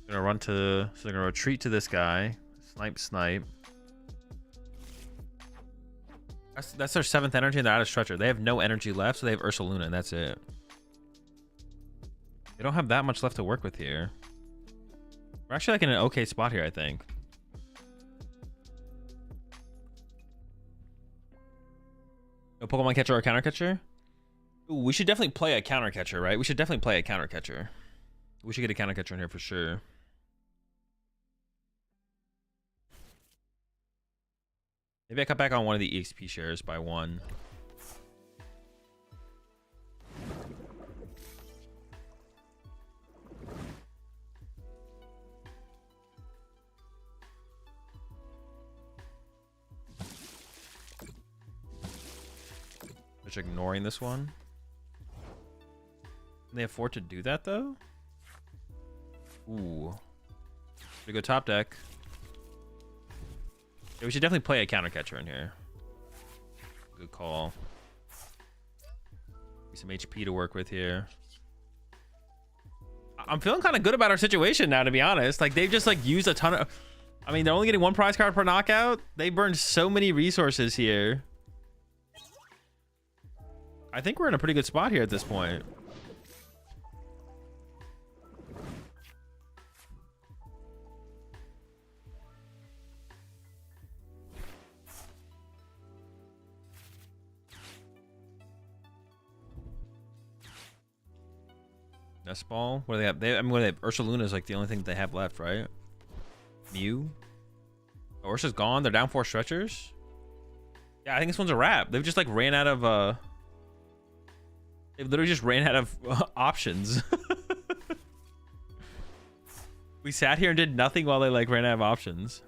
They're gonna run to, so they're gonna retreat to this guy. Snipe, snipe. That's their 7th energy, and they're out of stretcher. They have no energy left, so they have Ursaluna, and that's it. They don't have that much left to work with here. We're actually like in an okay spot here, I think. No Pokemon catcher or counter catcher? Ooh, we should definitely play a counter catcher, right? We should definitely play a counter catcher. We should get a counter catcher in here for sure. Maybe I cut back on one of the EXP shares by 1. Just ignoring this one. Can they afford to do that though? Ooh. Pretty good top deck. Yeah, we should definitely play a counter catcher in here. Good call. Some HP to work with here. I'm feeling kind of good about our situation now, to be honest. Like they've just like used a ton of. I mean, they're only getting 1 prize card per knockout. They burned so many resources here. I think we're in a pretty good spot here at this point. Nest Ball? What do they have? I mean, what do they have? Ursaluna is like the only thing that they have left, right? Mew? Oh, Ursa's gone. They're down 4 stretchers. Yeah, I think this one's a wrap. They've just like ran out of They literally just ran out of options. We sat here and did nothing while they like ran out of options.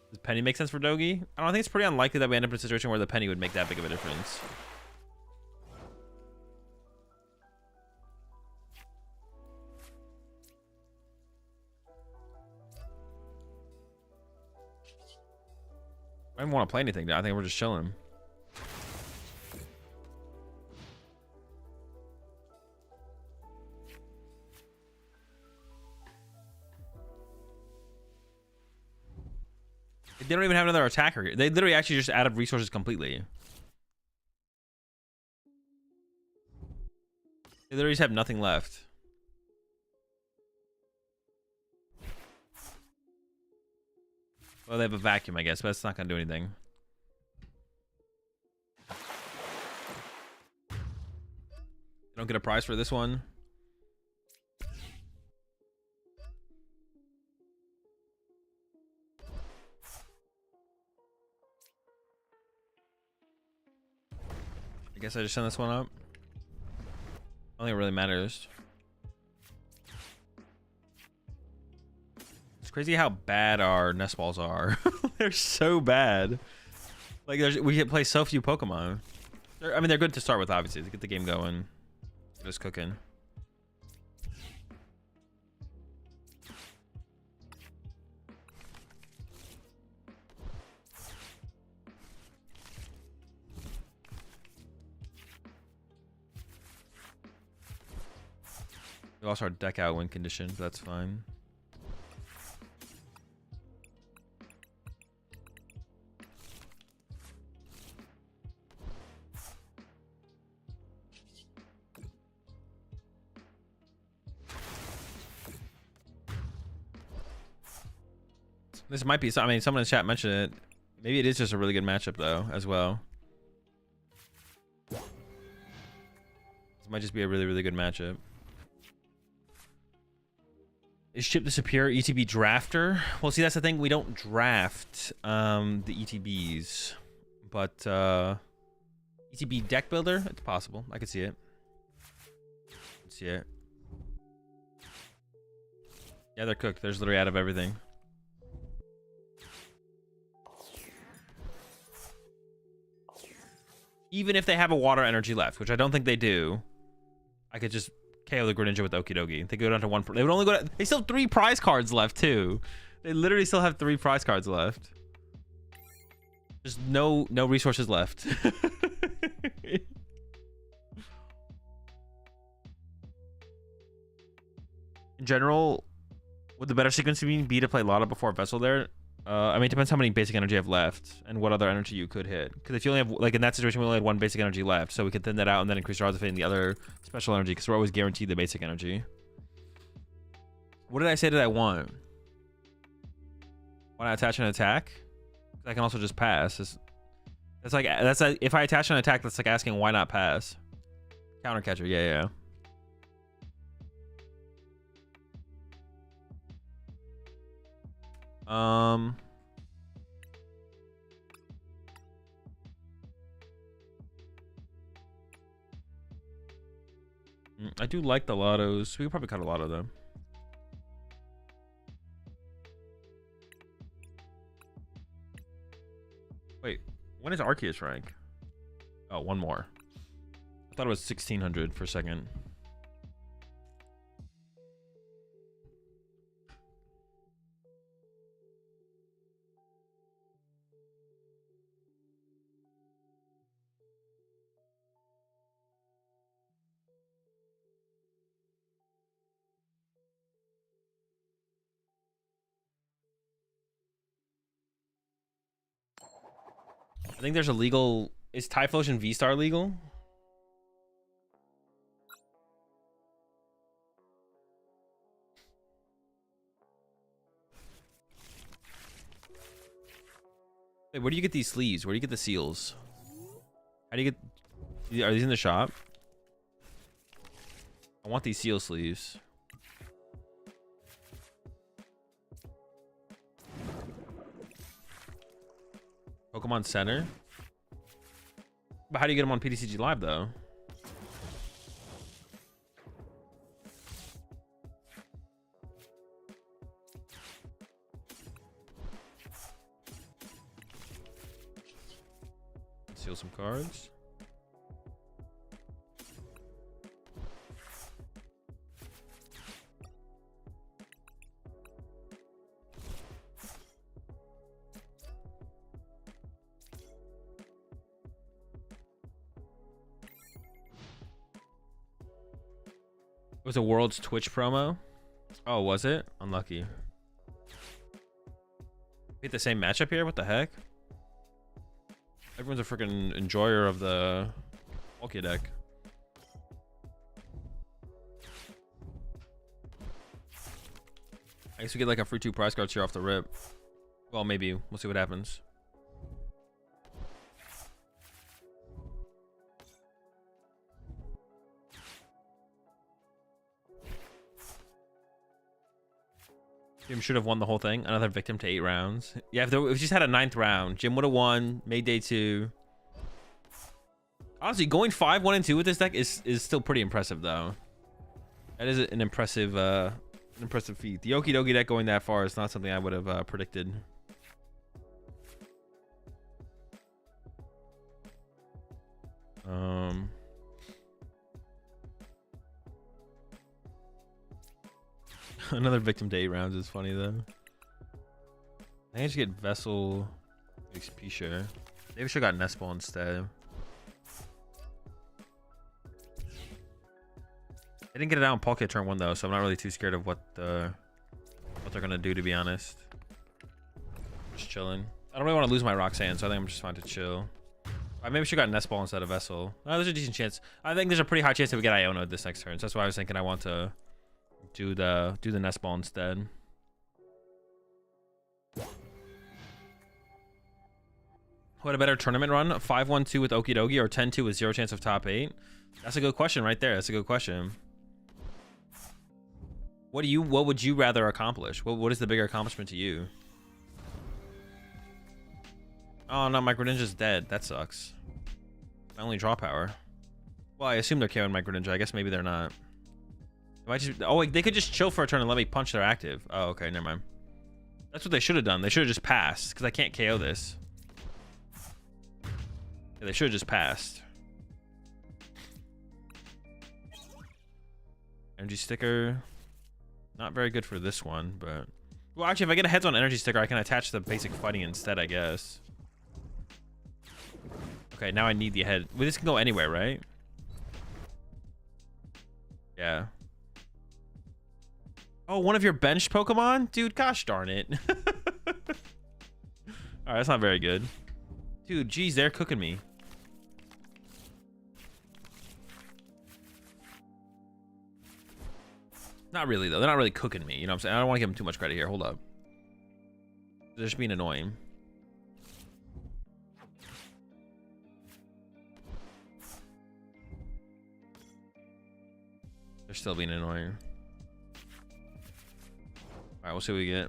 Does Penny make sense for Dogi? I don't think it's pretty unlikely that we end up in a situation where the Penny would make that big of a difference. I don't even want to play anything. I think we're just chilling. They don't even have another attacker. They literally actually just out of resources completely. They literally just have nothing left. Well, they have a vacuum, I guess, but that's not going to do anything. They don't get a prize for this one. I guess I just send this one up. I don't think it really matters. It's crazy how bad our nest balls are. They're so bad. Like we can play so few Pokemon. I mean, they're good to start with, obviously, to get the game going. Just cooking. We lost our deck out win condition, but that's fine. This might be, I mean, someone in the chat mentioned it. Maybe it is just a really good matchup, though, as well. This might just be a really, really good matchup. Is Chip the superior ETB drafter? Well, see, that's the thing. We don't draft the ETBs. But ETB deck builder? It's possible. I could see it. I could see it. Yeah, they're cooked. They're literally out of everything. Even if they have a water energy left, which I don't think they do, I could just KO the Greninja with Okidogi. They go down to 1. They would only go to, they still have 3 prize cards left too. They literally still have 3 prize cards left. There's no resources left. In general, would the better sequence be to play Lotta before Vessel there? I mean, it depends how many basic energy you have left and what other energy you could hit. Because if you only have, like in that situation, we only had 1 basic energy left, so we could thin that out and then increase our odds of hitting the other special energy because we're always guaranteed the basic energy. What did I say that I want? Why not attach an attack? I can also just pass. That's like if I attach an attack, that's like asking why not pass. Counter catcher, yeah. I do like the Lottos. We could probably cut a lot of them. Wait, when is Arceus rank? Oh, 1 more. I thought it was 1600 for a second. I think there's a legal. Is Typhlosion V-Star legal? Wait, where do you get these sleeves? Where do you get the seals? How do you get? Are these in the shop? I want these seal sleeves. Pokemon Center. But how do you get them on PTCG Live though? Seal some cards. It was a World's Twitch promo. Oh, was it? Unlucky. Hit the same matchup here? What the heck? Everyone's a freaking enjoyer of the Palkia deck. I guess we get like a free 2 prize cards here off the rip. Well, maybe. We'll see what happens. Jim should have won the whole thing. Another victim to 8 rounds. Yeah, if we just had a 9th round, Jim would have won. Made day 2. Honestly, going 5, 1, and 2 with this deck is still pretty impressive, though. That is an impressive feat. The Okie Dokie deck going that far is not something I would have predicted. Another victim to 8 rounds is funny though. I think I should get Vessel XP share. Maybe I should have got Nestball instead. I didn't get it out in Palkia turn 1 though, so I'm not really too scared of what they're gonna do, to be honest. Just chilling. I don't really want to lose my Roxanne, so I think I'm just fine to chill. Maybe I should have got Nestball instead of Vessel. There's a decent chance. I think there's a pretty high chance that we get Iono this next turn, so that's why I was thinking I want to do the Nestball instead. What a better tournament run? 5-1-2 with Okie Dokie or 10-2 with 0 chance of top 8? That's a good question right there. That's a good question. What would you rather accomplish? What is the bigger accomplishment to you? Oh no, my Greninja's dead. That sucks. My only draw power. Well, I assume they're KOing my Greninja. I guess maybe they're not. Oh wait, they could just chill for a turn and let me punch their active. Oh, okay, never mind. That's what they should have done. They should have just passed, because I can't KO this. Yeah, they should have just passed. Energy sticker. Not very good for this one, but... Well, actually, if I get a heads-on energy sticker, I can attach the basic fighting instead, I guess. Okay, now I need the head. Well, this can go anywhere, right? Yeah. Oh, one of your benched Pokemon? Dude, gosh darn it. Alright, that's not very good. Dude, geez, they're cooking me. Not really, though. They're not really cooking me. You know what I'm saying? I don't want to give them too much credit here. Hold up. They're just being annoying. They're still being annoying. Alright, we'll see what we get.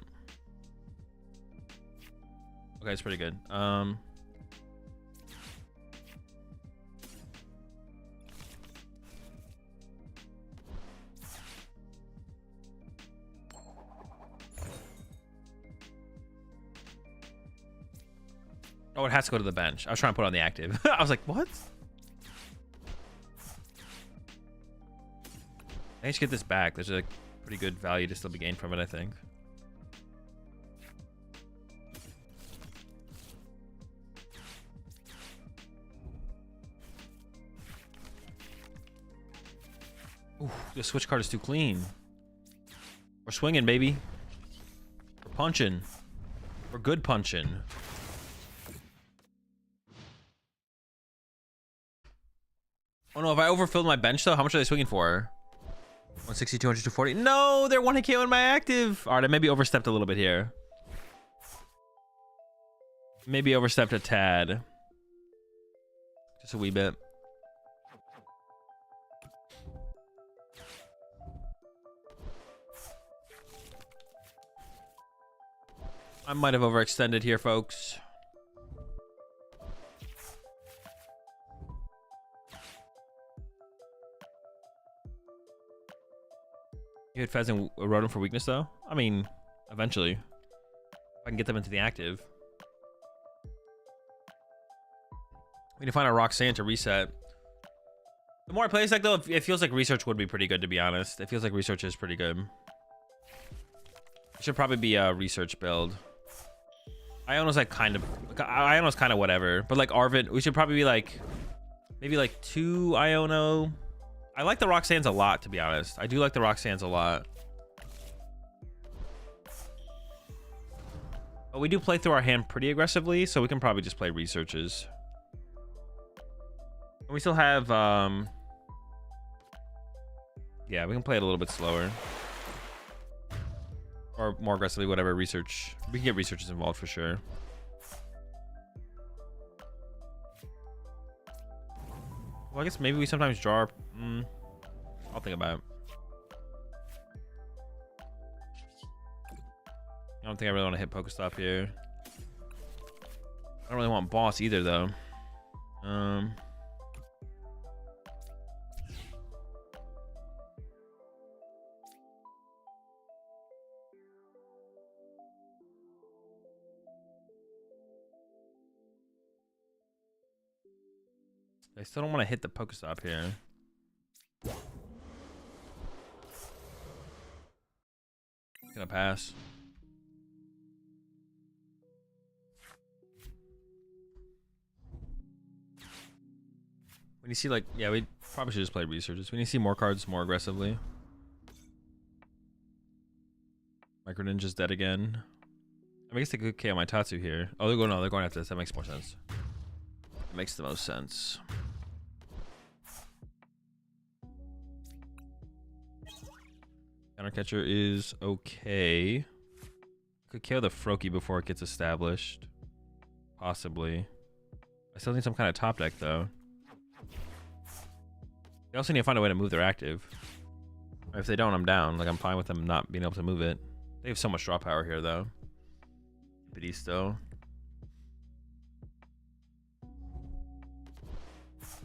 Okay, it's pretty good. Oh, it has to go to the bench. I was trying to put it on the active. I was like, what? I need to get this back. There's a pretty good value to still be gained from it, I think. Ooh, the switch card is too clean. We're swinging, baby. We're punching. We're good punching. Oh no, if I overfilled my bench though, how much are they swinging for? 160, 200, 240. No, they're 1 hit KO in my active. All right, I maybe overstepped a little bit here. Maybe overstepped a tad. Just a wee bit. I might have overextended here, folks. You hit Fez and Rotom for weakness, though? I mean, eventually. If I can get them into the active. We need to find a Roxanne to reset. The more I play this deck, though, it feels like Research would be pretty good, to be honest. It feels like Research is pretty good. It should probably be a Research build. Iono's like kind of... Iono's kind of whatever. But like Arvid, we should probably be like... Maybe like 2 Iono... I like the Roxannes a lot, to be honest. I do like the Roxannes a lot. But we do play through our hand pretty aggressively, so we can probably just play Researches. And we still have, yeah, we can play it a little bit slower. Or more aggressively, whatever, Research. We can get Researches involved for sure. Well, I guess maybe we sometimes draw... I'll think about it. I don't think I really want to hit Pokestop here. I don't really want Boss either, though. I still don't want to hit the Pokestop here. Gonna pass. When you see like, yeah, we probably should just play Researches. When you see more cards more aggressively. Micro Ninja's dead again. I guess they could KO my Tatsu here. Oh, they're going, no, they're going after this. That makes more sense. It makes the most sense. Countercatcher is okay. Could KO the Froakie before it gets established. Possibly. I still need some kind of top deck, though. They also need to find a way to move their active. Or if they don't, I'm down. Like, I'm fine with them not being able to move it. They have so much draw power here, though. Bedisto.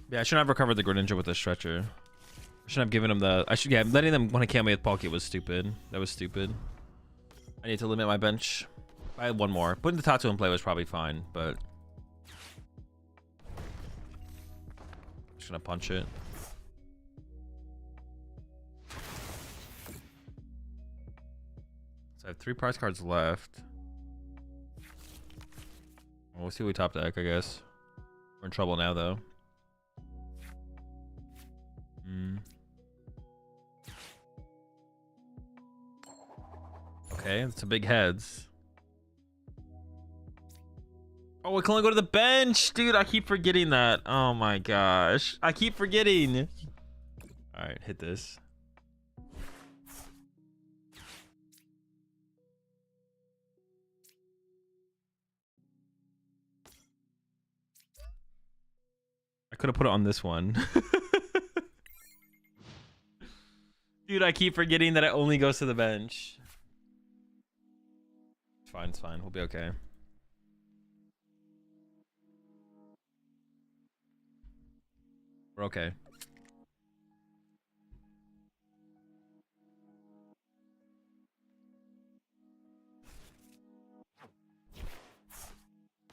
Yeah, I shouldn't have recovered the Greninja with the Stretcher. I shouldn't have given him the... yeah, letting them want to kill me with Palkia was stupid. That was stupid. I need to limit my bench. I had one more. Putting the Tatsu in play was probably fine, but... Just gonna punch it. So I have 3 prize cards left. Well, we'll see what we top deck, I guess. We're in trouble now, though. Okay, it's a big heads. Oh, we can only go to the bench. Dude, I keep forgetting that. Oh my gosh. I keep forgetting. Alright, hit this. I could have put it on this one. Dude, I keep forgetting that it only goes to the bench. It's fine, it's fine. We'll be okay. We're okay.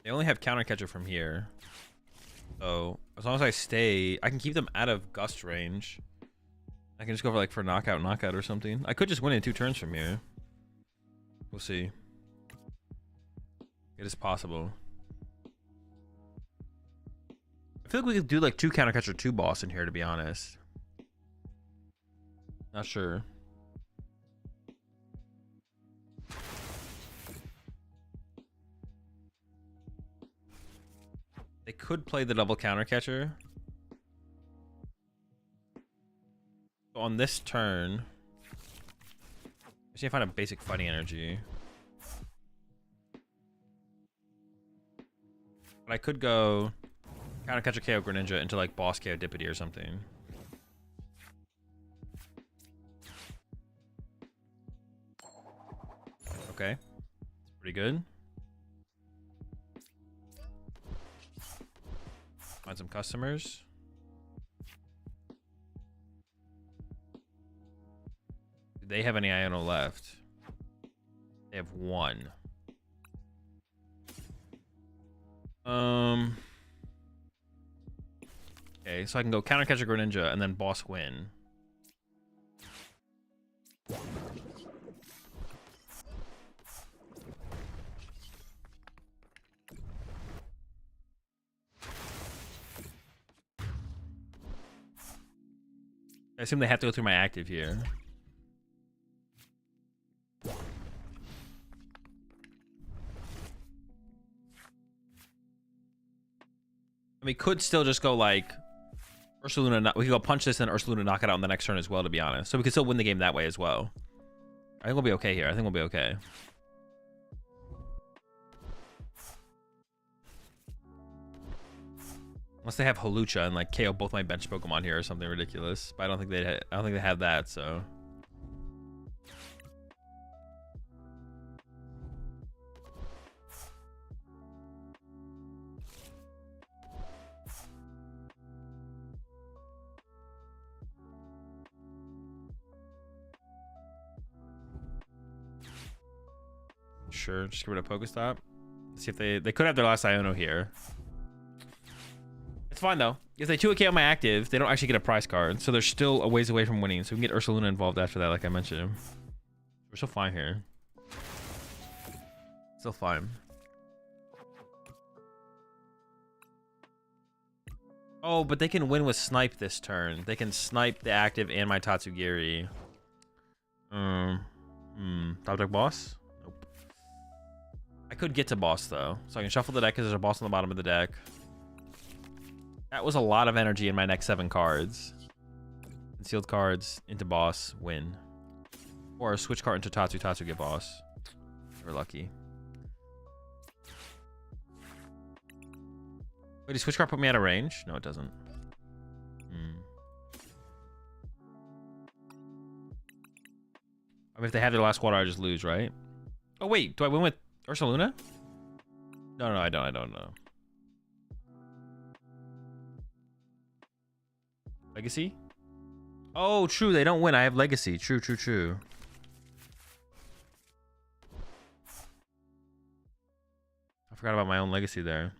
They only have counter catcher from here. So as long as I stay, I can keep them out of gust range. I can just go for like for knockout or something. I could just win in 2 turns from here. We'll see. It is possible. I feel like we could do like 2 counter catcher 2 boss in here, to be honest. Not sure. They could play the double counter catcher. So on this turn, I see if I find a basic fighting energy. But I could go Counter Catcher KO Greninja into like Boss KO Dippity or something. Okay. Pretty good. Find some customers. Do they have any Iono left? They have one. Okay, so I can go Counter Catcher Greninja and then Boss win. I assume they have to go through my active here. We could still just go like Ursaluna. We could go punch this and Ursaluna knock it out on the next turn as well, to be honest. So we could still win the game that way as well. I think we'll be okay here. I think we'll be okay. Unless they have Hawlucha and like KO both my bench Pokemon here or something ridiculous. But I don't think they have that, so. Sure, just get rid of Pokestop. See if they could have their last Iono here. It's fine though. If they 2-KO my active, they don't actually get a prize card, so they're still a ways away from winning. So we can get Ursaluna involved after that, like I mentioned. We're still fine here. Still fine. Oh, but they can win with Snipe this turn. They can snipe the active and my Tatsugiri. Top deck boss? Nope. I could get to boss though, so I can shuffle the deck because there's a boss on the bottom of the deck. That was a lot of energy in my next 7 cards. Concealed cards into boss, win. Or switch card into Tatsu, get boss. We're lucky. Wait, does switch card put me out of range? No, it doesn't. I mean, if they have their last water, I just lose, right? Oh, wait. Do I win with Ursaluna? No, I don't know. Legacy? Oh, true. They don't win. I have Legacy. True. I forgot about my own Legacy there.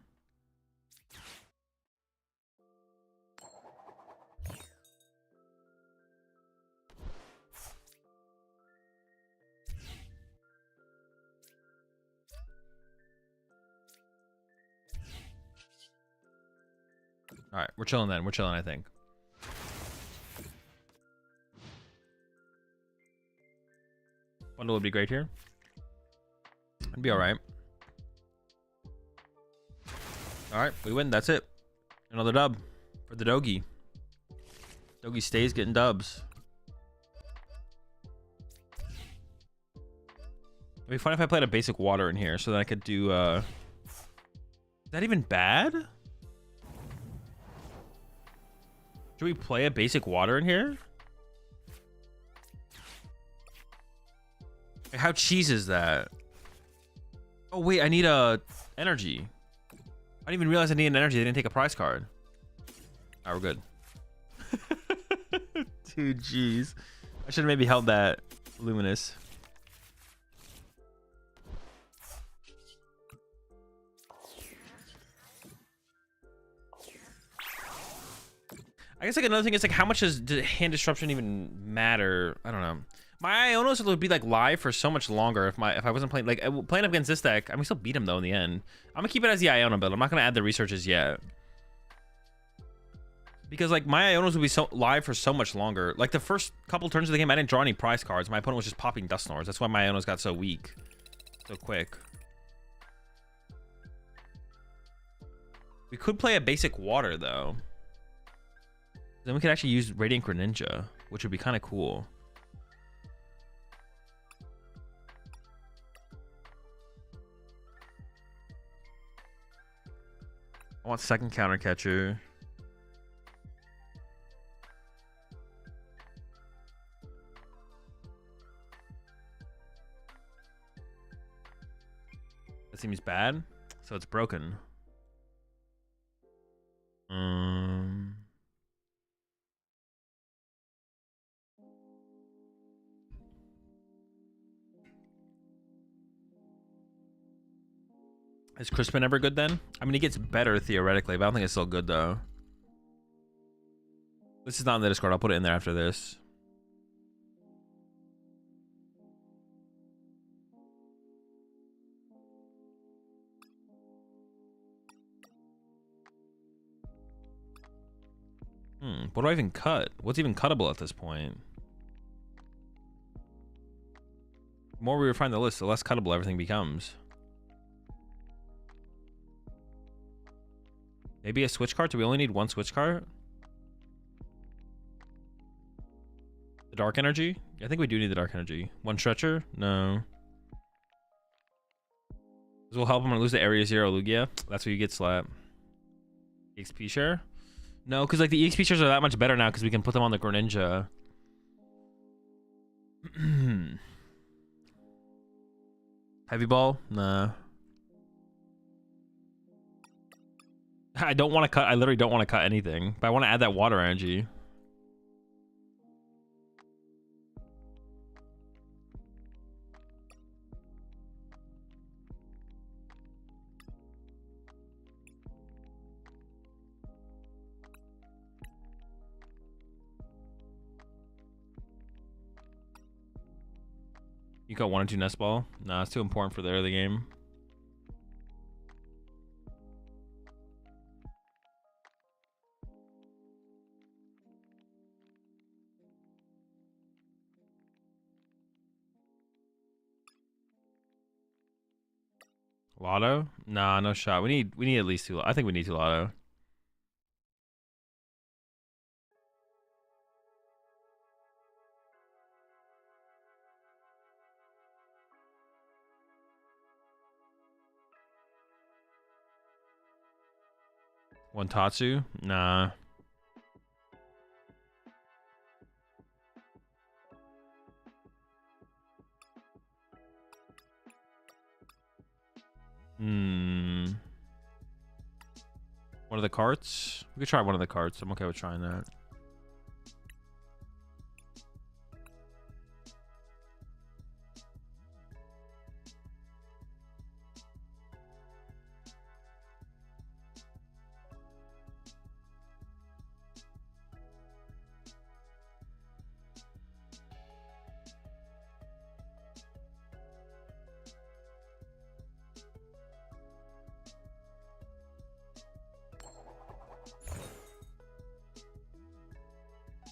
All right, we're chilling then. We're chilling, I think. Bundle would be great here. It'd be all right. All right, we win. That's it. Another dub for the Dogi. Dogi stays getting dubs. It'd be fun if I played a basic water in here so that I could do... Is that even bad? Should we play a basic water in here? How cheese is that? Oh wait, I need a energy. I didn't even realize I need an energy. They didn't take a prize card. Alright, we're good. Dude, jeez. I should have maybe held that Luminous. I guess like another thing is like how much does hand disruption even matter? I don't know. My Ionos would be like live for so much longer if I wasn't playing like playing up against this deck. I mean, still beat him though in the end. I'm gonna keep it as the Iono build. I'm not gonna add the researches yet because like my Ionos would be so live for so much longer. Like the first couple turns of the game, I didn't draw any prize cards. My opponent was just popping Dusknors. That's why my Ionos got so weak, so quick. We could play a basic water though. Then we could actually use Radiant Greninja which would be kind of cool. I want second counter catcher. That seems bad, so it's broken. Is Crispin ever good then? I mean, he gets better theoretically, but I don't think it's still good though. This is not in the Discord. I'll put it in there after this. What do I even cut? What's even cuttable at this point? The more we refine the list, the less cuttable everything becomes. Maybe a switch card? Do we only need one switch card? The dark energy? I think we do need the dark energy. One stretcher? No. This will help him lose the area 0 Lugia. That's where you get slap. XP share? No, because like the EXP shares are that much better now because we can put them on the Greninja. Heavy ball? Nah. I don't want to cut. I literally don't want to cut anything, but I want to add that water energy. You got 1 or 2 nest ball? Nah, it's too important for the early game. Lotto? Nah, no shot. We need at least 2. I think we need 2 Lotto. One Tatsu? Nah. One of the carts? We could try one of the carts. I'm okay with trying that.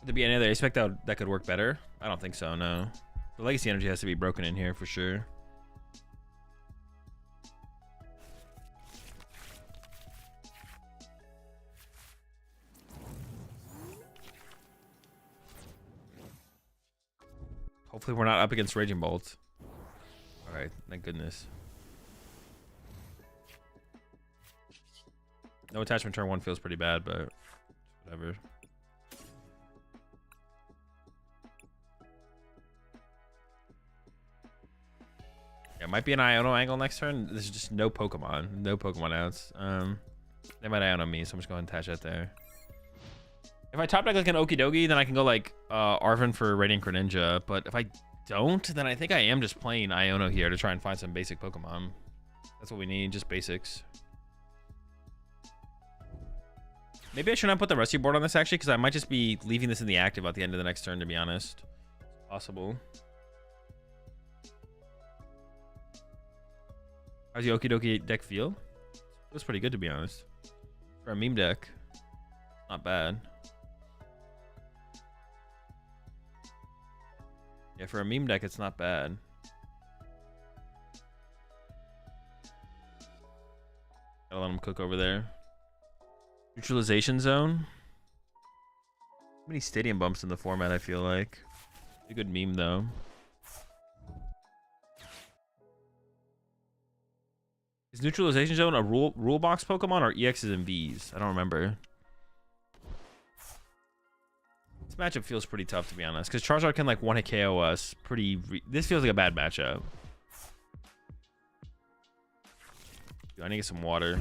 Would there be any other aspect that could work better? I don't think so, no. The legacy energy has to be broken in here for sure. Hopefully we're not up against Raging Bolt. Alright, thank goodness. No attachment turn 1 feels pretty bad, but whatever. Yeah, might be an Iono angle next turn. There's just no Pokemon. No Pokemon outs. They might Iono me, so I'm just going to attach that there. If I top deck like an Okidogi, then I can go like Arven for Radiant Greninja. But if I don't, then I think I am just playing Iono here to try and find some basic Pokemon. That's what we need, just basics. Maybe I should not put the rescue board on this actually, because I might just be leaving this in the active at the end of the next turn, to be honest. It's possible. How's the Okidogi deck feel? Feels pretty good, to be honest. For a meme deck, not bad. Yeah, for a meme deck, it's not bad. Gotta let him cook over there. Neutralization zone. Many stadium bumps in the format, I feel like. A good meme though. Is Neutralization Zone a rule box Pokemon or EXs and Vs? I don't remember. This matchup feels pretty tough, to be honest, because Charizard can like one-hit KO us. This feels like a bad matchup. Dude, I need to get some water.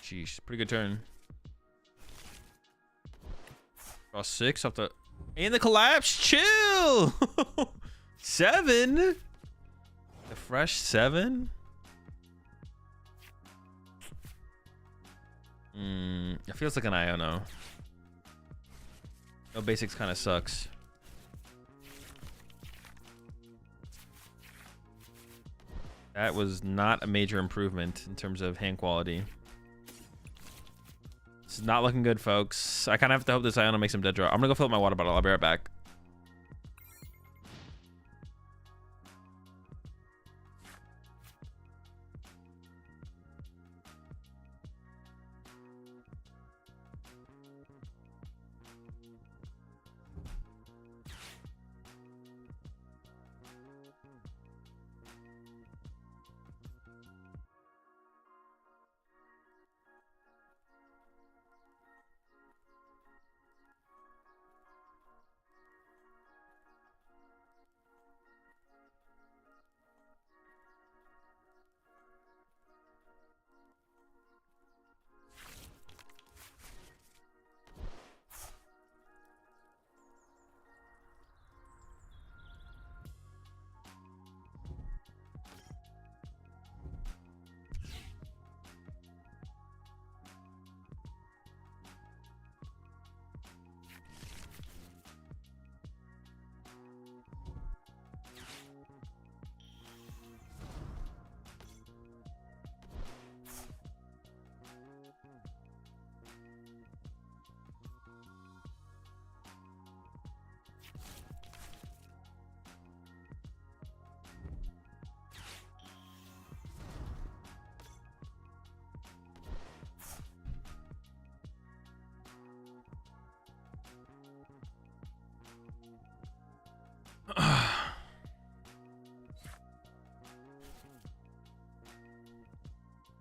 Sheesh, pretty good turn. Draw 6 off the... And the collapse, chill! 7? The fresh 7? It feels like an Iono. No basics kind of sucks. That was not a major improvement in terms of hand quality. This is not looking good, folks. I kind of have to hope this Iono makes some dead draw. I'm gonna go fill up my water bottle. I'll be right back.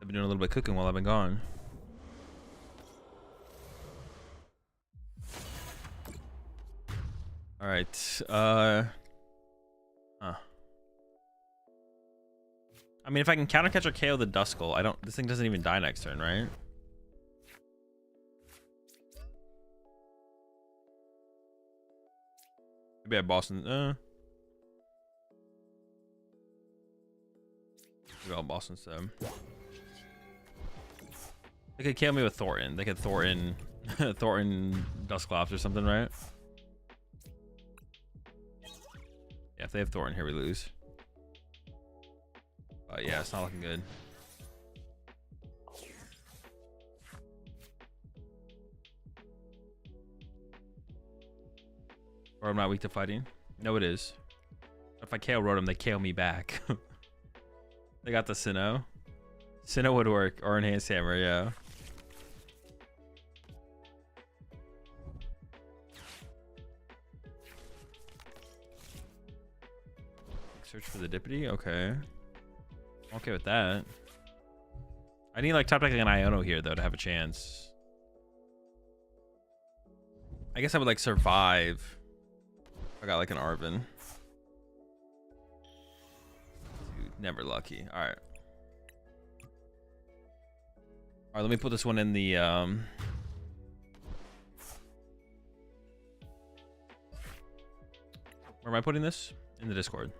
I've been doing a little bit of cooking while I've been gone. All right. I mean, if I can counter catch or KO the Duskull, this thing doesn't even die next turn, right? Maybe I have Boston. Maybe I'll Boston Stem. They could kill me with Thornton. They could Thornton Dusclops or something, right? Yeah, if they have Thornton here, we lose. But yeah, it's not looking good. Or I'm not weak to fighting. No, it is. If I KO Rotom, they KO me back. They got the Sinnoh. Sinnoh would work, or Enhanced Hammer, yeah. Search for the Dippity, okay. I'm okay with that. I need like top deck like an Iono here though to have a chance. I guess I would like survive if I got like an Arven. Dude, never lucky. All right. All right, let me put this one in the where am I putting this? In the Discord.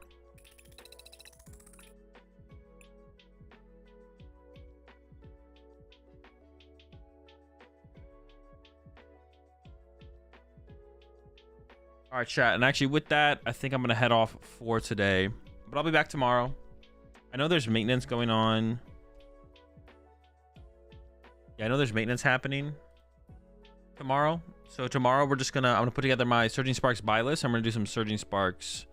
All right, chat. And actually with that, I think I'm going to head off for today, but I'll be back tomorrow. I know there's maintenance going on. Yeah, I know there's maintenance happening tomorrow. So tomorrow I'm gonna put together my Surging Sparks buy list. I'm gonna do some Surging Sparks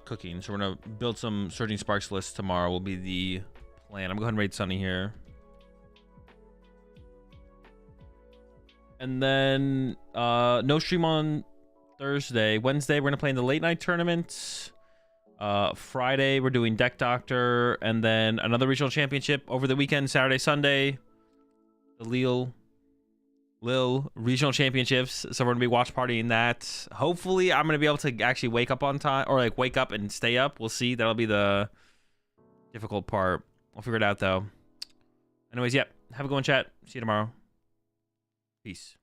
cooking. So we're gonna build some Surging Sparks lists tomorrow. Will be the plan. I'm gonna go ahead and raid Sunny here. And then no stream on Thursday. Wednesday we're gonna play in the late night tournament. Friday we're doing Deck Doctor, and then another regional championship over the weekend, Saturday, Sunday. The Lil regional championships. So we're gonna be watch partying that. Hopefully I'm gonna be able to actually wake up on time, or like wake up and stay up. We'll see. That'll be the difficult part. We'll figure it out though. Anyways, yep. Have a good one, chat. See you tomorrow. Peace.